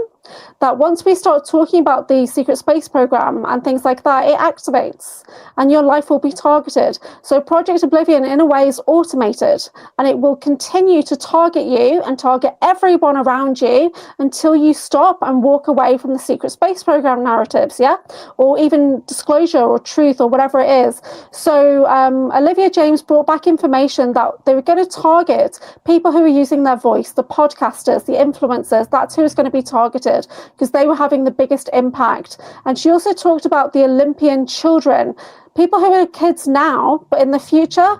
that once we start talking about the secret space program and things like that, it activates and your life will be targeted. So Project Oblivion in a way is automated and it will continue to target you and target everyone around you until you stop and walk away from the secret space program narratives, yeah, or even disclosure or truth or whatever it is. So Olivia James brought back information that they were going to target people who are using their voice, the podcasters, the influencers. That's who's going to be targeted because they were having the biggest impact. And she also talked about the Olympian children, people who are kids now, but in the future.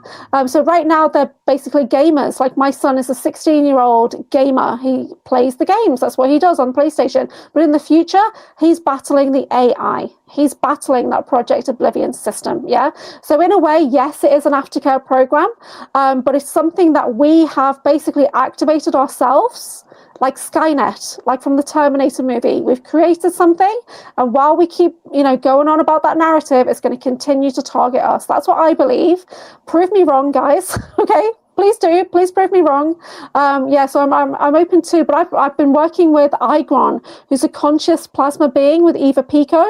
So right now they're basically gamers. Like my son is a 16-year-old gamer. He plays the games. That's what he does on PlayStation. But in the future, he's battling the AI. He's battling that Project Oblivion system. Yeah. So in a way, yes, it is an aftercare program, but it's something that we have basically activated ourselves. Like Skynet, like from the Terminator movie. We've created something, and while we keep, going on about that narrative, it's going to continue to target us. That's what I believe. Prove me wrong, guys. Okay, please do. Please prove me wrong. So I'm open to. But I've been working with Igron, who's a conscious plasma being with Eva Pico,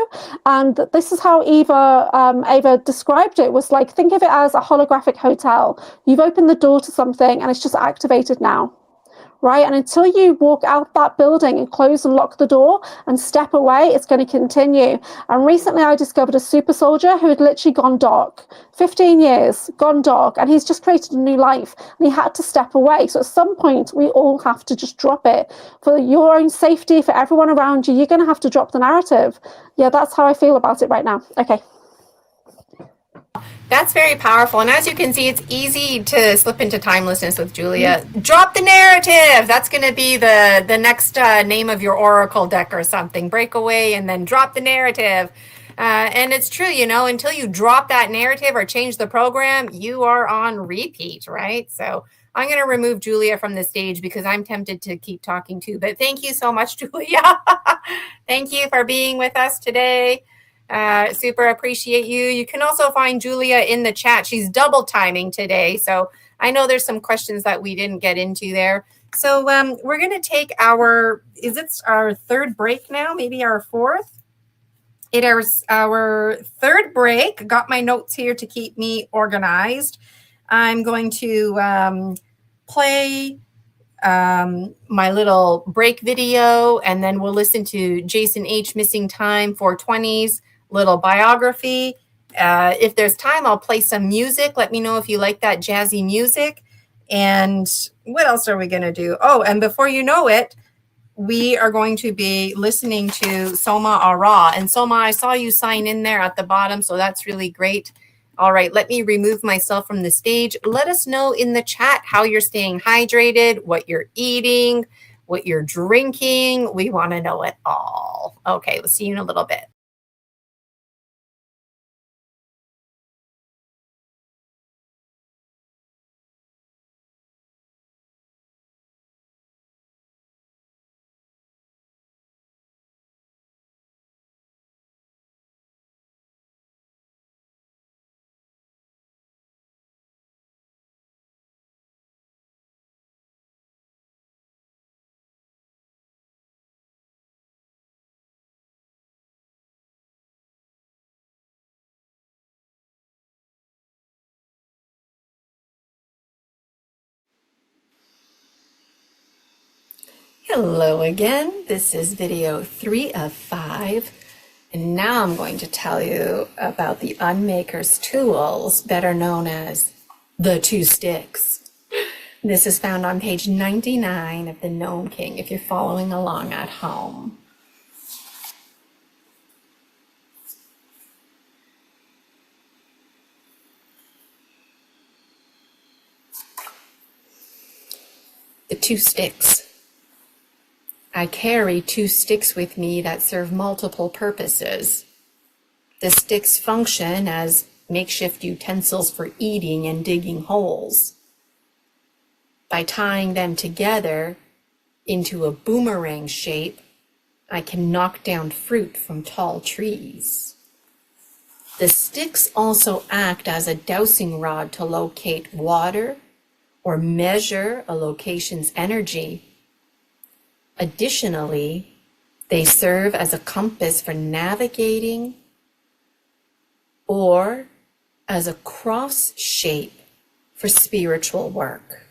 and this is how Eva described it. Was like, think of it as a holographic hotel. You've opened the door to something, and it's just activated now. right? And until you walk out that building and close and lock the door and step away, it's going to continue. And recently I discovered a super soldier who had literally gone dark, 15 years, gone dark, and he's just created a new life, and he had to step away. So at some point, we all have to just drop it. For your own safety, for everyone around you, you're going to have to drop the narrative. Yeah, that's how I feel about it right now. Okay. That's very powerful. And as you can see, it's easy to slip into timelessness with Julia. Drop the narrative. That's going to be the next name of your oracle deck or something. Break away and then drop the narrative. And it's true, you know, until you drop that narrative or change the program, you are on repeat, right? So I'm going to remove Julia from the stage because I'm tempted to keep talking too. But thank you so much, Julia. Thank you for being with us today. Super appreciate you. You can also find Julia in the chat. She's double timing today. So I know there's some questions that we didn't get into there. So we're going to take is it our third break now? Maybe our fourth? It is our third break. Got my notes here to keep me organized. I'm going to play my little break video, and then we'll listen to Jason H. Missing Time 420's little biography. If there's time, I'll play some music. Let me know if you like that jazzy music. And what else are we going to do? Oh, and before you know it, we are going to be listening to Soma Ara. And Soma, I saw you sign in there at the bottom, so that's really great. All right, let me remove myself from the stage. Let us know in the chat how you're staying hydrated, what you're eating, what you're drinking. We want to know it all. Okay, we'll see you in a little bit. Hello again. This is video 3 of 5. And now I'm going to tell you about the Unmaker's tools, better known as the 2 sticks. This is found on page 99 of the Gnome King if you're following along at home. The 2 sticks. I carry 2 sticks with me that serve multiple purposes. The sticks function as makeshift utensils for eating and digging holes. By tying them together into a boomerang shape, I can knock down fruit from tall trees. The sticks also act as a dowsing rod to locate water or measure a location's energy. Additionally, they serve as a compass for navigating or as a cross shape for spiritual work.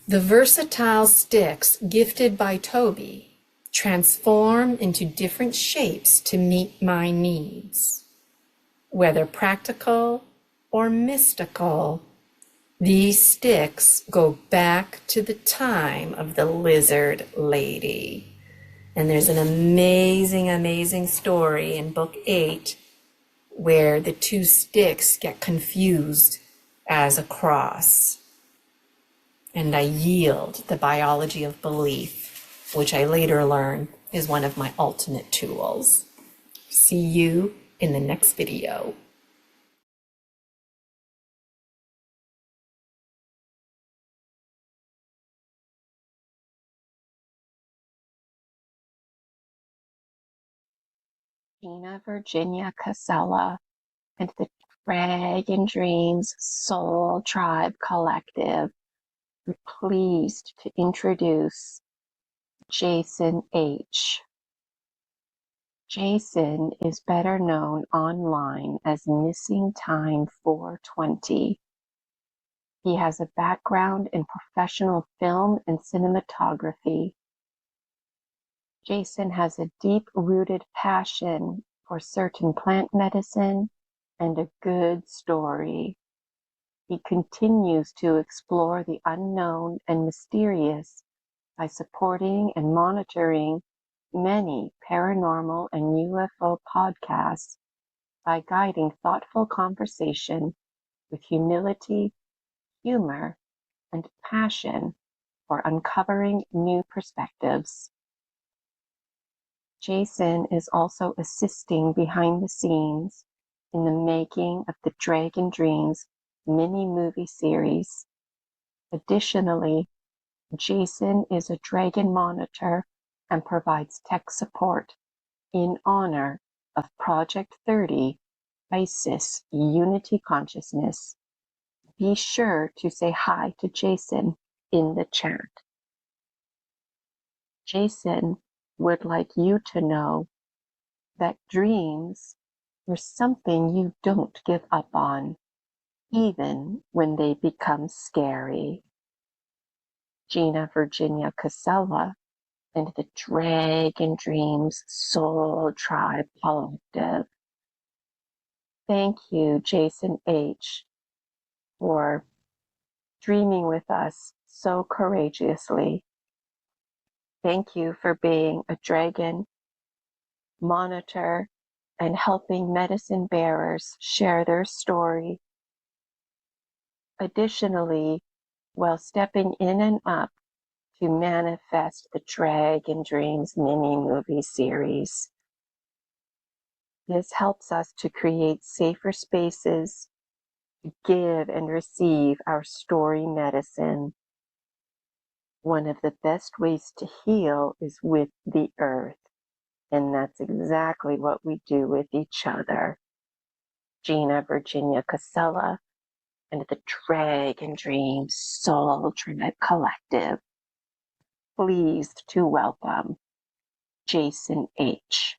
The versatile sticks gifted by Toby transform into different shapes to meet my needs. Whether practical or mystical, these sticks go back to the time of the lizard lady. And there's an amazing, amazing story in book 8 where the 2 sticks get confused as a cross. And I yield the biology of belief, which I later learn is one of my ultimate tools. See you in the next video. Gina, Virginia, Casella, and the Dragon Dreams Soul Tribe Collective. I'm pleased to introduce Jason H. Jason is better known online as Missing Time 420. He has a background in professional film and cinematography. Jason has a deep-rooted passion for certain plant medicine and a good story. He continues to explore the unknown and mysterious by supporting and monitoring many paranormal and UFO podcasts by guiding thoughtful conversation with humility, humor, and passion for uncovering new perspectives. Jason is also assisting behind the scenes in the making of the Dragon Dreams mini-movie series. Additionally, Jason is a Dragon monitor and provides tech support in honor of Project 30 ISIS Unity Consciousness. Be sure to say hi to Jason in the chat. Jason would like you to know that dreams are something you don't give up on, even when they become scary. Gina Virginia Casella and the Dragon Dreams Soul Tribe Collective. Thank you, Jason H., for dreaming with us so courageously. Thank you for being a dragon monitor and helping medicine bearers share their story. Additionally, while stepping in and up to manifest the Dragon Dreams mini-movie series. This helps us to create safer spaces to give and receive our story medicine. One of the best ways to heal is with the earth, and that's exactly what we do with each other. Gina Virginia Casella and the Dragon Dreams Soul Tribe Collective. Pleased to welcome Jason H.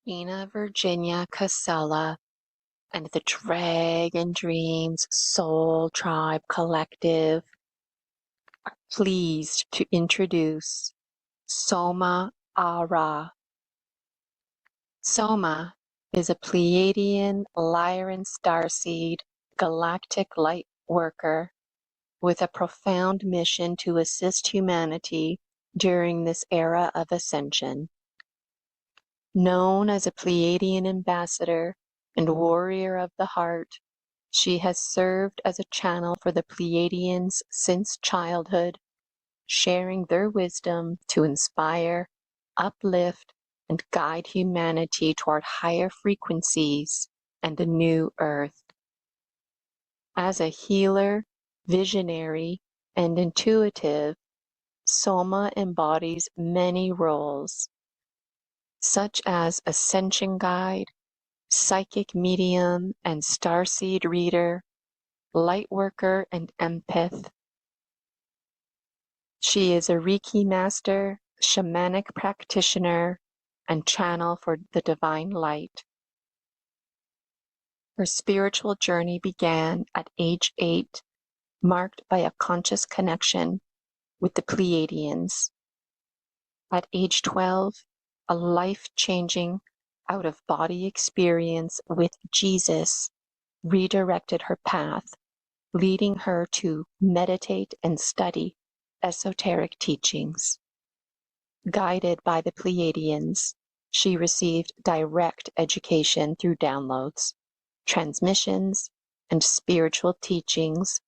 Gina, Virginia, Casella, and the Dragon Dreams Soul Tribe Collective are pleased to introduce Soma Ara. Soma is a Pleiadian Lyran starseed galactic light worker with a profound mission to assist humanity during this era of ascension. Known as a Pleiadian ambassador and warrior of the heart, she has served as a channel for the Pleiadians since childhood, sharing their wisdom to inspire, uplift, and guide humanity toward higher frequencies and a new earth. As a healer, visionary, and intuitive, Soma embodies many roles, such as ascension guide, psychic medium and starseed reader, light worker, and empath. She is a Reiki master, shamanic practitioner, and channel for the divine light. Her spiritual journey began at age 8, marked by a conscious connection with the Pleiadians. At age 12, a life-changing, out-of-body experience with Jesus redirected her path, leading her to meditate and study esoteric teachings. Guided by the Pleiadians, she received direct education through downloads, transmissions, and spiritual teachings,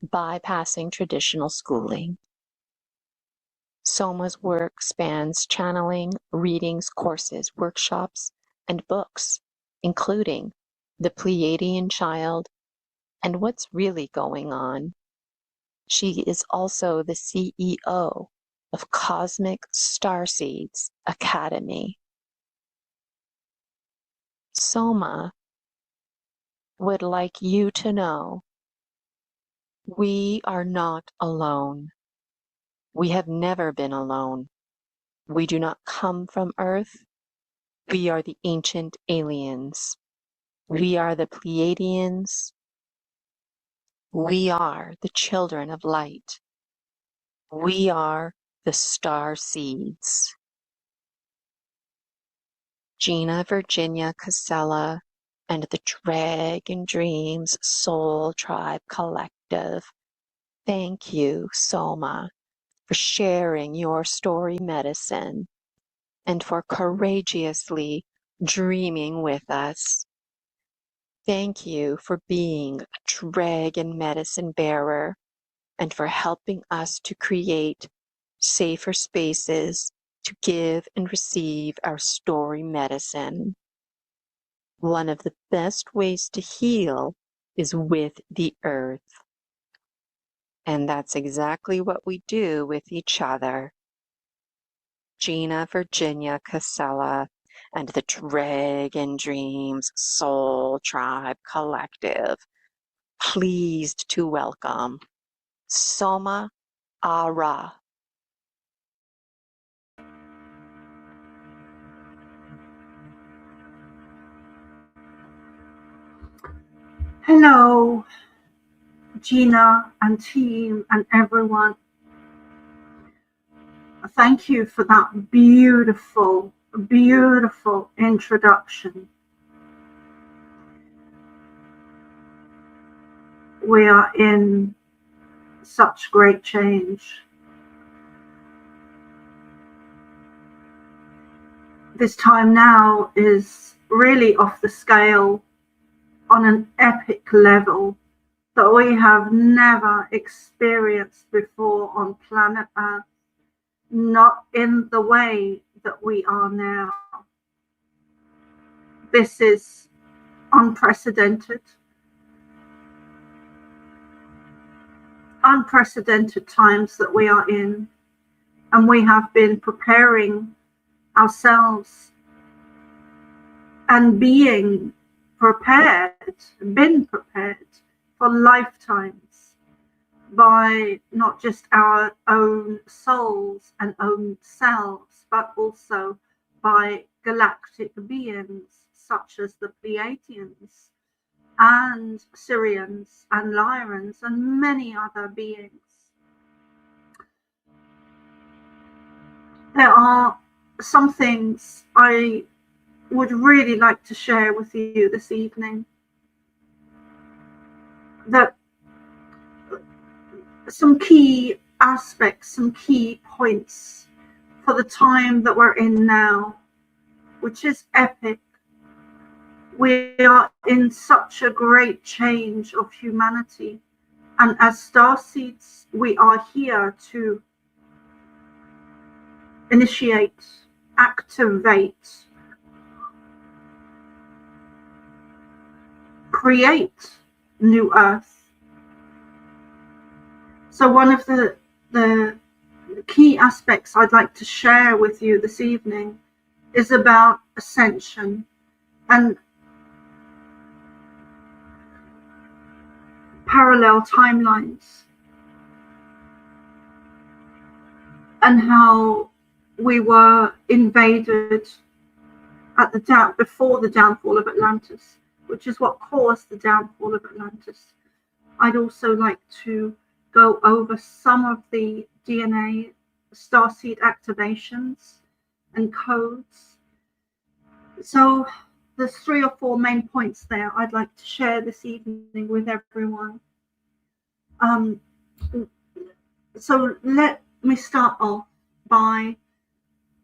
bypassing traditional schooling. Soma's work spans channeling, readings, courses, workshops, and books, including The Pleiadian Child and What's Really Going On. She is also the CEO of Cosmic Starseeds Academy. Soma would like you to know we are not alone. We have never been alone. We do not come from Earth. We are the ancient aliens. We are the Pleiadians. We are the children of light. We are the star seeds. Gina, Virginia, Casella, and the Dragon Dreams Soul Tribe Collective, thank you, Soma, for sharing your story medicine and for courageously dreaming with us. Thank you for being a dragon medicine bearer and for helping us to create safer spaces to give and receive our story medicine. One of the best ways to heal is with the earth. And that's exactly what we do with each other. Gina, Virginia, Casella, and the Dragon Dreams Soul Tribe Collective, pleased to welcome Soma Ara. Hello, Gina and team and everyone. Thank you for that beautiful, beautiful introduction. We are in such great change. This time now is really off the scale on an epic level that we have never experienced before on planet Earth, not in the way that we are now. This is unprecedented. Unprecedented times that we are in, and we have been preparing ourselves and been prepared for lifetimes by not just our own souls and own selves, but also by galactic beings such as the Pleiadians and Syrians and Lyrans and many other beings. There are some things I would really like to share with you this evening, that some key aspects, some key points for the time that we're in now, which is epic. We are in such a great change of humanity, and as starseeds, we are here to initiate, activate, create new Earth. So one of the key aspects I'd like to share with you this evening is about ascension and parallel timelines, and how we were invaded at before the downfall of Atlantis, which is what caused the downfall of Atlantis. I'd also like to go over some of the DNA starseed activations and codes. So there's 3 or 4 main points there I'd like to share this evening with everyone. So let me start off by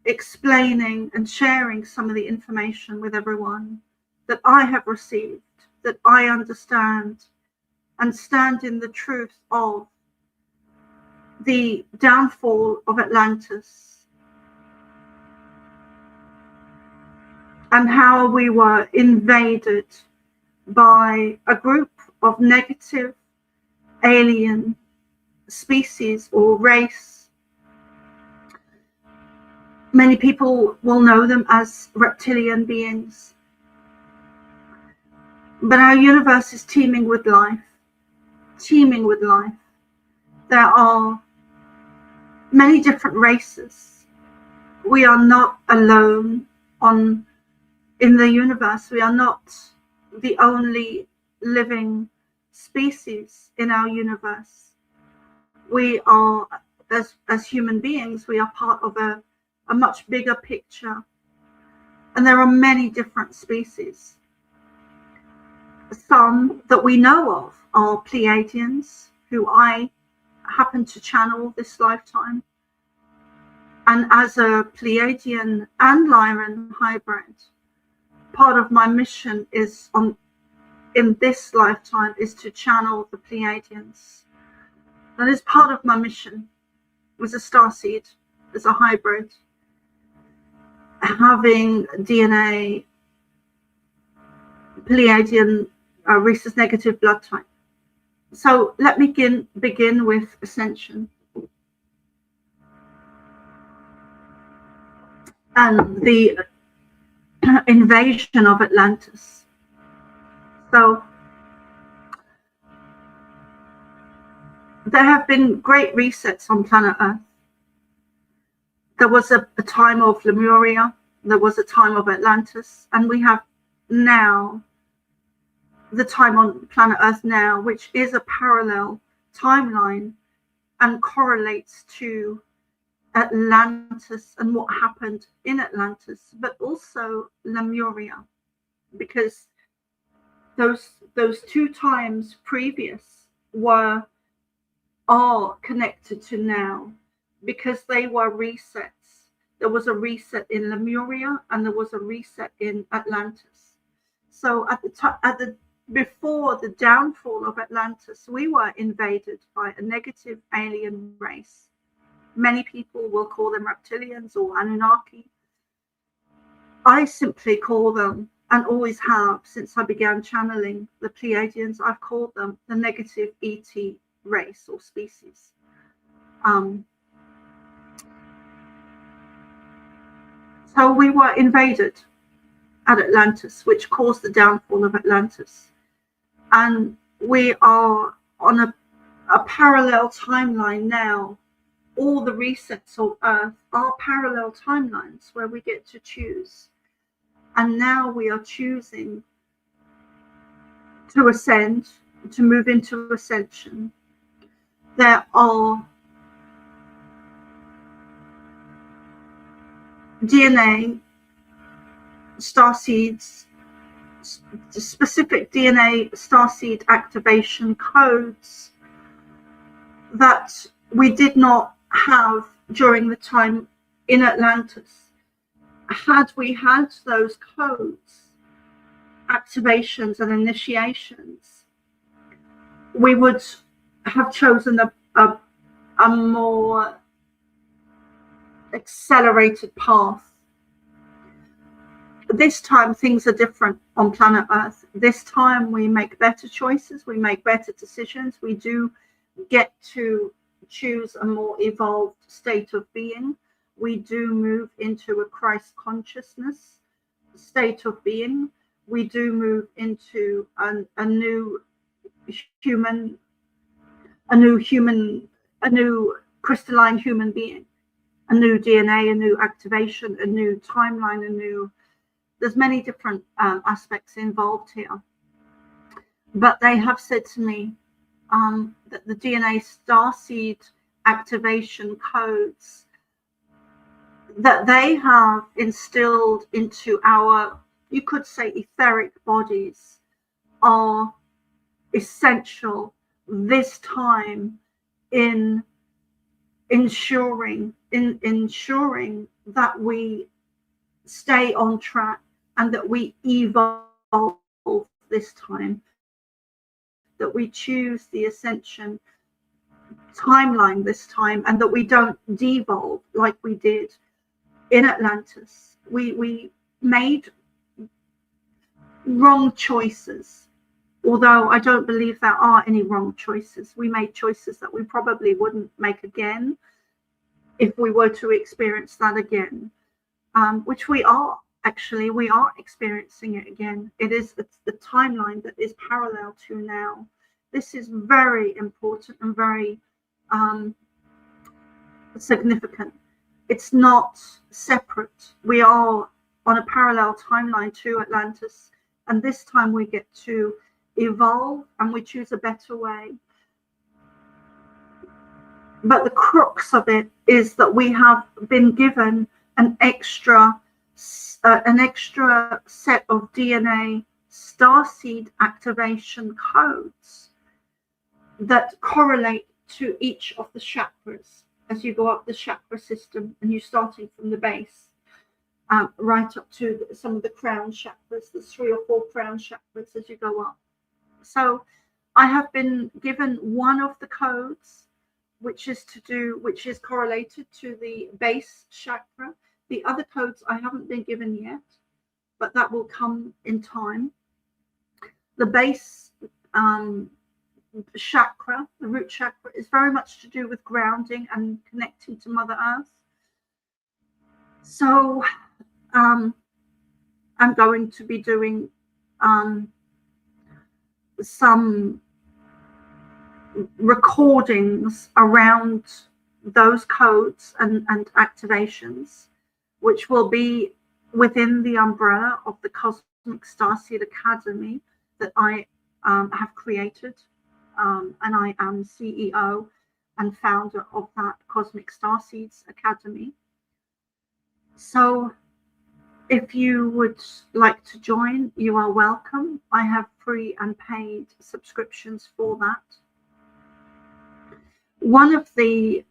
explaining and sharing some of the information with everyone that I have received, that I understand, and stand in the truth of the downfall of Atlantis and how we were invaded by a group of negative alien species or race. Many people will know them as reptilian beings. But our universe is teeming with life. Teeming with life. There are many different races. We are not alone in the universe. We are not the only living species in our universe. We are, as human beings, we are part of a much bigger picture. And there are many different species. Some that we know of are Pleiadians, who I happen to channel this lifetime. And as a Pleiadian and Lyran hybrid, part of my mission is in this lifetime is to channel the Pleiadians. That is part of my mission as a starseed, as a hybrid, having DNA Pleiadian rhesus negative blood type. So let me begin with ascension and the invasion of Atlantis. So there have been great resets on planet Earth. There was a time of Lemuria, there was a time of Atlantis, and we have now the time on planet Earth now, which is a parallel timeline and correlates to Atlantis and what happened in Atlantis, but also Lemuria, because those 2 times previous are connected to now, because they were resets. There was a reset in Lemuria and there was a reset in Atlantis. So before the downfall of Atlantis, we were invaded by a negative alien race. Many people will call them reptilians or Anunnaki. I simply call them, and always have since I began channeling the Pleiadians, I've called them the negative ET race or species. So we were invaded at Atlantis, which caused the downfall of Atlantis. And we are on a parallel timeline now. All the resets of Earth are parallel timelines where we get to choose. And now we are choosing to ascend, to move into ascension. There are DNA, starseeds, specific DNA starseed activation codes that we did not have during the time in Atlantis. Had we had those codes, activations and initiations, we would have chosen a more accelerated path. This time things are different on planet Earth. This time we make better choices, we make better decisions, we do get to choose a more evolved state of being. We do move into a Christ consciousness state of being. We do move into a new crystalline human being, a new DNA, a new activation, a new timeline, there's many different aspects involved here. But they have said to me that the DNA starseed activation codes that they have instilled into our, you could say, etheric bodies are essential this time in ensuring that we stay on track and that we evolve this time, that we choose the ascension timeline this time, and that we don't devolve like we did in Atlantis. We made wrong choices, although I don't believe there are any wrong choices. We made choices that we probably wouldn't make again if we were to experience that again, which we are experiencing it again. It's the timeline that is parallel to now. This is very important and very significant. It's not separate. We are on a parallel timeline to Atlantis, and this time we get to evolve and we choose a better way. But the crux of it is that we have been given an extra set of DNA starseed activation codes that correlate to each of the chakras as you go up the chakra system, and you're starting from the base right up to some of the crown chakras. There's 3 or 4 crown chakras as you go up. So I have been given one of the codes, which is correlated to the base chakra. The other codes I haven't been given yet, but that will come in time. The base chakra, the root chakra, is very much to do with grounding and connecting to Mother Earth. So I'm going to be doing some recordings around those codes and activations, which will be within the umbrella of the Cosmic Starseed Academy that I have created, and I am CEO and founder of that Cosmic Starseeds Academy. So if you would like to join, you are welcome. I have free and paid subscriptions for that. One of the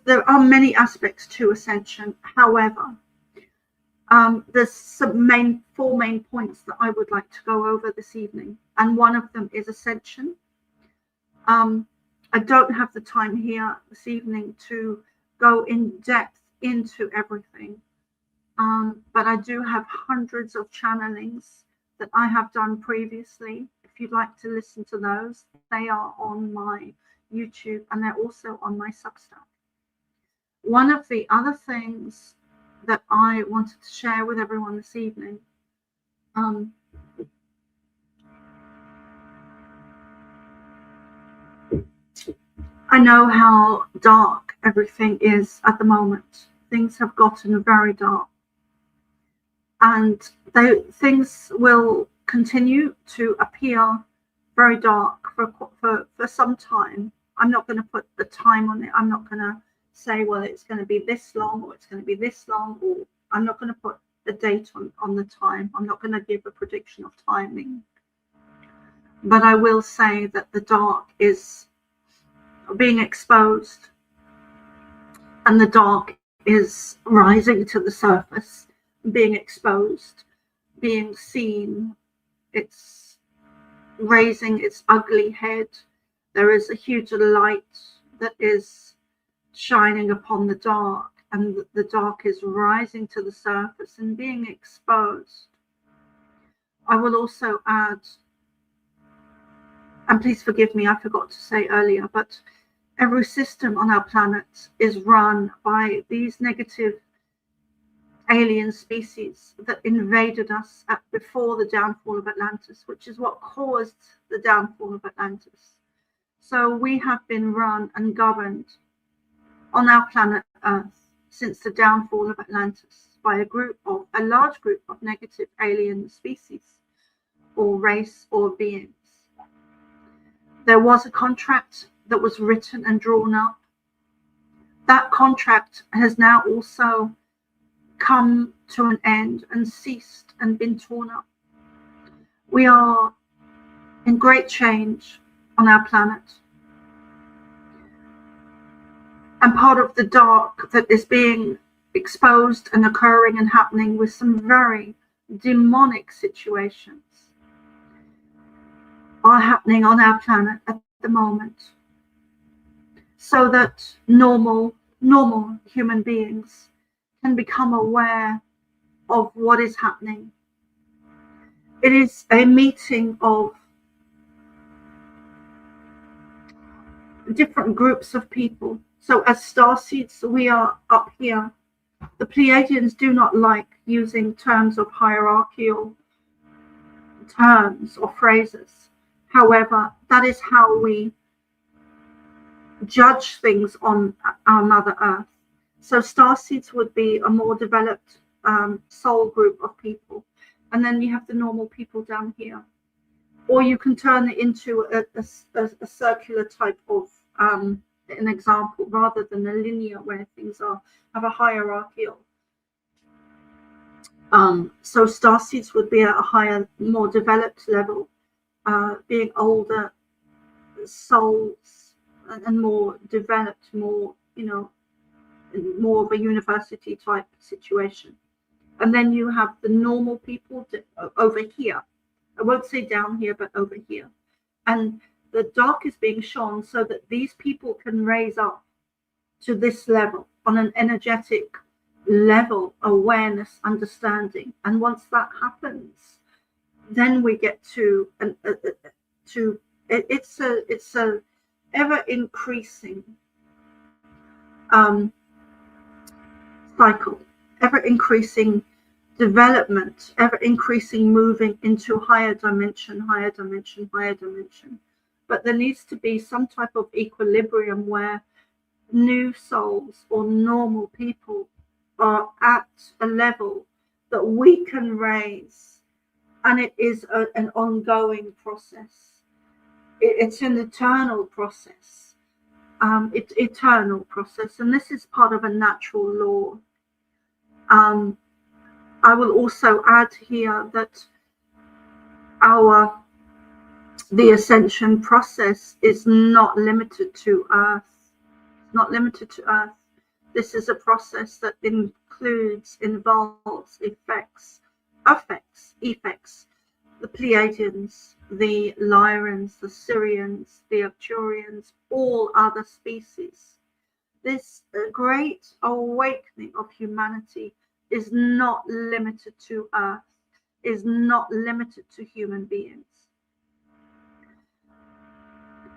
there are many aspects to ascension. However, there's some 4 main points that I would like to go over this evening, and one of them is ascension. I don't have the time here this evening to go in depth into everything, but I do have hundreds of channelings that I have done previously. If you'd like to listen to those, they are on my YouTube and they're also on my Substack. One of the other things that I wanted to share with everyone this evening, I know how dark everything is at the moment. Things have gotten very dark. and things will continue to appear very dark for some time. I'm not going to put the time on it. I'm not going to say, well, it's going to be this long or it's going to be this long, or I'm not going to put a date on the time. I'm not going to give a prediction of timing. But I will say that the dark is being exposed, and the dark is rising to the surface, being exposed, being seen. It's raising its ugly head. There is a huge light that is shining upon the dark, and the dark is rising to the surface and being exposed. I will also add, and please forgive me, I forgot to say earlier, but every system on our planet is run by these negative alien species that invaded us before the downfall of Atlantis, which is what caused the downfall of Atlantis. So we have been run and governed on our planet Earth since the downfall of Atlantis by a large group of negative alien species or race or beings. There was a contract that was written and drawn up. That contract has now also come to an end and ceased and been torn up. We are in great change on our planet. And part of the dark that is being exposed and occurring and happening with some very demonic situations are happening on our planet at the moment, so that normal human beings can become aware of what is happening. It is a meeting of different groups of people. So as starseeds, we are up here. The Pleiadians do not like using terms of hierarchical terms or phrases. However, that is how we judge things on our Mother Earth. So starseeds would be a more developed soul group of people. And then you have the normal people down here. Or you can turn it into a circular type of an example, rather than a linear where things have a hierarchical. So starseeds would be at a higher, more developed level, being older souls and more developed, more, more of a university type situation. And then you have the normal people over here. I won't say down here, but over here. And the dark is being shone so that these people can raise up to this level on an energetic level, awareness, understanding. And once that happens, then we get to it's a ever increasing cycle, ever increasing development, ever increasing moving into higher dimension. But there needs to be some type of equilibrium where new souls or normal people are at a level that we can raise, and it is an ongoing process. It's an eternal process. It's eternal process, and this is part of a natural law. I will also add here that the ascension process is not limited to Earth. Not limited to Earth. This is a process that involves effects, the Pleiadians, the Lyrans, the Syrians, the Arcturians, all other species. This great awakening of humanity is not limited to Earth, is not limited to human beings,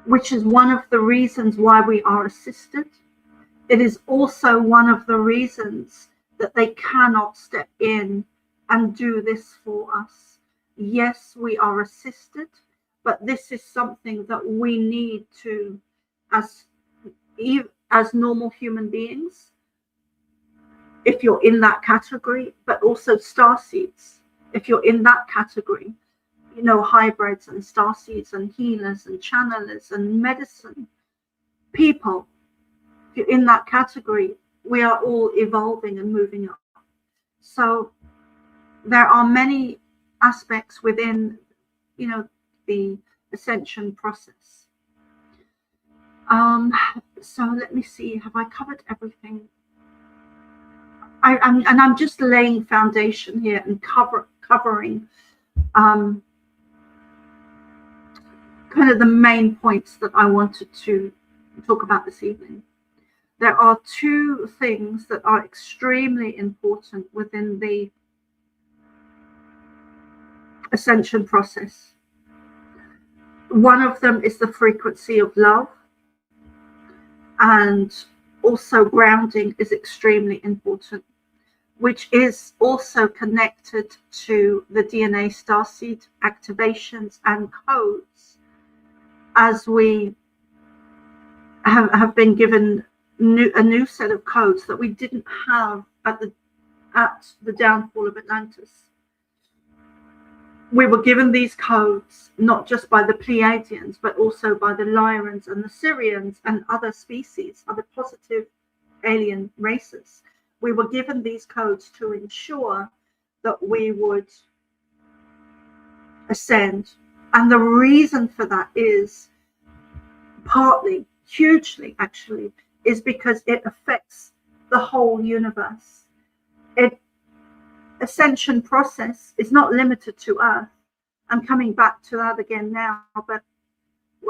which is one of the reasons why we are assisted. It is also one of the reasons that they cannot step in and do this for us. Yes, we are assisted, but this is something that we need to, as normal human beings, if you're in that category, but also starseeds, if you're in that category, you know, hybrids and starseeds and healers and channelers and medicine people, if you're in that category, we are all evolving and moving up. So there are many aspects within, you know, the ascension process. So let me see, have I covered everything? I'm just laying foundation here and covering kind of the main points that I wanted to talk about this evening. There are two things that are extremely important within the ascension process. One of them is the frequency of love, and also grounding is extremely important, which is also connected to the DNA starseed activations and codes, as we have been given a new set of codes that we didn't have at the downfall of Atlantis. We were given these codes not just by the Pleiadians, but also by the Lyrans and the Syrians and other species, other positive alien races. We were given these codes to ensure that we would ascend. And the reason for that is partly, hugely actually, is because it affects the whole universe. Ascension process is not limited to Earth. I'm coming back to that again now, but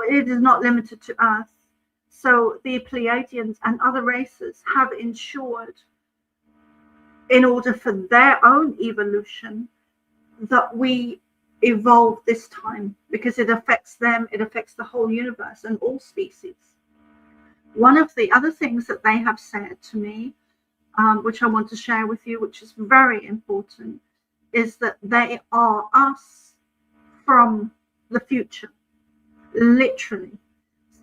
it is not limited to Earth. So the Pleiadians and other races have ensured, in order for their own evolution, that we evolve this time, because it affects them, it affects the whole universe and all species. One of the other things that they have said to me, which I want to share with you, which is very important, is that they are us from the future, literally.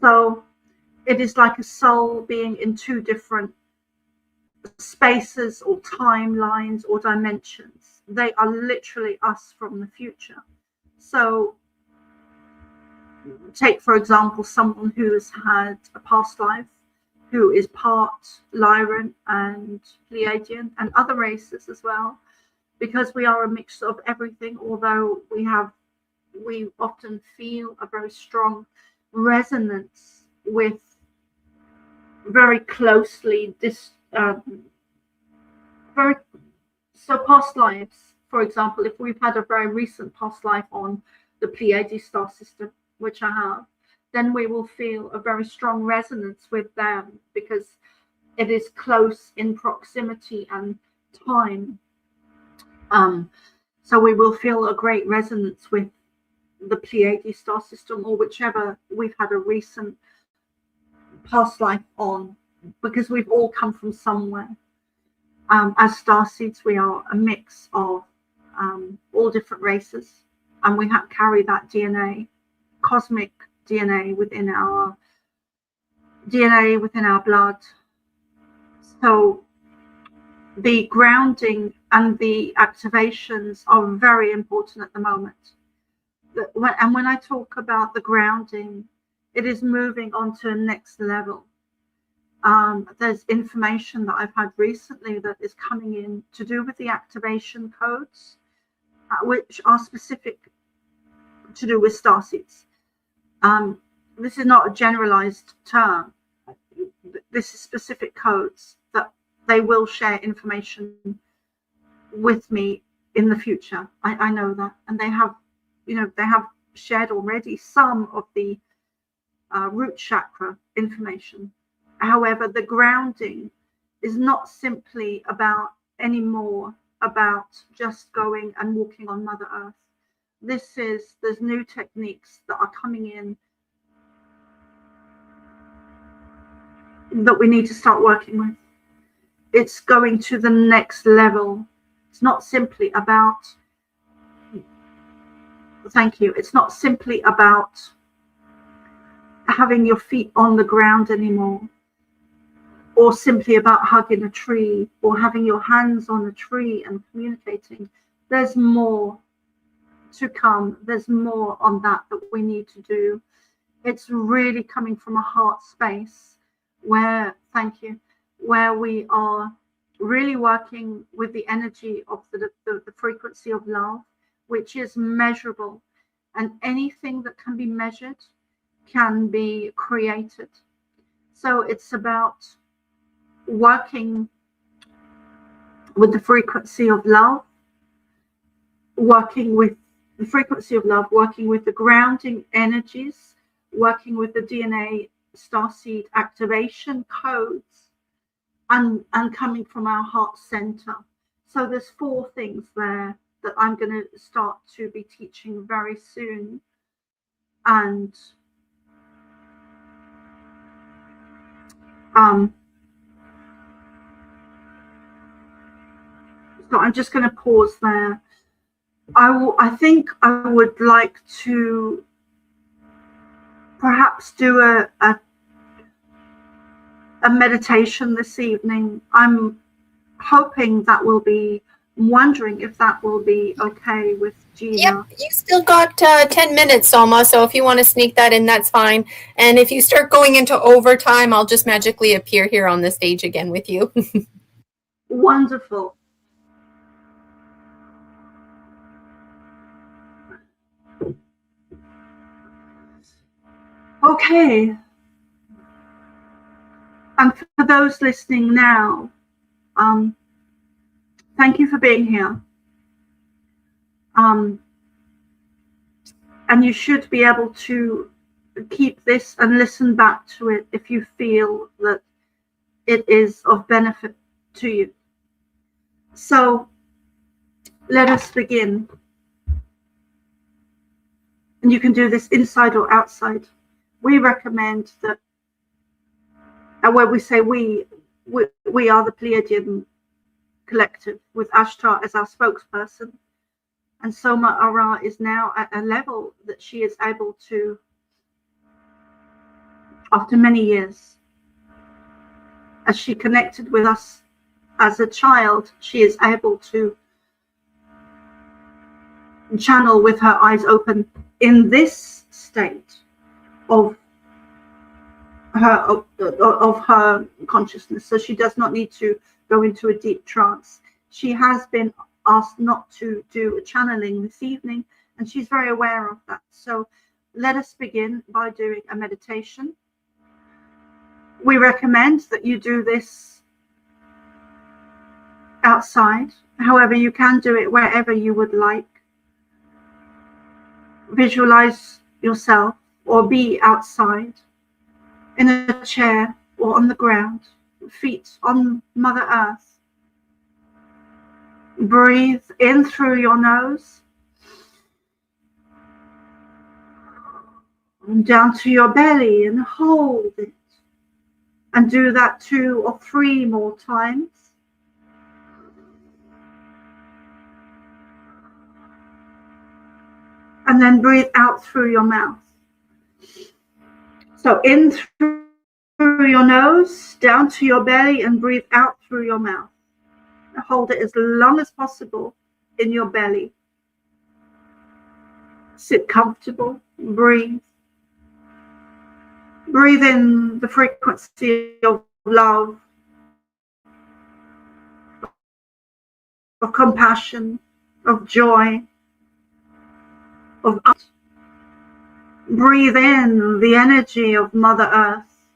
So it is like a soul being in two different spaces or timelines or dimensions. They are literally us from the future. So take, for example, someone who has had a past life, who is part Lyran and Pleiadian and other races as well, because we are a mix of everything, although we often feel a very strong resonance with very closely so past lives. For example, if we've had a very recent past life on the Pleiades star system, which I have, then we will feel a very strong resonance with them, because it is close in proximity and time. So we will feel a great resonance with the Pleiades star system, or whichever we've had a recent past life on, because we've all come from somewhere. As starseeds, we are a mix of all different races, and we have carry that DNA, cosmic DNA within our blood. So the grounding and the activations are very important at the moment. And when I talk about the grounding, it is moving on to a next level. There's information that I've had recently that is coming in to do with the activation codes, which are specific to do with starseeds. This is not a generalized term. This is specific codes that they will share information with me in the future. I know that, and they have shared already some of the root chakra information. However, the grounding is not simply anymore about just going and walking on Mother Earth. There's new techniques that are coming in that we need to start working with. It's going to the next level. It's not simply about, it's not simply about having your feet on the ground anymore. or simply about hugging a tree or having your hands on a tree and communicating. There's more to come. There's more on that we need to do. It's really coming from a heart space where, thank you, where we are really working with the energy of the frequency of love, which is measurable. And anything that can be measured can be created. So it's about working with the frequency of love, working with the frequency of love, working with the grounding energies, working with the DNA starseed activation codes, and coming from our heart center. So there's 4 things there that I'm going to start to be teaching very soon. And so I'm just going to pause there. I think I would like to perhaps do a meditation this evening. I'm hoping that will be, wondering if that will be okay with Gina. Yep, you still got 10 minutes, Soma, so if you want to sneak that in, that's fine. And if you start going into overtime, I'll just magically appear here on the stage again with you. Wonderful. Okay. And for those listening now, thank you for being here. And you should be able to keep this and listen back to it if you feel that it is of benefit to you. So let us begin. And you can do this inside or outside. We recommend that, and when we say we are the Pleiadian collective with Ashtar as our spokesperson. And Soma Ara is now at a level that she is able to, after many years, as she connected with us as a child, she is able to channel with her eyes open in this state of her consciousness. So she does not need to go into a deep trance. She has been asked not to do a channeling this evening, and she's very aware of that. So let us begin by doing a meditation. We recommend that you do this outside. However, you can do it wherever you would like. Visualize yourself or be outside in a chair or on the ground, feet on Mother Earth. Breathe in through your nose and down to your belly and hold it. And do that 2 or 3 more times. And then breathe out through your mouth. So in through your nose, down to your belly, and breathe out through your mouth. Hold it as long as possible in your belly. Sit comfortable, breathe. Breathe in the frequency of love, of compassion, of joy, of art. Breathe in the energy of Mother Earth,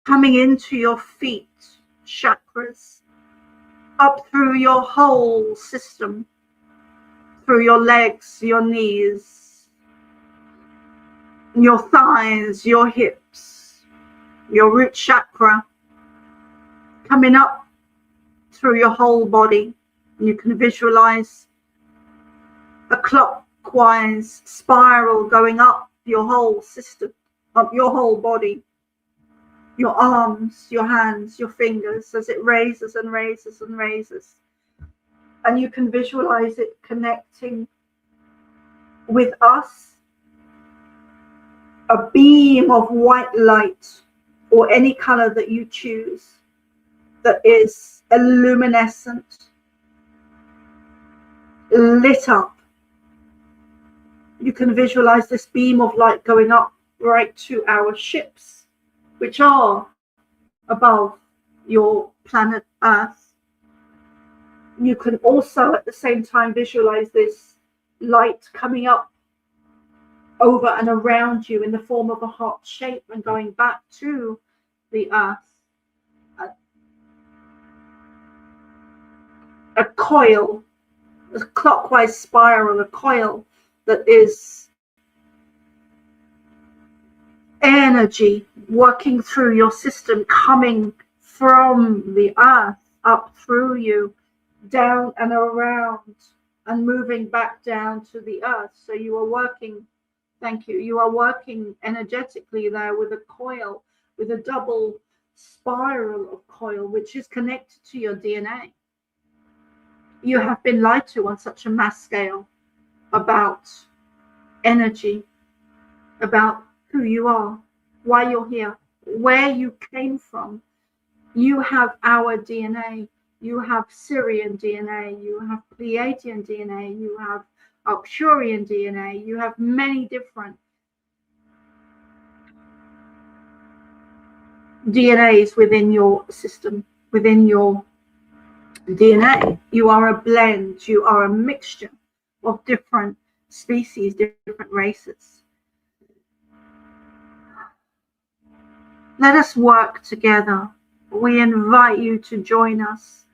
coming into your feet, chakras, up through your whole system, through your legs, your knees, your thighs, your hips, your root chakra, coming up through your whole body. And you can visualize a clockwise spiral going up your whole system, up your whole body, your arms, your hands, your fingers, as it raises and raises and raises. And you can visualize it connecting with us, a beam of white light or any color that you choose that is illuminescent, lit up. You can visualize this beam of light going up right to our ships, which are above your planet Earth. You can also at the same time visualize this light coming up over and around you in the form of a heart shape and going back to the Earth. A coil, a clockwise spiral, a coil that is energy working through your system, coming from the Earth up through you, down and around, and moving back down to the Earth. So you are working, thank you, you are working energetically there with a coil, with a double spiral of coil, which is connected to your DNA. You have been lied to on such a mass scale about energy, about who you are, why you're here, where you came from. You have our DNA, you have Syrian DNA, you have Pleiadian DNA, you have Arcturian DNA, you have many different DNAs within your system, within your DNA. You are a blend, you are a mixture of different species, different races. Let us work together. We invite you to join us.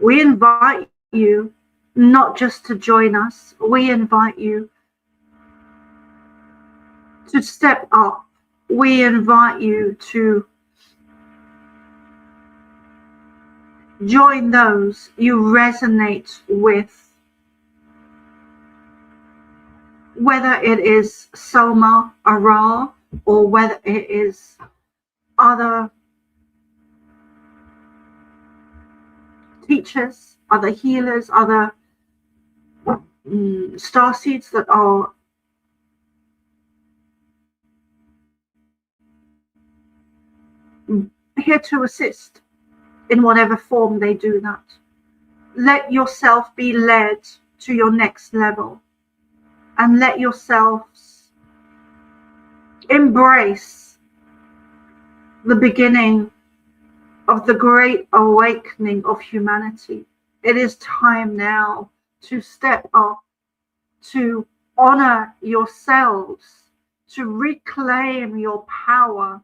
We invite you not just to join us, we invite you to step up. We invite you to join those you resonate with, whether it is Soma, Ara, or whether it is other teachers, other healers, other starseeds that are here to assist in whatever form they do that. Let yourself be led to your next level, and let yourselves embrace the beginning of the great awakening of humanity. It is time now to step up, to honor yourselves, to reclaim your power,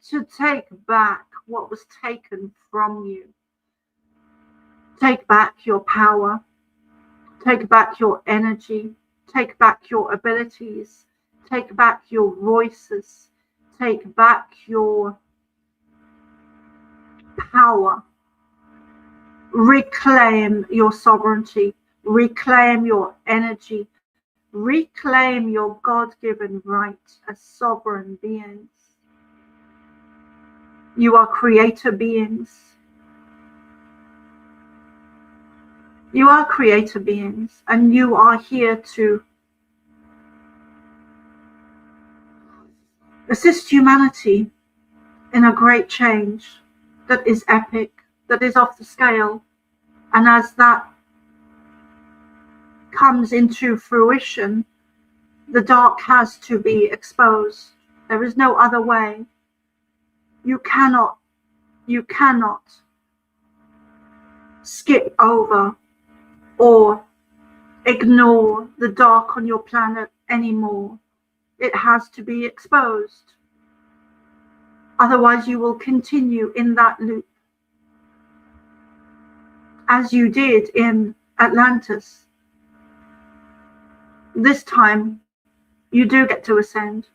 to take back what was taken from you. Take back your power, take back your energy, take back your abilities, take back your voices, take back your power. Reclaim your sovereignty, reclaim your energy, reclaim your God-given right as sovereign beings. You are creator beings. You are creator beings, and you are here to assist humanity in a great change that is epic, that is off the scale. And as that comes into fruition, the dark has to be exposed. There is no other way. You cannot skip over or ignore the dark on your planet anymore. It has to be exposed. Otherwise, you will continue in that loop, as you did in Atlantis. This time, you do get to ascend.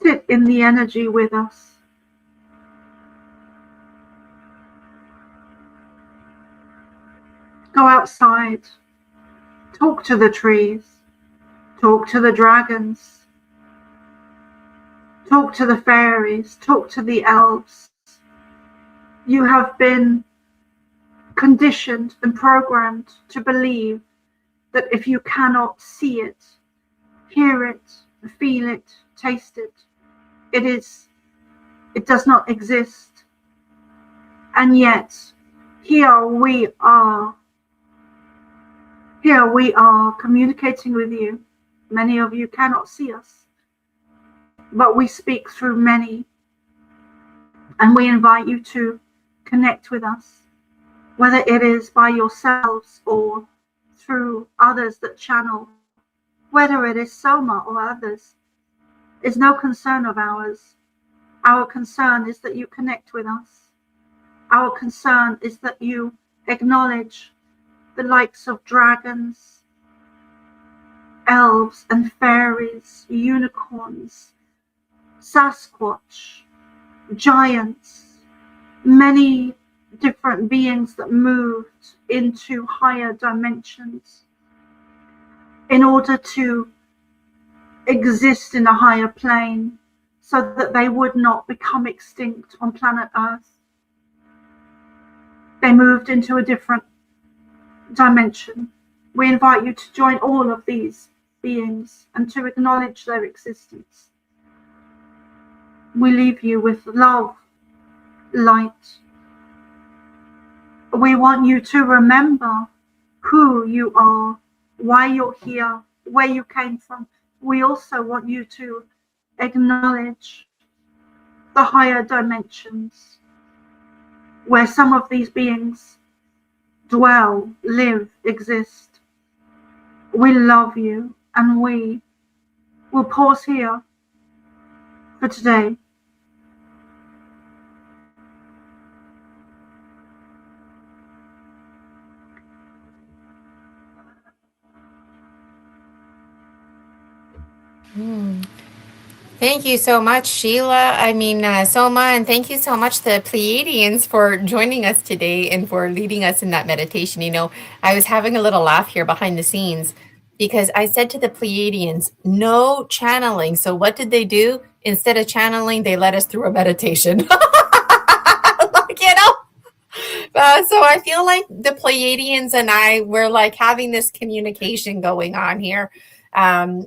Sit in the energy with us. Go outside. Talk to the trees. Talk to the dragons. Talk to the fairies. Talk to the elves. You have been conditioned and programmed to believe that if you cannot see it, hear it, feel it, taste it, it does not exist. And yet, here we are communicating with you. Many of you cannot see us, but we speak through many, and we invite you to connect with us, whether it is by yourselves or through others that channel, whether it is Soma or others, is no concern of ours. Our concern is that you connect with us. Our concern is that you acknowledge the likes of dragons, elves and fairies, unicorns, Sasquatch, giants, many different beings that moved into higher dimensions in order to exist in a higher plane so that they would not become extinct on planet Earth. They moved into a different dimension. We invite you to join all of these beings and to acknowledge their existence. We leave you with love, light. We want you to remember who you are, why you're here, where you came from. We also want you to acknowledge the higher dimensions where some of these beings dwell, live, exist. We love you, and we will pause here for today. Thank you so much, Sheila. Soma, and thank you so much to Pleiadians for joining us today and for leading us in that meditation. You know, I was having a little laugh here behind the scenes because I said to the Pleiadians, no channeling. So what did they do? Instead of channeling, they led us through a meditation. So I feel like the Pleiadians and I, we're like having this communication going on here.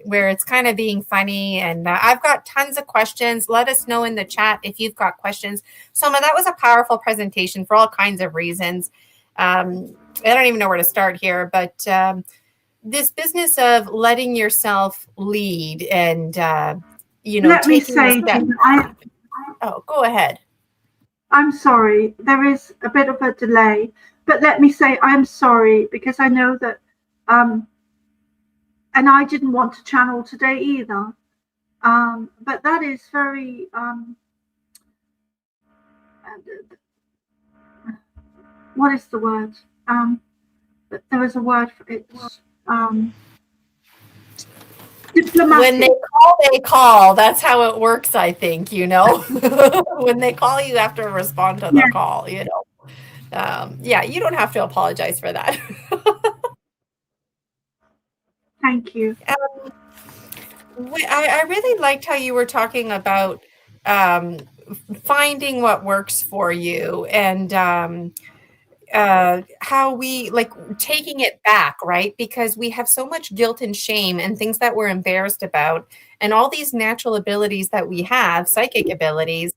Where it's kind of being funny. And I've got tons of questions. Let us know in the chat if you've got questions. Soma, that was a powerful presentation for all kinds of reasons. I don't even know where to start here, but this business of letting yourself lead and, Let me say, Gina, go ahead. I'm sorry. There is a bit of a delay, but let me say I'm sorry because I know that and I didn't want to channel today either. But that is very, what is the word? There is a word for it. Diplomatic. When they call. That's how it works, I think, you know. When they call, you have to respond to the call, you know. You don't have to apologize for that. Thank you. I really liked how you were talking about finding what works for you and how we like taking it back, right? Because we have so much guilt and shame and things that we're embarrassed about. And all these natural abilities that we have, psychic abilities,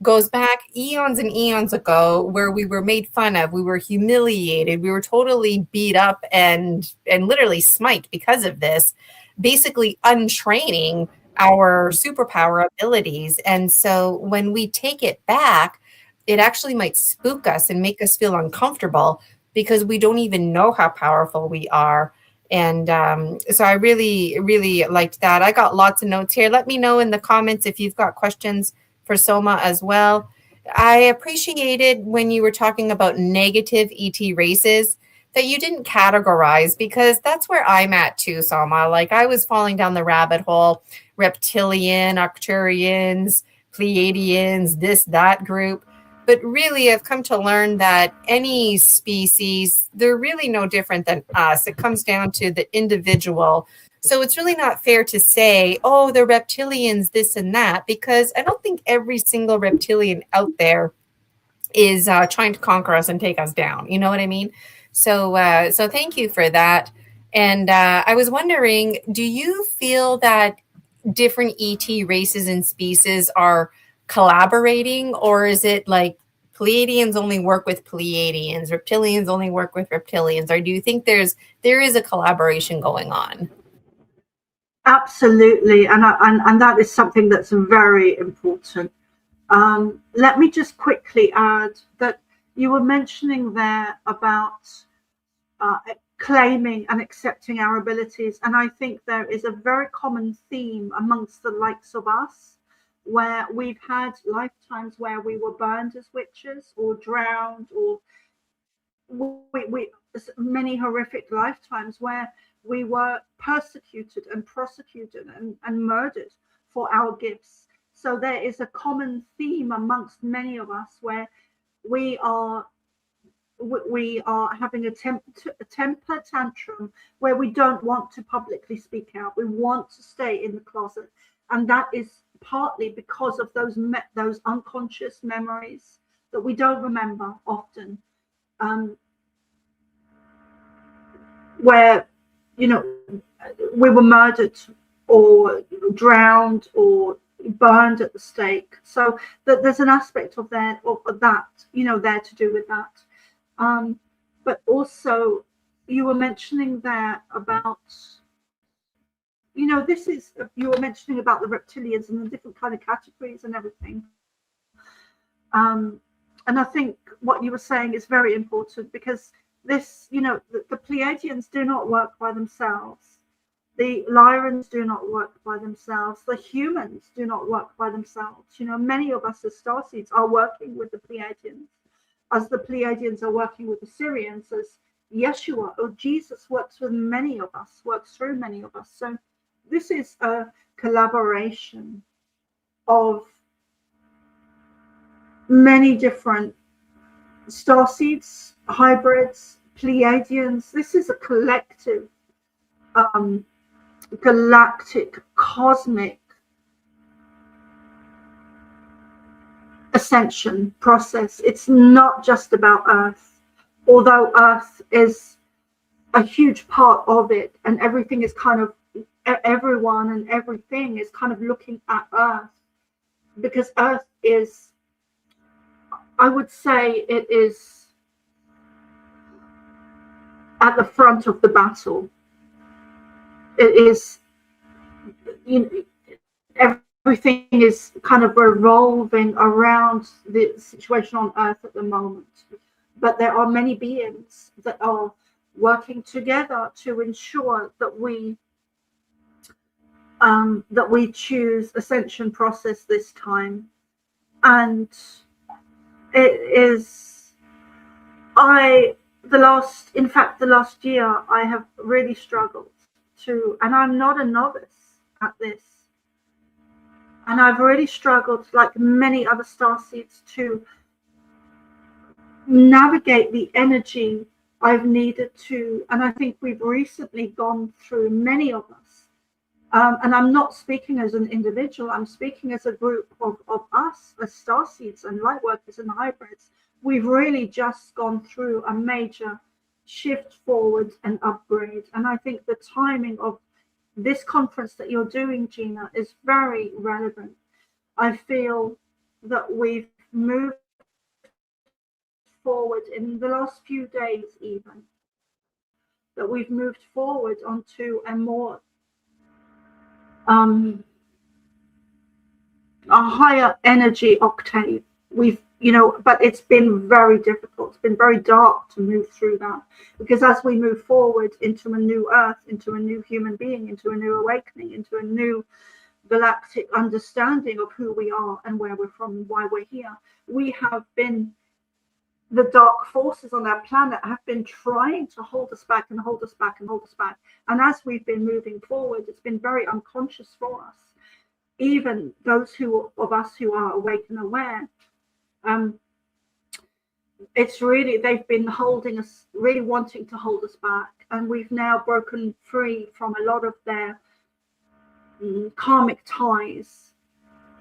goes back eons and eons ago where we were made fun of, we were humiliated, we were totally beat up and literally smite because of this, basically untraining our superpower abilities. And so when we take it back, it actually might spook us and make us feel uncomfortable because we don't even know how powerful we are. And so I really, really liked that. I got lots of notes here. Let me know in the comments if you've got questions for Soma as well. I appreciated when you were talking about negative ET races that you didn't categorize because that's where I'm at too, Soma. Like I was falling down the rabbit hole, reptilian, Arcturians, Pleiadians, this, that group. But really, I've come to learn that any species, they're really no different than us. It comes down to the individual. So it's really not fair to say, oh, the reptilians, this and that, because I don't think every single reptilian out there is trying to conquer us and take us down. You know what I mean? So thank you for that. And I was wondering, do you feel that different ET races and species are collaborating, or is it like Pleiadians only work with Pleiadians, reptilians only work with reptilians, or do you think there is a collaboration going on? Absolutely, and that is something that's very important. Let me just quickly add that you were mentioning there about claiming and accepting our abilities, and I think there is a very common theme amongst the likes of us, where we've had lifetimes where we were burned as witches or drowned, or we many horrific lifetimes where we were persecuted and prosecuted and murdered for our gifts. So there is a common theme amongst many of us where we are having a temper tantrum, where we don't want to publicly speak out. We want to stay in the closet, and that is partly because of those unconscious memories that we don't remember often, where we were murdered or drowned or burned at the stake. So that there's an aspect of that there to do with that. But also, you were mentioning there about, you were mentioning about the reptilians and the different kind of categories and everything. And I think what you were saying is very important, because the Pleiadians do not work by themselves. The Lyrans do not work by themselves. The humans do not work by themselves. Many of us as starseeds are working with the Pleiadians, as the Pleiadians are working with the Syrians, as Yeshua or Jesus works with many of us, works through many of us. So this is a collaboration of many different starseeds, hybrids, Pleiadians. This is a collective, galactic, cosmic ascension process. It's not just about Earth, although Earth is a huge part of it, and everything is kind of, everyone and everything is kind of looking at Earth, because Earth is, I would say, it is at the front of the battle. It is, everything is kind of revolving around the situation on Earth at the moment. But there are many beings that are working together to ensure that we choose ascension process this time. And it is, the last year I have really struggled to, and I'm not a novice at this, and I've really struggled, like many other starseeds, to navigate the energy I've needed to. And I think we've recently gone through, many of us, and I'm not speaking as an individual, I'm speaking as a group of us as starseeds and light workers and hybrids. We've really just gone through a major shift forward and upgrade. And I think the timing of this conference that you're doing, Gina, is very relevant. I feel that we've moved forward in the last few days, even, that we've moved forward onto a more a higher energy octave. But it's been very difficult. It's been very dark to move through that, because as we move forward into a new Earth, into a new human being, into a new awakening, into a new galactic understanding of who we are and where we're from and why we're here, the dark forces on our planet have been trying to hold us back and hold us back and hold us back. And as we've been moving forward, it's been very unconscious for us, even those of us who are awake and aware. it's really, they've been holding us, really wanting to hold us back, and we've now broken free from a lot of their karmic ties.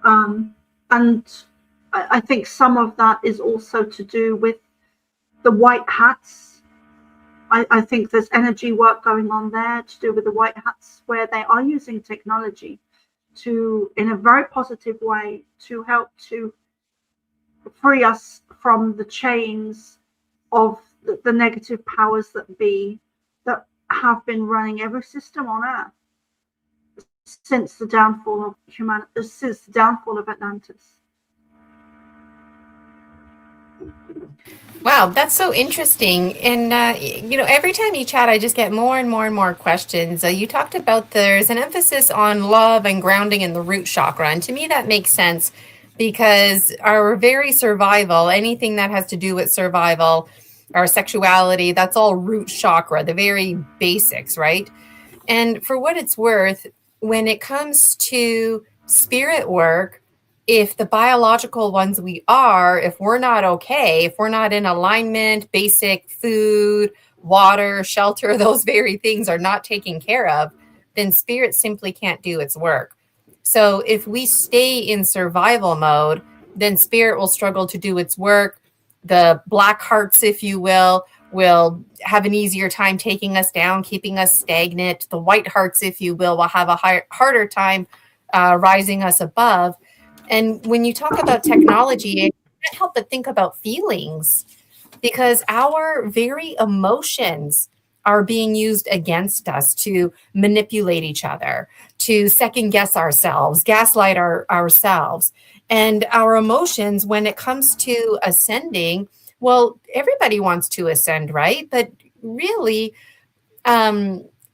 And I think some of that is also to do with the white hats. I think there's energy work going on there to do with the white hats, where they are using technology to, in a very positive way, to help to free us from the chains of the negative powers that be, that have been running every system on Earth since the downfall of humanity, since the downfall of Atlantis. Wow, that's so interesting. And, every time you chat, I just get more and more and more questions. You talked about there's an emphasis on love and grounding in the root chakra. And to me, that makes sense because our very survival, anything that has to do with survival, our sexuality, that's all root chakra, the very basics, right? And for what it's worth, when it comes to spirit work, if the biological ones we are, if we're not okay, if we're not in alignment, basic food, water, shelter, those very things are not taken care of, then spirit simply can't do its work. So if we stay in survival mode, then spirit will struggle to do its work. The black hearts, if you will have an easier time taking us down, keeping us stagnant. The white hearts, if you will have a harder time rising us above. And when you talk about technology, I can't help but think about feelings, because our very emotions are being used against us to manipulate each other, to second guess ourselves, gaslight ourselves. And our emotions, when it comes to ascending, well, everybody wants to ascend, right? But really,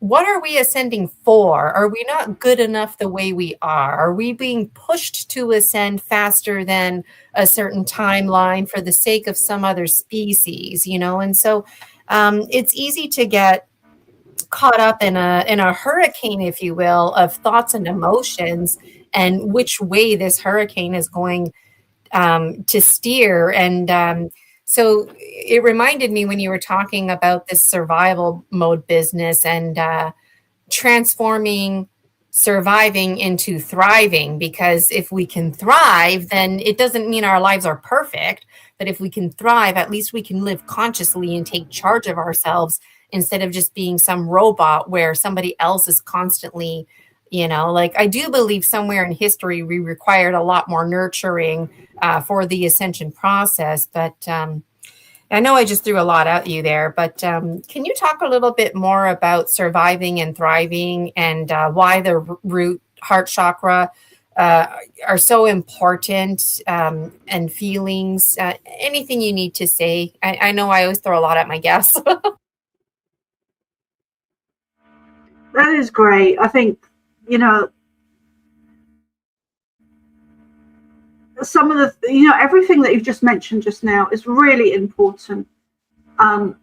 what are we ascending for? Are we not good enough the way we are? Are we being pushed to ascend faster than a certain timeline for the sake of some other species, And so it's easy to get caught up in a hurricane, if you will, of thoughts and emotions, and which way this hurricane is going to steer. And so it reminded me when you were talking about this survival mode business and transforming surviving into thriving, because if we can thrive, then it doesn't mean our lives are perfect, but if we can thrive, at least we can live consciously and take charge of ourselves instead of just being some robot where somebody else is constantly, like, I do believe somewhere in history we required a lot more nurturing for the ascension process. But I know I just threw a lot at you there, but can you talk a little bit more about surviving and thriving, and why the root heart chakra are so important, and feelings? Anything you need to say? I know I always throw a lot at my guests. That is great. I think, some of the, everything that you've just mentioned just now is really important.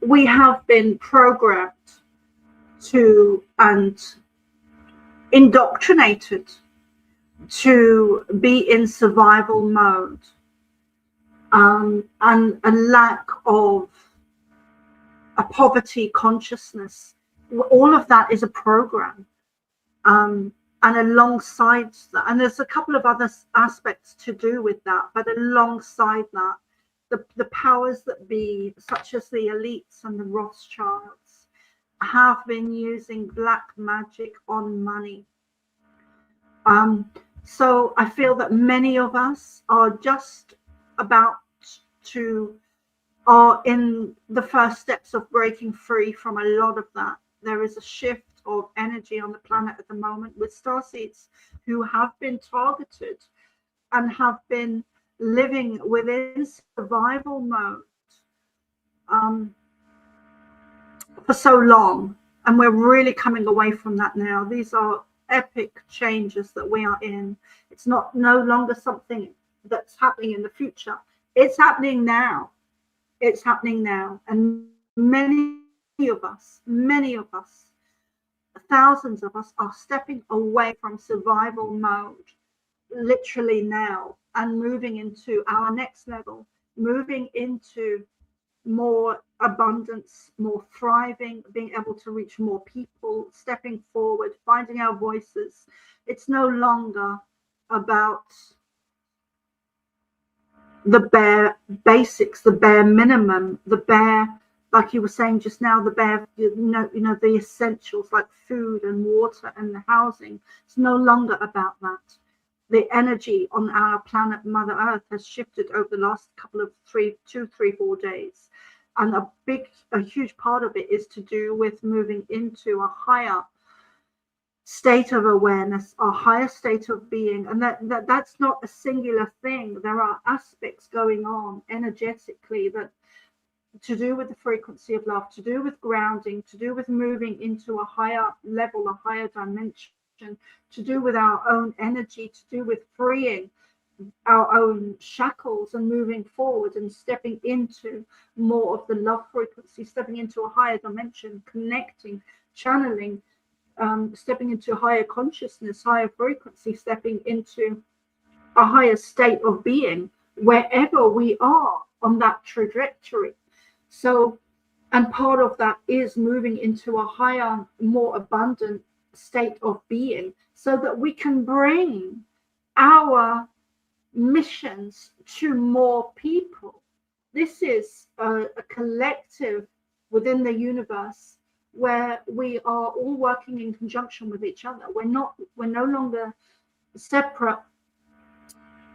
We have been programmed to and indoctrinated to be in survival mode, and a lack of a poverty consciousness. All of that is a program. And alongside that, and there's a couple of other aspects to do with that, but alongside that, the powers that be, such as the elites and the Rothschilds, have been using black magic on money. So I feel that many of us are just about are in the first steps of breaking free from a lot of that. There is a shift of energy on the planet at the moment with starseeds who have been targeted and have been living within survival mode for so long, and we're really coming away from that now. These are epic changes that we are in. It's no longer something that's happening in the future. It's happening now. It's happening now, and many of us, thousands of us, are stepping away from survival mode literally now and moving into our next level, moving into more abundance, more thriving, being able to reach more people, stepping forward, finding our voices. It's no longer about the bare basics, the bare minimum, the bare, like you were saying just now, the bare, the essentials like food and water and housing. It's no longer about that. The energy on our planet, Mother Earth, has shifted over the last couple of 4 days. And a huge part of it is to do with moving into a higher state of awareness, a higher state of being. And that's not a singular thing. There are aspects going on energetically that to do with the frequency of love, to do with grounding, to do with moving into a higher level, a higher dimension, to do with our own energy, to do with freeing our own shackles and moving forward and stepping into more of the love frequency, stepping into a higher dimension, connecting, channeling, stepping into higher consciousness, higher frequency, stepping into a higher state of being wherever we are on that trajectory. So, and part of that is moving into a higher, more abundant state of being so that we can bring our missions to more people. This is a collective within the universe where we are all working in conjunction with each other. We're no longer separate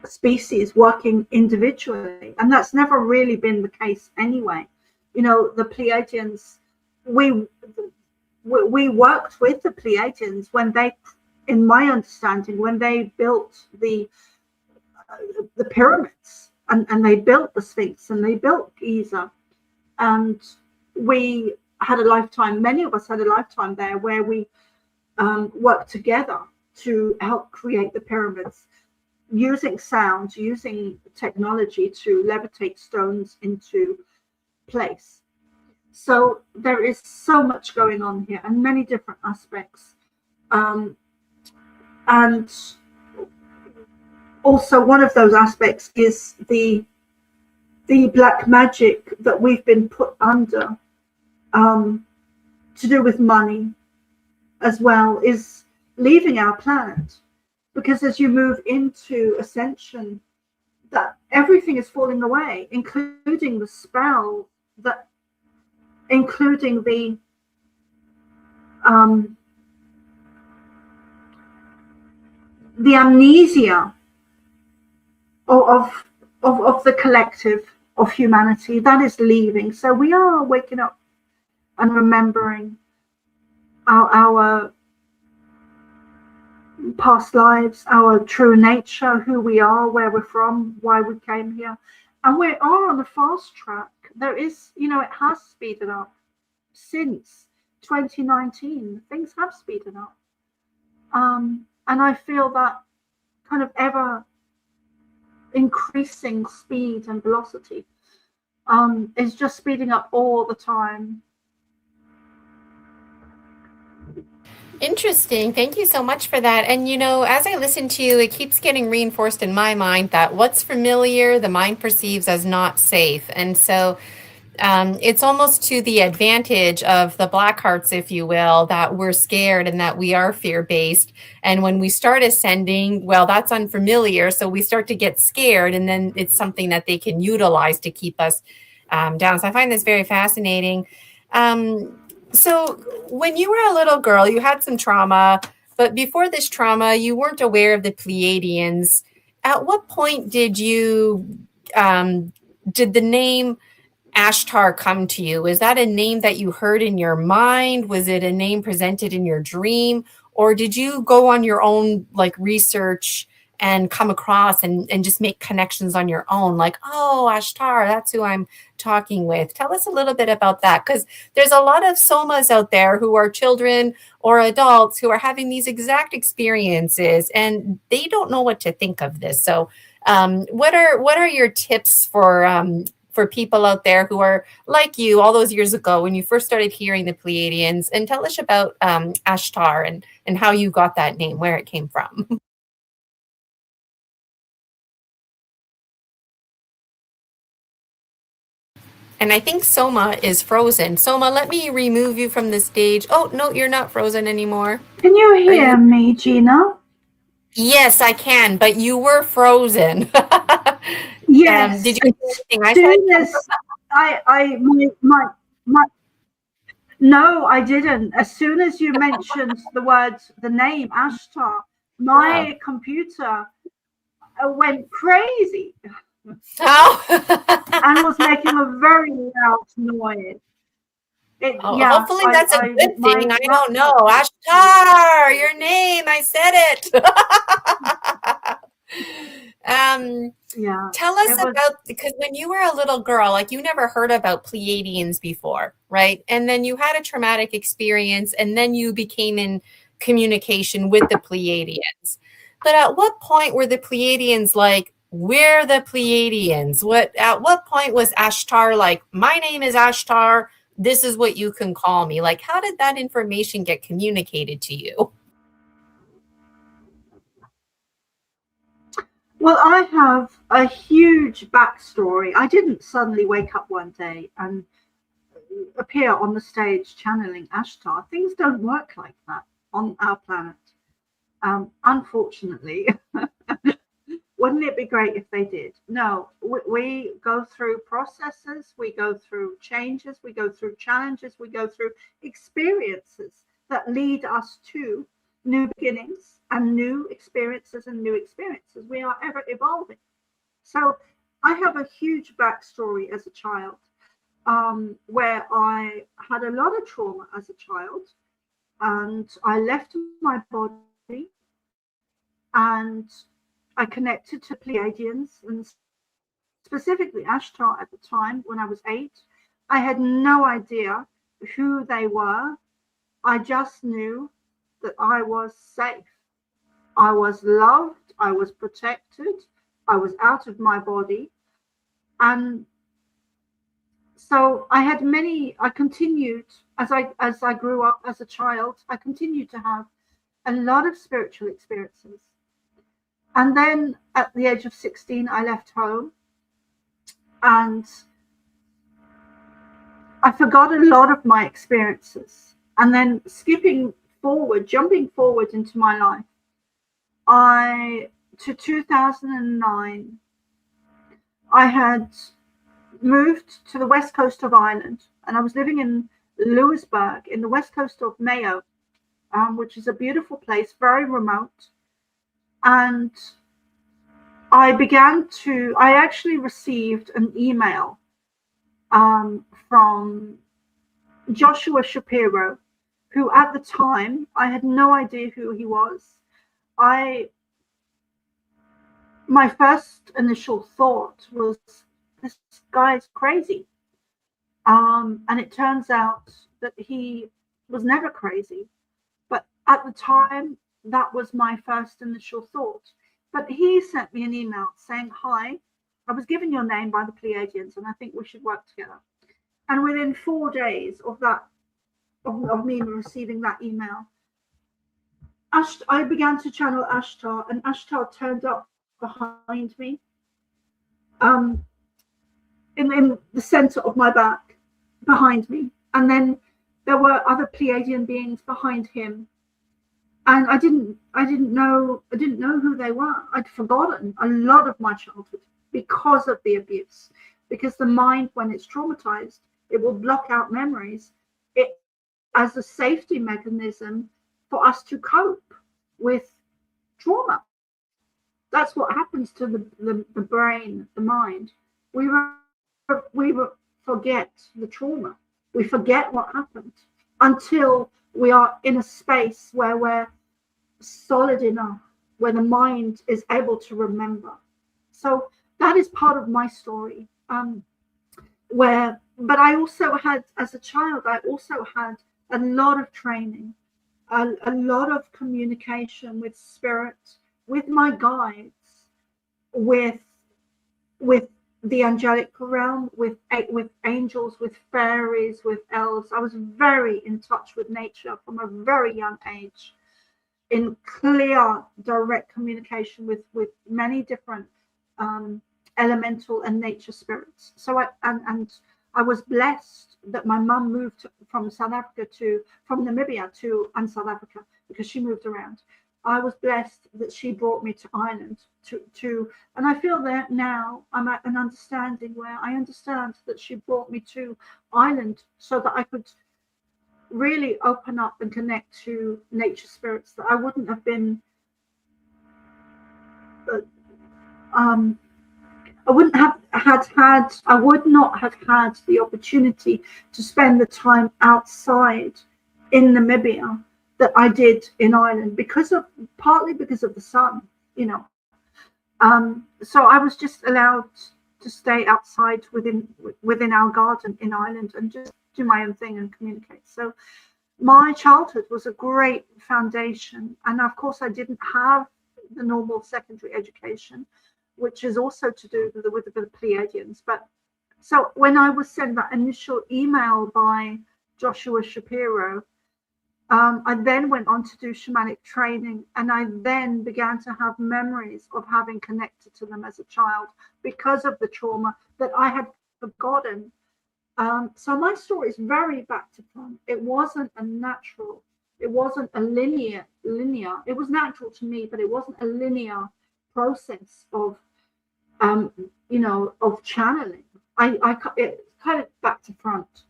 species working individually, and that's never really been the case anyway. The Pleiadians, we worked with the Pleiadians when they, in my understanding, when they built the pyramids and they built the Sphinx and they built Giza, and we had a lifetime, many of us had a lifetime there where we worked together to help create the pyramids, using sound, using technology to levitate stones into place. So there is so much going on here and many different aspects. And also one of those aspects is the black magic that we've been put under, to do with money as well, is leaving our planet. Because as you move into ascension, that everything is falling away, including the spell, including the amnesia of the collective of humanity that is leaving. So we are waking up and remembering our past lives, our true nature, who we are, where we're from, why we came here. And we are on the fast track. There is, it has speeded up since 2019. Things have speeded up. And I feel that kind of ever increasing speed and velocity is just speeding up all the time. Interesting. Thank you so much for that. And, as I listen to you, it keeps getting reinforced in my mind that what's familiar, the mind perceives as not safe. And so it's almost to the advantage of the black hearts, if you will, that we're scared and that we are fear-based. And when we start ascending, well, that's unfamiliar. So we start to get scared, and then it's something that they can utilize to keep us down. So I find this very fascinating. So when you were a little girl, you had some trauma, but before this trauma, you weren't aware of the Pleiadians. At what point did did the name Ashtar come to you? Is that a name that you heard in your mind? Was it a name presented in your dream? Or did you go on your own research and come across and just make connections on your own? Like, oh, Ashtar, that's who I'm talking with. Tell us a little bit about that, because there's a lot of somas out there who are children or adults who are having these exact experiences and they don't know what to think of this. So what are your tips for people out there who are like you all those years ago when you first started hearing the Pleiadians? And tell us about Ashtar and how you got that name, where it came from. And I think Soma is frozen. Soma, let me remove you from the stage. Oh, no, you're not frozen anymore. Can you Are you? hear me, Gina? Yes, I can, but you were frozen. Yes. Did you As hear anything I said? soon as my no, I didn't. As soon as you mentioned the name Ashtar, Yeah. my computer went crazy Oh. and was making a very loud noise. Yeah, Hopefully that's a good my thing. I don't know. laptop. Ashtar, your name. I said it. um, Yeah, Tell us it was. about, because when you were a little girl, like you never heard about Pleiadians before, right? And then you had a traumatic experience, and then you became in communication with the Pleiadians. But at what point were the Pleiadians like, we're the Pleiadians? At what point was Ashtar like, my name is Ashtar, this is what you can call me? Like, how did that information get communicated to you? Well, I have a huge backstory. I didn't suddenly wake up one day and appear on the stage channeling Ashtar. Things don't work like that on our planet. Unfortunately, wouldn't it be great if they did? No, we go through processes, we go through changes, we go through challenges, we go through experiences that lead us to new beginnings and new experiences and new experiences. We are ever evolving. So I have a huge backstory as a child, where I had a lot of trauma as a child, and I left my body and I connected to Pleiadians and specifically Ashtar at the time when I was 8. I had no idea who they were. I just knew that I was safe. I was loved. I was protected. I was out of my body. And so I continued as I grew up as a child, I continued to have a lot of spiritual experiences. And then at the age of 16, I left home and I forgot a lot of my experiences. And then jumping forward into my life, to 2009, I had moved to the west coast of Ireland, and I was living in Lewisburg in the west coast of Mayo, which is a beautiful place, very remote. And I actually received an email from Joshua Shapiro, who at the time I had no idea who he was. My first initial thought was, this guy's crazy. And it turns out that he was never crazy. But at the time, that was my first initial thought. But he sent me an email saying, hi, I was given your name by the Pleiadians and I think we should work together. And within 4 days of me receiving that email, I began to channel Ashtar, and Ashtar turned up behind me, in the center of my back, behind me. And then there were other Pleiadian beings behind him. And I didn't know who they were. I'd forgotten a lot of my childhood because of the abuse. Because the mind, when it's traumatized, it will block out memories. It as a safety mechanism for us to cope with trauma. That's what happens to the brain, the mind. We forget the trauma. We forget what happened until we are in a space where we're solid enough, where the mind is able to remember. So that is part of my story. But I also had, as a child, I also had a lot of training, a lot of communication with spirit, with my guides, with the angelic realm, with angels, with fairies, with elves. I was very in touch with nature from a very young age, in clear, direct communication with many different elemental and nature spirits. So I was blessed that my mum moved from Namibia to and South Africa, because she moved around. I was blessed that she brought me to Ireland and I feel that now I'm at an understanding where I understand that she brought me to Ireland so that I could really open up and connect to nature spirits, that I wouldn't have been I would not have had the opportunity to spend the time outside in Namibia that I did in Ireland, partly because of the sun, you know. So I was just allowed to stay outside within our garden in Ireland and just do my own thing and communicate. So my childhood was a great foundation, and of course I didn't have the normal secondary education, which is also to do with the Pleiadians. But so when I was sent that initial email by Joshua Shapiro, I then went on to do shamanic training, and I then began to have memories of having connected to them as a child because of the trauma that I had forgotten. So my story is very back to front. It wasn't a linear. It was natural to me, but it wasn't a linear process of of channeling. It's kind of back to front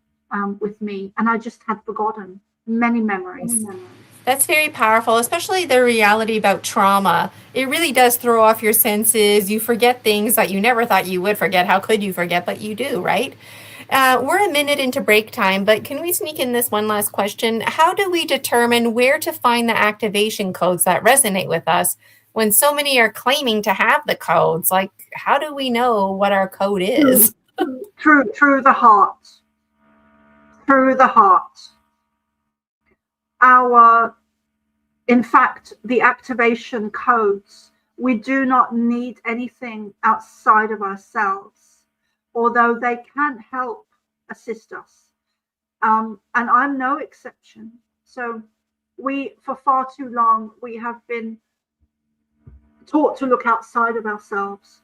with me, and I just had forgotten many memories. That's very powerful, especially the reality about trauma. It really does throw off your senses. You forget things that you never thought you would forget. How could you forget? But you do, right? We're a minute into break time, but can we sneak in this one last question? How do we determine where to find the activation codes that resonate with us when so many are claiming to have the codes? Like, how do we know what our code is? Through the heart. Through the heart. In fact, the activation codes, we do not need anything outside of ourselves, although they can help assist us. And I'm no exception. So for far too long, we have been taught to look outside of ourselves,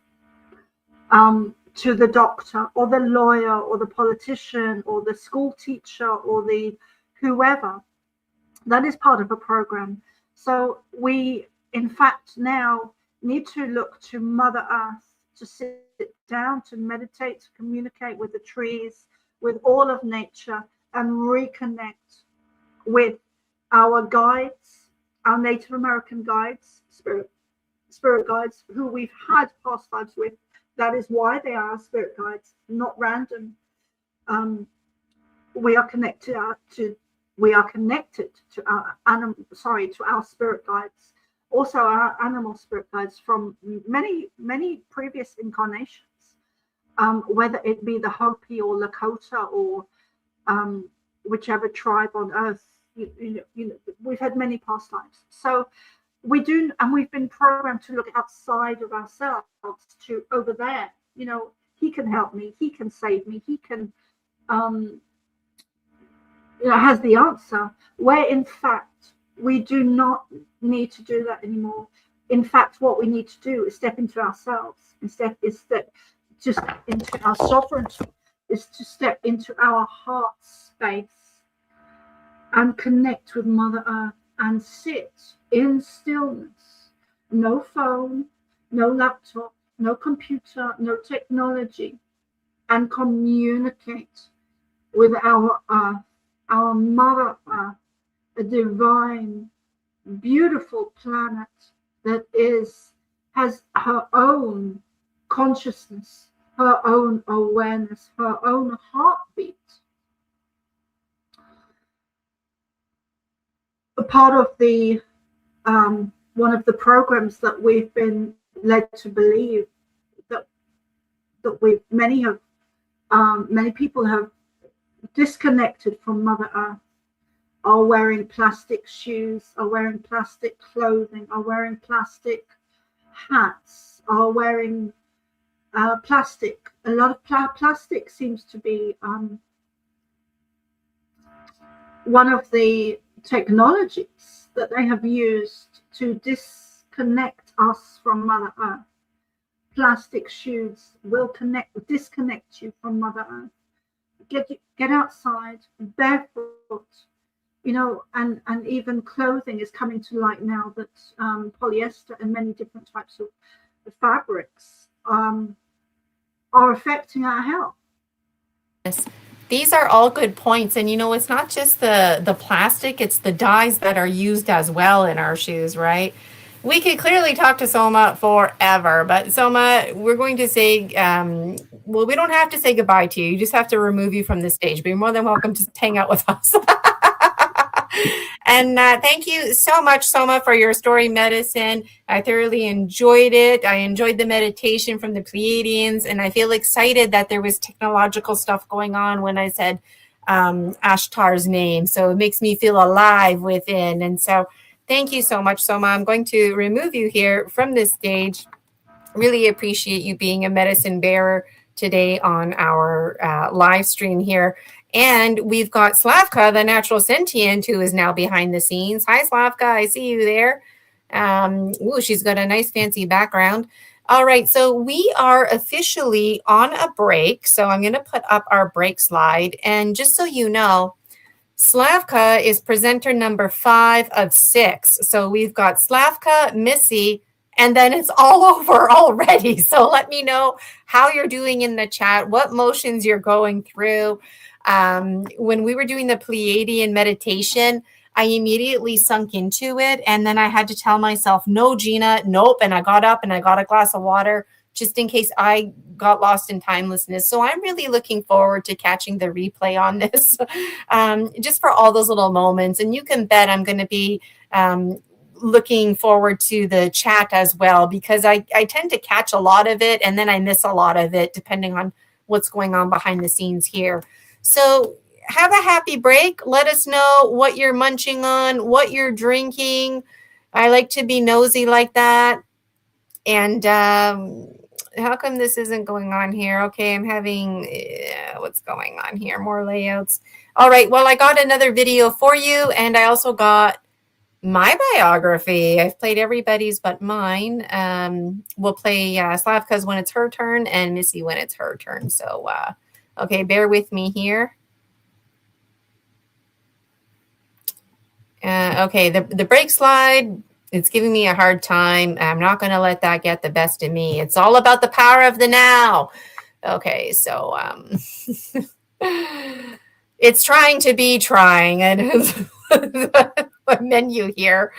to the doctor or the lawyer or the politician or the school teacher or the whoever. That is part of a program. So we, in fact, now need to look to Mother Earth, to sit down, to meditate, to communicate with the trees, with all of nature, and reconnect with our guides, our Native American guides, spirit guides, who we've had past lives with. That is why they are spirit guides, not random. We are connected to our spirit guides, also our animal spirit guides from many previous incarnations, whether it be the Hopi or Lakota or whichever tribe on earth. We've had many past lives, so we do, and we've been programmed to look outside of ourselves, to over there. He can help me, he can save me, he can has the answer, where in fact we do not need to do that anymore. In fact, what we need to do is step into ourselves, step into our sovereignty, is to step into our heart space and connect with Mother Earth and sit in stillness. No phone, no laptop, no computer, no technology, and communicate with our Earth, our Mother Earth, a divine, beautiful planet that has her own consciousness, her own awareness, her own heartbeat. A part of the one of the programs that we've been led to believe that many people have disconnected from Mother Earth, are wearing plastic shoes, are wearing plastic clothing, are wearing plastic hats, are wearing plastic. A lot of plastic seems to be one of the technologies that they have used to disconnect us from Mother Earth. Plastic shoes will disconnect you from Mother Earth. get outside barefoot, you know, and even clothing is coming to light now that polyester and many different types of fabrics are affecting our health. These are all good points. And you know, it's not just the plastic, it's the dyes that are used as well in our shoes, right? We could clearly talk to Soma forever, but Soma, we're going to say, well, we don't have to say goodbye to you. You just have to remove you from the stage, but you're more than welcome to hang out with us. And thank you so much, Soma, for your story medicine. I thoroughly enjoyed it. I enjoyed the meditation from the Pleiadians, and I feel excited that there was technological stuff going on when I said Ashtar's name. So it makes me feel alive within. And so thank you so much, Soma. I'm going to remove you here from this stage. Really appreciate you being a medicine bearer today on our live stream here. And we've got Slavka, the natural sentient, who is now behind the scenes. Hi, Slavka. I see you there. Ooh, she's got a nice fancy background. All right, so we are officially on a break. So I'm going to put up our break slide. And just so you know, Slavka is presenter number 5 of 6. So we've got Slavka, Missy, and then it's all over already. So let me know how you're doing in the chat, what motions you're going through. When we were doing the Pleiadian meditation, I immediately sunk into it. And then I had to tell myself, no, Gina, nope. And I got up and I got a glass of water just in case I got lost in timelessness. So I'm really looking forward to catching the replay on this, just for all those little moments. And you can bet I'm going to be looking forward to the chat as well, because I tend to catch a lot of it and then I miss a lot of it depending on what's going on behind the scenes here. So have a happy break. Let us know what you're munching on, what you're drinking. I like to be nosy like that. And how come this isn't going on here? Okay, I'm having, what's going on here? More layouts. All right, well, I got another video for you, and I also got my biography. I've played everybody's but mine. We'll play Slavka's when it's her turn and Missy when it's her turn. So, okay, bear with me here. Okay, the break slide, it's giving me a hard time. I'm not going to let that get the best of me. It's all about the power of the now. Okay, so it's trying to be trying. And the menu here.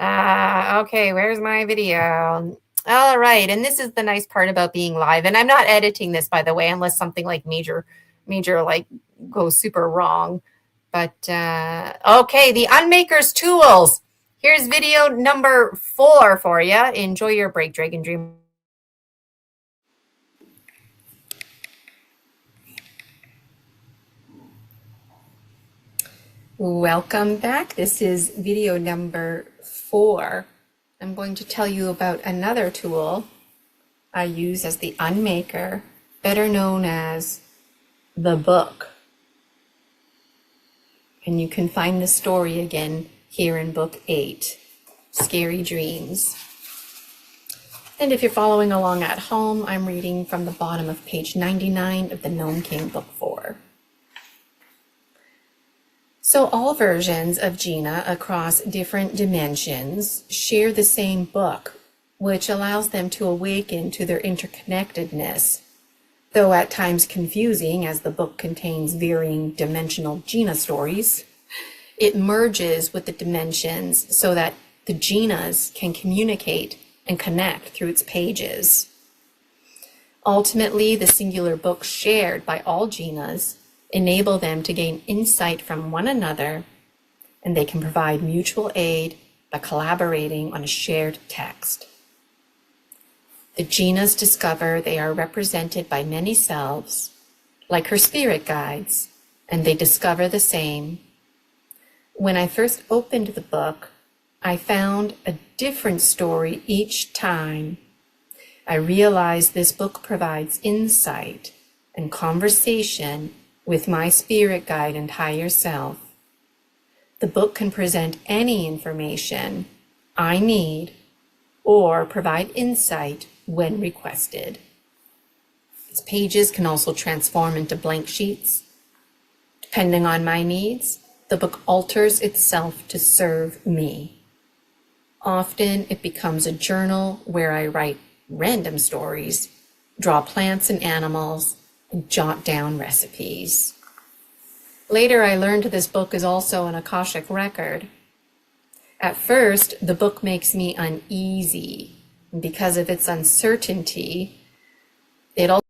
Okay, where's my video? All right, and this is the nice part about being live. And I'm not editing this, by the way, unless something like major like goes super wrong. But okay, the Unmaker's Tools. Here's video number 4 for you. Enjoy your break, Dragon Dream. Welcome back. This is video number 4. I'm going to tell you about another tool I use as the Unmaker, better known as the book. And you can find the story again here in book 8, Scary Dreams. And if you're following along at home, I'm reading from the bottom of page 99 of the Gnome King book 4. So all versions of Gina across different dimensions share the same book, which allows them to awaken to their interconnectedness, though at times confusing as the book contains varying dimensional Gina stories. It merges with the dimensions so that the Ginas can communicate and connect through its pages. Ultimately, the singular books shared by all Ginas enable them to gain insight from one another, and they can provide mutual aid by collaborating on a shared text. The Ginas discover they are represented by many selves, like her spirit guides, and they discover the same. When I first opened the book, I found a different story each time. I realized this book provides insight and conversation with my spirit guide and higher self. The book can present any information I need or provide insight when requested. Its pages can also transform into blank sheets Depending on my needs, the book alters itself to serve me. Often it becomes a journal where I write random stories, draw plants and animals, and jot down recipes. Later, I learned this book is also an Akashic record. At first, the book makes me uneasy, and because of its uncertainty, it also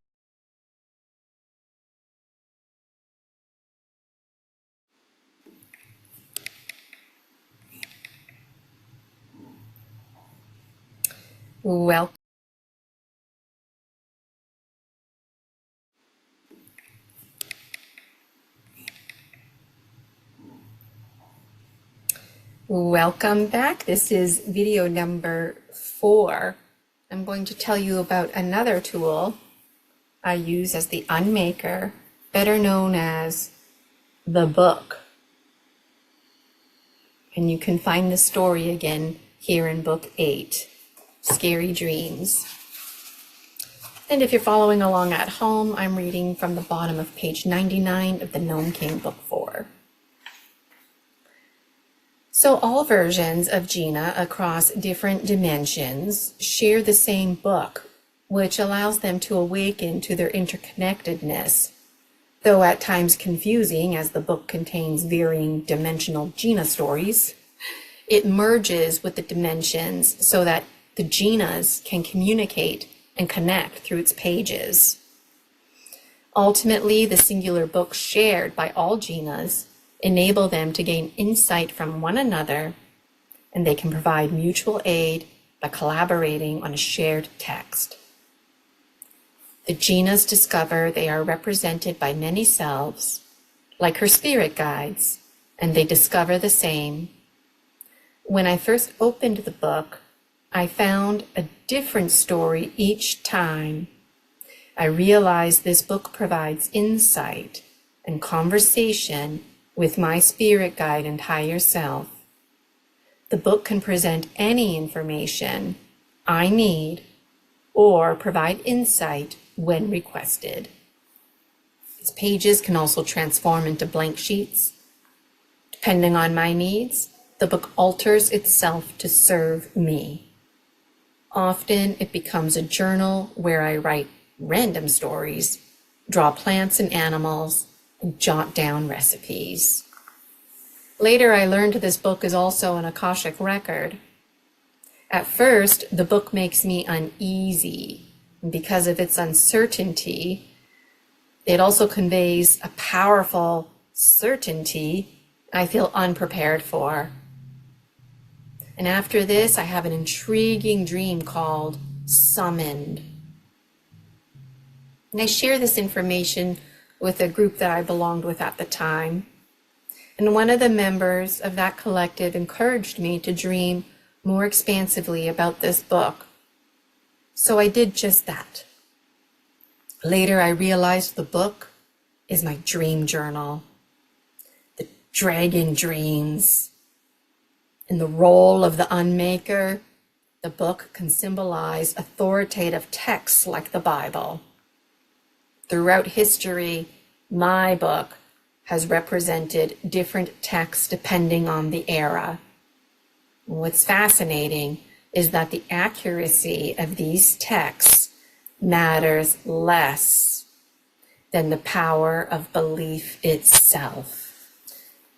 well. Welcome back. This is video number 4. I'm going to tell you about another tool I use as the unmaker, better known as the book. And you can find the story again here in book 8, Scary Dreams. And if you're following along at home, I'm reading from the bottom of page 99 of the Gnome King book 4. So all versions of Gina across different dimensions share the same book, which allows them to awaken to their interconnectedness, though at times confusing as the book contains varying dimensional Gina stories. It merges with the dimensions so that the Ginas can communicate and connect through its pages. Ultimately, the singular books shared by all Ginas enable them to gain insight from one another, and they can provide mutual aid by collaborating on a shared text. The Ginas discover they are represented by many selves, like her spirit guides, and they discover the same. When I first opened the book, I found a different story each time. I realized this book provides insight and conversation with my spirit guide and higher self. The book can present any information I need or provide insight when requested. Its pages can also transform into blank sheets. Depending on my needs, the book alters itself to serve me. Often it becomes a journal where I write random stories, draw plants and animals, and jot down recipes. Later, I learned this book is also an Akashic record. At first, the book makes me uneasy, and because of its uncertainty, it also conveys a powerful certainty I feel unprepared for. And after this, I have an intriguing dream called Summoned. And I share this information with a group that I belonged with at the time. And one of the members of that collective encouraged me to dream more expansively about this book. So I did just that. Later, I realized the book is my dream journal. The dragon dreams. In the role of the unmaker, the book can symbolize authoritative texts like the Bible. Throughout history, my book has represented different texts depending on the era. What's fascinating is that the accuracy of these texts matters less than the power of belief itself.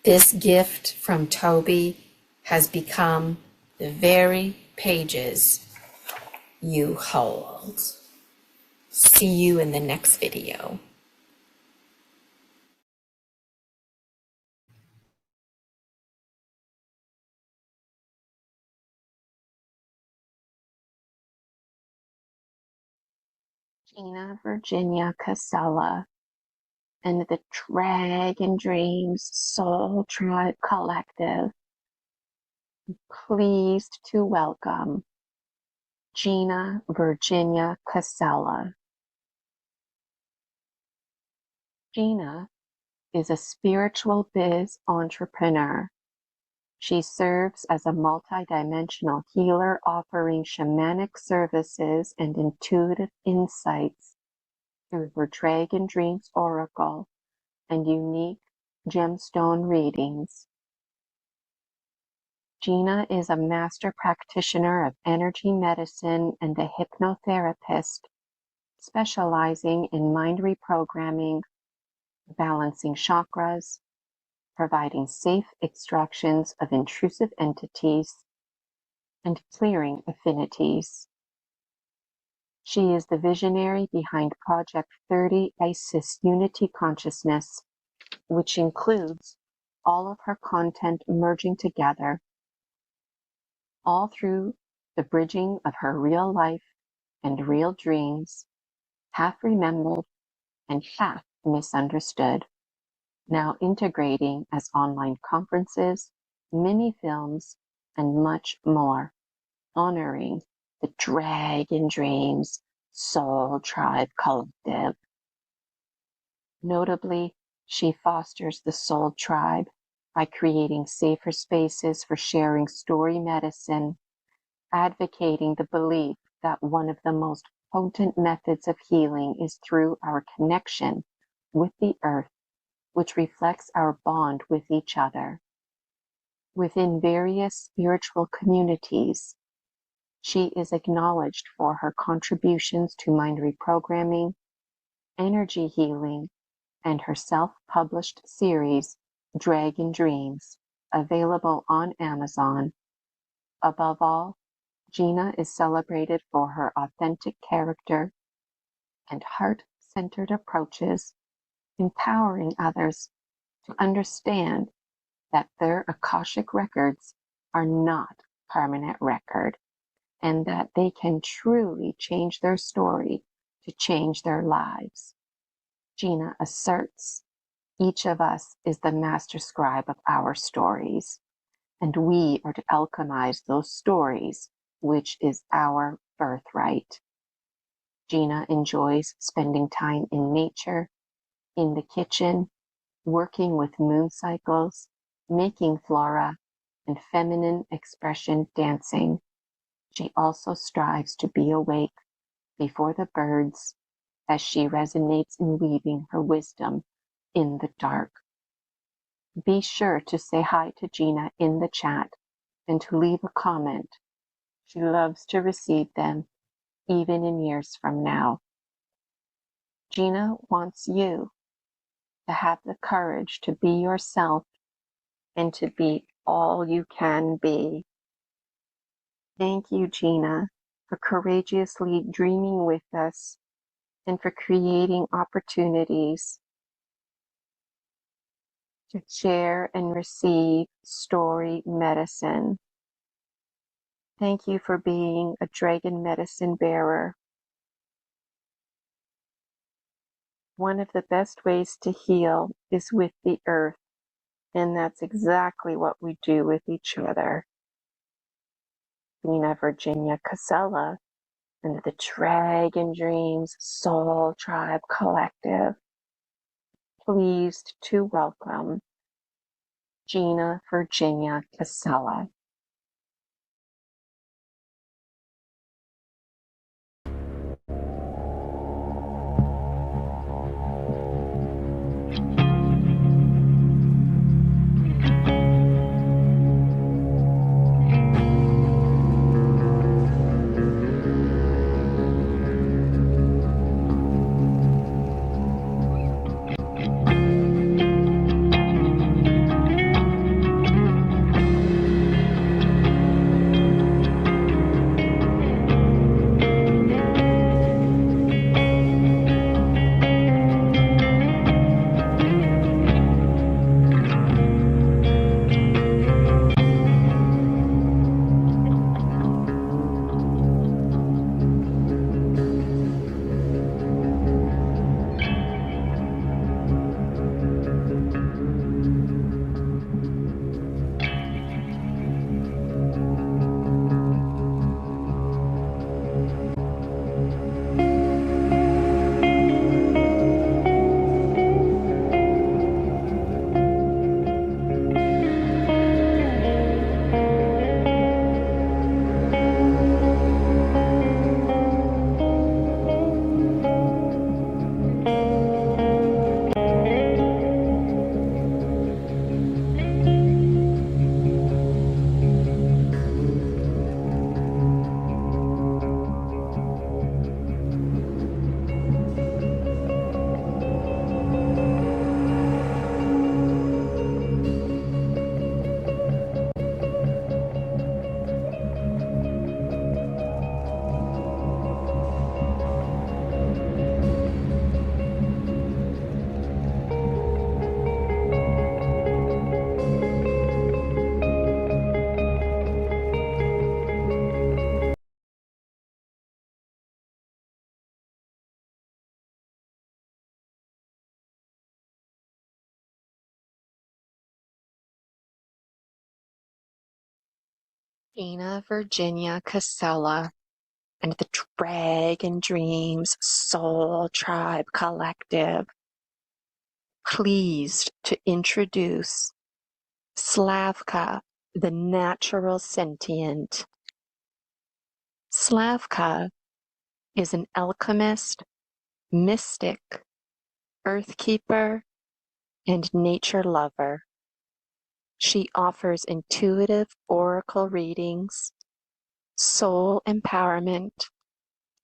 This gift from Toby has become the very pages you hold. See you in the next video. Gina, Virginia, Casella, and the Dragon Dreams Soul Tribe Collective. Pleased to welcome Gina, Virginia, Casella. Gina is a spiritual biz entrepreneur. She serves as a multidimensional healer offering shamanic services and intuitive insights through her Dragon Dreams Oracle and unique gemstone readings. Gina is a master practitioner of energy medicine and a hypnotherapist specializing in mind reprogramming, balancing chakras, providing safe extractions of intrusive entities, and clearing affinities. She is the visionary behind Project 30am-6 Unity Consciousness, which includes all of her content merging together, all through the bridging of her real life and real dreams, half remembered and half misunderstood, now integrating as online conferences, mini films, and much more, honoring the Dragon Dreams Soul Tribe Collective. Notably, she fosters the Soul Tribe by creating safer spaces for sharing story medicine, advocating the belief that one of the most potent methods of healing is through our connection with the earth, which reflects our bond with each other. Within various spiritual communities, she is acknowledged for her contributions to mind reprogramming, energy healing, and her self-published series, Dragon Dreams, available on Amazon. Above all, Gina is celebrated for her authentic character and heart-centered approaches, empowering others to understand that their Akashic records are not permanent record, and that they can truly change their story to change their lives. Gina asserts, each of us is the master scribe of our stories, and we are to alchemize those stories, which is our birthright. Gina enjoys spending time in nature, in the kitchen, working with moon cycles, making flora, and feminine expression dancing. She also strives to be awake before the birds as she resonates in weaving her wisdom in the dark. Be sure to say hi to Gina in the chat and to leave a comment. She loves to receive them, even in years from now. Gina wants you to have the courage to be yourself and to be all you can be. Thank you, Gina, for courageously dreaming with us and for creating opportunities to share and receive story medicine. Thank you for being a dragon medicine bearer. One of the best ways to heal is with the earth, and that's exactly what we do with each other. Gina Virginia Casella and the Dragon Dreams Soul Tribe Collective. Pleased to welcome Gina Virginia Casella. Gina, Virginia, Casella, and the Dragon Dreams Soul Tribe Collective, pleased to introduce Slavka, the natural sentient. Slavka is an alchemist, mystic, earthkeeper, and nature lover. She offers intuitive oracle readings, soul empowerment,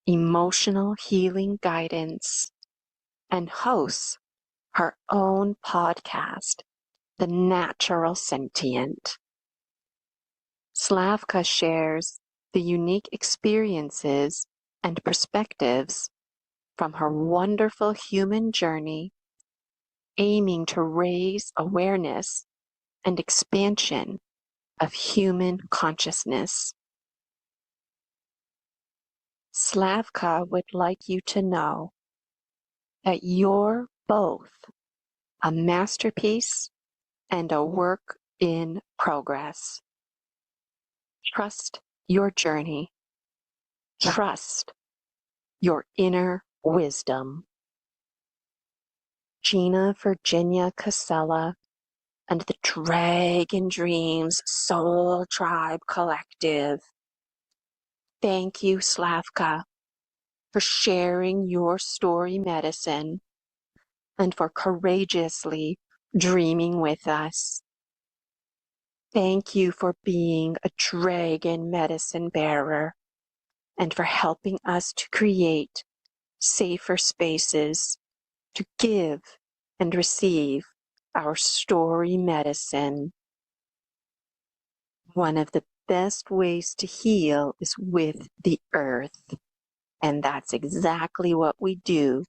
emotional healing guidance, and hosts her own podcast, The Natural Sentient. Slavka shares the unique experiences and perspectives from her wonderful human journey, aiming to raise awareness and expansion of human consciousness. Slavka would like you to know that you're both a masterpiece and a work in progress. Trust your journey. Trust your inner wisdom. Gina, Virginia, Casella, and the Dragon Dreams Soul Tribe Collective. Thank you, Slavka, for sharing your story medicine and for courageously dreaming with us. Thank you for being a dragon medicine bearer and for helping us to create safer spaces to give and receive our story medicine. One of the best ways to heal is with the earth, and that's exactly what we do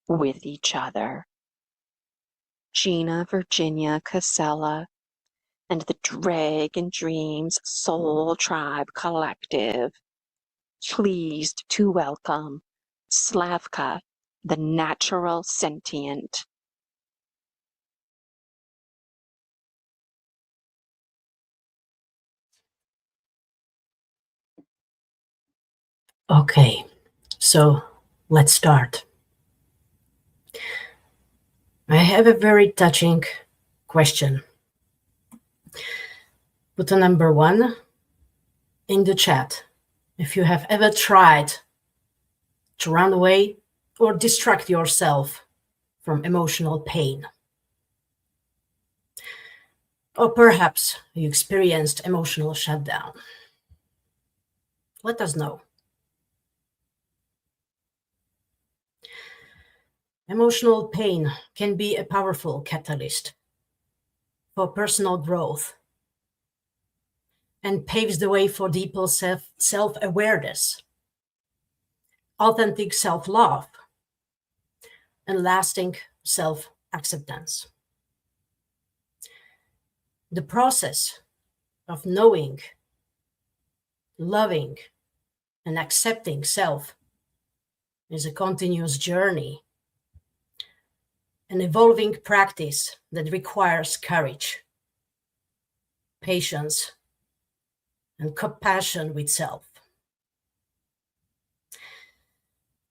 with each other. Gina, Virginia, Casella, and the Dragon Dreams Soul Tribe Collective, pleased to welcome Slavka, the natural sentient. Okay, so let's start. I have a very touching question. Put a number 1 in the chat if you have ever tried to run away or distract yourself from emotional pain. Or perhaps you experienced emotional shutdown. Let us know. Emotional pain can be a powerful catalyst for personal growth and paves the way for deeper self-awareness, authentic self-love, and lasting self-acceptance. The process of knowing, loving, and accepting self is a continuous journey, an evolving practice that requires courage, patience, and compassion with self.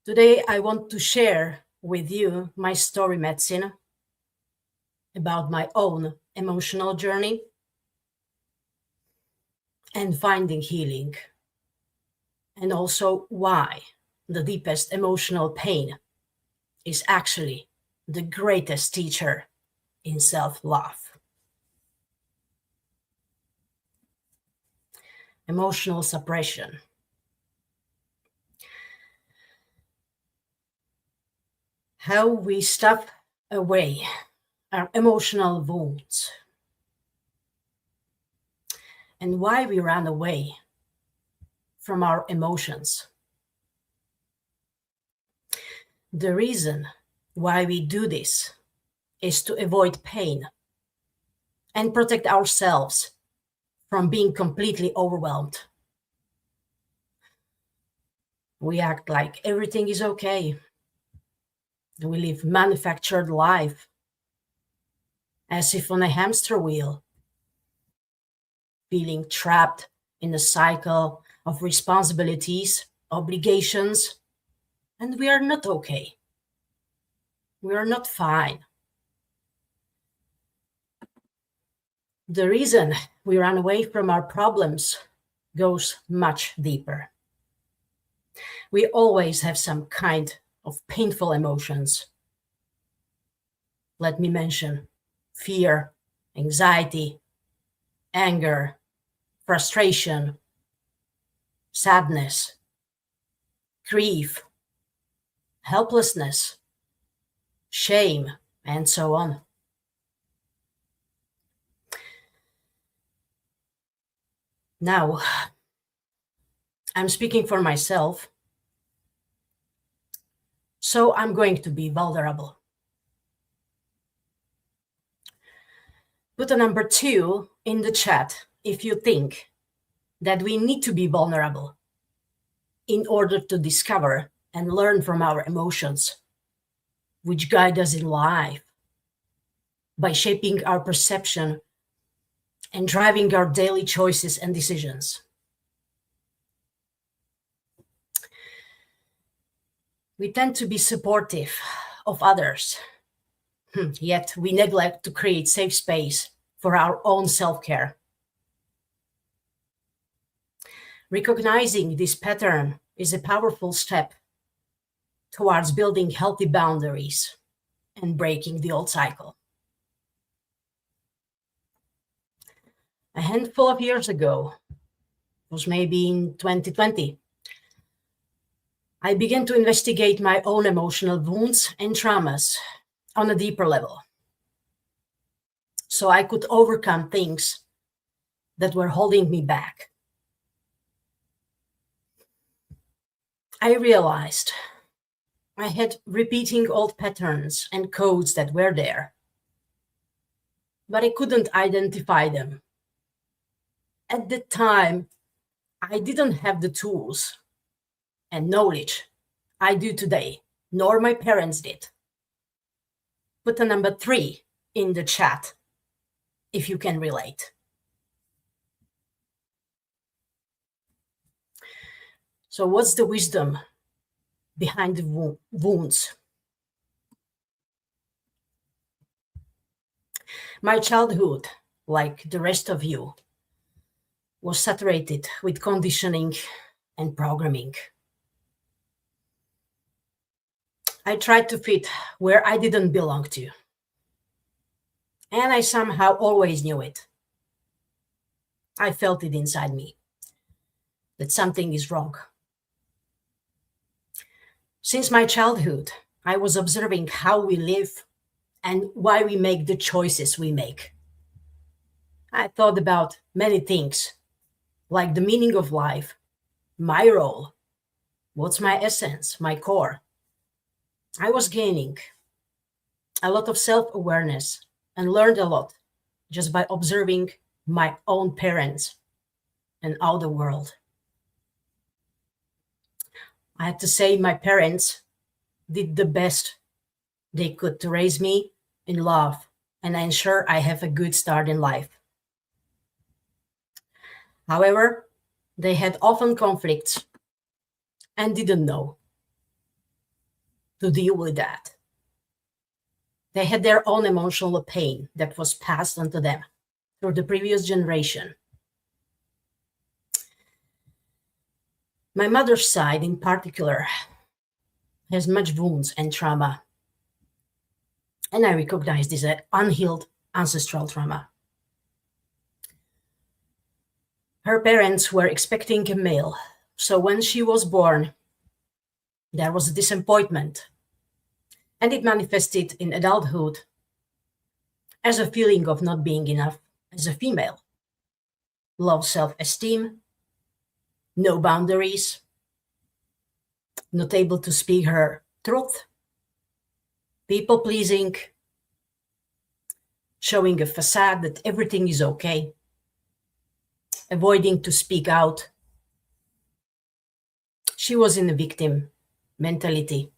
Today, I want to share with you my story medicine about my own emotional journey and finding healing, and also why the deepest emotional pain is actually the greatest teacher in self-love. Emotional suppression. How we stuff away our emotional wounds and why we run away from our emotions. The reason why we do this is to avoid pain and protect ourselves from being completely overwhelmed. We act like everything is okay. We live manufactured life as if on a hamster wheel, feeling trapped in a cycle of responsibilities, obligations, and we are not okay. We are not fine. The reason we run away from our problems goes much deeper. We always have some kind of painful emotions. Let me mention fear, anxiety, anger, frustration, sadness, grief, helplessness, shame, and so on. Now, I'm speaking for myself, so I'm going to be vulnerable. Put a number 2 in the chat if you think that we need to be vulnerable in order to discover and learn from our emotions, which guide us in life by shaping our perception and driving our daily choices and decisions. We tend to be supportive of others, yet we neglect to create safe space for our own self-care. Recognizing this pattern is a powerful step towards building healthy boundaries and breaking the old cycle. A handful of years ago, it was maybe in 2020, I began to investigate my own emotional wounds and traumas on a deeper level, so I could overcome things that were holding me back. I realized I had repeating old patterns and codes that were there, but I couldn't identify them. At the time, I didn't have the tools and knowledge I do today, nor my parents did. Put a number 3 in the chat if you can relate. So what's the wisdom behind the wounds? My childhood, like the rest of you, was saturated with conditioning and programming. I tried to fit where I didn't belong to. And I somehow always knew it. I felt it inside me, that something is wrong. Since my childhood, I was observing how we live and why we make the choices we make. I thought about many things, like the meaning of life, my role, what's my essence, my core. I was gaining a lot of self-awareness and learned a lot just by observing my own parents and all the world. I have to say my parents did the best they could to raise me in love and ensure I have a good start in life. However, they had often conflicts and didn't know to deal with that. They had their own emotional pain that was passed on to them through the previous generation. My mother's side in particular has much wounds and trauma. And I recognize this as unhealed ancestral trauma. Her parents were expecting a male, so when she was born, there was a disappointment, and it manifested in adulthood as a feeling of not being enough as a female, low self-esteem, no boundaries, not able to speak her truth, people-pleasing, showing a facade that everything is okay, avoiding to speak out. She was in a victim mentality,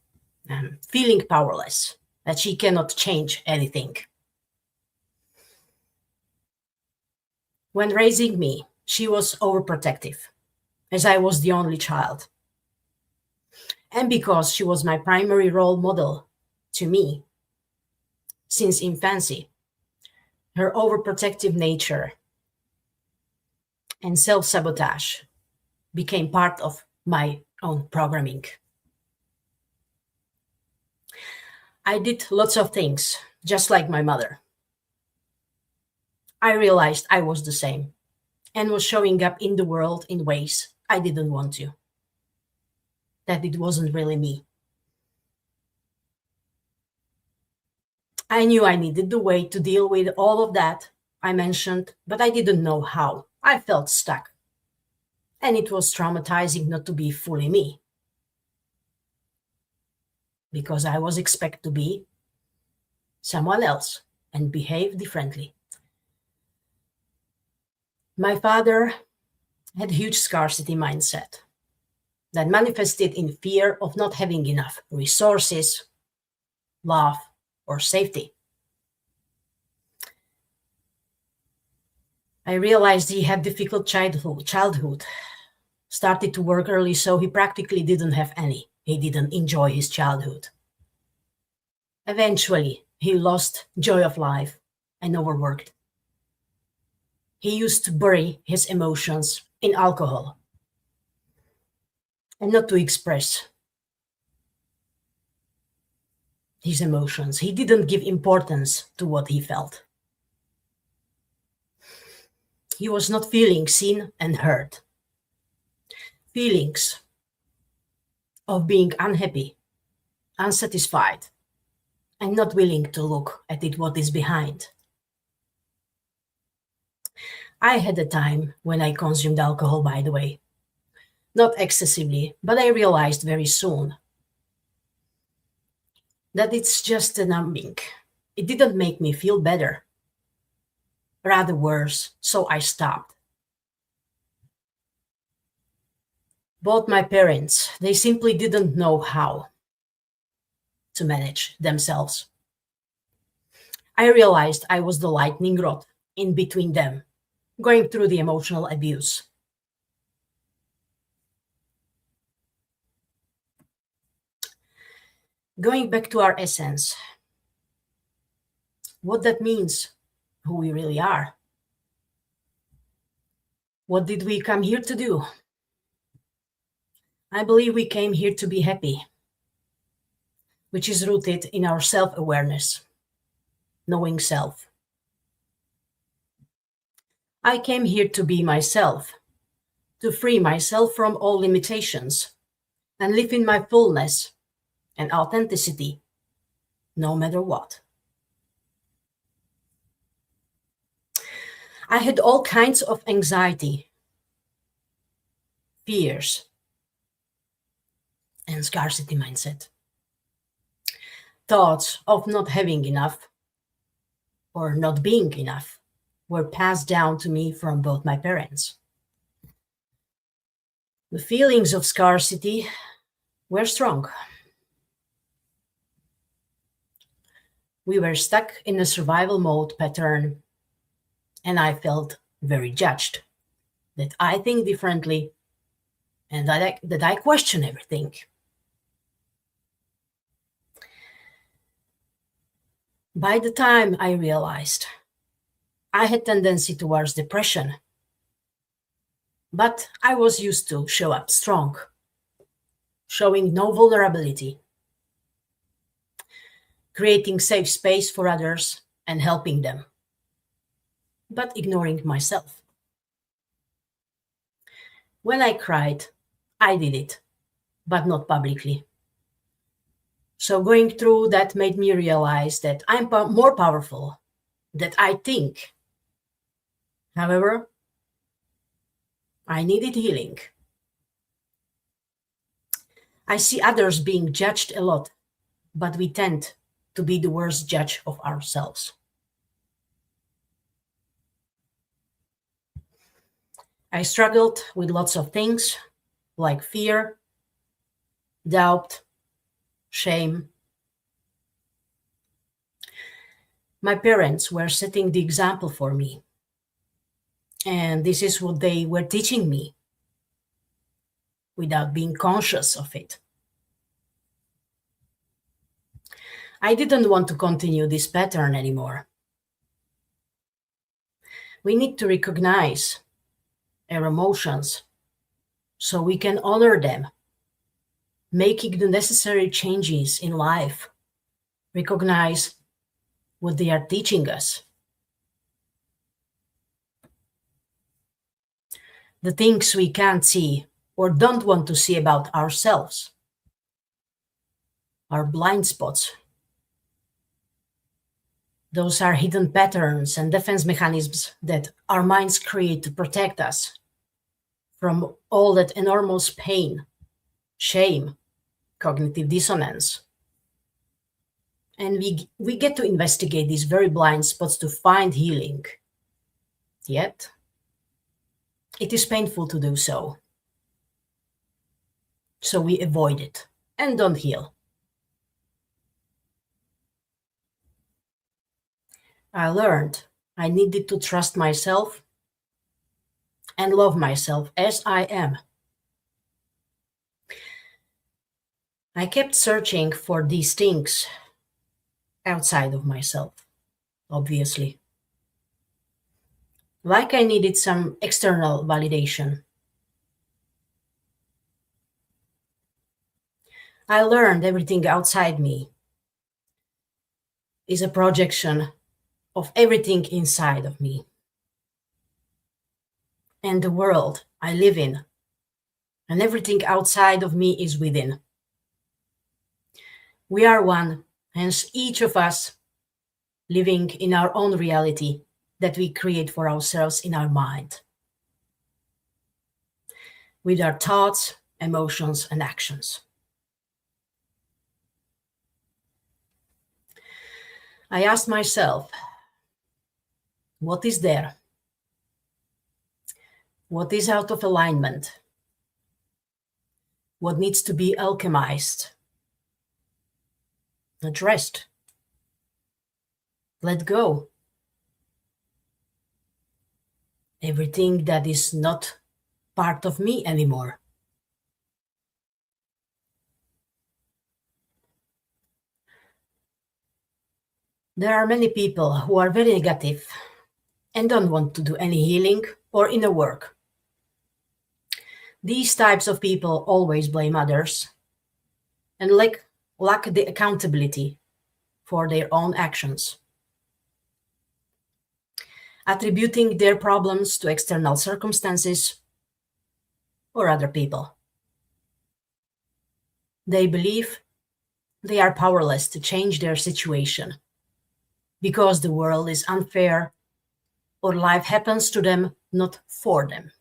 feeling powerless, that she cannot change anything. When raising me, she was overprotective, as I was the only child. And because she was my primary role model to me since infancy, her overprotective nature and self-sabotage became part of my own programming. I did lots of things, just like my mother. I realized I was the same and was showing up in the world in ways I didn't want to. That it wasn't really me. I knew I needed the way to deal with all of that I mentioned, but I didn't know how. I felt stuck. And it was traumatizing not to be fully me, because I was expected to be someone else and behave differently. My father had a huge scarcity mindset that manifested in fear of not having enough resources, love, or safety. I realized he had difficult childhood, started to work early, so he practically didn't have any. He didn't enjoy his childhood. Eventually, he lost joy of life and overworked. He used to bury his emotions in alcohol and not to express his emotions. He didn't give importance to what he felt. He was not feeling seen and heard. Feelings of being unhappy, unsatisfied, and not willing to look at it what is behind. I had a time when I consumed alcohol, by the way. Not excessively, but I realized very soon that it's just a numbing. It didn't make me feel better, rather worse, so I stopped. Both my parents, they simply didn't know how to manage themselves. I realized I was the lightning rod in between them, going through the emotional abuse. Going back to our essence, what that means, who we really are. What did we come here to do? I believe we came here to be happy, which is rooted in our self-awareness, knowing self. I came here to be myself, to free myself from all limitations and live in my fullness and authenticity, no matter what. I had all kinds of anxiety, fears, and scarcity mindset. Thoughts of not having enough or not being enough were passed down to me from both my parents. The feelings of scarcity were strong. We were stuck in a survival mode pattern, and I felt very judged, that I think differently and that I question everything. By the time I realized I had tendency towards depression, but I was used to show up strong, showing no vulnerability, creating safe space for others and helping them, but ignoring myself. When I cried, I did it, but not publicly. So going through that made me realize that I'm more powerful than I think. However, I needed healing. I see others being judged a lot, but we tend to be the worst judge of ourselves. I struggled with lots of things like fear, doubt, shame. My parents were setting the example for me. And this is what they were teaching me without being conscious of it. I didn't want to continue this pattern anymore. We need to recognize our emotions so we can honor them, making the necessary changes in life, recognize what they are teaching us. The things we can't see or don't want to see about ourselves, our blind spots. Those are hidden patterns and defense mechanisms that our minds create to protect us from all that enormous pain, shame, cognitive dissonance. And we get to investigate these very blind spots to find healing. Yet, it is painful to do so. So we avoid it and don't heal. I learned I needed to trust myself and love myself as I am. I kept searching for these things outside of myself, obviously. Like I needed some external validation. I learned everything outside me is a projection of everything inside of me. And the world I live in, and everything outside of me is within. We are one, hence each of us living in our own reality that we create for ourselves in our mind, with our thoughts, emotions, and actions. I asked myself, what is there? What is out of alignment? What needs to be alchemized, addressed, let go? Everything that is not part of me anymore. There are many people who are very negative and don't want to do any healing or inner work. These types of people always blame others and lack the accountability for their own actions, attributing their problems to external circumstances or other people. They believe they are powerless to change their situation because the world is unfair or life happens to them, not for them.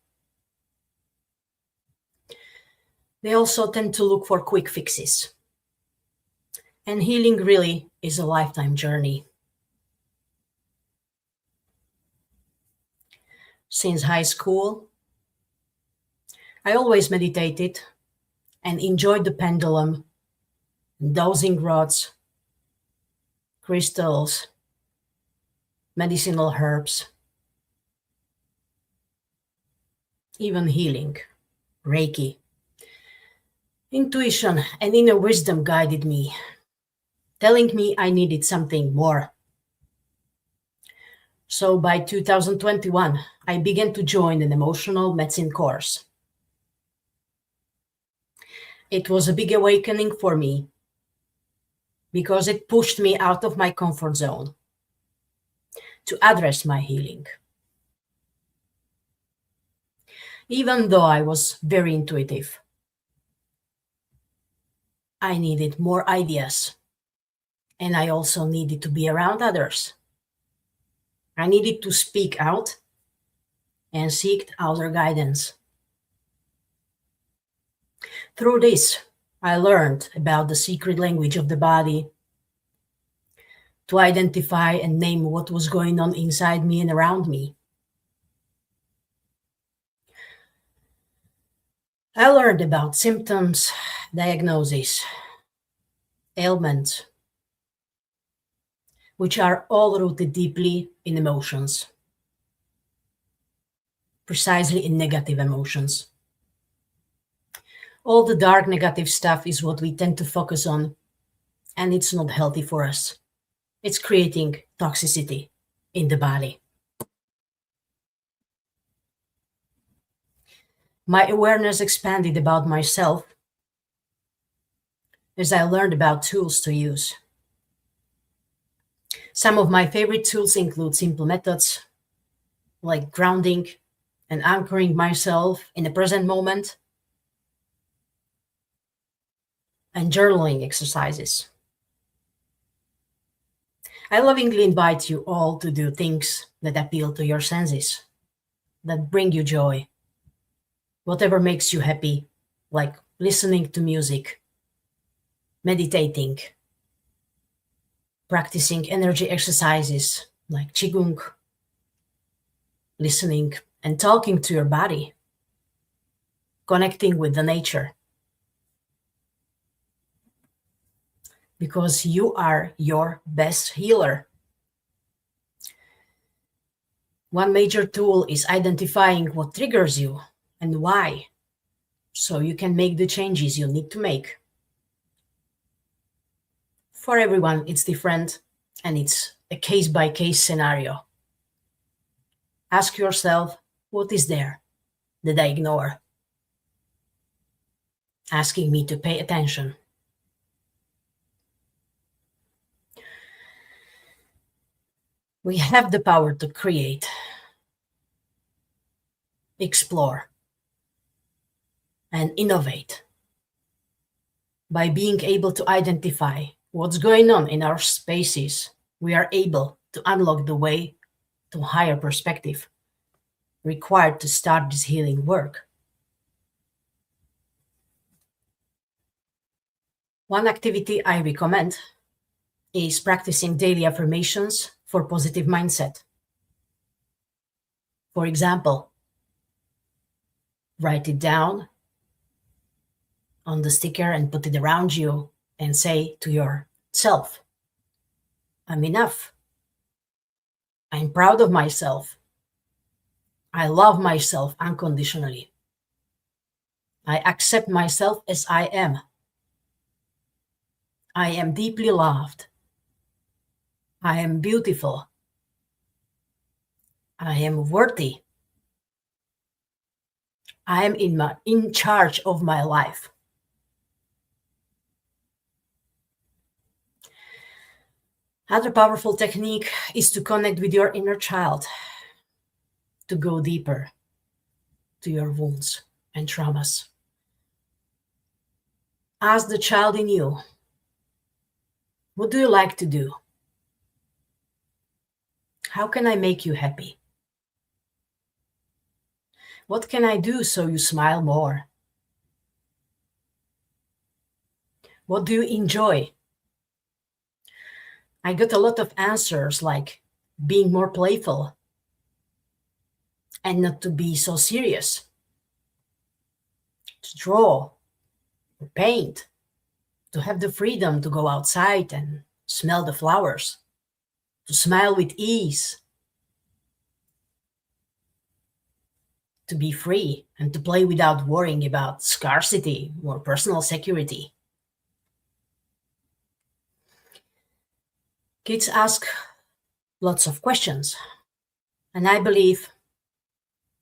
They also tend to look for quick fixes. And healing really is a lifetime journey. Since high school, I always meditated and enjoyed the pendulum, dowsing rods, crystals, medicinal herbs, even healing, Reiki. Intuition and inner wisdom guided me, telling me I needed something more. So by 2021, I began to join an emotional medicine course. It was a big awakening for me because it pushed me out of my comfort zone to address my healing. Even though I was very intuitive, I needed more ideas, and I also needed to be around others. I needed to speak out and seek outer guidance. Through this, I learned about the secret language of the body, to identify and name what was going on inside me and around me. I learned about symptoms, diagnoses, ailments, which are all rooted deeply in emotions. precisely in negative emotions. All the dark negative stuff is what we tend to focus on, and it's not healthy for us. It's creating toxicity in the body. My awareness expanded about myself as I learned about tools to use. Some of my favorite tools include simple methods like grounding and anchoring myself in the present moment, and journaling exercises. I lovingly invite you all to do things that appeal to your senses, that bring you joy, whatever makes you happy, like listening to music, meditating, practicing energy exercises like Qigong, listening and talking to your body, connecting with the nature. Because you are your best healer. One major tool is identifying what triggers you and why, so you can make the changes you need to make. For everyone, it's different, and it's a case-by-case scenario. Ask yourself, what is there that I ignore? Asking me to pay attention. We have the power to create, explore, and innovate. By being able to identify what's going on in our spaces, we are able to unlock the way to higher perspective required to start this healing work. One activity I recommend is practicing daily affirmations for positive mindset. For example, write it down on the sticker and put it around you and say to yourself, I'm enough. I'm proud of myself. I love myself unconditionally. I accept myself as I am. I am deeply loved. I am beautiful. I am worthy. I am in charge of my life. Another powerful technique is to connect with your inner child, to go deeper to your wounds and traumas. Ask the child in you, what do you like to do? How can I make you happy? What can I do so you smile more? What do you enjoy? I got a lot of answers like being more playful and not to be so serious, to draw or paint, to have the freedom to go outside and smell the flowers, to smile with ease, to be free and to play without worrying about scarcity or personal security. Kids ask lots of questions, and I believe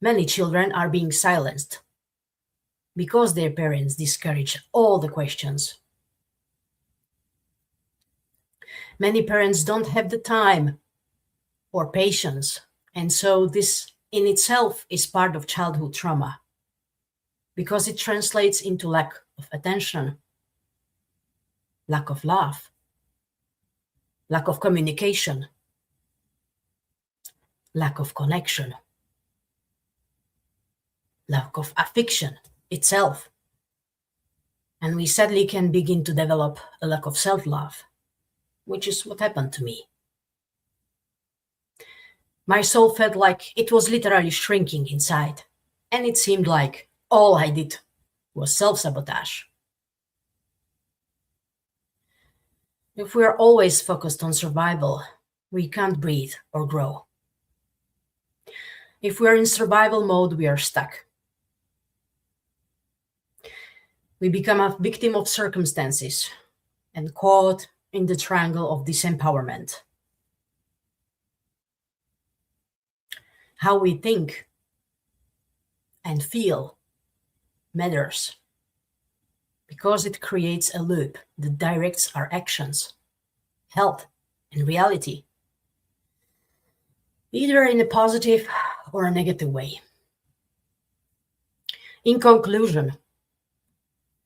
many children are being silenced because their parents discourage all the questions. Many parents don't have the time or patience, and so this in itself is part of childhood trauma because it translates into lack of attention, lack of love, lack of communication, lack of connection, lack of affection itself. And we sadly can begin to develop a lack of self-love, which is what happened to me. My soul felt like it was literally shrinking inside, and it seemed like all I did was self-sabotage. If we are always focused on survival, we can't breathe or grow. If we're in survival mode, we are stuck. We become a victim of circumstances and caught in the triangle of disempowerment. How we think and feel matters because it creates a loop that directs our actions, health, and reality, either in a positive or a negative way. In conclusion,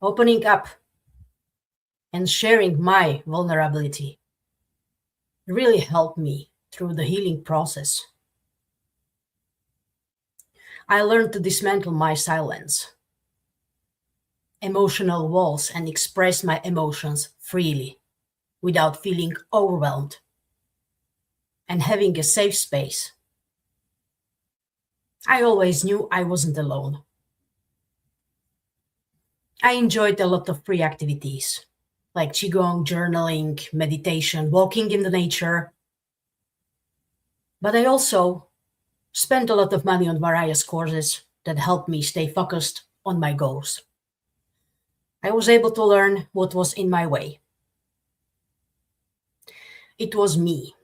opening up and sharing my vulnerability really helped me through the healing process. I learned to dismantle my silence, emotional walls, and express my emotions freely without feeling overwhelmed and having a safe space. I always knew I wasn't alone. I enjoyed a lot of free activities like Qigong, journaling, meditation, walking in the nature. But I also spent a lot of money on various courses that helped me stay focused on my goals. I was able to learn what was in my way. It was me,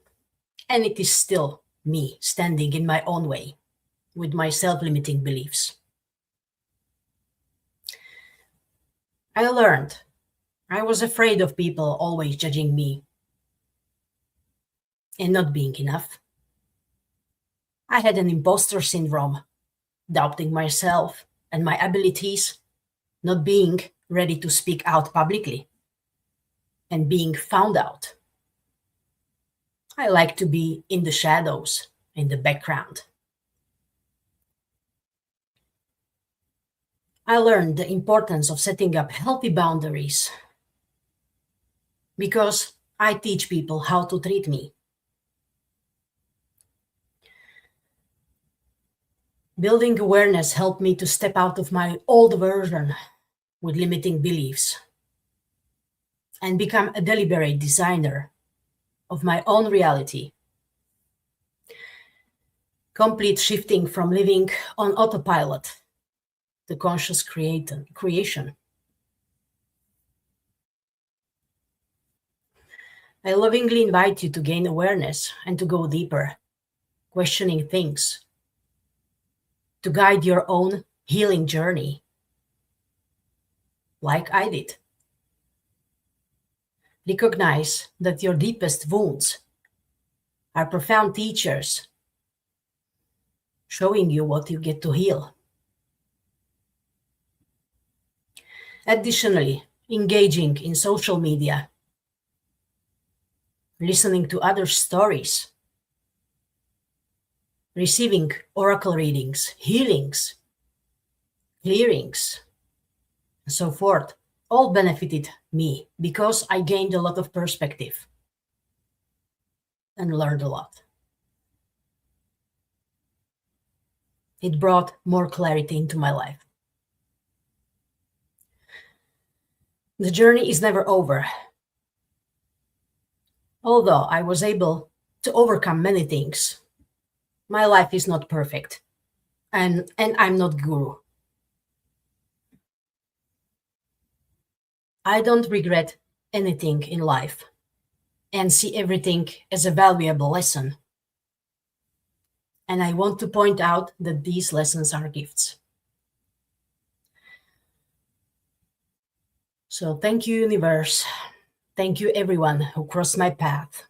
and it is still me standing in my own way with my self-limiting beliefs. I learned I was afraid of people always judging me and not being enough. I had an imposter syndrome, doubting myself and my abilities, not being ready to speak out publicly, and being found out. I like to be in the shadows, in the background. I learned the importance of setting up healthy boundaries because I teach people how to treat me. Building awareness helped me to step out of my old version with limiting beliefs and become a deliberate designer of my own reality. Complete shifting from living on autopilot to conscious creation. I lovingly invite you to gain awareness and to go deeper, questioning things, to guide your own healing journey, like I did. Recognize that your deepest wounds are profound teachers, showing you what you get to heal. Additionally, engaging in social media, listening to other stories, receiving oracle readings, healings, clearings, and so forth, all benefited me because I gained a lot of perspective and learned a lot. It brought more clarity into my life. The journey is never over. Although I was able to overcome many things, my life is not perfect, and I'm not guru. I don't regret anything in life and see everything as a valuable lesson. And I want to point out that these lessons are gifts. So thank you, universe. Thank you, everyone who crossed my path.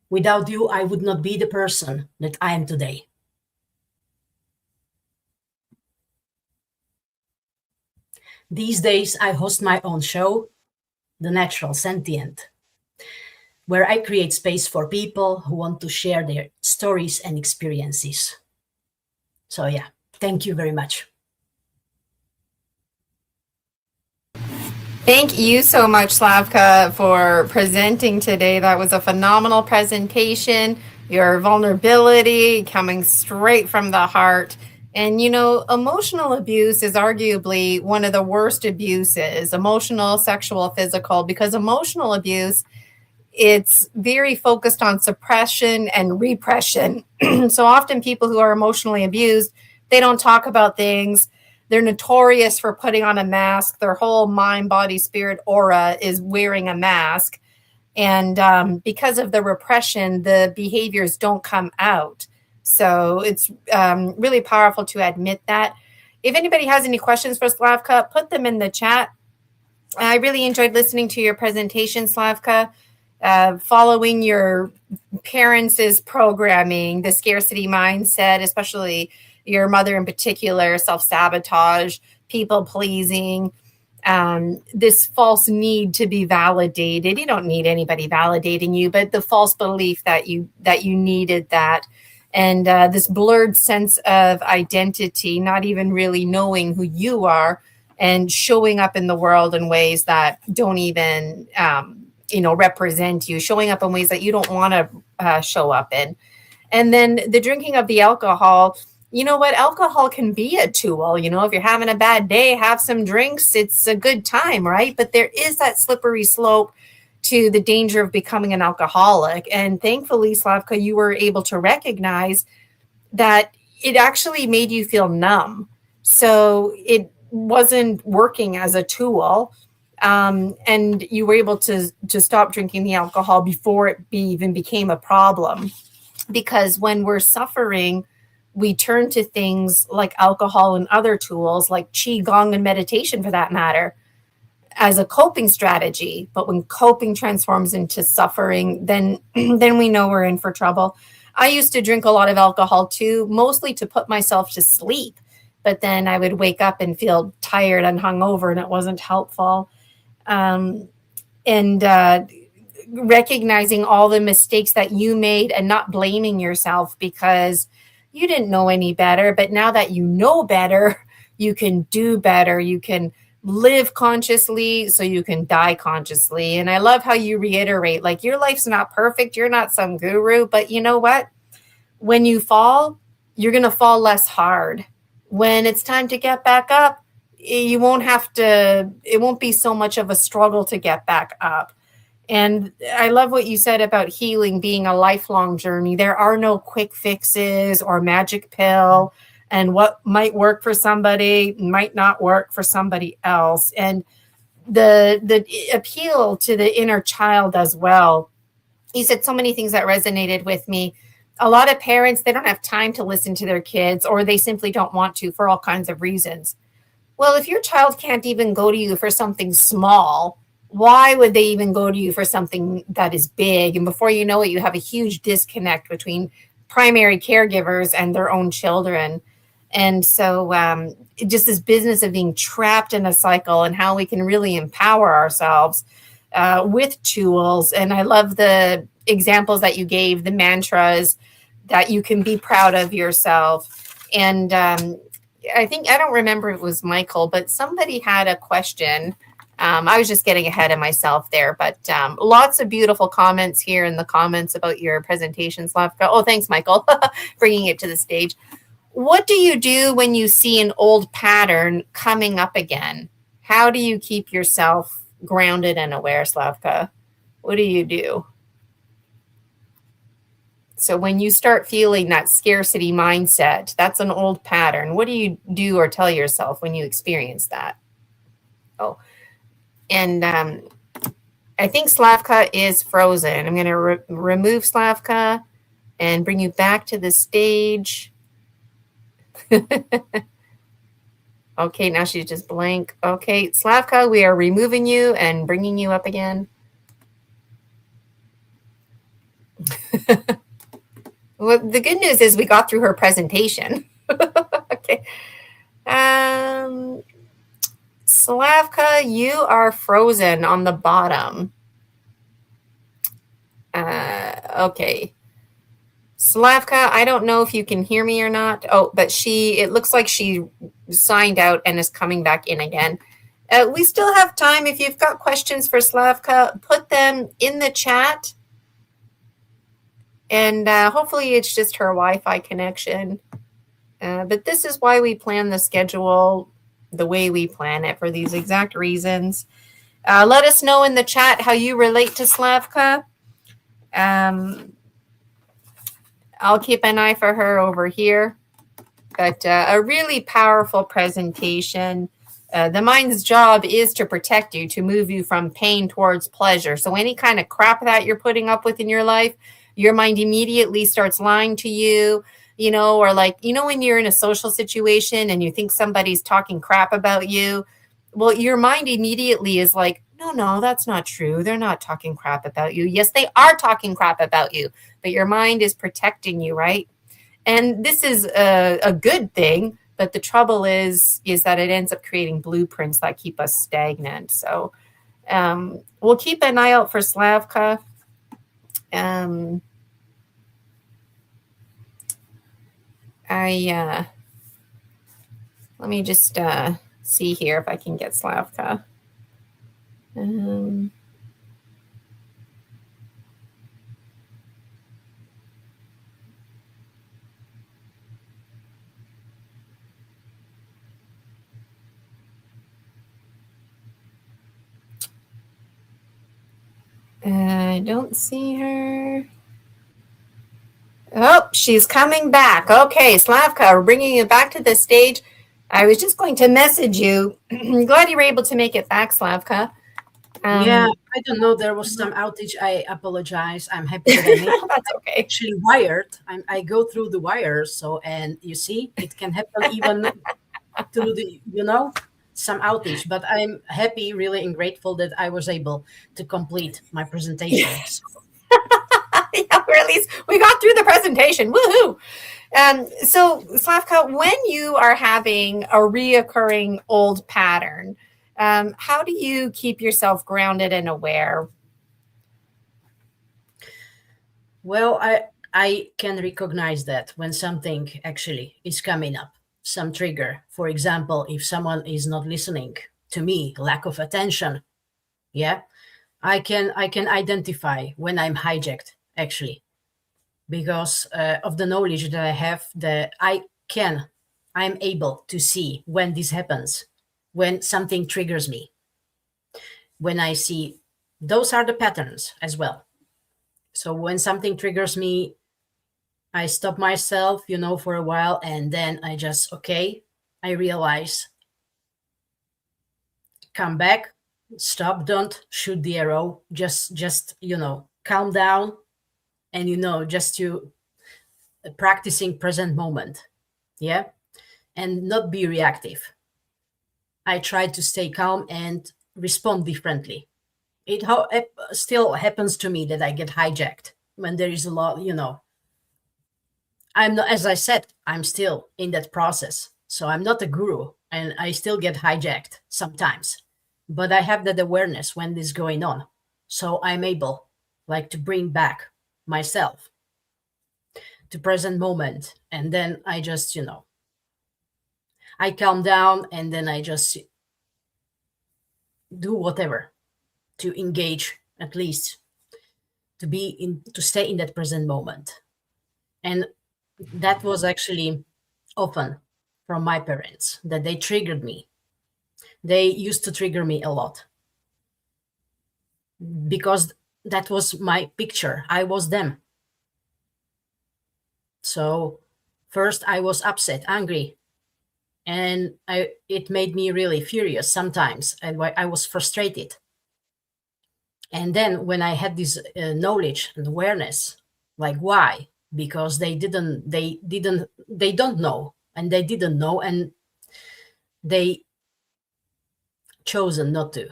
Without you, I would not be the person that I am today. These days, I host my own show, The Natural Sentient, where I create space for people who want to share their stories and experiences. So yeah, thank you very much. Thank you so much, Slavka, for presenting today. That was a phenomenal presentation. Your vulnerability coming straight from the heart. And, you know, emotional abuse is arguably one of the worst abuses, emotional, sexual, physical, because emotional abuse it's very focused on suppression and repression. So often people who are emotionally abused, they don't talk about things. They're notorious for putting on a mask. Their whole mind, body, spirit aura is wearing a mask. And because of the repression, the behaviors don't come out. So it's really powerful to admit that. If anybody has any questions for Slavka, put them in the chat. I really enjoyed listening to your presentation, Slavka. Following your parents' programming, the scarcity mindset, especially your mother in particular, self-sabotage, people pleasing, this false need to be validated. You don't need anybody validating you, but the false belief that you needed that. And this blurred sense of identity, not even really knowing who you are and showing up in the world in ways that don't even, represent you, showing up in ways that you don't want to show up in. And then the drinking of the alcohol, you know what? Alcohol can be a tool. If you're having a bad day, have some drinks. It's a good time, right? But there is that slippery slope to the danger of becoming an alcoholic. And thankfully, Slavka, you were able to recognize that it actually made you feel numb. So it wasn't working as a tool. And you were able to stop drinking the alcohol before it even became a problem. Because when we're suffering, we turn to things like alcohol and other tools like qigong and meditation, for that matter, as a coping strategy. But when coping transforms into suffering, then we know we're in for trouble. I used to drink a lot of alcohol too, mostly to put myself to sleep. But then I would wake up and feel tired and hungover, and it wasn't helpful. Recognizing all the mistakes that you made and not blaming yourself because you didn't know any better. But now that you know better, you can do better. You can live consciously so you can die consciously. And I love how you reiterate, like, your life's not perfect. You're not some guru, but you know what? When you fall, you're going to fall less hard. When it's time to get back up, it won't be so much of a struggle to get back up. And I love what you said about healing being a lifelong journey. There are no quick fixes or magic pill, and what might work for somebody might not work for somebody else. And the appeal to the inner child as well. You said so many things that resonated with me. A lot of parents, they don't have time to listen to their kids, or they simply don't want to for all kinds of reasons. Well, if your child can't even go to you for something small, why would they even go to you for something that is big? And before you know it, you have a huge disconnect between primary caregivers and their own children. And so just this business of being trapped in a cycle and how we can really empower ourselves with tools. And I love the examples that you gave, the mantras that you can be proud of yourself. And I don't remember if it was Michael, but somebody had a question. I was just getting ahead of myself there, but lots of beautiful comments here in the comments about your presentation, Slavka. Oh, thanks, Michael, bringing it to the stage. What do you do when you see an old pattern coming up again? How do you keep yourself grounded and aware, Slavka? What do you do? So when you start feeling that scarcity mindset, that's an old pattern. What do you do or tell yourself when you experience that? Oh, and I think Slavka is frozen. I'm going to remove Slavka and bring you back to the stage. Okay, now she's just blank. Okay, Slavka, we are removing you and bringing you up again. Well, the good news is we got through her presentation. Okay. Slavka, you are frozen on the bottom. Okay. Slavka, I don't know if you can hear me or not. Oh, but it looks like she signed out and is coming back in again. We still have time. If you've got questions for Slavka, put them in the chat. And hopefully it's just her Wi-Fi connection. But this is why we plan the schedule the way we plan it, for these exact reasons. Let us know in the chat how you relate to Slavka. I'll keep an eye for her over here. But a really powerful presentation. The mind's job is to protect you, to move you from pain towards pleasure. So any kind of crap that you're putting up with in your life, your mind immediately starts lying to you, or like, when you're in a social situation and you think somebody's talking crap about you, well, your mind immediately is like, no, that's not true. They're not talking crap about you. Yes, they are talking crap about you, but your mind is protecting you, right? And this is a good thing, but the trouble is that it ends up creating blueprints that keep us stagnant. So we'll keep an eye out for Slavka. Let me just see here if I can get Slavka. I don't see her. Oh, she's coming back. Okay, Slavka, we're bringing you back to the stage. I was just going to message you. I'm glad you were able to make it back, Slavka. Yeah, I don't know. There was some outage. I apologize. I'm happy that I made it. That's okay. Actually wired. I go through the wires. So, and you see, it can happen even through the, some outage. But I'm happy, really, and grateful that I was able to complete my presentation. Yeah, or at least we got through the presentation. Woohoo! So, Slavka, when you are having a reoccurring old pattern, how do you keep yourself grounded and aware? Well, I can recognize that when something actually is coming up, some trigger. For example, if someone is not listening to me, lack of attention, yeah, I can identify when I'm hijacked, actually, because of the knowledge that I have, that I'm able to see when this happens, when something triggers me. When I see, those are the patterns as well. So when something triggers me, I stop myself, for a while, and then I just, I realize, come back, stop, don't shoot the arrow, just calm down, and just to practicing present moment, yeah, and not be reactive. I try to stay calm and respond differently. It still happens to me that I get hijacked when there is a lot, I'm not, as I said, I'm still in that process. So I'm not a guru, and I still get hijacked sometimes. But I have that awareness when this is going on. So I'm able to bring back myself to present moment. And then I just, I calm down, and then I just do whatever to engage, at least to stay in that present moment. And that was actually often from my parents, that they triggered me. They used to trigger me a lot because that was my picture. I was them. So first I was upset, angry, and it made me really furious sometimes, and I was frustrated. And then when I had this knowledge and awareness, why? Because they don't know, and they didn't know, and they chosen not to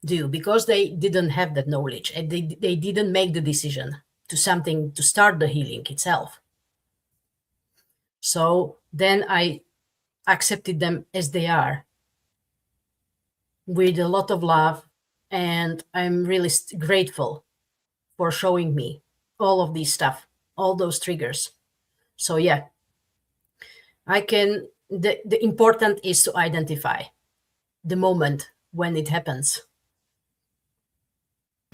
do, because they didn't have that knowledge, and they didn't make the decision to start the healing itself. So then I accepted them as they are, with a lot of love, and I'm really grateful for showing me all of this stuff, all those triggers. So yeah, the important is to identify the moment when it happens.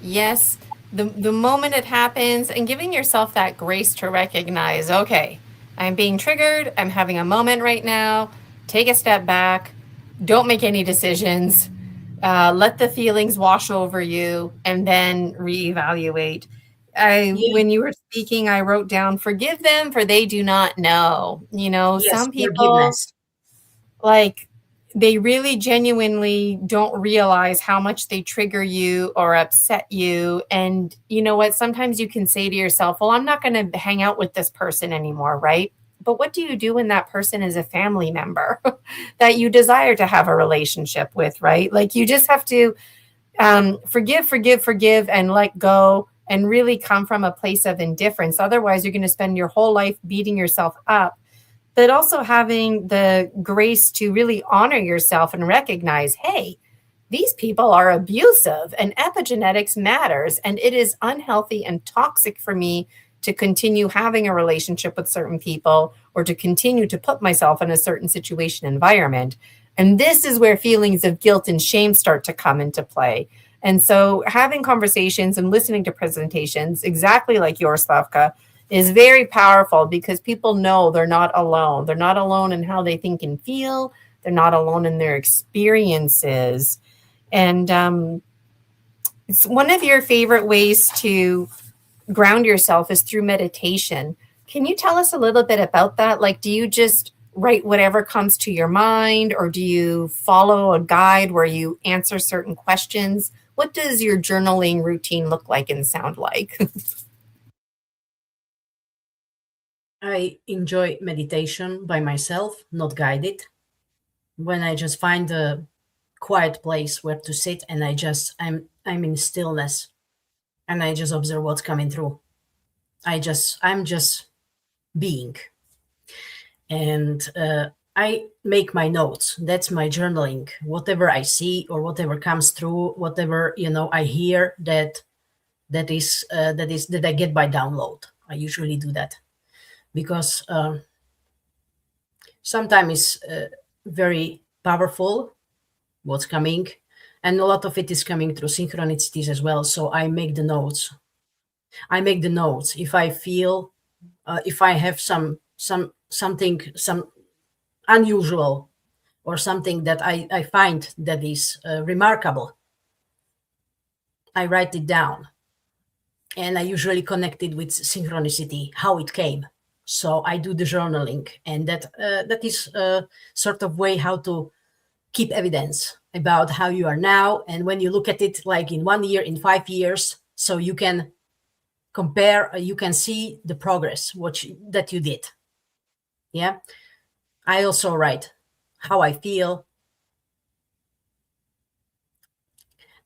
Yes, the moment it happens, and giving yourself that grace to recognize, okay, I'm being triggered, I'm having a moment right now, take a step back, don't make any decisions, let the feelings wash over you, and then reevaluate. Yeah. When you were speaking, I wrote down, forgive them for they do not know. Yes, Some people, forgiveness. like, they really genuinely don't realize how much they trigger you or upset you. And you know what? Sometimes you can say to yourself, well, I'm not going to hang out with this person anymore, right? But what do you do when that person is a family member that you desire to have a relationship with, right? Like, you just have to forgive, and let go, and really come from a place of indifference. Otherwise, you're going to spend your whole life beating yourself up, but also having the grace to really honor yourself and recognize, hey, these people are abusive and epigenetics matters. And it is unhealthy and toxic for me to continue having a relationship with certain people or to continue to put myself in a certain situation environment. And this is where feelings of guilt and shame start to come into play. And so having conversations and listening to presentations, exactly like yours, Slavka, is very powerful because people know they're not alone. They're not alone in how they think and feel. They're not alone in their experiences. And it's one of your favorite ways to ground yourself is through meditation. Can you tell us a little bit about that? Like, do you just write whatever comes to your mind, or do you follow a guide where you answer certain questions? What does your journaling routine look like and sound like? I enjoy meditation by myself, not guided. When I just find a quiet place where to sit, and I'm in stillness, and I just observe what's coming through. I'm just being, and I make my notes. That's my journaling. Whatever I see or whatever comes through, whatever I hear that I get by download. I usually do that because sometimes it's very powerful what's coming, and a lot of it is coming through synchronicities as well. So I make the notes. If I feel, if I have something unusual or something that I find that is remarkable, I write it down, and I usually connect it with synchronicity, how it came. So I do the journaling, and that is a sort of way how to keep evidence about how you are now, and when you look at it, like in 1 year, in 5 years, so you can compare, you can see the progress that you did. Yeah. I also write how I feel,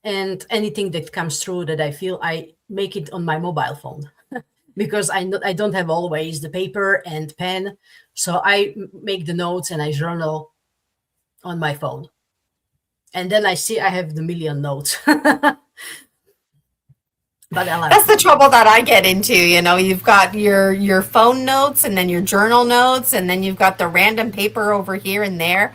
and anything that comes through that I feel, I make it on my mobile phone because I don't have always the paper and pen. So I make the notes and I journal on my phone. And then I see I have the million notes. But that's the trouble that I get into. You've got your phone notes, and then your journal notes, and then you've got the random paper over here and there.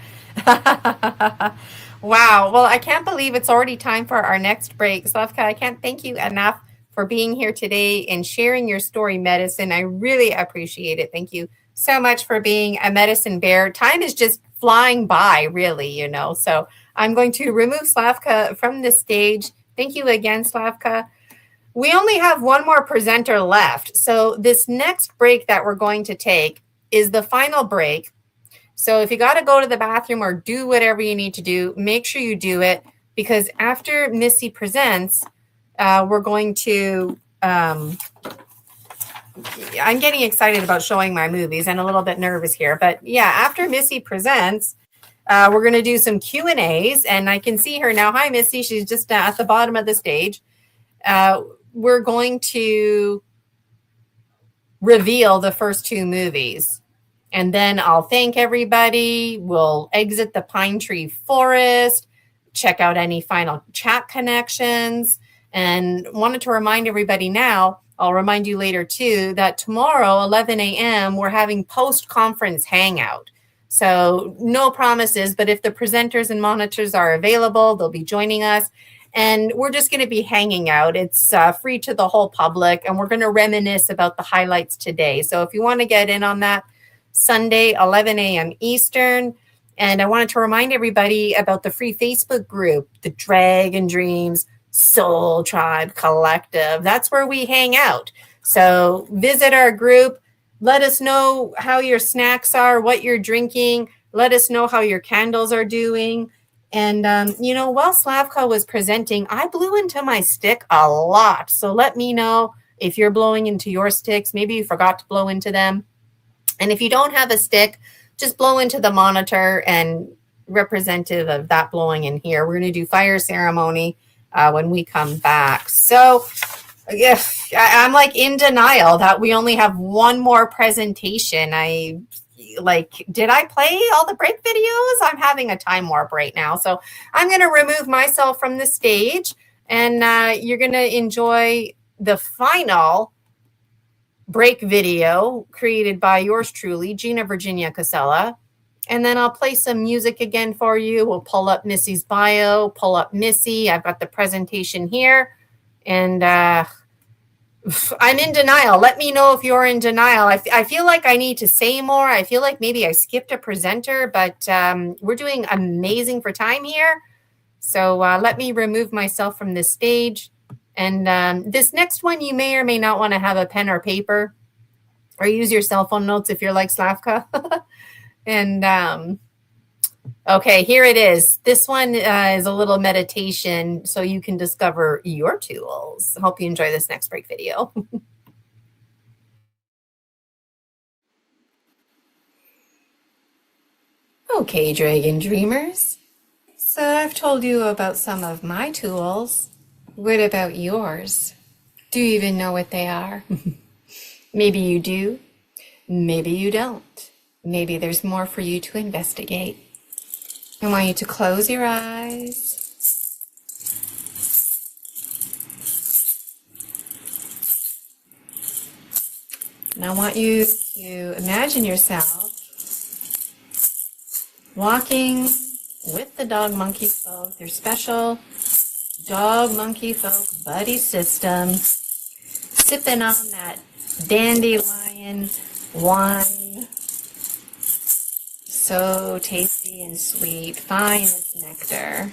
Wow. Well, I can't believe it's already time for our next break. Slavka, I can't thank you enough for being here today and sharing your story medicine. I really appreciate it. Thank you so much for being a medicine bear. Time is just flying by, really, So I'm going to remove Slavka from the stage. Thank you again, Slavka. We only have one more presenter left. So this next break that we're going to take is the final break. So if you got to go to the bathroom or do whatever you need to do, make sure you do it, because after Missy presents, we're going to, I'm getting excited about showing my movies and a little bit nervous here. But yeah, after Missy presents, we're going to do some Q&As, and I can see her now. Hi, Missy. She's just at the bottom of the stage. We're going to reveal the first two movies. And then I'll thank everybody. We'll exit the Pine Tree Forest, check out any final chat connections, and wanted to remind everybody now, I'll remind you later too, that tomorrow, 11 a.m., we're having post-conference hangout. So no promises, but if the presenters and monitors are available, they'll be joining us. And we're just going to be hanging out. It's free to the whole public, and we're going to reminisce about the highlights today. So if you want to get in on that, Sunday, 11 a.m. Eastern. And I wanted to remind everybody about the free Facebook group, the Dragon Dreams Soul Tribe Collective. That's where we hang out. So visit our group. Let us know how your snacks are, what you're drinking. Let us know how your candles are doing. And, while Slavka was presenting, I blew into my stick a lot. So let me know if you're blowing into your sticks. Maybe you forgot to blow into them. And if you don't have a stick, just blow into the monitor, and representative of that blowing in here. We're going to do fire ceremony when we come back. So yeah, I'm like in denial that we only have one more presentation. Did I play all the break videos? I'm having a time warp right now. So I'm going to remove myself from the stage, and you're going to enjoy the final break video created by yours truly, Gina Virginia Casella. And then I'll play some music again for you. We'll pull up Missy's bio, pull up Missy. I've got the presentation here. And I'm in denial. Let me know if you're in denial. I feel like I need to say more. I feel like maybe I skipped a presenter, but we're doing amazing for time here. So let me remove myself from this stage. And this next one, you may or may not want to have a pen or paper, or use your cell phone notes if you're like Slavka. And okay, here it is. This one is a little meditation so you can discover your tools. Hope you enjoy this next break video. Okay, Dragon Dreamers. So I've told you about some of my tools. What about yours? Do you even know what they are? Maybe you do. Maybe you don't. Maybe there's more for you to investigate. I want you to close your eyes. And I want you to imagine yourself walking with the dog monkey folk, their special dog monkey folk buddy system, sipping on that dandelion wine. So tasty and sweet, fine as nectar.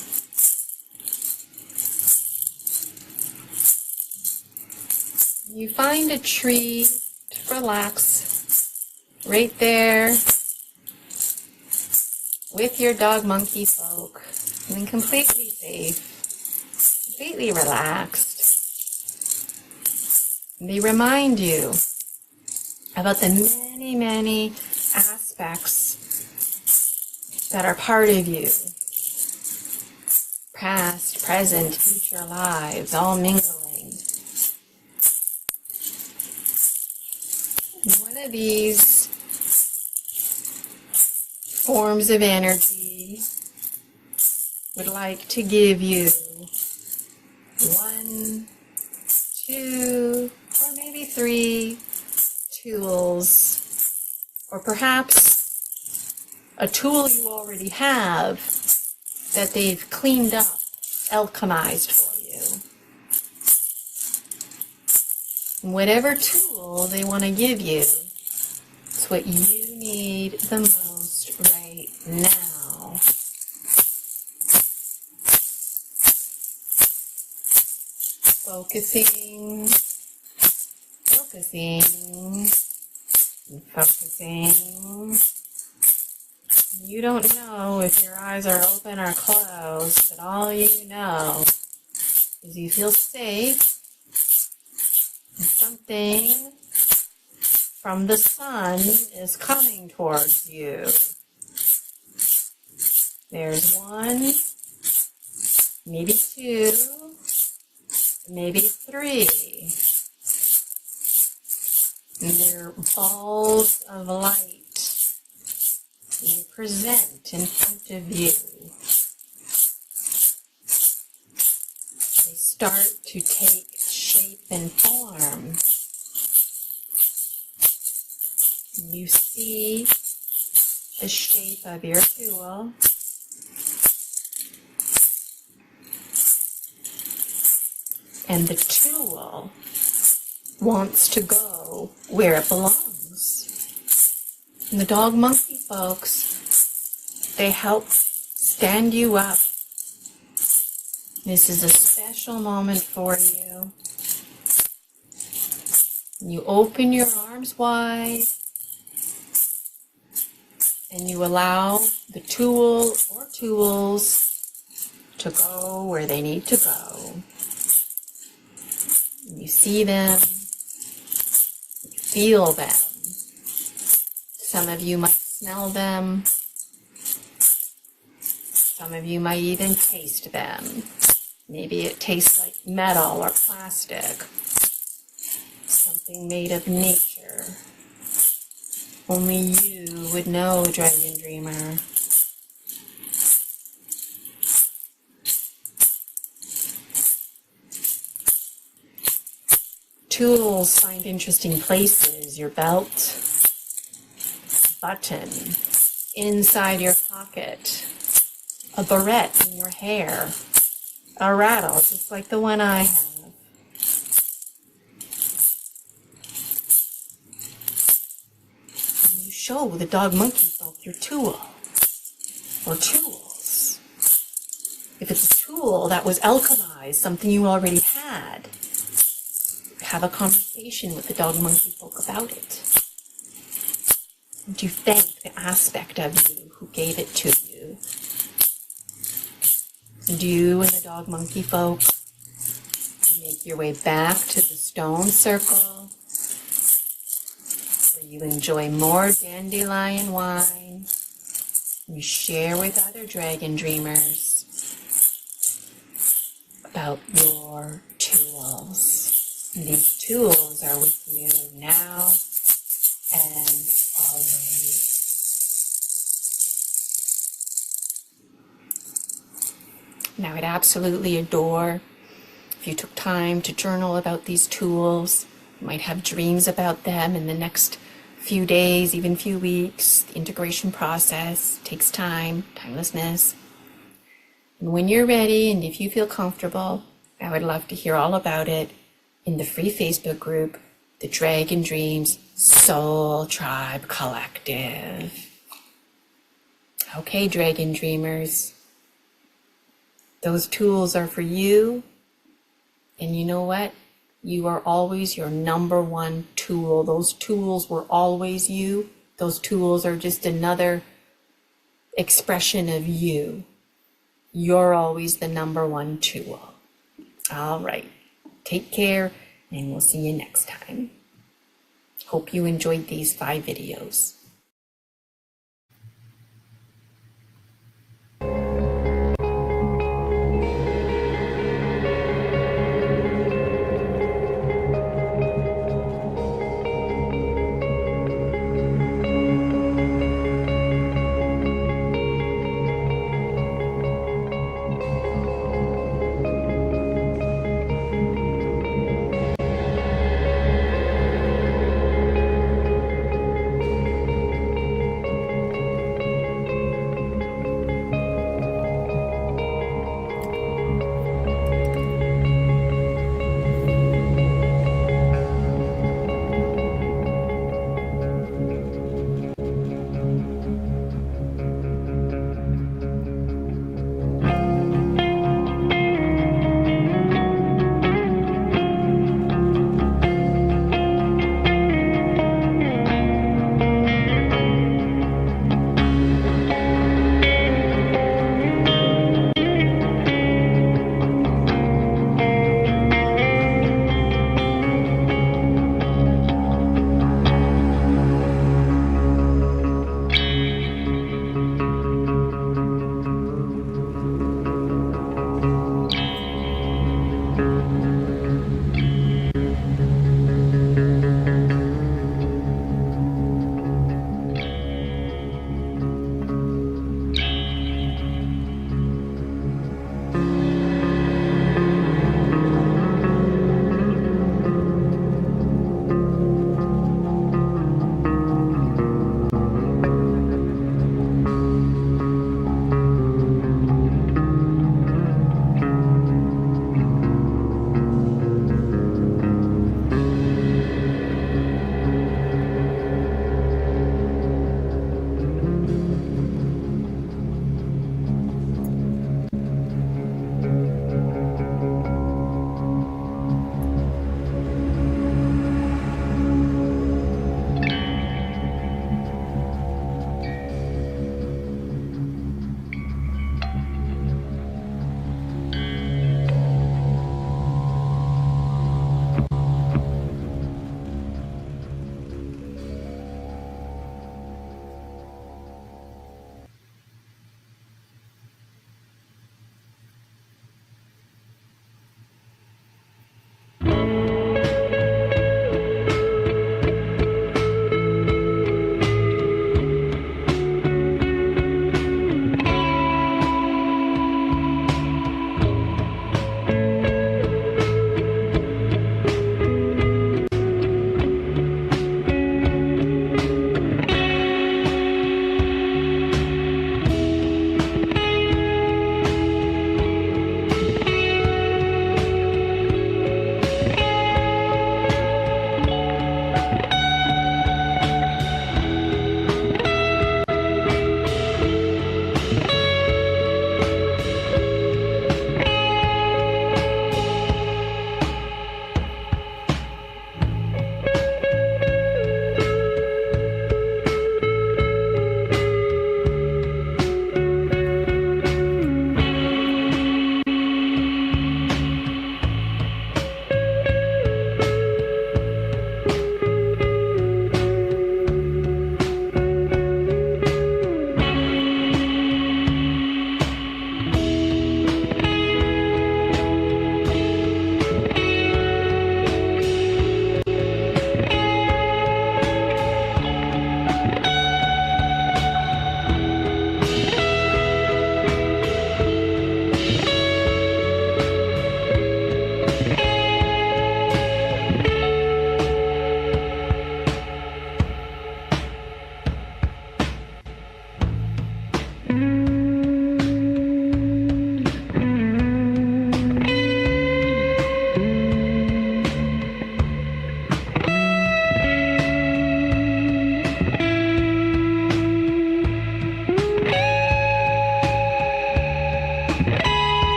You find a tree to relax right there with your dog monkey folk, feeling completely safe, completely relaxed. And they remind you about the many, many aspects that are part of you. Past, present, future lives, all mingling. One of these forms of energy would like to give you 1, 2, or maybe 3 tools, or perhaps a tool you already have that they've cleaned up, alchemized for you. Whatever tool they want to give you, it's what you need the most right now. Focusing, focusing. You don't know if your eyes are open or closed, but all you know is you feel safe. And something from the sun is coming towards you. There's 1, maybe 2, maybe 3. And they're balls of light. They present in front of you. They start to take shape and form. You see the shape of your tool. And the tool wants to go where it belongs. And the dog monkey folks, they help stand you up This is a special moment for you. You open your arms wide and you allow the tool or tools to go where they need to go. You see them, you feel them. Some of you might smell them. Some of you might even taste them. Maybe it tastes like metal or plastic, something made of nature. Only you would know, Dragon Dreamer. Tools find interesting places. Your belt, button, inside your pocket, a barrette in your hair, a rattle just like the one I have. And you show the dog monkey folk your tool or tools. If it's a tool that was alchemized, something you already had, have a conversation with the dog monkey folk about it. And you thank the aspect of you who gave it to you. And you and the dog monkey folk make your way back to the stone circle where you enjoy more dandelion wine. You share with other dragon dreamers about your tools. And these tools are with you now and always. Now, I'd absolutely adore if you took time to journal about these tools. You might have dreams about them in the next few days, even few weeks. The integration process takes time, timelessness. And when you're ready and if you feel comfortable, I would love to hear all about it in the free Facebook group, the Dragon Dreams Soul Tribe Collective. Okay, Dragon Dreamers. Those tools are for you, and you know what? You are always your number one tool. Those tools were always you. Those tools are just another expression of you. You're always the number one tool. All right. Take care, and we'll see you next time. Hope you enjoyed these 5 videos.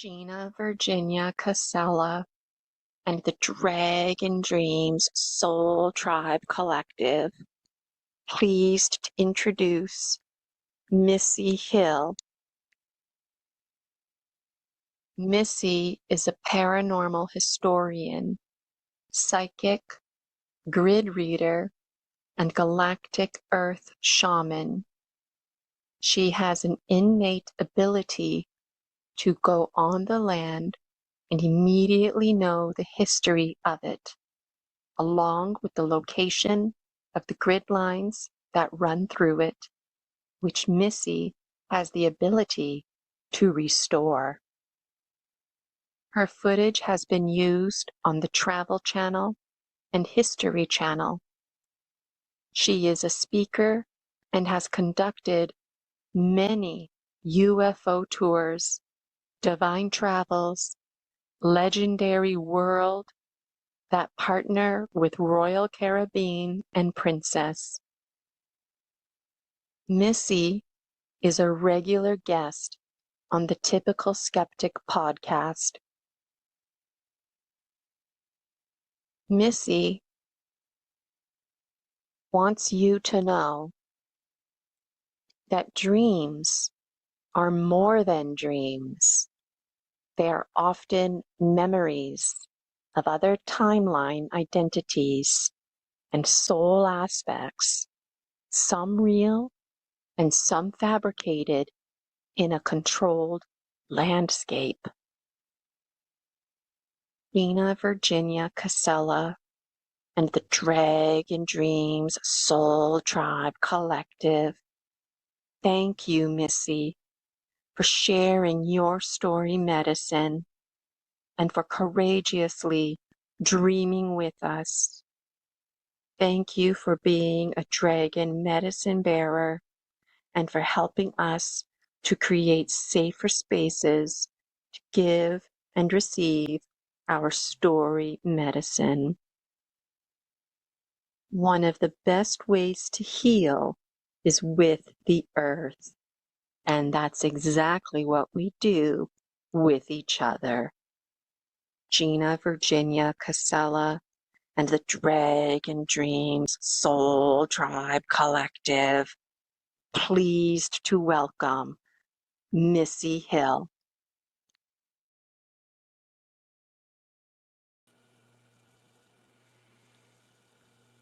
Gina, Virginia, Casella, and the Dragon Dreams Soul Tribe Collective, pleased to introduce Missy Hill. Missy is a paranormal historian, psychic, grid reader, and galactic earth shaman. She has an innate ability to go on the land and immediately know the history of it, along with the location of the grid lines that run through it, which Missy has the ability to restore. Her footage has been used on the Travel Channel and History Channel. She is a speaker and has conducted many UFO tours, divine travels, legendary world that partner with Royal Caribbean and Princess. Missy is a regular guest on the Typical Skeptic podcast. Missy wants you to know that dreams are more than dreams. They are often memories of other timeline identities and soul aspects, some real and some fabricated in a controlled landscape. Gina, Virginia, Casella, and the Dragon Dreams Soul Tribe Collective. Thank you, Missy, for sharing your story medicine and for courageously dreaming with us. Thank you for being a dragon medicine bearer and for helping us to create safer spaces to give and receive our story medicine. One of the best ways to heal is with the earth, and that's exactly what we do with each other. Gina, Virginia, Casella, and the Dragon Dreams Soul Tribe Collective, pleased to welcome Missy Hill.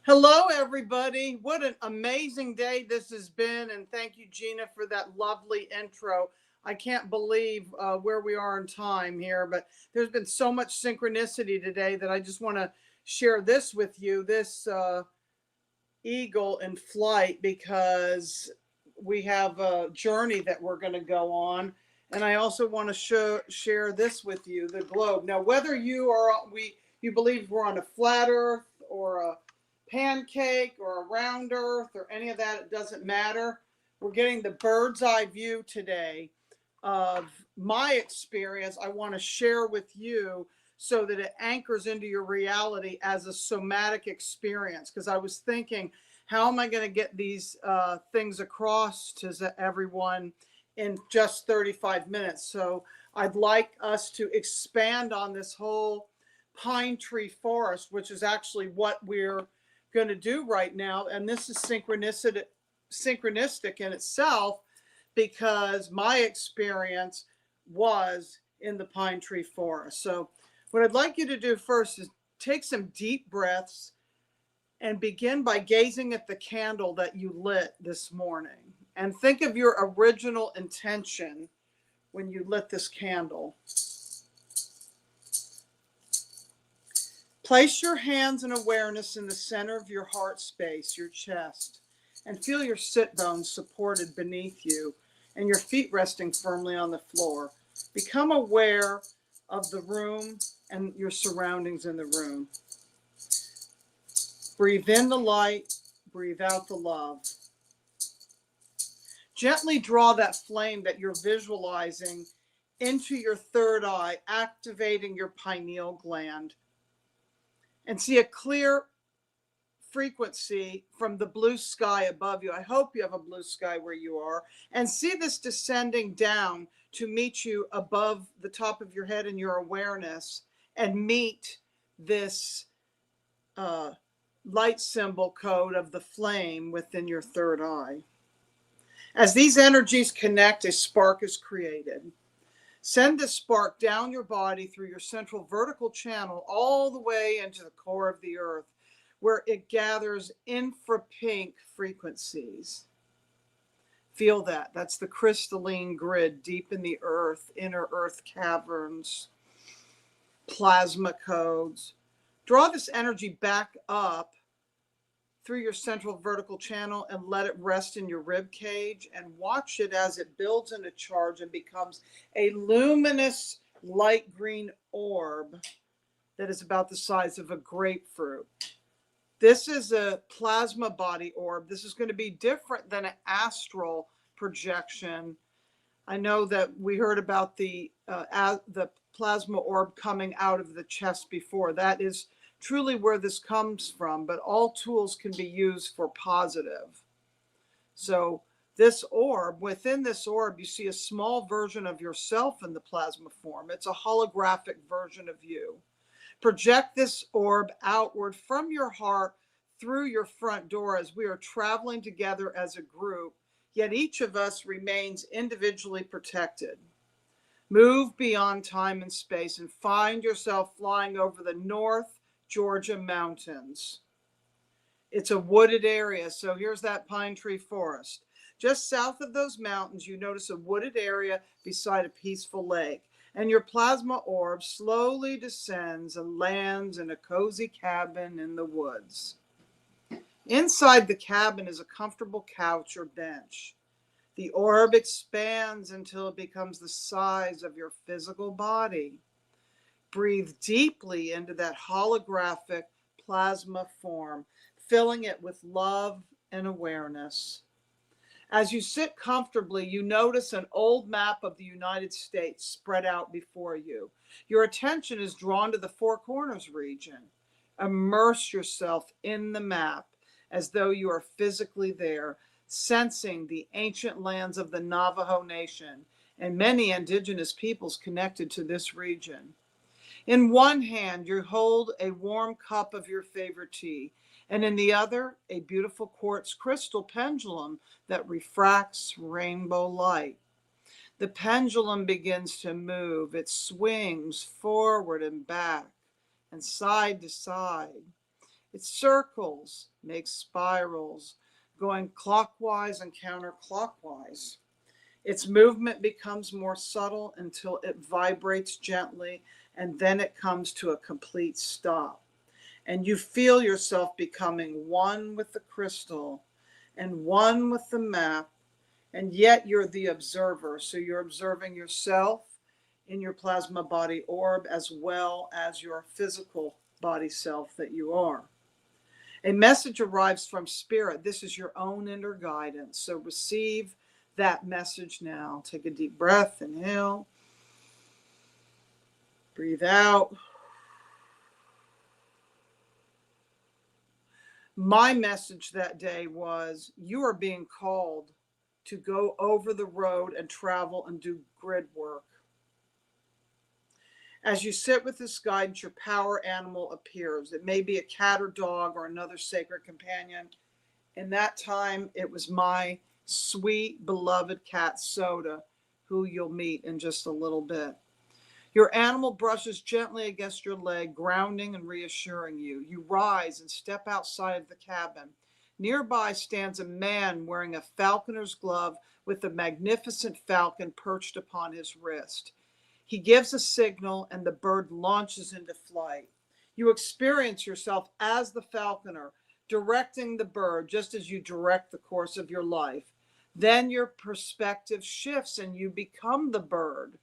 Hello, everybody. What an amazing day this has been. And thank you, Gina, for that lovely intro. I can't believe where we are in time here, but there's been so much synchronicity today that I just want to share this with you, this eagle in flight, because we have a journey that we're going to go on. And I also want to share this with you, the globe. Now, whether you believe we're on a flat earth or a pancake or a round earth or any of that, it doesn't matter. We're getting the bird's eye view today of my experience. I want to share with you so that it anchors into your reality as a somatic experience, because I was thinking, how am I going to get these things across to everyone in just 35 minutes? So I'd like us to expand on this whole pine tree forest, which is actually what we're going to do right now. And this is synchronistic in itself, because my experience was in the pine tree forest. So what I'd like you to do first is take some deep breaths and begin by gazing at the candle that you lit this morning, and think of your original intention when you lit this candle. Place your hands in awareness in the center of your heart space, your chest, and feel your sit bones supported beneath you and your feet resting firmly on the floor. Become aware of the room and your surroundings in the room. Breathe in the light, breathe out the love. Gently draw that flame that you're visualizing into your third eye, activating your pineal gland. And see a clear frequency from the blue sky above you. I hope you have a blue sky where you are, and see this descending down to meet you above the top of your head in your awareness, and meet this light symbol code of the flame within your third eye. As these energies connect, a spark is created. Send this spark down your body through your central vertical channel all the way into the core of the earth, where it gathers infra-pink frequencies. Feel that. That's the crystalline grid deep in the earth, inner earth caverns, plasma codes. Draw this energy back up through your central vertical channel and let it rest in your rib cage, and watch it as it builds into charge and becomes a luminous light green orb that is about the size of a grapefruit. This is a plasma body orb. This is going to be different than an astral projection. I know that we heard about the plasma orb coming out of the chest before. That is truly where this comes from, but all tools can be used for positive. So this orb, within this orb, you see a small version of yourself in the plasma form. It's a holographic version of you. Project this orb outward from your heart through your front door as we are traveling together as a group, yet each of us remains individually protected. Move beyond time and space and find yourself flying over the North Georgia mountains. It's a wooded area, so here's that pine tree forest. Just south of those mountains, you notice a wooded area beside a peaceful lake, and your plasma orb slowly descends and lands in a cozy cabin in the woods. Inside the cabin is a comfortable couch or bench. The orb expands until it becomes the size of your physical body. Breathe deeply into that holographic plasma form, filling it with love and awareness. As you sit comfortably, you notice an old map of the United States spread out before you. Your attention is drawn to the Four Corners region. Immerse yourself in the map as though you are physically there, sensing the ancient lands of the Navajo Nation and many indigenous peoples connected to this region. In one hand, you hold a warm cup of your favorite tea, and in the other, a beautiful quartz crystal pendulum that refracts rainbow light. The pendulum begins to move. It swings forward and back and side to side. It circles, makes spirals, going clockwise and counterclockwise. Its movement becomes more subtle until it vibrates gently, and then it comes to a complete stop. And you feel yourself becoming one with the crystal and one with the map, and yet you're the observer. So you're observing yourself in your plasma body orb as well as your physical body self that you are. A message arrives from spirit. This is your own inner guidance. So receive that message now. Take a deep breath, inhale, breathe out. My message that day was, you are being called to go over the road and travel and do grid work. As you sit with this guidance, your power animal appears. It may be a cat or dog or another sacred companion. In that time, it was my sweet, beloved cat, Soda, who you'll meet in just a little bit. Your animal brushes gently against your leg, grounding and reassuring you. You rise and step outside of the cabin. Nearby stands a man wearing a falconer's glove with a magnificent falcon perched upon his wrist. He gives a signal and the bird launches into flight. You experience yourself as the falconer, directing the bird just as you direct the course of your life. Then your perspective shifts and you become the bird.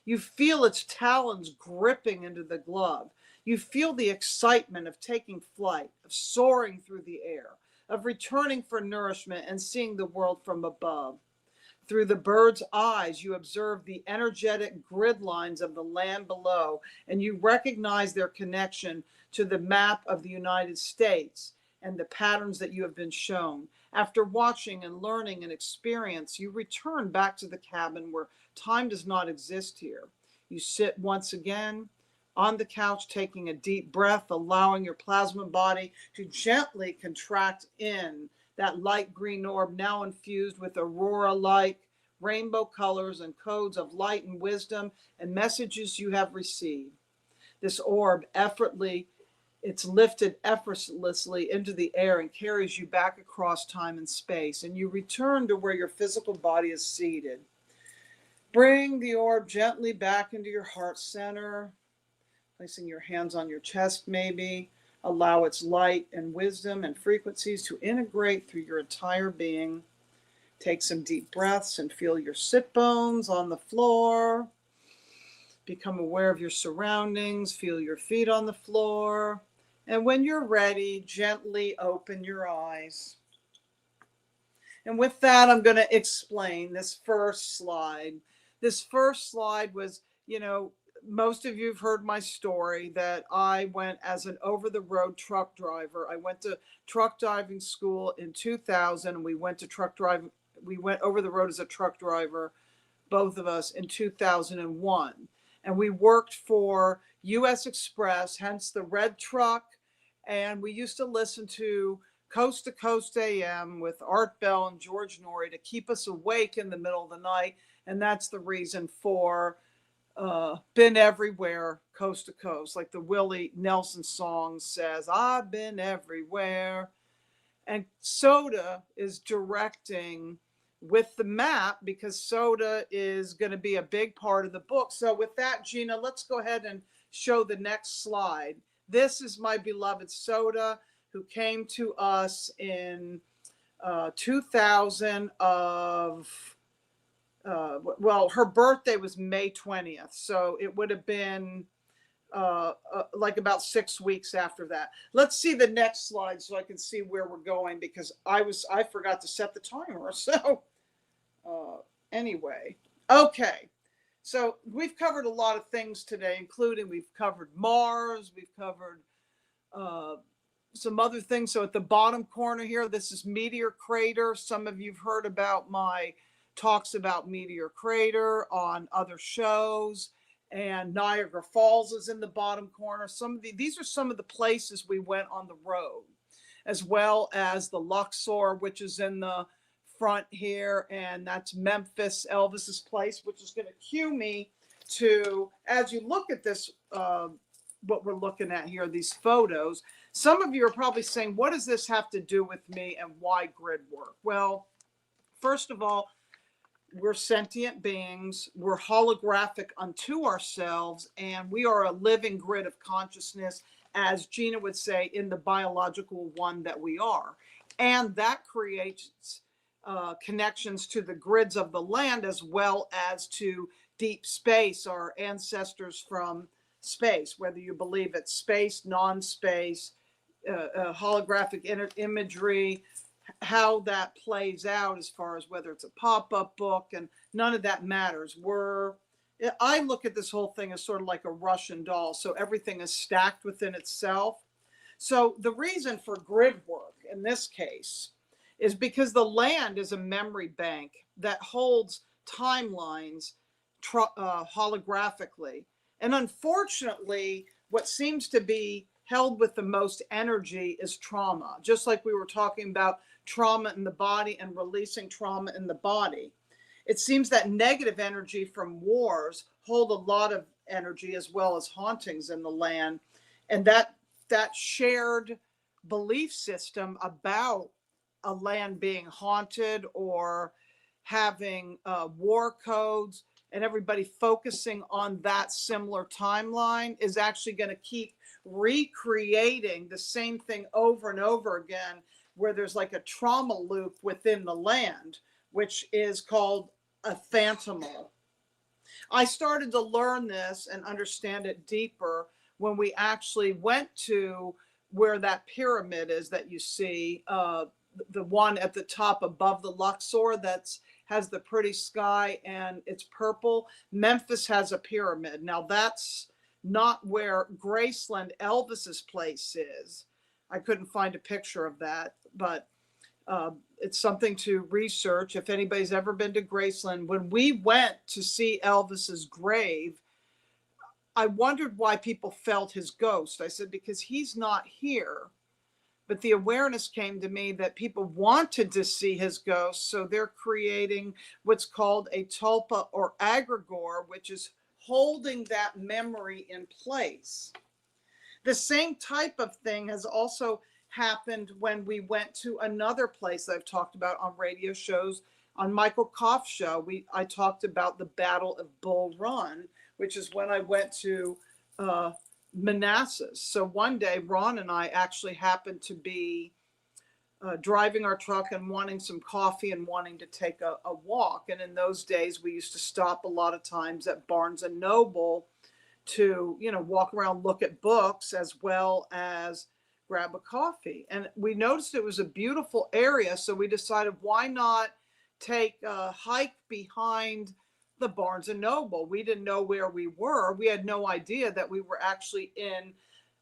You feel its talons gripping into the glove. You feel the excitement of taking flight, of soaring through the air, of returning for nourishment and seeing the world from above. Through the bird's eyes, you observe the energetic grid lines of the land below, and you recognize their connection to the map of the United States and the patterns that you have been shown. After watching and learning and experience, you return back to the cabin where time does not exist here. You sit once again on the couch, taking a deep breath, allowing your plasma body to gently contract in that light green orb, now infused with aurora-like rainbow colors and codes of light and wisdom and messages you have received. This orb it's lifted effortlessly into the air and carries you back across time and space, and you return to where your physical body is seated. Bring the orb gently back into your heart center, placing your hands on your chest maybe. Allow its light and wisdom and frequencies to integrate through your entire being. Take some deep breaths and feel your sit bones on the floor. Become aware of your surroundings. Feel your feet on the floor. And when you're ready, gently open your eyes. And with that, I'm going to explain this first slide. This first slide was, most of you have heard my story that I went as an over-the-road truck driver. I went to truck driving school in 2000, and we went over the road as a truck driver, both of us, in 2001. And we worked for U.S. Express, hence the red truck. And we used to listen to Coast to Coast AM with Art Bell and George Norrie to keep us awake in the middle of the night. And that's the reason for Been Everywhere, Coast to Coast. Like the Willie Nelson song says, I've been everywhere. And Soda is directing with the map because Soda is going to be a big part of the book. So with that, Gina, let's go ahead and show the next slide. This is my beloved Soda, who came to us in 2000 her birthday was May 20th. So it would have been like about 6 weeks after that. Let's see the next slide so I can see where we're going, because I forgot to set the timer. So anyway, okay. So we've covered a lot of things today, including we've covered Mars, we've covered some other things. So at the bottom corner here, this is Meteor Crater. Some of you've heard about my talks about Meteor Crater on other shows. And Niagara Falls is in the bottom corner. These are some of the places we went on the road, as well as the Luxor, which is in the front here, and that's Memphis, Elvis's place, which is going to cue me to, as you look at this, what we're looking at here, these photos, some of you are probably saying, what does this have to do with me and why grid work? Well, first of all, we're sentient beings, we're holographic unto ourselves, and we are a living grid of consciousness, as Gina would say, in the biological one that we are. And that creates connections to the grids of the land, as well as to deep space, our ancestors from space, whether you believe it's space, non-space, holographic imagery, how that plays out as far as whether it's a pop-up book, and none of that matters. I look at this whole thing as sort of like a Russian doll. So everything is stacked within itself. So the reason for grid work in this case is because the land is a memory bank that holds timelines holographically. And unfortunately, what seems to be held with the most energy is trauma. Just like we were talking about trauma in the body and releasing trauma in the body. It seems that negative energy from wars hold a lot of energy, as well as hauntings in the land. And that shared belief system about a land being haunted or having war codes and everybody focusing on that similar timeline is actually going to keep recreating the same thing over and over again, where there's like a trauma loop within the land, which is called a phantomal. I started to learn this and understand it deeper when we actually went to where that pyramid is that you see, the one at the top above the Luxor that's has the pretty sky and it's purple. Memphis has a pyramid. Now that's not where Graceland, Elvis's place is. I couldn't find a picture of that, but it's something to research. If anybody's ever been to Graceland, when we went to see Elvis's grave, I wondered why people felt his ghost. I said, because he's not here. But the awareness came to me that people wanted to see his ghost, so they're creating what's called a tulpa or egregore, which is holding that memory in place. The same type of thing has also happened when we went to another place I've talked about on radio shows. On Michael Koff's show, I talked about the Battle of Bull Run, which is when I went to Manassas. So one day, Ron and I actually happened to be driving our truck and wanting some coffee and wanting to take a walk. And in those days, we used to stop a lot of times at Barnes and Noble to, walk around, look at books, as well as grab a coffee. And we noticed it was a beautiful area. So we decided, why not take a hike behind the Barnes and Noble? We didn't know where we were. We had no idea that we were actually in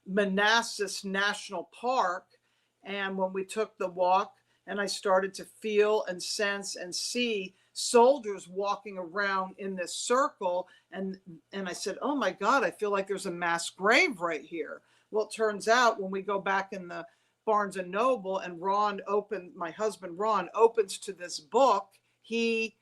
Manassas National Park. And when we took the walk, and I started to feel and sense and see soldiers walking around in this circle, and I said, oh my God, I feel like there's a mass grave right here. Well, it turns out when we go back in the Barnes and Noble, and my husband Ron opens to this book, he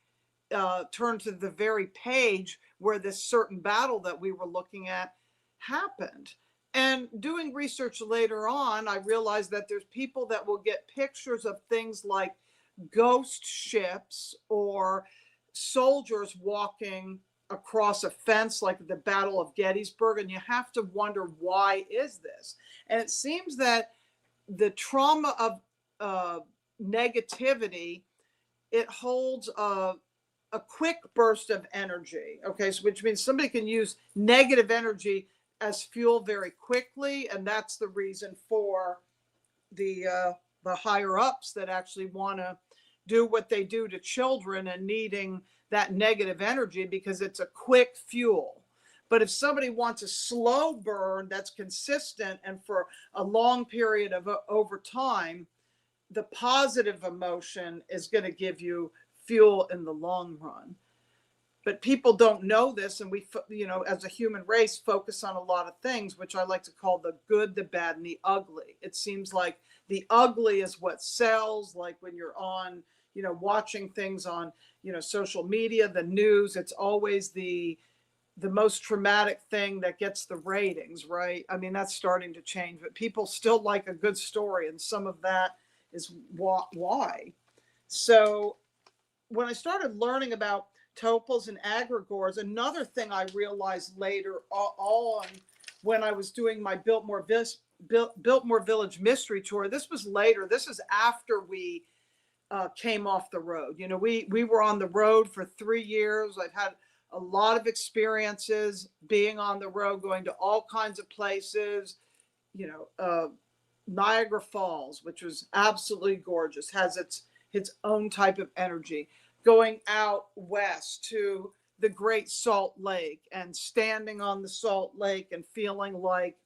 turned to the very page where this certain battle that we were looking at happened. And doing research later on, I realized that there's people that will get pictures of things like ghost ships or soldiers walking across a fence, like the Battle of Gettysburg, and you have to wonder, why is this? And it seems that the trauma of negativity, it holds a quick burst of energy. Okay, so which means somebody can use negative energy as fuel very quickly, and that's the reason for the higher ups that actually want to do what they do to children and needing that negative energy, because it's a quick fuel. But if somebody wants a slow burn that's consistent and for a long period of over time, the positive emotion is going to give you fuel in the long run. But people don't know this, and we, as a human race, focus on a lot of things, which I like to call the good, the bad, and the ugly. It seems like the ugly is what sells, like when you're on, watching things on, social media, the news, it's always the most traumatic thing that gets the ratings, right? I mean, that's starting to change, but people still like a good story, and some of that is why. So when I started learning about topals and egregores, another thing I realized later on when I was doing my Biltmore Village mystery tour, this was later, this is after we came off the road. We were on the road for 3 years. I've had a lot of experiences being on the road, going to all kinds of places, Niagara Falls, which was absolutely gorgeous, has its own type of energy. Going out west to the Great Salt Lake and standing on the Salt Lake and feeling like,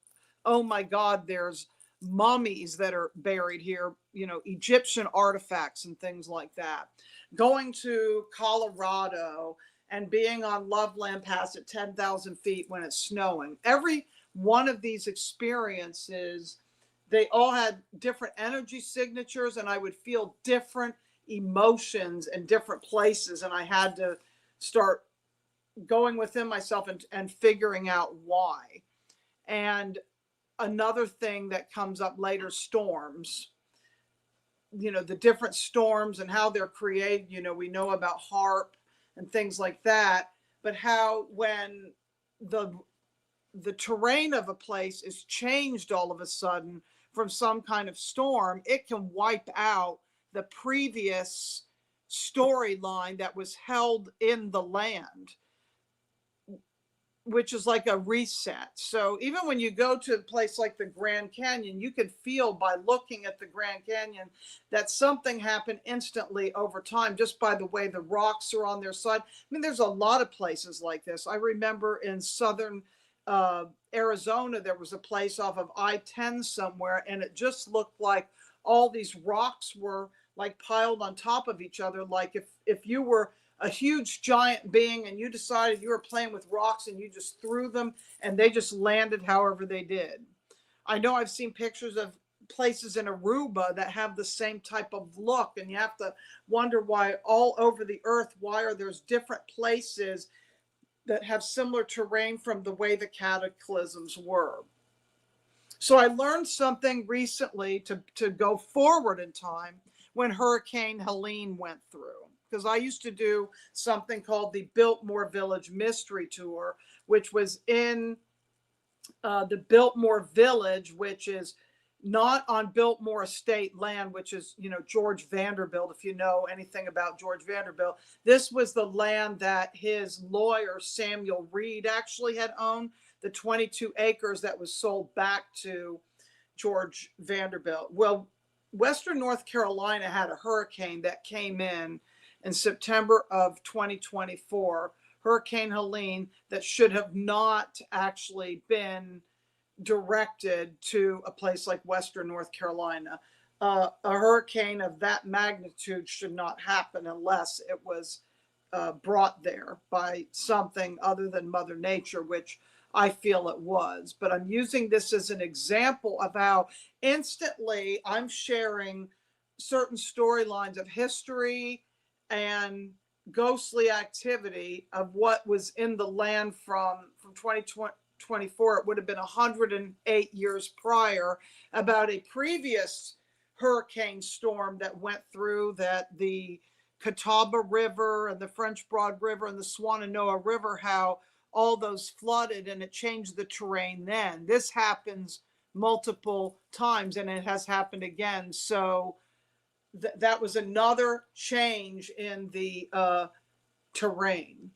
oh my God, there's mummies that are buried here, Egyptian artifacts and things like that. Going to Colorado and being on Loveland Pass at 10,000 feet when it's snowing. Every one of these experiences, they all had different energy signatures, and I would feel different emotions in different places, and I had to start going within myself and figuring out why. And another thing that comes up later, storms, the different storms and how they're created. We know about HARP and things like that, but how when the terrain of a place is changed all of a sudden from some kind of storm, it can wipe out the previous storyline that was held in the land, which is like a reset. So even when you go to a place like the Grand Canyon, you can feel by looking at the Grand Canyon that something happened instantly over time, just by the way the rocks are on their side. I mean, there's a lot of places like this. I remember in southern Arizona, there was a place off of I-10 somewhere, and it just looked like all these rocks were like piled on top of each other. Like if you were a huge giant being and you decided you were playing with rocks and you just threw them and they just landed however they did. I know I've seen pictures of places in Aruba that have the same type of look, and you have to wonder why all over the earth, why are there's different places that have similar terrain from the way the cataclysms were. So I learned something recently to go forward in time when Hurricane Helene went through, because I used to do something called the Biltmore Village Mystery Tour, which was in the Biltmore Village, which is not on Biltmore Estate land, which is, George Vanderbilt, if you know anything about George Vanderbilt. This was the land that his lawyer, Samuel Reed, actually had owned, the 22 acres that was sold back to George Vanderbilt. Well, Western North Carolina had a hurricane that came in September of 2024, Hurricane Helene, that should have not actually been directed to a place like Western North Carolina. A hurricane of that magnitude should not happen unless it was brought there by something other than Mother Nature, which I feel it was. But I'm using this as an example of how instantly I'm sharing certain storylines of history and ghostly activity of what was in the land from 2024. It would have been 108 years prior, about a previous hurricane storm that went through, that the Catawba River and the French Broad River and the Swananoa River, how all those flooded and it changed the terrain then. This happens multiple times and it has happened again. So that was another change in the terrain.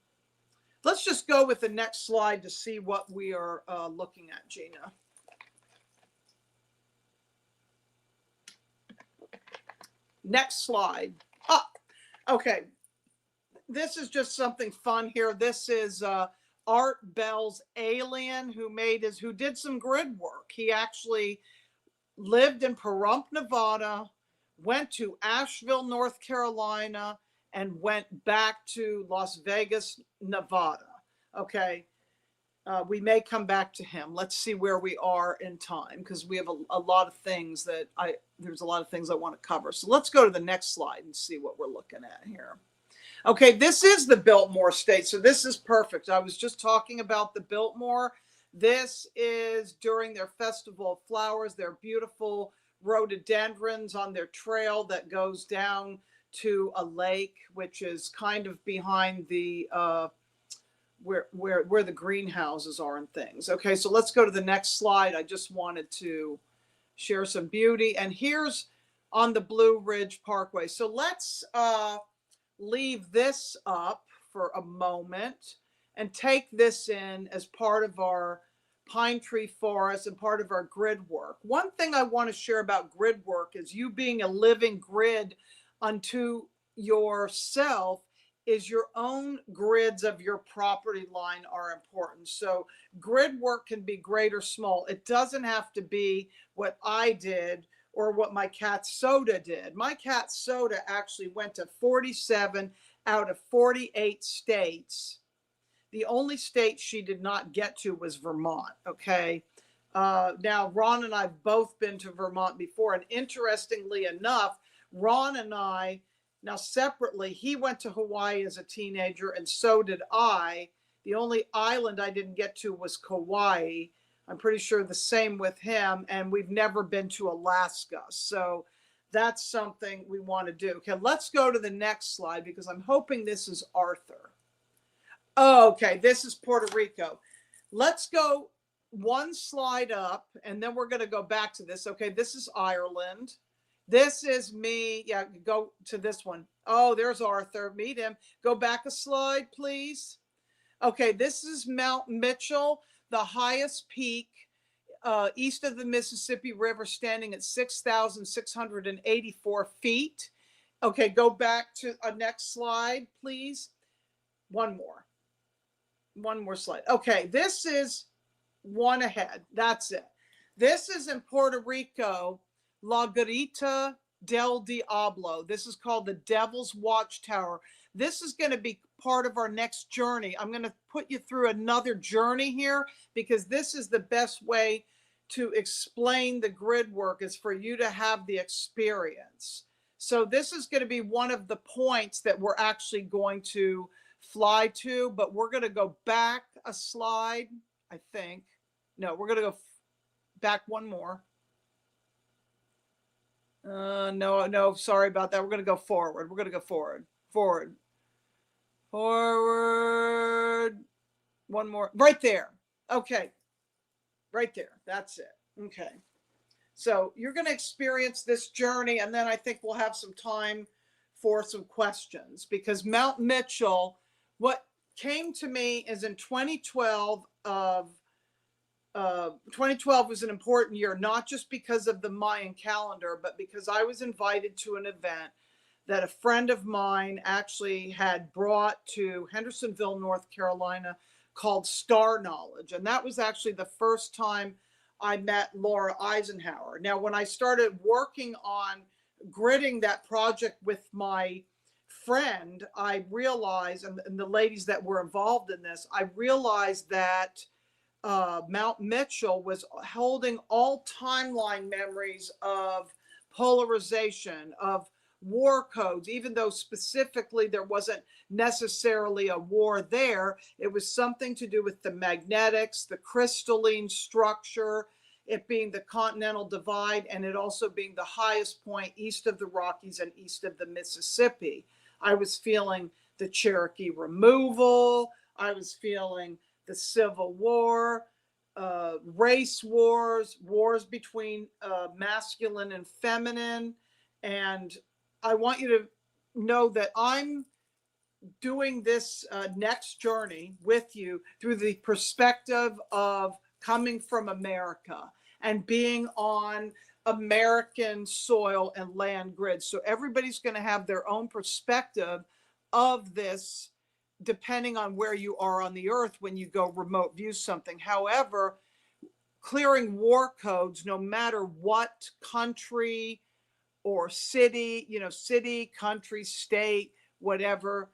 Let's just go with the next slide to see what we are looking at, Gina. Next slide. Oh, okay. This is just something fun here. This is Art Bell's Alien, who did some grid work. He actually lived in Pahrump, Nevada, went to Asheville, North Carolina, and went back to Las Vegas, Nevada. Okay. We may come back to him. Let's see where we are in time, because we have a lot of things there's a lot of things I want to cover. So let's go to the next slide and see what we're looking at here. Okay, this is the Biltmore Estate. So this is perfect. I was just talking about the Biltmore. This is during their Festival of Flowers, their beautiful rhododendrons on their trail that goes down to a lake, which is kind of behind the where the greenhouses are and things. Okay, so let's go to the next slide. I just wanted to share some beauty. And here's on the Blue Ridge Parkway. So let's leave this up for a moment and take this in as part of our pine tree forest and part of our grid work. One thing I want to share about grid work is you being a living grid unto yourself, is your own grids of your property line are important. So grid work can be great or small. It doesn't have to be what I did or what my cat Soda did. My cat Soda actually went to 47 out of 48 states. The only state she did not get to was Vermont, okay? Now, Ron and I have both been to Vermont before, and interestingly enough, Ron and I, now separately, he went to Hawaii as a teenager, and so did I. The only island I didn't get to was Kauai. I'm pretty sure the same with him, and we've never been to Alaska. So that's something we want to do. Okay, let's go to the next slide, because I'm hoping this is Arthur. Oh, okay, this is Puerto Rico. Let's go one slide up, and then we're going to go back to this. Okay, this is Ireland. This is me. Yeah, go to this one. Oh, there's Arthur. Meet him. Go back a slide, please. Okay, this is Mount Mitchell, the highest peak east of the Mississippi River, standing at 6,684 feet. Okay, go back to a next slide, please. One more slide. Okay, this is one ahead. That's it. This is in Puerto Rico, La Garita del Diablo. This is called the Devil's Watchtower. This is going to be part of our next journey. I'm going to put you through another journey here because this is the best way to explain the grid work, is for you to have the experience. So this is going to be one of the points that we're actually going to fly to, but we're going to go back a slide, I think. No, we're going to go back one more. No, sorry about that. We're going to go forward. We're going to go forward. One more. Right there. Okay. Right there. That's it. Okay. So you're going to experience this journey, and then I think we'll have some time for some questions, because Mount Mitchell, what came to me is in 2012 2012 was an important year, not just because of the Mayan calendar, but because I was invited to an event that a friend of mine actually had brought to Hendersonville, North Carolina, called Star Knowledge. And that was actually the first time I met Laura Eisenhower. Now, when I started working on gridding that project with my friend, I realized, and the ladies that were involved in this, I realized that Mount Mitchell was holding all timeline memories of polarization, of war codes, even though specifically there wasn't necessarily a war there. It was something to do with the magnetics, the crystalline structure, it being the continental divide, and it also being the highest point east of the Rockies and east of the Mississippi. I was feeling the Cherokee removal. I was feeling the Civil War, race wars, wars between masculine and feminine. And I want you to know that I'm doing this next journey with you through the perspective of coming from America and being on American soil and land grid. So everybody's going to have their own perspective of this, depending on where you are on the earth when you go remote view something. However, clearing war codes, no matter what country or city, city, country, state, whatever,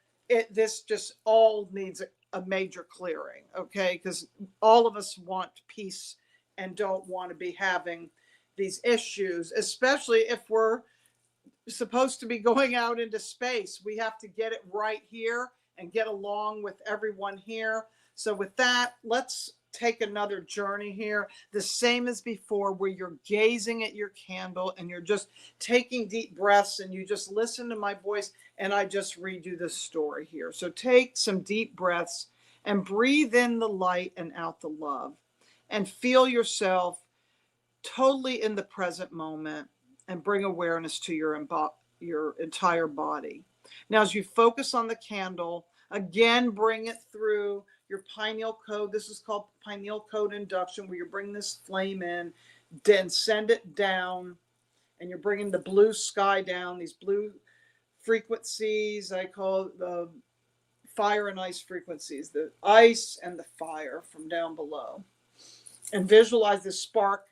this just all needs a major clearing, okay? Because all of us want peace and don't want to be having these issues, especially if we're supposed to be going out into space. We have to get it right here and get along with everyone here. So with that, let's take another journey here, the same as before, where you're gazing at your candle and you're just taking deep breaths and you just listen to my voice and I just read you this story here. So take some deep breaths and breathe in the light and out the love, and feel yourself totally in the present moment, and bring awareness to your entire body. Now, as you focus on the candle, again, bring it through your pineal code. This is called pineal code induction, where you're bringing this flame in, then send it down, and you're bringing the blue sky down, these blue frequencies. I call it the fire and ice frequencies, the ice and the fire from down below. And visualize this spark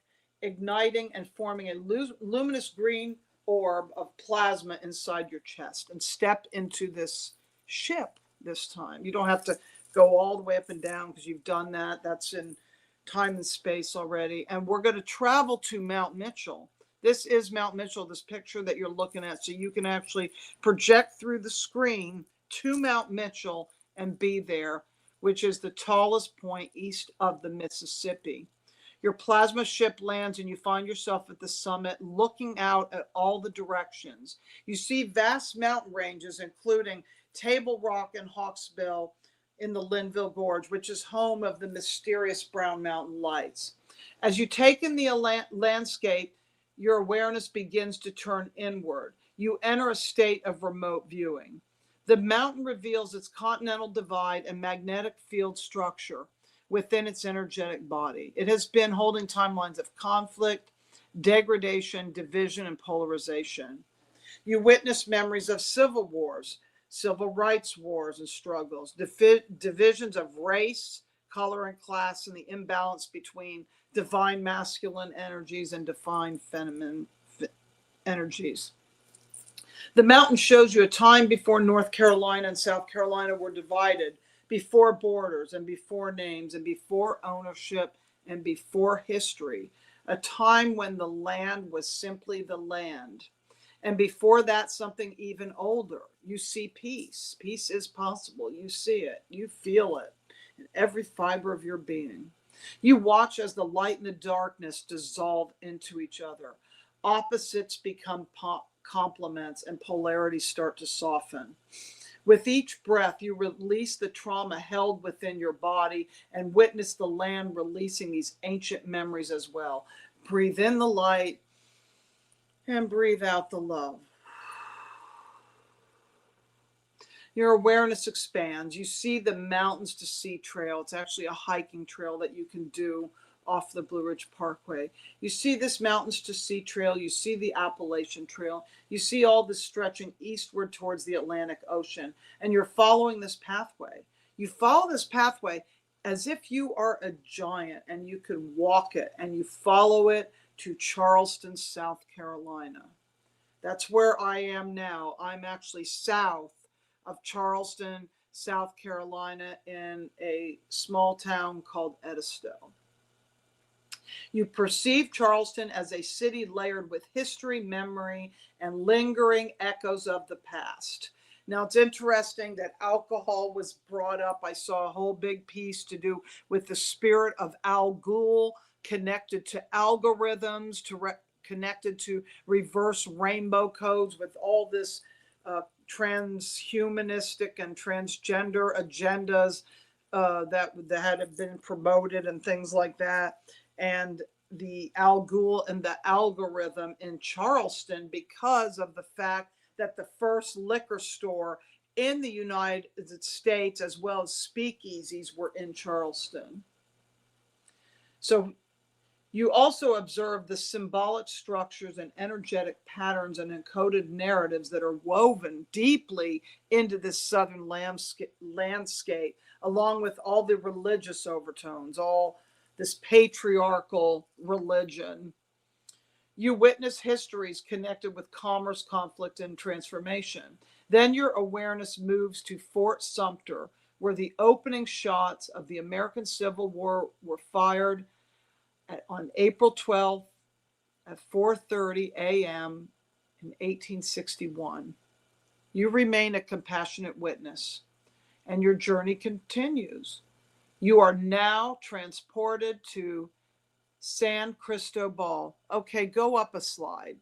igniting and forming a luminous green orb of plasma inside your chest, and step into this ship this time. You don't have to go all the way up and down because you've done that. That's in time and space already. And we're going to travel to Mount Mitchell. This is Mount Mitchell, this picture that you're looking at. So you can actually project through the screen to Mount Mitchell and be there, which is the tallest point east of the Mississippi. Your plasma ship lands and you find yourself at the summit, looking out at all the directions. You see vast mountain ranges, including Table Rock and Hawksbill in the Linville Gorge, which is home of the mysterious Brown Mountain Lights. As you take in the landscape, your awareness begins to turn inward. You enter a state of remote viewing. The mountain reveals its continental divide and magnetic field structure within its energetic body. It has been holding timelines of conflict, degradation, division, and polarization. You witness memories of civil wars, civil rights wars and struggles, divisions of race, color and class, and the imbalance between divine masculine energies and divine feminine energies. The mountain shows you a time before North Carolina and South Carolina were divided, before borders and before names and before ownership and before history, a time when the land was simply the land. And before that, something even older. You see peace. Peace is possible. You see it. You feel it in every fiber of your being. You watch as the light and the darkness dissolve into each other. Opposites become complements and polarities start to soften. With each breath, you release the trauma held within your body and witness the land releasing these ancient memories as well. Breathe in the light and breathe out the love. Your awareness expands. You see the Mountains to Sea Trail. It's actually a hiking trail that you can do off the Blue Ridge Parkway. You see this Mountains to Sea Trail. You see the Appalachian Trail. You see all this stretching eastward towards the Atlantic Ocean. And you're following this pathway. You follow this pathway as if you are a giant and you could walk it, and you follow it to Charleston, South Carolina. That's where I am now. I'm actually south of Charleston, South Carolina, in a small town called Edisto. You perceive Charleston as a city layered with history, memory, and lingering echoes of the past. Now, it's interesting that alcohol was brought up. I saw a whole big piece to do with the spirit of Al Ghul connected to algorithms, connected to reverse rainbow codes with all this transhumanistic and transgender agendas that had been promoted and things like that. And the Al Ghul and the algorithm in Charleston, because of the fact that the first liquor store in the United States, as well as speakeasies, were in Charleston. So you also observe the symbolic structures and energetic patterns and encoded narratives that are woven deeply into this southern landscape, along with all the religious overtones, all this patriarchal religion. You witness histories connected with commerce, conflict, and transformation. Then your awareness moves to Fort Sumter, where the opening shots of the American Civil War were fired on April 12th at 4:30 a.m. in 1861. You remain a compassionate witness, and your journey continues. You are now transported to San Cristobal. Okay, go up a slide.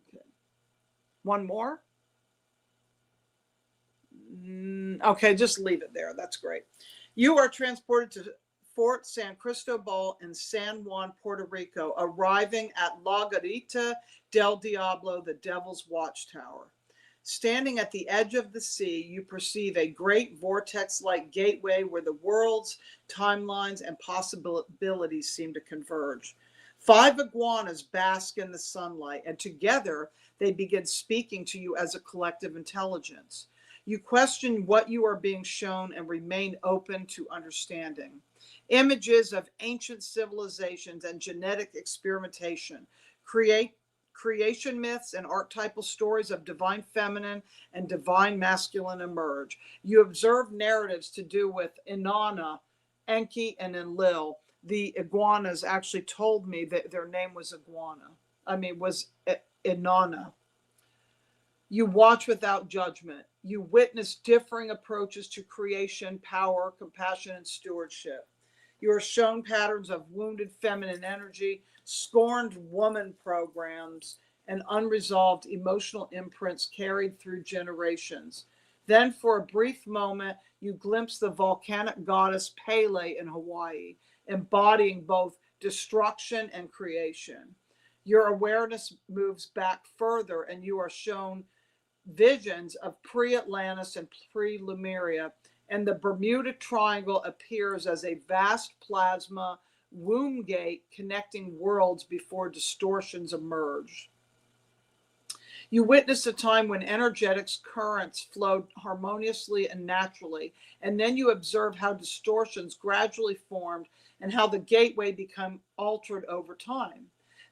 Okay. One more? Okay, just leave it there. That's great. You are transported to Fort San Cristobal in San Juan, Puerto Rico, arriving at La Garita del Diablo, the Devil's Watchtower. Standing at the edge of the sea, you perceive a great vortex-like gateway where the world's timelines and possibilities seem to converge. 5 iguanas bask in the sunlight, and together they begin speaking to you as a collective intelligence. You question what you are being shown and remain open to understanding. Images of ancient civilizations and genetic experimentation, creation myths and archetypal stories of divine feminine and divine masculine emerge. You observe narratives to do with Inanna, Enki, and Enlil. The iguanas actually told me that their name was was Inanna. You watch without judgment. You witness differing approaches to creation, power, compassion, and stewardship. You are shown patterns of wounded feminine energy, scorned woman programs, and unresolved emotional imprints carried through generations. Then, for a brief moment, you glimpse the volcanic goddess Pele in Hawaii, embodying both destruction and creation. Your awareness moves back further, and you are shown visions of pre-Atlantis and pre-Lemuria, and the Bermuda Triangle appears as a vast plasma womb gate connecting worlds before distortions emerge. You witnessed a time when energetics currents flowed harmoniously and naturally, and then you observed how distortions gradually formed and how the gateway became altered over time.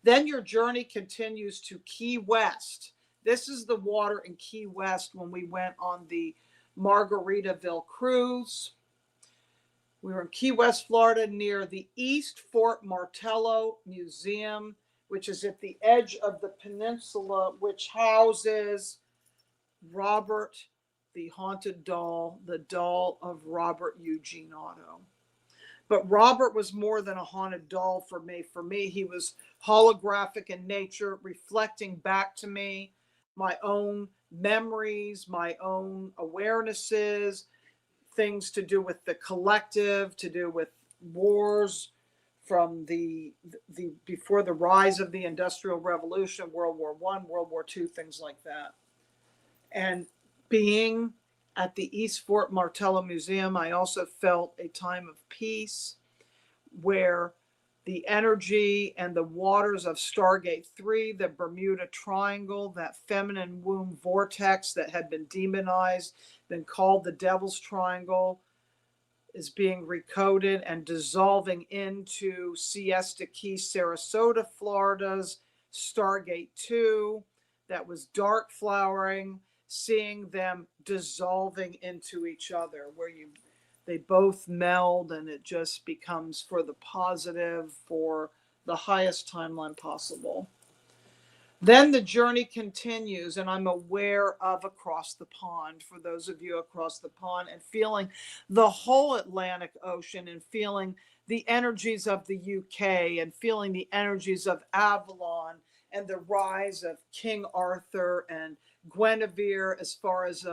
Then your journey continues to Key West. This is the water in Key West when we went on the Margaritaville cruise. We were in Key West, Florida, near the East Fort Martello Museum, which is at the edge of the peninsula, which houses Robert, the haunted doll, the doll of Robert Eugene Otto. But Robert was more than a haunted doll for me. For me, he was holographic in nature, reflecting back to me my own memories, my own awarenesses, things to do with the collective, to do with wars from the before the rise of the Industrial Revolution, World War I, World War II, things like that. And being at the East Fort Martello Museum, I also felt a time of peace where the energy and the waters of Stargate 3, the Bermuda Triangle, that feminine womb vortex that had been demonized, been called the Devil's Triangle, is being recoded and dissolving into Siesta Key, Sarasota, Florida's Stargate 2, that was dark flowering, seeing them dissolving into each other, where they both meld and it just becomes for the positive, for the highest timeline possible. Then the journey continues, and I'm aware of across the pond, for those of you across the pond, and feeling the whole Atlantic Ocean, and feeling the energies of the UK, and feeling the energies of Avalon, and the rise of King Arthur and Guinevere, as far as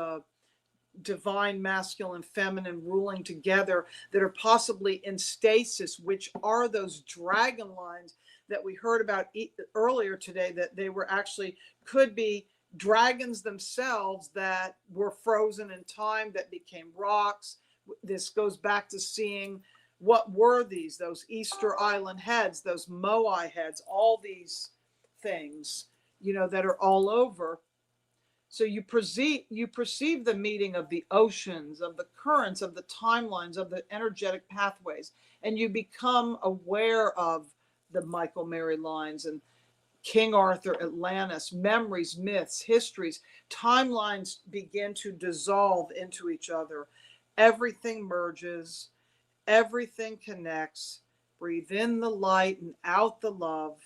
divine masculine feminine ruling together, that are possibly in stasis, which are those dragon lines that we heard about earlier today, that they were actually could be dragons themselves that were frozen in time, that became rocks. This goes back to seeing what were these, those Easter Island heads, those Moai heads, all these things, that are all over. So you perceive the meeting of the oceans, of the currents, of the timelines, of the energetic pathways, and you become aware of the Michael Mary lines and King Arthur, Atlantis, memories, myths, histories. Timelines begin to dissolve into each other. Everything merges, everything connects. Breathe in the light and out the love.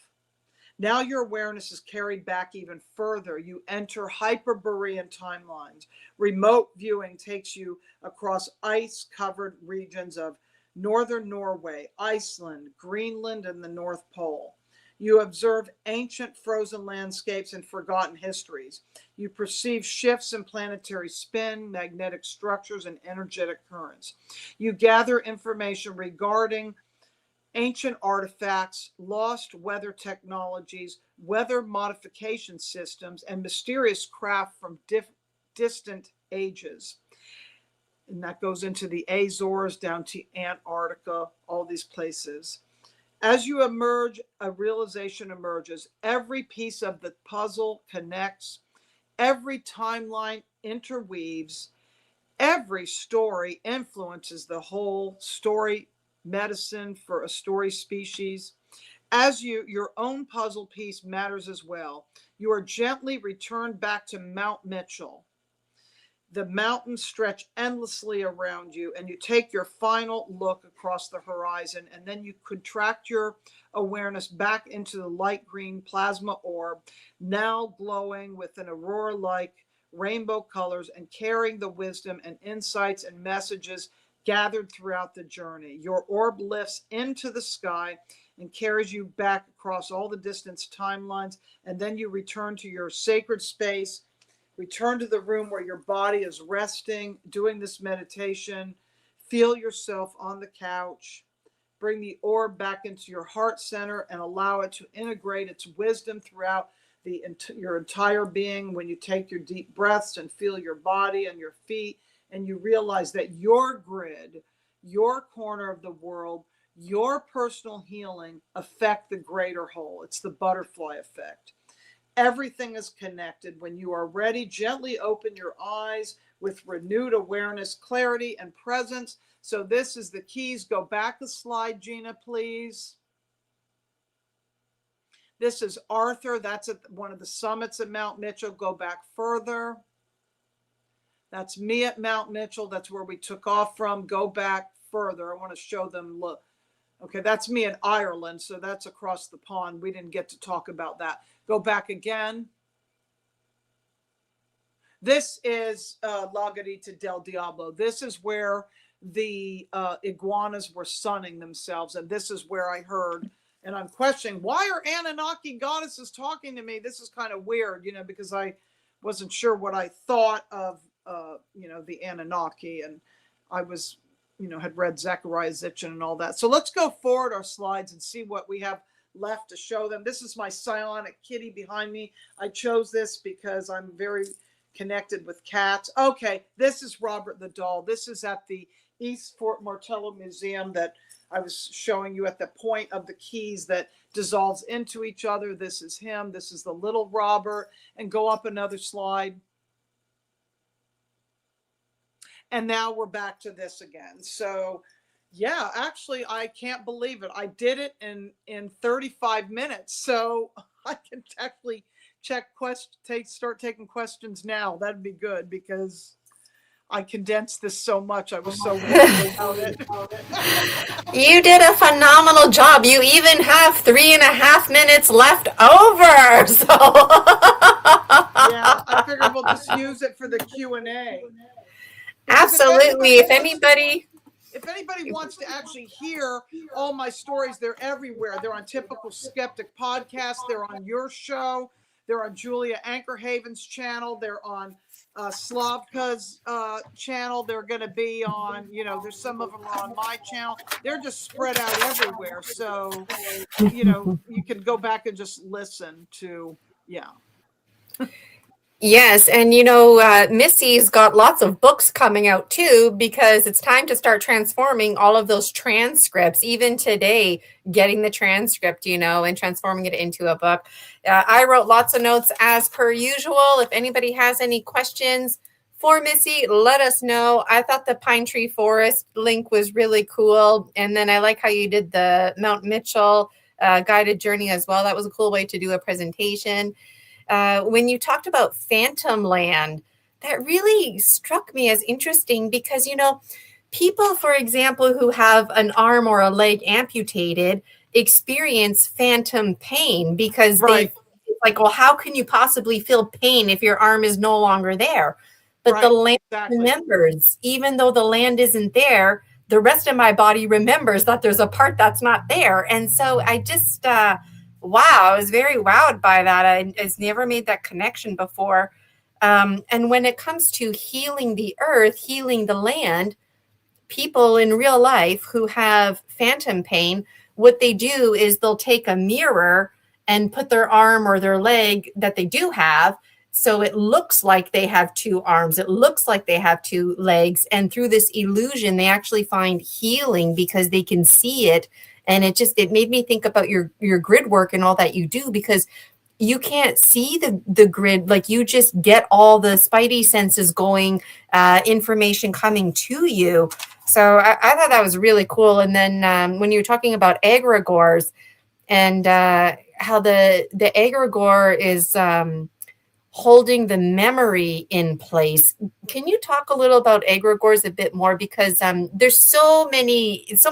Now your awareness is carried back even further. You enter Hyperborean timelines. Remote viewing takes you across ice-covered regions of northern Norway, Iceland, Greenland, and the North Pole. You observe ancient frozen landscapes and forgotten histories. You perceive shifts in planetary spin, magnetic structures, and energetic currents. You gather information regarding ancient artifacts, lost weather technologies, weather modification systems, and mysterious craft from distant ages. And that goes into the Azores, down to Antarctica, all these places. As you emerge, a realization emerges. Every piece of the puzzle connects. Every timeline interweaves. Every story influences the whole story. Medicine for a story species. As your own puzzle piece matters as well. You are gently returned back to Mount Mitchell. The mountains stretch endlessly around you, and you take your final look across the horizon, and then you contract your awareness back into the light green plasma orb, now glowing with an aurora-like rainbow colors and carrying the wisdom and insights and messages gathered throughout the journey. Your orb lifts into the sky and carries you back across all the distance timelines, and then you return to your sacred space. Return to the room where your body is resting, doing this meditation. Feel yourself on the couch. Bring the orb back into your heart center and allow it to integrate its wisdom throughout your entire being. When you take your deep breaths and feel your body and your feet, and you realize that your grid, your corner of the world, your personal healing affect the greater whole. It's the butterfly effect. Everything is connected. When you are ready, gently open your eyes with renewed awareness, clarity, and presence. So this is the keys. Go back a slide, Gina, please. This is Arthur. That's at one of the summits at Mount Mitchell. Go back further. That's me at Mount Mitchell. That's where we took off from. Go back further. I want to show them, look. Okay, that's me in Ireland, so that's across the pond. We didn't get to talk about that. Go back again. This is Lagarita del Diablo. This is where the iguanas were sunning themselves, and this is where I heard, and I'm questioning, why are Anunnaki goddesses talking to me? This is kind of weird, you know, because I wasn't sure what I thought of, you know, the Anunnaki, and I was, you know, had read Zechariah Sitchin and all that. So let's go forward our slides and see what we have left to show them. This is my psionic kitty behind me. I chose this because I'm very connected with cats. Okay, this is Robert the doll. This is at the East Fort Martello Museum that I was showing you at the point of the keys that dissolves into each other. This is him. This is the little Robert. And go up another slide. And now we're back to this again. So yeah, actually, I can't believe it. I did it in 35 minutes. So I can actually start taking questions now. That'd be good because I condensed this so much. I was so worried about it. You did a phenomenal job. You even have 3.5 minutes left over. So yeah, I figured we'll just use it for the Q&A. Absolutely. If anybody wants to actually hear all my stories, they're everywhere. They're on Typical Skeptic Podcast. They're on your show. They're on Julia Anchorhaven's channel. They're on Slavka's channel. They're going to be on, you know, there's some of them are on my channel. They're just spread out everywhere. So, you know, you can go back and just listen to, yeah. Yes, and you know, Missy's got lots of books coming out too, because it's time to start transforming all of those transcripts. Even today, getting the transcript, you know, and transforming it into a book. I wrote lots of notes as per usual. If anybody has any questions for Missy, let us know. I thought the Pine Tree Forest link was really cool. And then I like how you did the Mount Mitchell guided journey as well. That was a cool way to do a presentation. When you talked about Phantom Land, that really struck me as interesting because, you know, people, for example, who have an arm or a leg amputated experience phantom pain because right. It's like, well, how can you possibly feel pain if your arm is no longer there? But right. The land remembers, even though the land isn't there, the rest of my body remembers that there's a part that's not there. And so I just... wow, I was very wowed by that. I've never made that connection before. And when it comes to healing the earth, healing the land, people in real life who have phantom pain, what they do is they'll take a mirror and put their arm or their leg that they do have, so it looks like they have two arms. It looks like they have two legs. And through this illusion, they actually find healing because they can see it. And it made me think about your grid work and all that you do, because you can't see the grid. Like, you just get all the spidey senses going, information coming to you. So I thought that was really cool. And then when you were talking about egregores and how the egregore is holding the memory in place. Can you talk a little about egregores a bit more? Because there's so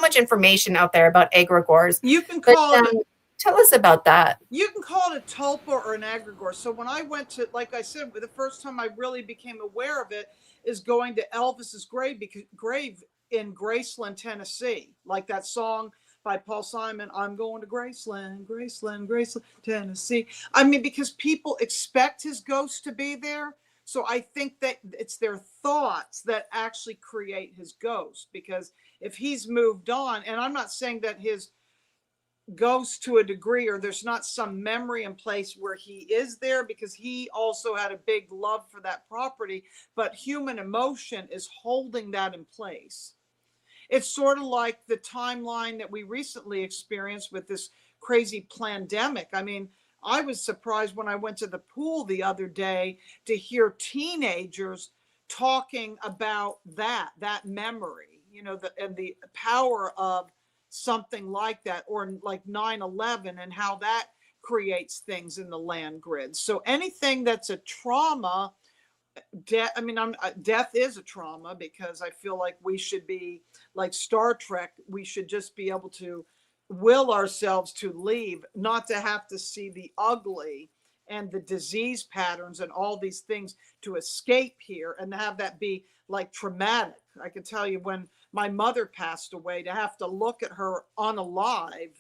much information out there about egregores. You can call it. Tell us about that. You can call it a tulpa or an egregore. So when I went to, like I said, the first time I really became aware of it is going to Elvis's grave in Graceland, Tennessee. Like that song by Paul Simon, I'm going to Graceland, Graceland, Graceland, Tennessee. I mean, because people expect his ghost to be there. So I think that it's their thoughts that actually create his ghost, because if he's moved on, and I'm not saying that his ghost to a degree, or there's not some memory in place where he is there, because he also had a big love for that property, but human emotion is holding that in place. It's sort of like the timeline that we recently experienced with this crazy pandemic. I mean, I was surprised when I went to the pool the other day to hear teenagers talking about that memory, and the power of something like that, or like 9/11 and how that creates things in the land grid. So anything that's a trauma, death is a trauma, because I feel like we should be like Star Trek. We should just be able to will ourselves to leave, not to have to see the ugly and the disease patterns and all these things to escape here, and have that be like traumatic. I can tell you, when my mother passed away, to have to look at her unalive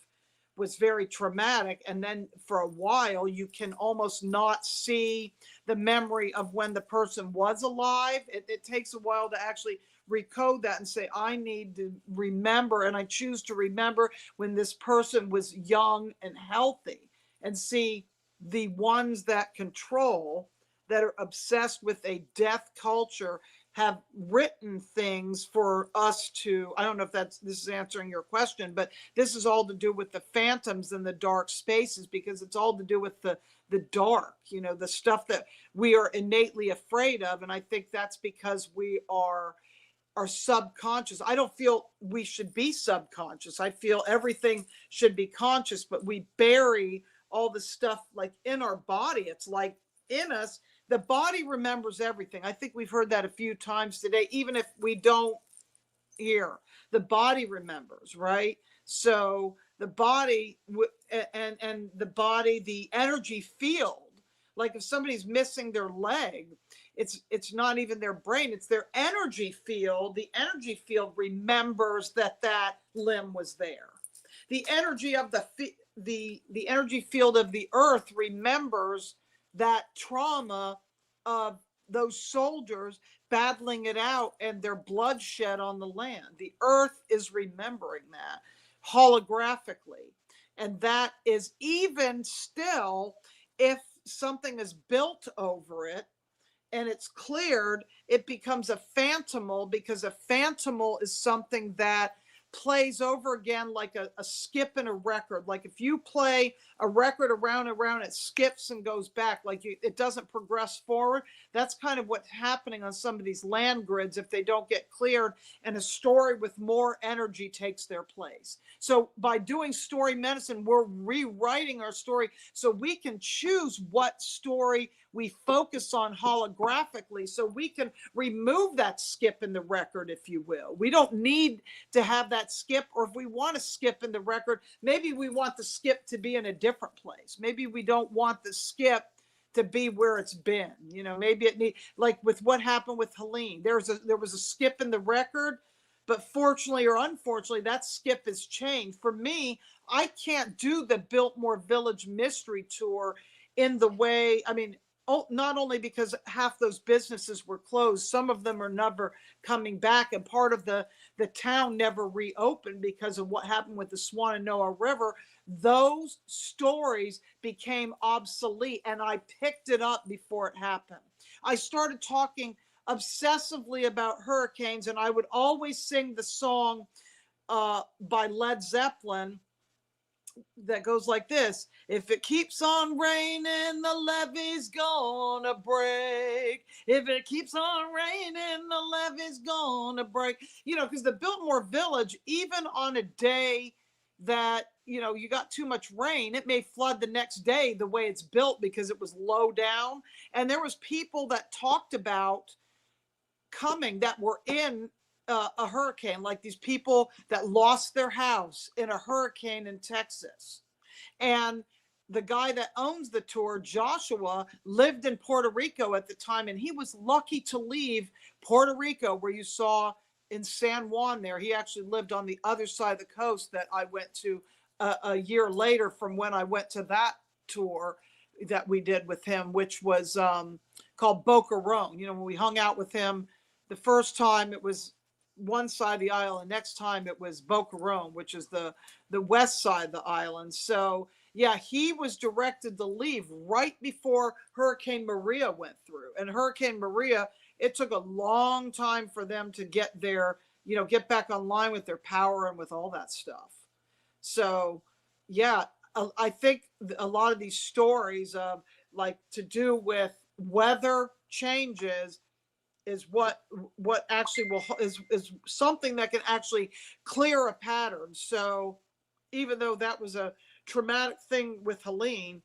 was very traumatic. And then for a while, you can almost not see the memory of when the person was alive. It takes a while to actually recode that and say, I need to remember, and I choose to remember when this person was young and healthy, and see the ones that control, that are obsessed with a death culture, have written things for us to, I don't know if this is answering your question, but this is all to do with the phantoms and the dark spaces, because it's all to do with the dark, the stuff that we are innately afraid of. And I think that's because we are subconscious. I don't feel we should be subconscious. I feel everything should be conscious, but we bury all the stuff like in our body. It's like in us. The body remembers everything. I think we've heard that a few times today, even if we don't hear. The body remembers, right? So the body and the body, the energy field, like if somebody's missing their leg, it's not even their brain, it's their energy field. The energy field remembers that limb was there. The energy of the energy field of the earth remembers that trauma of those soldiers battling it out and their bloodshed on the land. The earth is remembering that holographically. And that is, even still, if something is built over it and it's cleared, it becomes a phantomal, because a phantomal is something that plays over again like a skip in a record. Like if you play a record around and around, it skips and goes back, like it doesn't progress forward. That's kind of what's happening on some of these land grids if they don't get cleared, and a story with more energy takes their place. So by doing story medicine, we're rewriting our story so we can choose what story we focus on holographically, so we can remove that skip in the record, if you will. We don't need to have that skip, or if we want to skip in the record, maybe we want the skip to be in a different place. Maybe we don't want the skip to be where it's been. Maybe it need, like with what happened with Helene, there was a skip in the record, but fortunately or unfortunately, that skip has changed. For me, I can't do the Biltmore Village Mystery Tour in the way, not only because half those businesses were closed, some of them are never coming back, and part of the town never reopened because of what happened with the Swananoa River. Those stories became obsolete, and I picked it up before it happened. I started talking obsessively about hurricanes, and I would always sing the song by Led Zeppelin that goes like this: if it keeps on raining, the levee's gonna break. If it keeps on raining, the levee's gonna break. Because the Biltmore Village, even on a day that you got too much rain, it may flood the next day the way it's built, because it was low down. And there was people that talked about coming that were in a hurricane, like these people that lost their house in a hurricane in Texas. And the guy that owns the tour, Joshua, lived in Puerto Rico at the time, and he was lucky to leave Puerto Rico, where you saw in San Juan there. He actually lived on the other side of the coast that I went to a year later from when I went to that tour that we did with him, which was called Boca Raton. When we hung out with him the first time, it was one side of the island. Next time it was Boca Raton, which is the west side of the island. So yeah, he was directed to leave right before Hurricane Maria went through. And Hurricane Maria, it took a long time for them to get get back online with their power and with all that stuff. So yeah, I think a lot of these stories of like to do with weather changes is what actually is something that can actually clear a pattern. So even though that was a traumatic thing with Helene,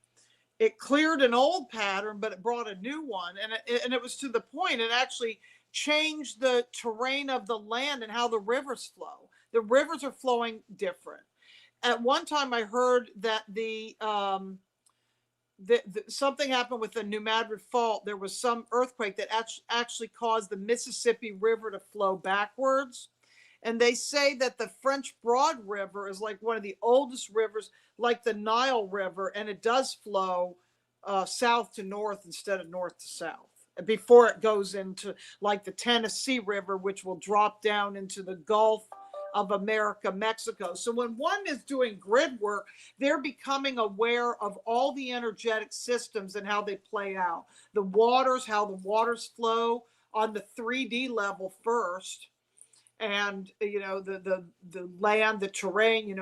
it cleared an old pattern, but it brought a new one, and it was to the point it actually changed the terrain of the land and how the rivers flow. The rivers are flowing different. At one time, I heard that something happened with the New Madrid Fault. There was some earthquake that actually caused the Mississippi River to flow backwards. And they say that the French Broad River is like one of the oldest rivers, like the Nile River, and it does flow south to north instead of north to south before it goes into like the Tennessee River, which will drop down into the Gulf of America, Mexico. So when one is doing grid work, they're becoming aware of all the energetic systems and how they play out. The waters, how the waters flow on the 3D level first. And the land, the terrain,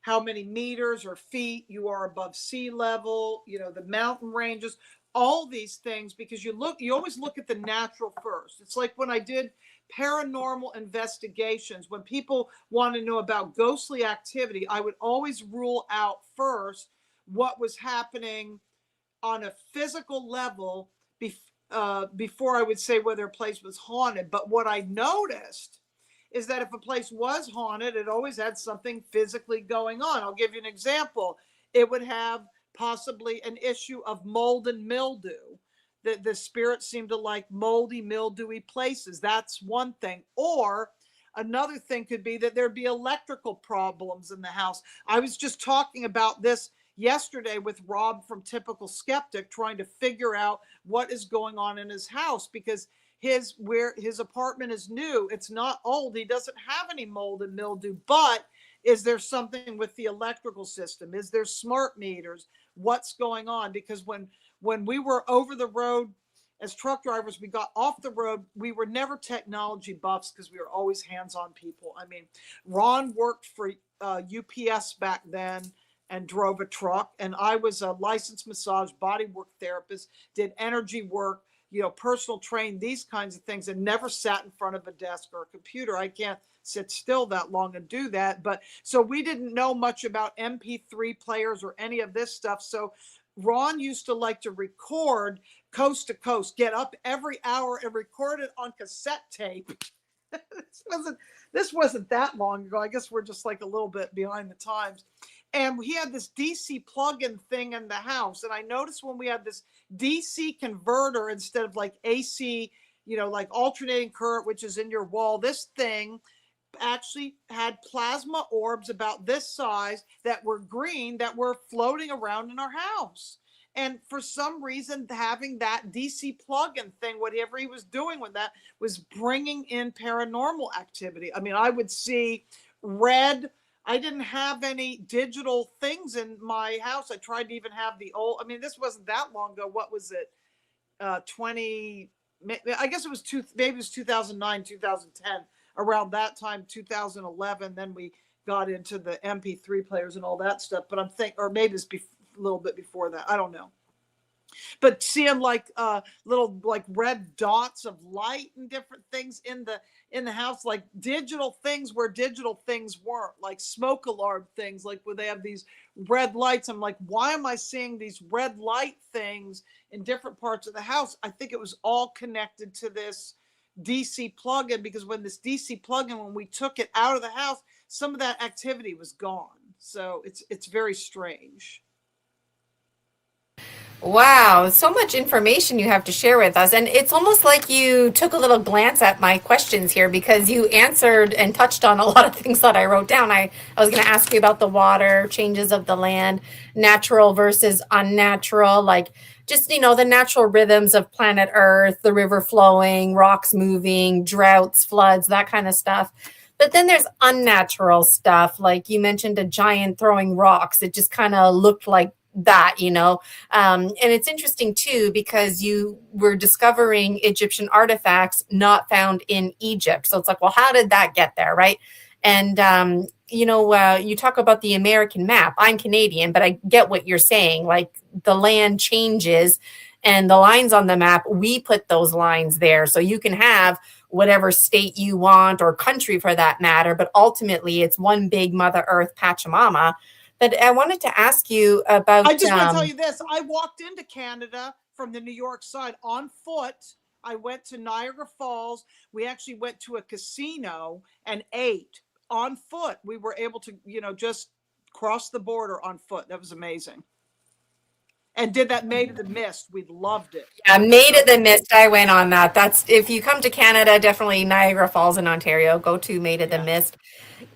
how many meters or feet you are above sea level, the mountain ranges, all these things, because you always look at the natural first. It's like when I did paranormal investigations, when people want to know about ghostly activity, I would always rule out first what was happening on a physical level before I would say whether a place was haunted. But what I noticed is that if a place was haunted, it always had something physically going on. I'll give you an example. It would have possibly an issue of mold and mildew. The spirits seem to like moldy, mildewy places. That's one thing. Or another thing could be that there'd be electrical problems in the house. I was just talking about this yesterday with Rob from Typical Skeptic, trying to figure out what is going on in his house, because his apartment is new. It's not old. He doesn't have any mold and mildew, but is there something with the electrical system? Is there smart meters? What's going on? Because when we were over the road as truck drivers, we got off the road. We were never technology buffs because we were always hands-on people. I mean, Ron worked for UPS back then and drove a truck, and I was a licensed massage bodywork therapist, did energy work, personal train, these kinds of things, and never sat in front of a desk or a computer. I can't sit still that long and do that. But so we didn't know much about MP3 players or any of this stuff. So Ron used to like to record coast to coast, get up every hour and record it on cassette tape. This wasn't that long ago. I guess we're just like a little bit behind the times. And he had this DC plug-in thing in the house. And I noticed when we had this DC converter instead of like AC, like alternating current, which is in your wall, this thing actually had plasma orbs about this size that were green that were floating around in our house. And for some reason, having that DC plug-in thing, whatever he was doing with that, was bringing in paranormal activity. I mean, I would see red. I didn't have any digital things in my house. I tried to even have the old, this wasn't that long ago. What was it? 20, I guess it was maybe it was 2009, 2010, around that time, 2011. Then we got into the MP3 players and all that stuff. But I'm thinking, or maybe it's a little bit before that. I don't know. But seeing like little like red dots of light and different things in the house, like digital things where digital things weren't, like smoke alarm things, like where they have these red lights. I'm like, why am I seeing these red light things in different parts of the house? I think it was all connected to this DC plug-in, because when this DC plug-in, when we took it out of the house, some of that activity was gone. So it's very strange. Wow, so much information you have to share with us. And it's almost like you took a little glance at my questions here, because you answered and touched on a lot of things that I wrote down. I was going to ask you about the water, changes of the land, natural versus unnatural, like just, the natural rhythms of planet Earth, the river flowing, rocks moving, droughts, floods, that kind of stuff. But then there's unnatural stuff, like you mentioned a giant throwing rocks. It just kind of looked like that, and it's interesting too, because you were discovering Egyptian artifacts not found in Egypt. So it's like, well, how did that get there, right? And you talk about the American map. I'm Canadian, but I get what you're saying. Like the land changes and the lines on the map, we put those lines there. So you can have whatever state you want or country for that matter, but ultimately it's one big Mother Earth Pachamama. But I wanted to ask you about. I just want to tell you this. I walked into Canada from the New York side on foot. I went to Niagara Falls. We actually went to a casino and ate on foot. We were able to, just cross the border on foot. That was amazing. And did that Maid of the Mist. We loved it. Yeah, Maid of the Mist. I went on that. That's if you come to Canada, definitely Niagara Falls in Ontario. Go to Maid of the Mist.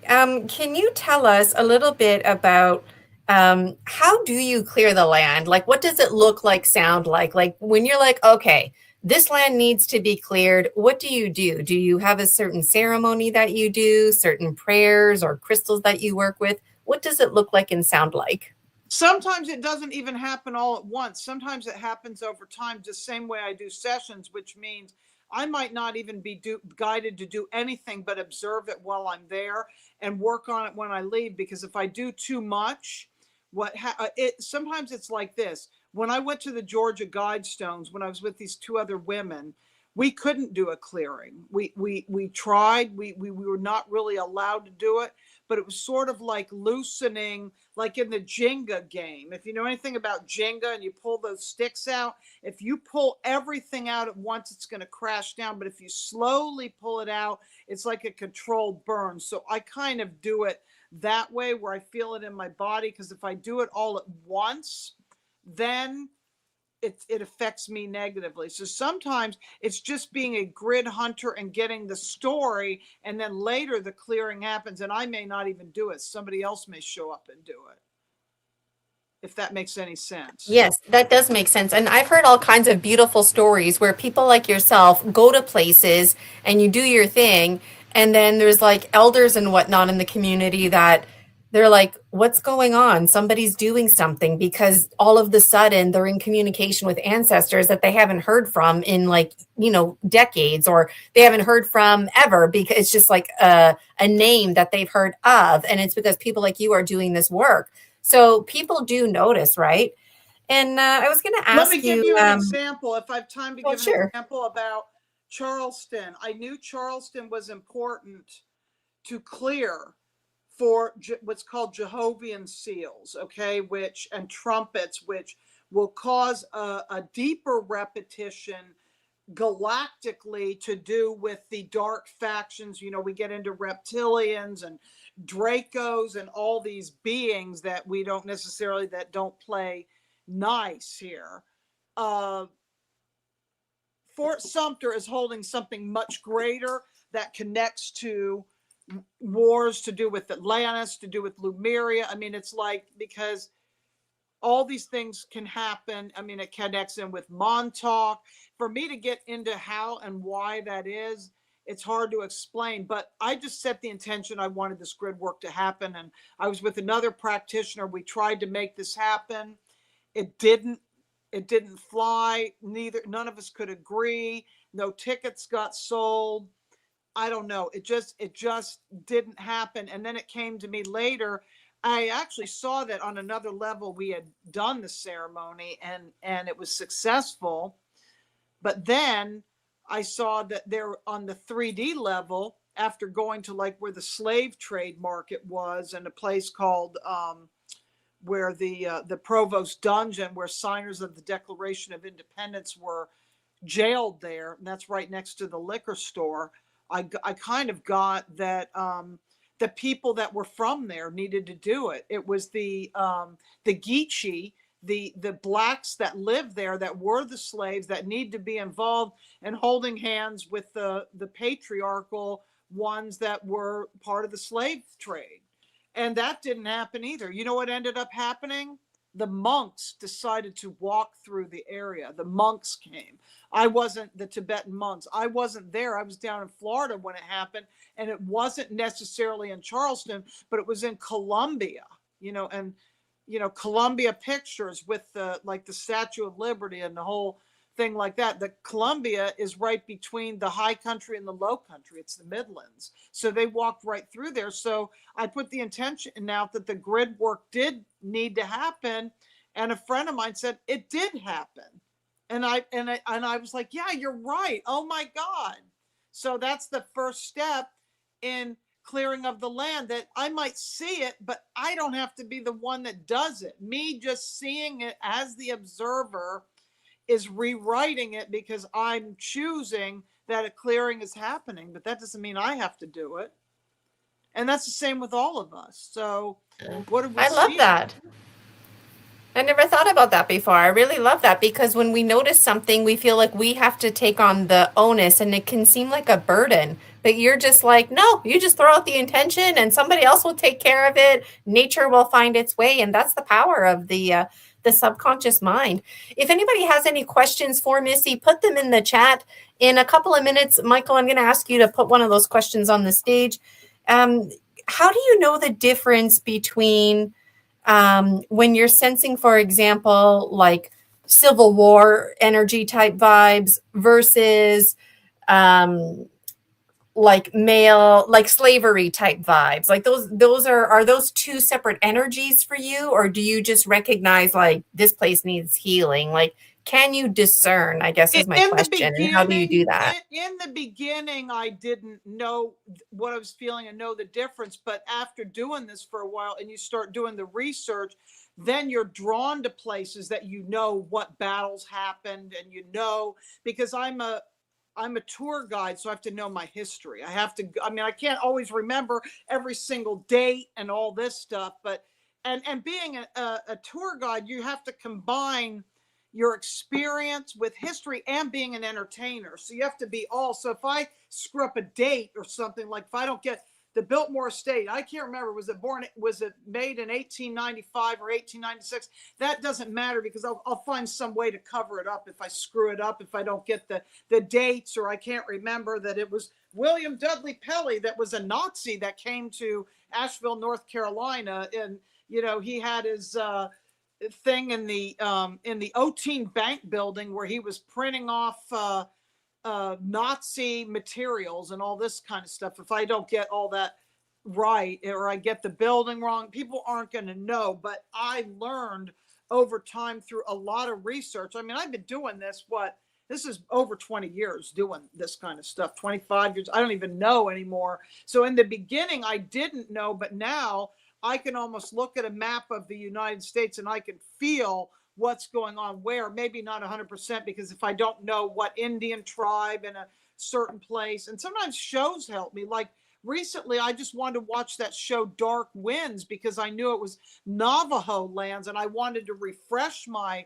Can you tell us a little bit about how do you clear the land? Like, what does it look like, sound like? Like when you're like, okay, this land needs to be cleared. What do you do? Do you have a certain ceremony that you do, certain prayers or crystals that you work with? What does it look like and sound like? Sometimes it doesn't even happen all at once. Sometimes it happens over time, just same way I do sessions, which means I might not even be guided to do anything but observe it while I'm there and work on it when I leave. Because if I do too much, sometimes it's like this. When I went to the Georgia Guidestones, when I was with these two other women, we couldn't do a clearing. We tried. We were not really allowed to do it, but it was sort of like loosening, like in the Jenga game. If you know anything about Jenga and you pull those sticks out, if you pull everything out at once, it's going to crash down. But if you slowly pull it out, it's like a controlled burn. So I kind of do it that way where I feel it in my body, because if I do it all at once, then it affects me negatively. So sometimes it's just being a grid hunter and getting the story, and then later the clearing happens and I may not even do it. Somebody else may show up and do it. If that makes any sense. Yes, that does make sense. And I've heard all kinds of beautiful stories where people like yourself go to places and you do your thing, and then there's like elders and whatnot in the community that they're like, what's going on? Somebody's doing something, because all of the sudden they're in communication with ancestors that they haven't heard from in like, decades, or they haven't heard from ever, because it's just like a name that they've heard of. And it's because people like you are doing this work. So people do notice, right? And I was going to ask you. Let me give you an example, if I have time to give sure. an example about Charleston. I knew Charleston was important to clear for what's called Jehovian seals, okay, and trumpets, which will cause a deeper repetition galactically to do with the dark factions. We get into reptilians and Dracos and all these beings that we don't necessarily, that don't play nice here. Fort Sumter is holding something much greater that connects to wars to do with Atlantis, to do with Lemuria. I mean, it's like, because all these things can happen. I mean, it connects in with Montauk. For me to get into how and why that is, it's hard to explain, but I just set the intention. I wanted this grid work to happen. And I was with another practitioner. We tried to make this happen. It didn't fly. None of us could agree. No tickets got sold. I don't know. It just didn't happen. And then it came to me later. I actually saw that on another level we had done the ceremony and it was successful. But then I saw that they're on the 3D level, after going to like where the slave trade market was, and a place called where the Provost Dungeon, where signers of the Declaration of Independence were jailed there. And that's right next to the liquor store. I kind of got that the people that were from there needed to do it. It was the Geechee, the blacks that lived there, that were the slaves, that need to be involved and holding hands with the patriarchal ones that were part of the slave trade. And that didn't happen either. You know what ended up happening? The monks decided to walk through the area. The monks came. The Tibetan monks. I wasn't there. I was down in Florida when it happened. And it wasn't necessarily in Charleston, but it was in Columbia, and Columbia Pictures with the Statue of Liberty and the whole thing like that. The Columbia is right between the high country and the low country. It's the Midlands. So they walked right through there. So I put the intention out that the grid work did need to happen. And a friend of mine said it did happen. And I was like, yeah, you're right. Oh my God. So that's the first step in clearing of the land, that I might see it, but I don't have to be the one that does it. Me just seeing it as the observer is rewriting it, because I'm choosing that a clearing is happening, but that doesn't mean I have to do it. And that's the same with all of us. So what do we I love see? that. I never thought about that before. I really love that, because when we notice something, we feel like we have to take on the onus, and it can seem like a burden. But you're just like, no, you just throw out the intention and somebody else will take care of it. Nature will find its way. And that's the power of the subconscious mind. If anybody has any questions for Missy, put them in the chat. In a couple of minutes, Michael, I'm going to ask you to put one of those questions on the stage. How do you know the difference between when you're sensing, for example, like Civil War energy type vibes versus like male, like slavery type vibes? Like those are those two separate energies for you, or do you just recognize like this place needs healing? Like, can you discern, I guess is my question, and how do you do that? In the beginning, I didn't know what I was feeling and know the difference. But after doing this for a while and you start doing the research, then you're drawn to places that you know what battles happened, and because I'm a tour guide, so I have to know my history. I can't always remember every single date and all this stuff, but and being a tour guide, you have to combine your experience with history and being an entertainer. So you have to be all. So if I screw up a date or something, like if I don't get the Biltmore Estate, I can't remember, was it made in 1895 or 1896? That doesn't matter, because I'll find some way to cover it up if I screw it up, if I don't get the dates, or I can't remember that it was William Dudley Pelley that was a Nazi that came to Asheville, North Carolina, and he had his thing in the Oteen Bank building where he was printing off Nazi materials and all this kind of stuff. If I don't get all that right, or I get the building wrong, people aren't going to know. But I learned over time through a lot of research. I mean, I've been doing this is over 20 years doing this kind of stuff, 25 years. I don't even know anymore. So in the beginning, I didn't know, but now I can almost look at a map of the United States and I can feel what's going on where. Maybe not 100%, because if I don't know what Indian tribe in a certain place, and sometimes shows help me. Like recently, I just wanted to watch that show Dark Winds because I knew it was Navajo lands, and I wanted to refresh my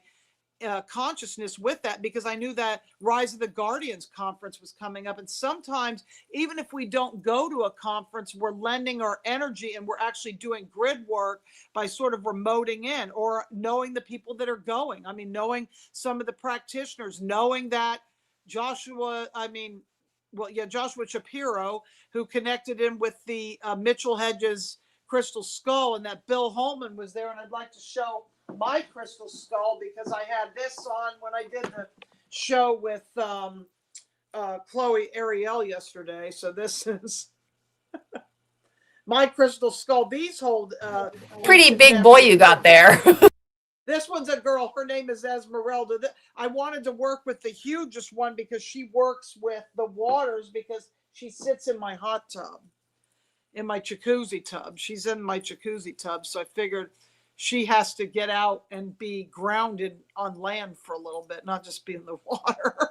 consciousness with that, because I knew that Rise of the Guardians conference was coming up. And sometimes, even if we don't go to a conference, we're lending our energy and we're actually doing grid work by sort of remoting in, or knowing the people that are going. I mean, knowing some of the practitioners, knowing that Joshua Shapiro, who connected in with the Mitchell Hedges crystal skull, and that Bill Holman was there. And I'd like to show my crystal skull, because I had this on when I did the show with Chloe Ariel yesterday. So this is my crystal skull. These hold Pretty big boy you got there. This one's a girl. Her name is Esmeralda. I wanted to work with the hugest one because she works with the waters, because she sits in my hot tub, in my jacuzzi tub. She's in my jacuzzi tub. So I figured she has to get out and be grounded on land for a little bit, not just be in the water.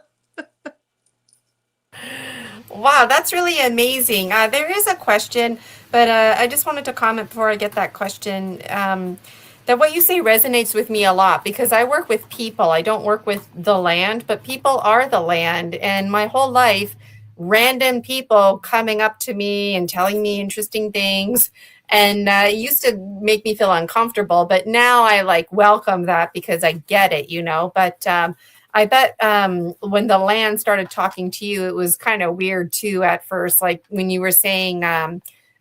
Wow, that's really amazing. There is a question, but I just wanted to comment before I get that question, that what you say resonates with me a lot, because I work with people. I don't work with the land, but people are the land. And my whole life, random people coming up to me and telling me interesting things. And it used to make me feel uncomfortable, but now I like welcome that because I get it, But I bet when the land started talking to you, it was kind of weird too at first, like when you were saying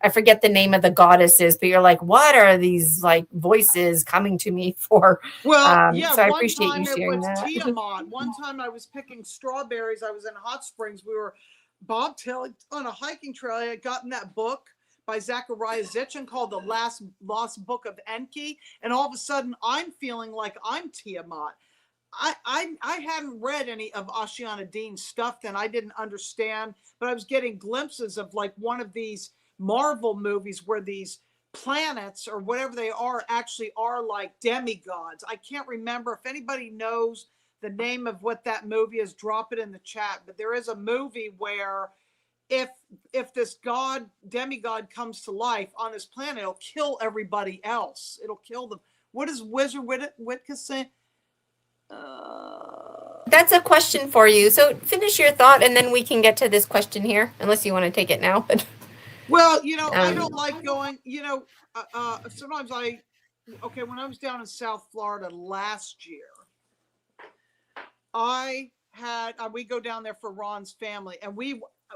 I forget the name of the goddesses, but you're like, what are these like voices coming to me for? Well, yeah, So I one appreciate you time it sharing was that. Tiamat. One time I was picking strawberries. I was in Hot Springs. We were bobtailing on a hiking trail. I had gotten that book by Zachariah Sitchin called The Last Lost Book of Enki. And all of a sudden I'm feeling like I'm Tiamat. I hadn't read any of Ashiana Dean's stuff then. I didn't understand, but I was getting glimpses of like one of these Marvel movies where these planets or whatever they are actually are like demigods. I can't remember. If anybody knows the name of what that movie is, drop it in the chat. But there is a movie where if this demigod comes to life on this planet, it'll kill everybody else. It'll kill them. What does Wizard Whitka say? That's a question for you. So finish your thought, and then we can get to this question here, unless you want to take it now. Well, I don't like going, sometimes when I was down in South Florida last year, we go down there for Ron's family, and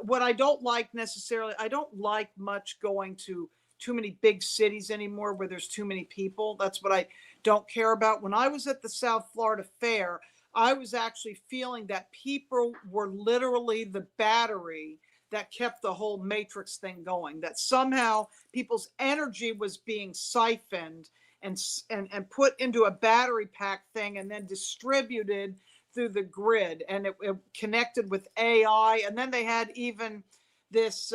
what I don't like necessarily, I don't like much going to too many big cities anymore where there's too many people. That's what I don't care about. When I was at the South Florida Fair, I was actually feeling that people were literally the battery that kept the whole matrix thing going, that somehow people's energy was being siphoned and put into a battery pack thing and then distributed through the grid, and it connected with AI. And then they had even this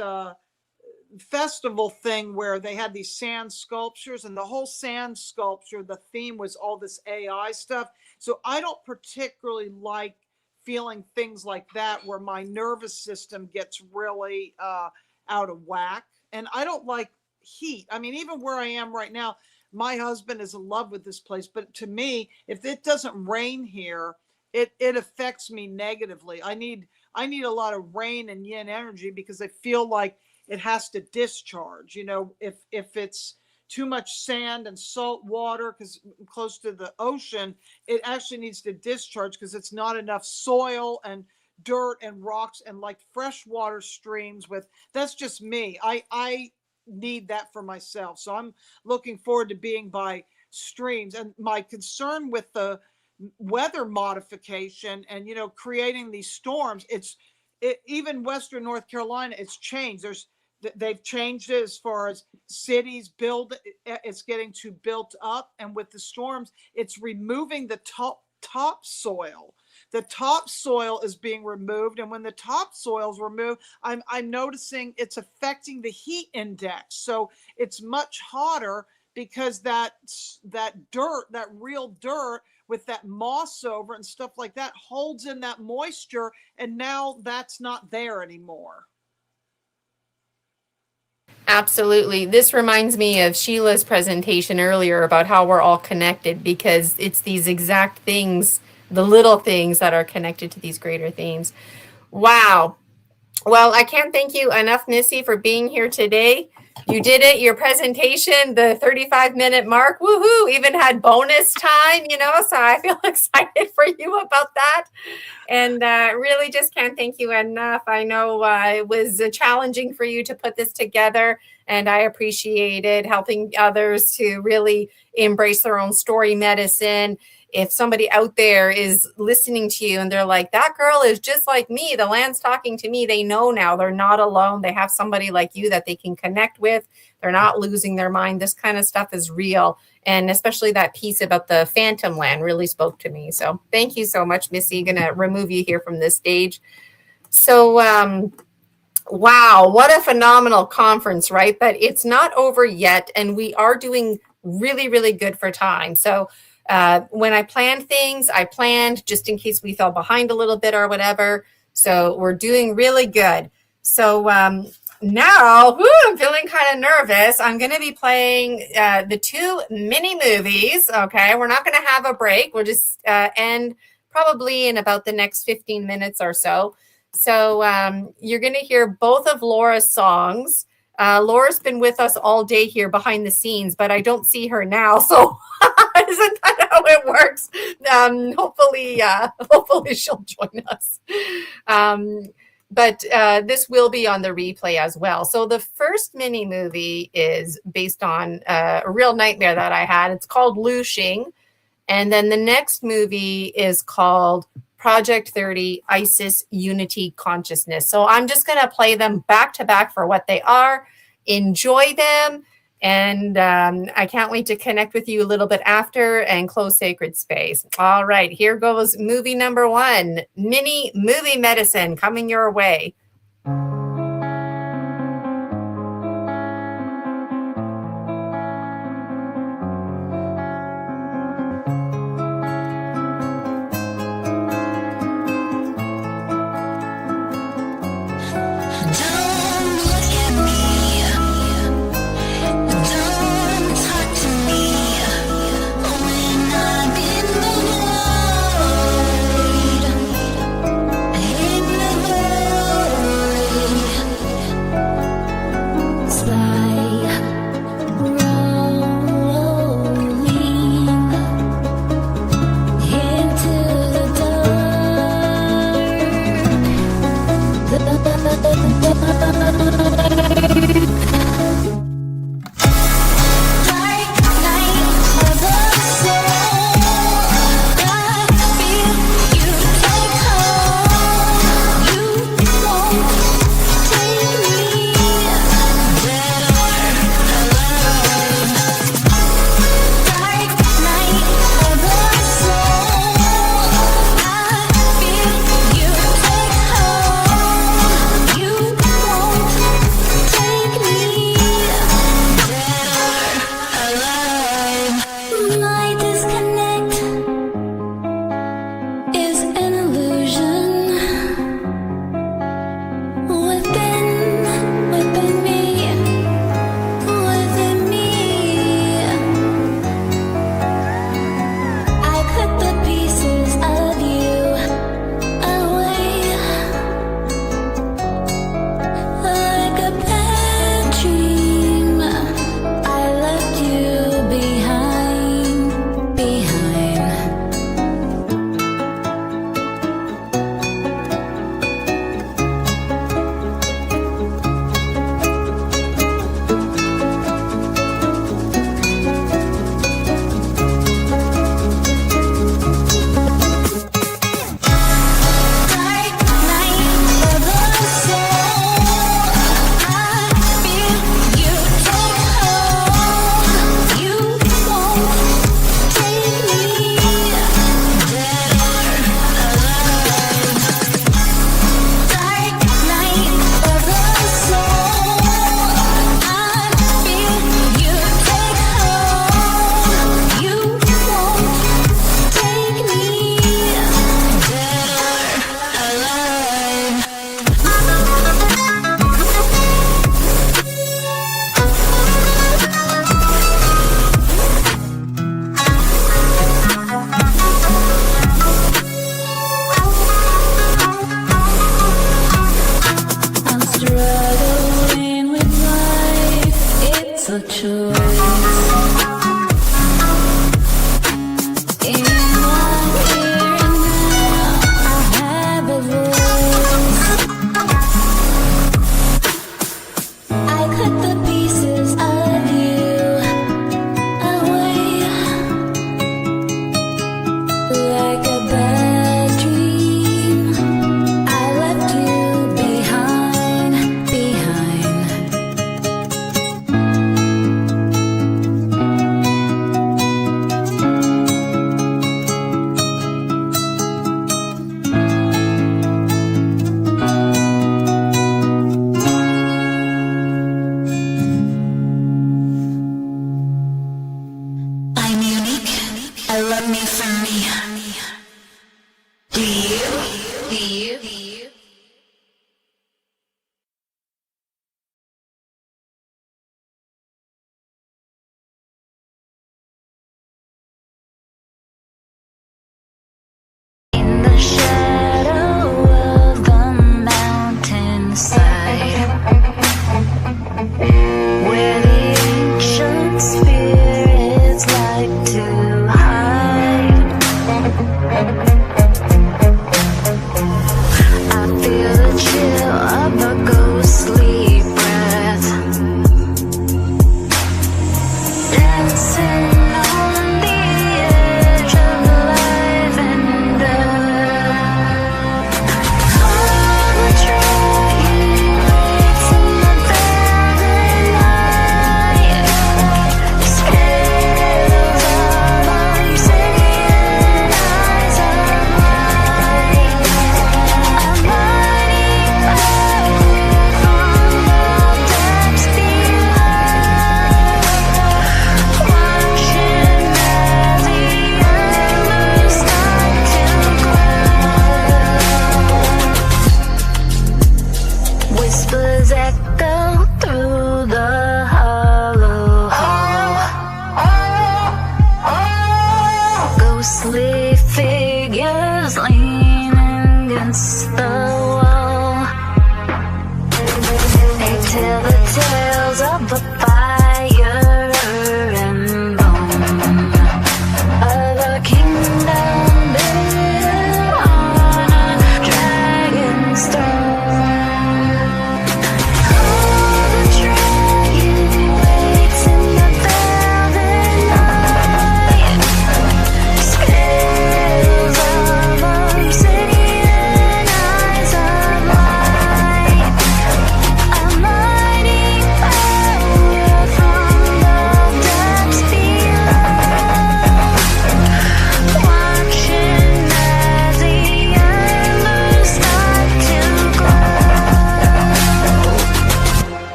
festival thing where they had these sand sculptures, and the whole sand sculpture, the theme was all this AI stuff. So I don't particularly like feeling things like that where my nervous system gets really out of whack. And I don't like heat. I mean, even where I am right now, my husband is in love with this place, but to me, if it doesn't rain here, it affects me negatively. I need a lot of rain and yin energy because I feel like it has to discharge. If it's too much sand and salt water because close to the ocean, it actually needs to discharge because it's not enough soil and dirt and rocks and like freshwater streams that's just me. I need that for myself. So I'm looking forward to being by streams. And my concern with the weather modification and creating these storms, even Western North Carolina, it's changed. They've changed it as far as cities it's getting too built up, and with the storms it's removing the topsoil. The topsoil is being removed, and when the topsoil is removed, I'm noticing it's affecting the heat index. So it's much hotter because that dirt, that real dirt with that moss over and stuff like that, holds in that moisture, and now that's not there anymore. Absolutely. This reminds me of Sheila's presentation earlier about how we're all connected, because it's these exact things, the little things that are connected to these greater themes. Wow. Well, I can't thank you enough, Missy, for being here today. You did it. Your presentation, the 35-minute mark, woohoo, even had bonus time, so I feel excited for you about that. And really just can't thank you enough. I know it was challenging for you to put this together, and I appreciated helping others to really embrace their own story medicine. If somebody out there is listening to you and they're like, that girl is just like me, the land's talking to me, they know now they're not alone. They have somebody like you that they can connect with. They're not losing their mind. This kind of stuff is real. And especially that piece about the phantom land really spoke to me. So thank you so much, Missy. Going to remove you here from this stage. So, wow, what a phenomenal conference, right? But it's not over yet. And we are doing really, really good for time. So when I planned things, I planned just in case we fell behind a little bit or whatever. So we're doing really good. So now, I'm feeling kind of nervous. I'm going to be playing the 2 mini movies. Okay, we're not going to have a break. We'll just end probably in about the next 15 minutes or so. So you're going to hear both of Laura's songs. Laura's been with us all day here behind the scenes, but I don't see her now. So isn't that how it works? Hopefully she'll join us. but this will be on the replay as well. So the first mini movie is based on a real nightmare that I had. It's called Lushing. And then the next movie is called Project 30, ISIS Unity Consciousness. So I'm just going to play them back to back for what they are. Enjoy them. And I can't wait to connect with you a little bit after and close sacred space. All right, here goes movie number 1, Mini Movie Medicine, coming your way. In the void.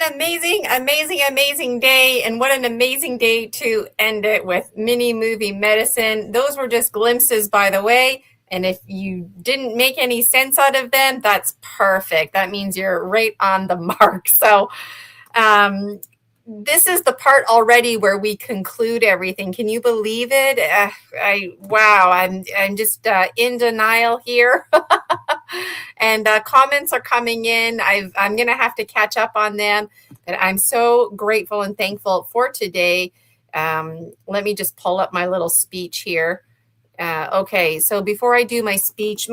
an amazing day. And what an amazing day to end it with mini movie medicine. Those were just glimpses, by the way. And if you didn't make any sense out of them, that's perfect. That means you're right on the mark. So this is the part already where we conclude everything. Can you believe it? I'm just in denial here. And comments are coming in. I'm going to have to catch up on them. But I'm so grateful and thankful for today. Let me just pull up my little speech here. Okay, so before I do my speech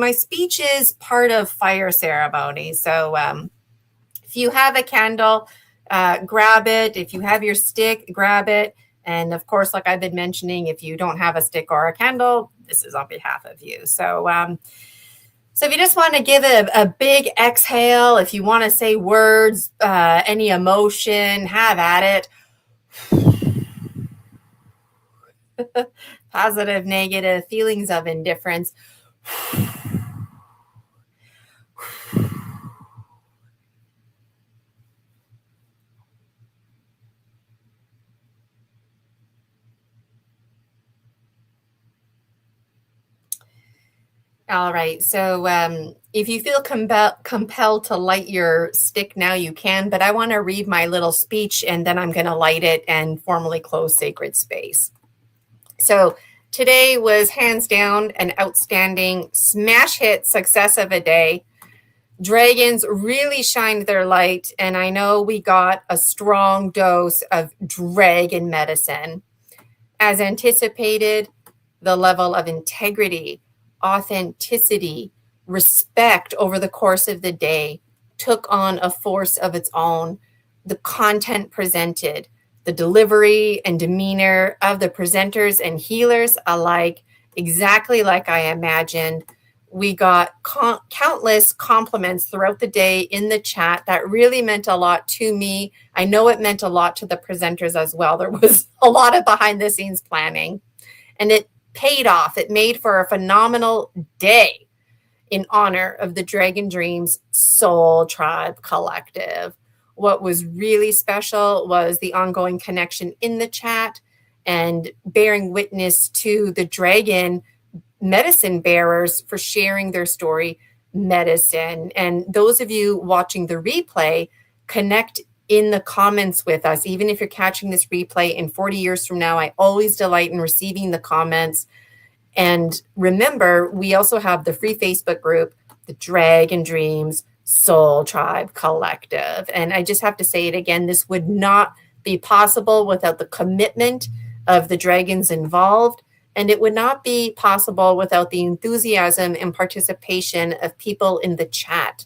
is part of fire ceremony. So if you have a candle, grab it. If you have your stick, grab it. And of course, like I've been mentioning, if you don't have a stick or a candle, this is on behalf of you. So if you just want to give it a big exhale, if you want to say words, any emotion, have at it. Positive, negative, feelings of indifference. All right. So if you feel compelled to light your stick now, you can. But I want to read my little speech, and then I'm going to light it and formally close sacred space. So today was hands down an outstanding smash hit success of a day. Dragons really shined their light, and I know we got a strong dose of dragon medicine. As anticipated, the level of integrity, authenticity, respect over the course of the day took on a force of its own. The content presented, the delivery and demeanor of the presenters and healers alike, exactly like I imagined. We got countless compliments throughout the day in the chat. That really meant a lot to me. I know it meant a lot to the presenters as well. There was a lot of behind the scenes planning, and it paid off. It made for a phenomenal day in honor of the Dragon Dreams Soul Tribe Collective. What was really special was the ongoing connection in the chat and bearing witness to the dragon medicine bearers for sharing their story medicine. And those of you watching the replay, connect in the comments with us. Even if you're catching this replay in 40 years from now, I always delight in receiving the comments. And remember, we also have the free Facebook group, the Dragon Dreams Soul Tribe Collective. And I just have to say it again, this would not be possible without the commitment of the dragons involved. And it would not be possible without the enthusiasm and participation of people in the chat.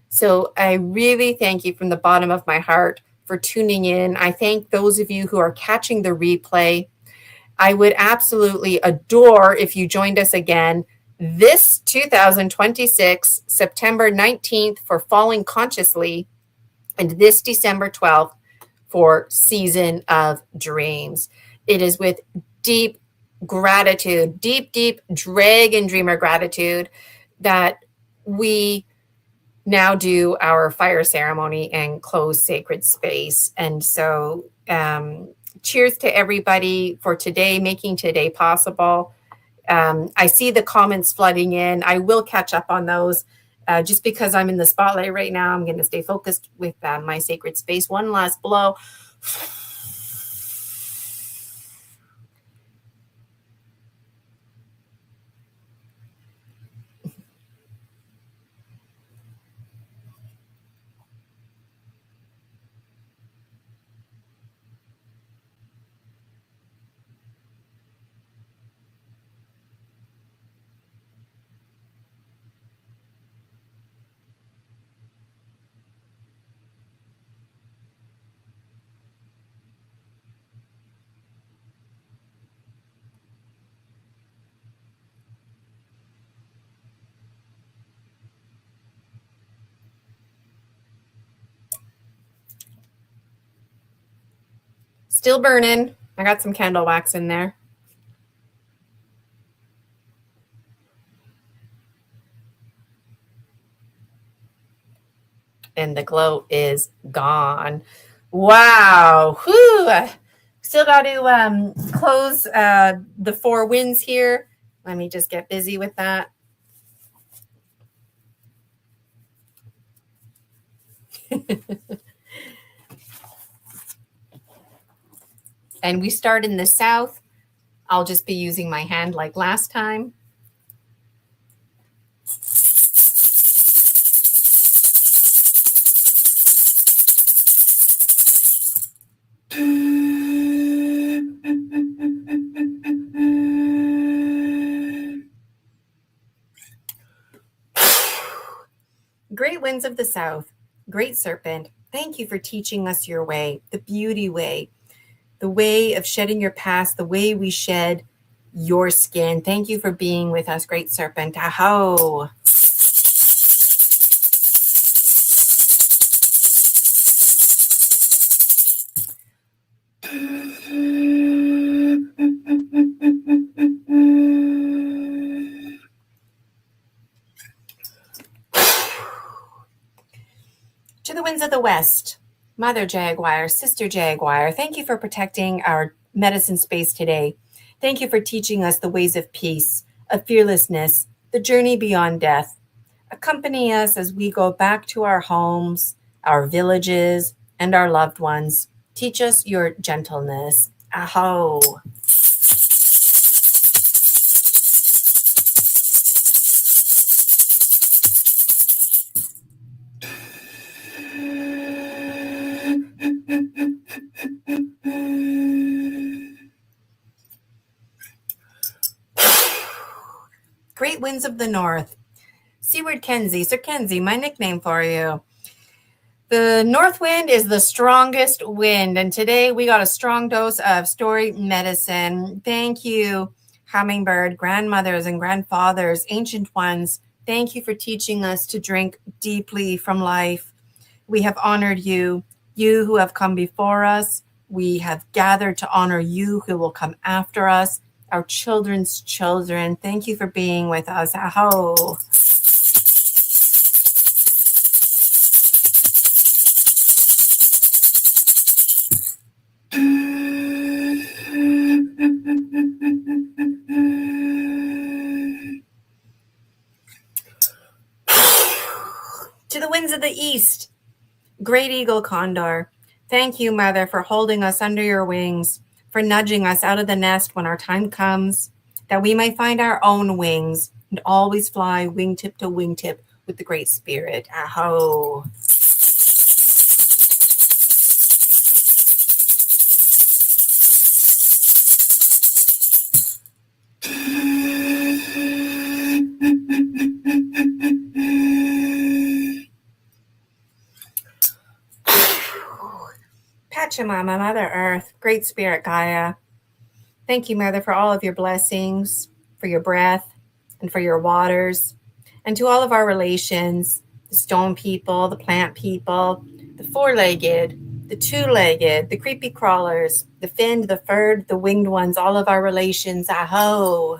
So I really thank you from the bottom of my heart for tuning in. I thank those of you who are catching the replay. I would absolutely adore if you joined us again this 2026, September 19th for Falling Consciously, and this December 12th for Season of Dreams. It is with deep gratitude, deep dragon dreamer gratitude that we now do our fire ceremony and close sacred space. And so cheers to everybody for today, making today possible. I see the comments flooding in. I will catch up on those. Just because I'm in the spotlight right now, I'm going to stay focused with my sacred space. One last blow. Still burning. I got some candle wax in there. and the glow is gone. Wow. Whew. Still got to close the 4 winds here. Let me just get busy with that. And we start in the south. I'll just be using my hand like last time. Great winds of the south, great serpent, thank you for teaching us your way, the beauty way, the way of shedding your past, the way we shed your skin. Thank you for being with us, great serpent. Aho. To the winds of the west, Mother Jaguar, Sister Jaguar, thank you for protecting our medicine space today. Thank you for teaching us the ways of peace, of fearlessness, the journey beyond death. Accompany us as we go back to our homes, our villages, and our loved ones. Teach us your gentleness. Aho. Great winds of the north. Seaward Kenzie, Sir Kenzie, my nickname for you. The north wind is the strongest wind, and today we got a strong dose of story medicine. Thank you, hummingbird, grandmothers and grandfathers, ancient ones. Thank you for teaching us to drink deeply from life. We have honored you, you who have come before us. We have gathered to honor you who will come after us, our children's children. Thank you for being with us. Aho. To the winds of the east, great eagle condor, thank you, Mother, for holding us under your wings, for nudging us out of the nest when our time comes, that we may find our own wings and always fly wingtip to wingtip with the Great Spirit. Aho. Pachamama, Mother Earth, Great Spirit Gaia. Thank you, Mother, for all of your blessings, for your breath, and for your waters, and to all of our relations, the stone people, the plant people, the 4-legged, the 2-legged, the creepy crawlers, the finned, the furred, the winged ones, all of our relations. Aho.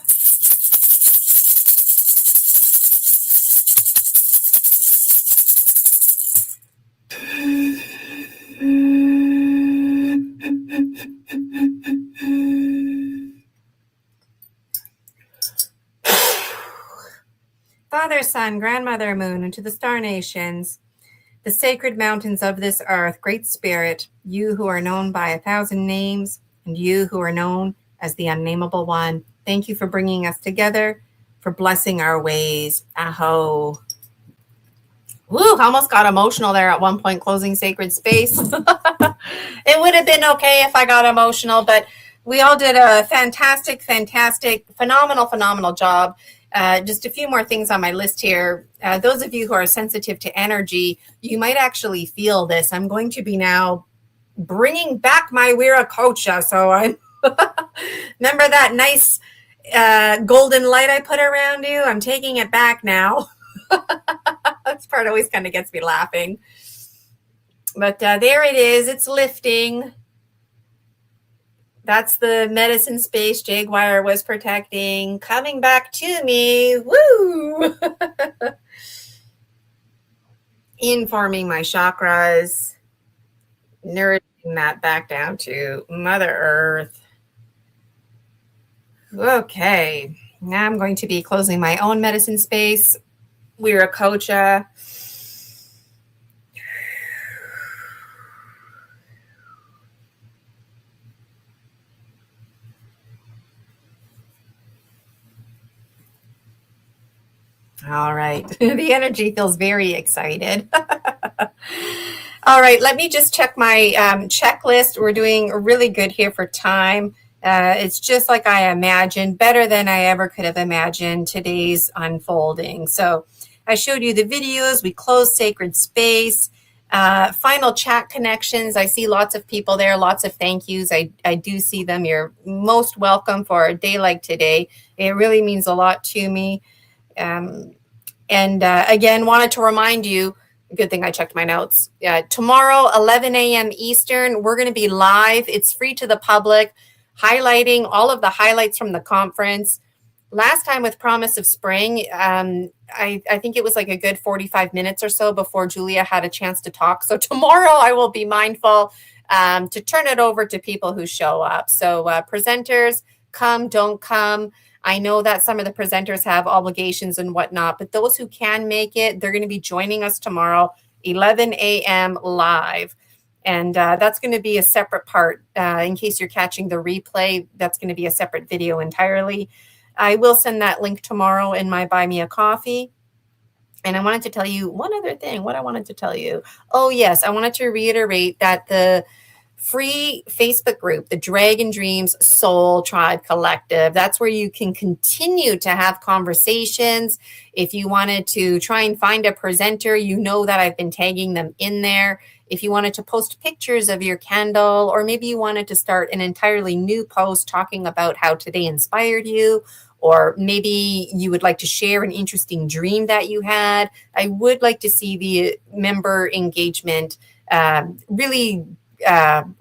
Father, Son, Grandmother Moon, and to the star nations, the sacred mountains of this earth, Great Spirit, you who are known by 1,000 names, and you who are known as the Unnameable One, thank you for bringing us together, for blessing our ways. Aho. Woo, almost got emotional there at one point, closing sacred space. It would have been okay if I got emotional, but we all did a fantastic, phenomenal job. Just a few more things on my list here. Those of you who are sensitive to energy, you might actually feel this. I'm going to be now bringing back my Viracocha. So I'm remember that nice golden light I put around you? I'm taking it back now. This part always kind of gets me laughing. But there it is. It's lifting. That's the medicine space Jaguar was protecting. Coming back to me. Woo! informing my chakras, nourishing that back down to Mother Earth. Okay, now I'm going to be closing my own medicine space. Wiracocha. All right, the energy feels very excited. All right, let me just check my checklist. We're doing really good here for time. It's just like I imagined, better than I ever could have imagined today's unfolding. So I showed you the videos, we closed sacred space, final chat connections. I see lots of people there, lots of thank yous. I do see them. You're most welcome for a day like today. It really means a lot to me. And again, wanted to remind you, good thing I checked my notes. Tomorrow, 11 a.m. Eastern, we're going to be live. It's free to the public, highlighting all of the highlights from the conference. Last time with Promise of Spring, I think it was like a good 45 minutes or so before Julia had a chance to talk. So tomorrow I will be mindful to turn it over to people who show up. So presenters, come, don't come. I know that some of the presenters have obligations and whatnot, but those who can make it, they're going to be joining us tomorrow, 11 a.m. live. And that's going to be a separate part. In case you're catching the replay, that's going to be a separate video entirely. I will send that link tomorrow in my Buy Me a Coffee. And I wanted to tell you one other thing. What I wanted to tell you. Oh, yes. I wanted to reiterate that the free Facebook group, the Dragon Dreams Soul Tribe Collective. That's where you can continue to have conversations. If you wanted to try and find a presenter, you know that I've been tagging them in there. If you wanted to post pictures of your candle, or maybe you wanted to start an entirely new post talking about how today inspired you, or maybe you would like to share an interesting dream that you had, I would like to see the member engagement really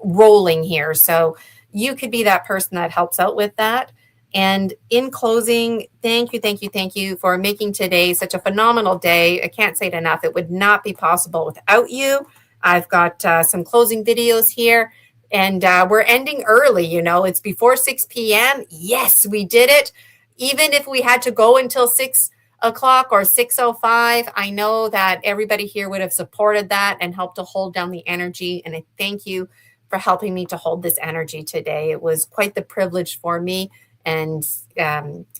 rolling here. So you could be that person that helps out with that. And in closing, thank you for making today such a phenomenal day. I can't say it enough. It would not be possible without you. I've got some closing videos here, and we're ending early. You know, it's before 6 p.m. Yes, we did it. Even if we had to go until 6 o'clock or 6:05, I know that everybody here would have supported that and helped to hold down the energy. And I thank you for helping me to hold this energy today. It was quite the privilege for me, and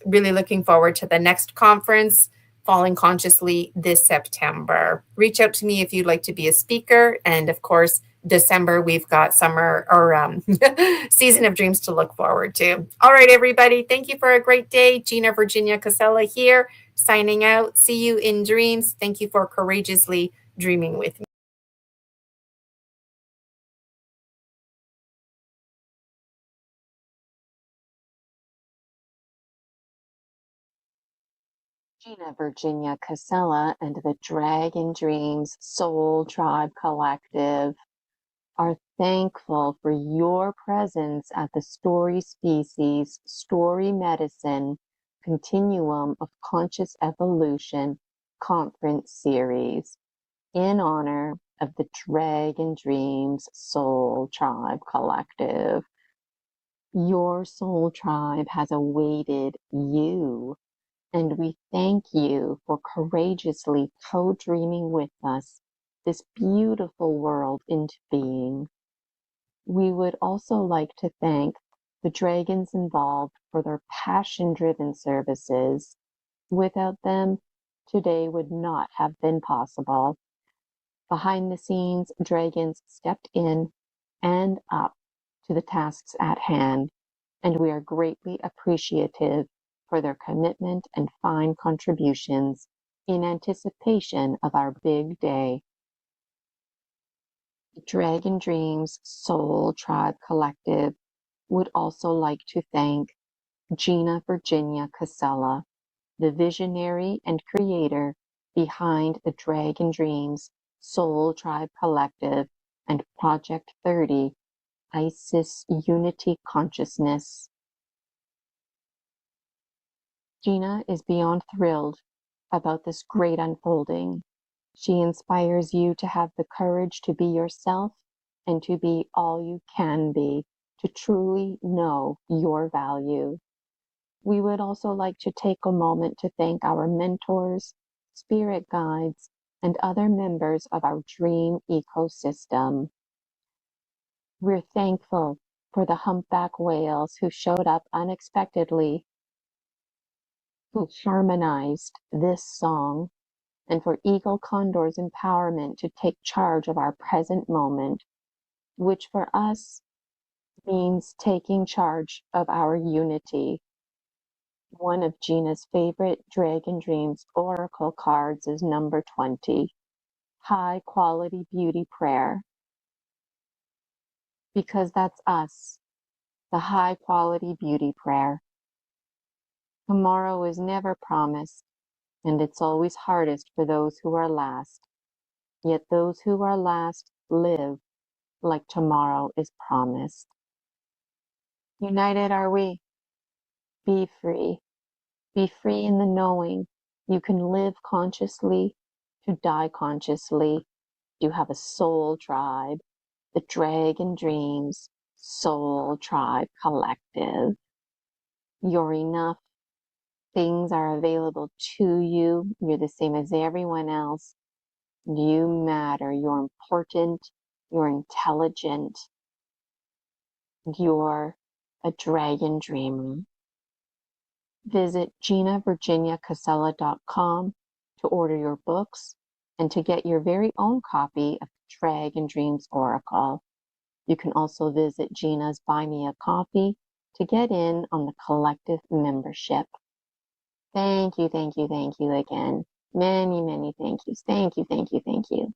really looking forward to the next conference, Falling Consciously, this September. Reach out to me if you'd like to be a speaker. And of course, December, we've got summer or season of dreams to look forward to. All right, everybody. Thank you for a great day. Gina Virginia Casella here, signing out. See you in dreams. Thank you for courageously dreaming with me. Gina Virginia Casella and the Dragon Dreams Soul Tribe Collective are thankful for your presence at the Story Species, Story Medicine Continuum of Conscious Evolution Conference Series in honor of the Dragon Dreams Soul Tribe Collective. Your soul tribe has awaited you, and we thank you for courageously co-dreaming with us this beautiful world into being. We would also like to thank the dragons involved for their passion-driven services. Without them, today would not have been possible. Behind the scenes, dragons stepped in and up to the tasks at hand, and we are greatly appreciative for their commitment and fine contributions in anticipation of our big day. The Dragon Dreams Soul Tribe Collective would also like to thank Gina Virginia Casella, the visionary and creator behind the Dragon Dreams Soul Tribe Collective and Project 30, Isis Unity Consciousness. Gina is beyond thrilled about this great unfolding. She inspires you to have the courage to be yourself and to be all you can be, to truly know your value. We would also like to take a moment to thank our mentors, spirit guides, and other members of our dream ecosystem. We're thankful for the humpback whales who showed up unexpectedly, who harmonized this song, and for Eagle Condor's empowerment to take charge of our present moment, which for us means taking charge of our unity. One of Gina's favorite Dragon Dreams Oracle cards is number 20, High Quality Beauty Prayer, because that's us, the high quality beauty prayer. Tomorrow is never promised, and it's always hardest for those who are last. Yet those who are last live like tomorrow is promised. United are we. Be free. Be free in the knowing you can live consciously to die consciously. You have a soul tribe, the Dragon Dreams Soul Tribe Collective. You're enough. Things are available to you. You're the same as everyone else. You matter. You're important. You're intelligent. You're a dragon dreamer. Visit GinaVirginiaCasella.com to order your books and to get your very own copy of Dragon Dreams Oracle. You can also visit Gina's Buy Me a Coffee to get in on the collective membership. Thank you, thank you, thank you again. Many, many thank yous. Thank you, thank you, thank you.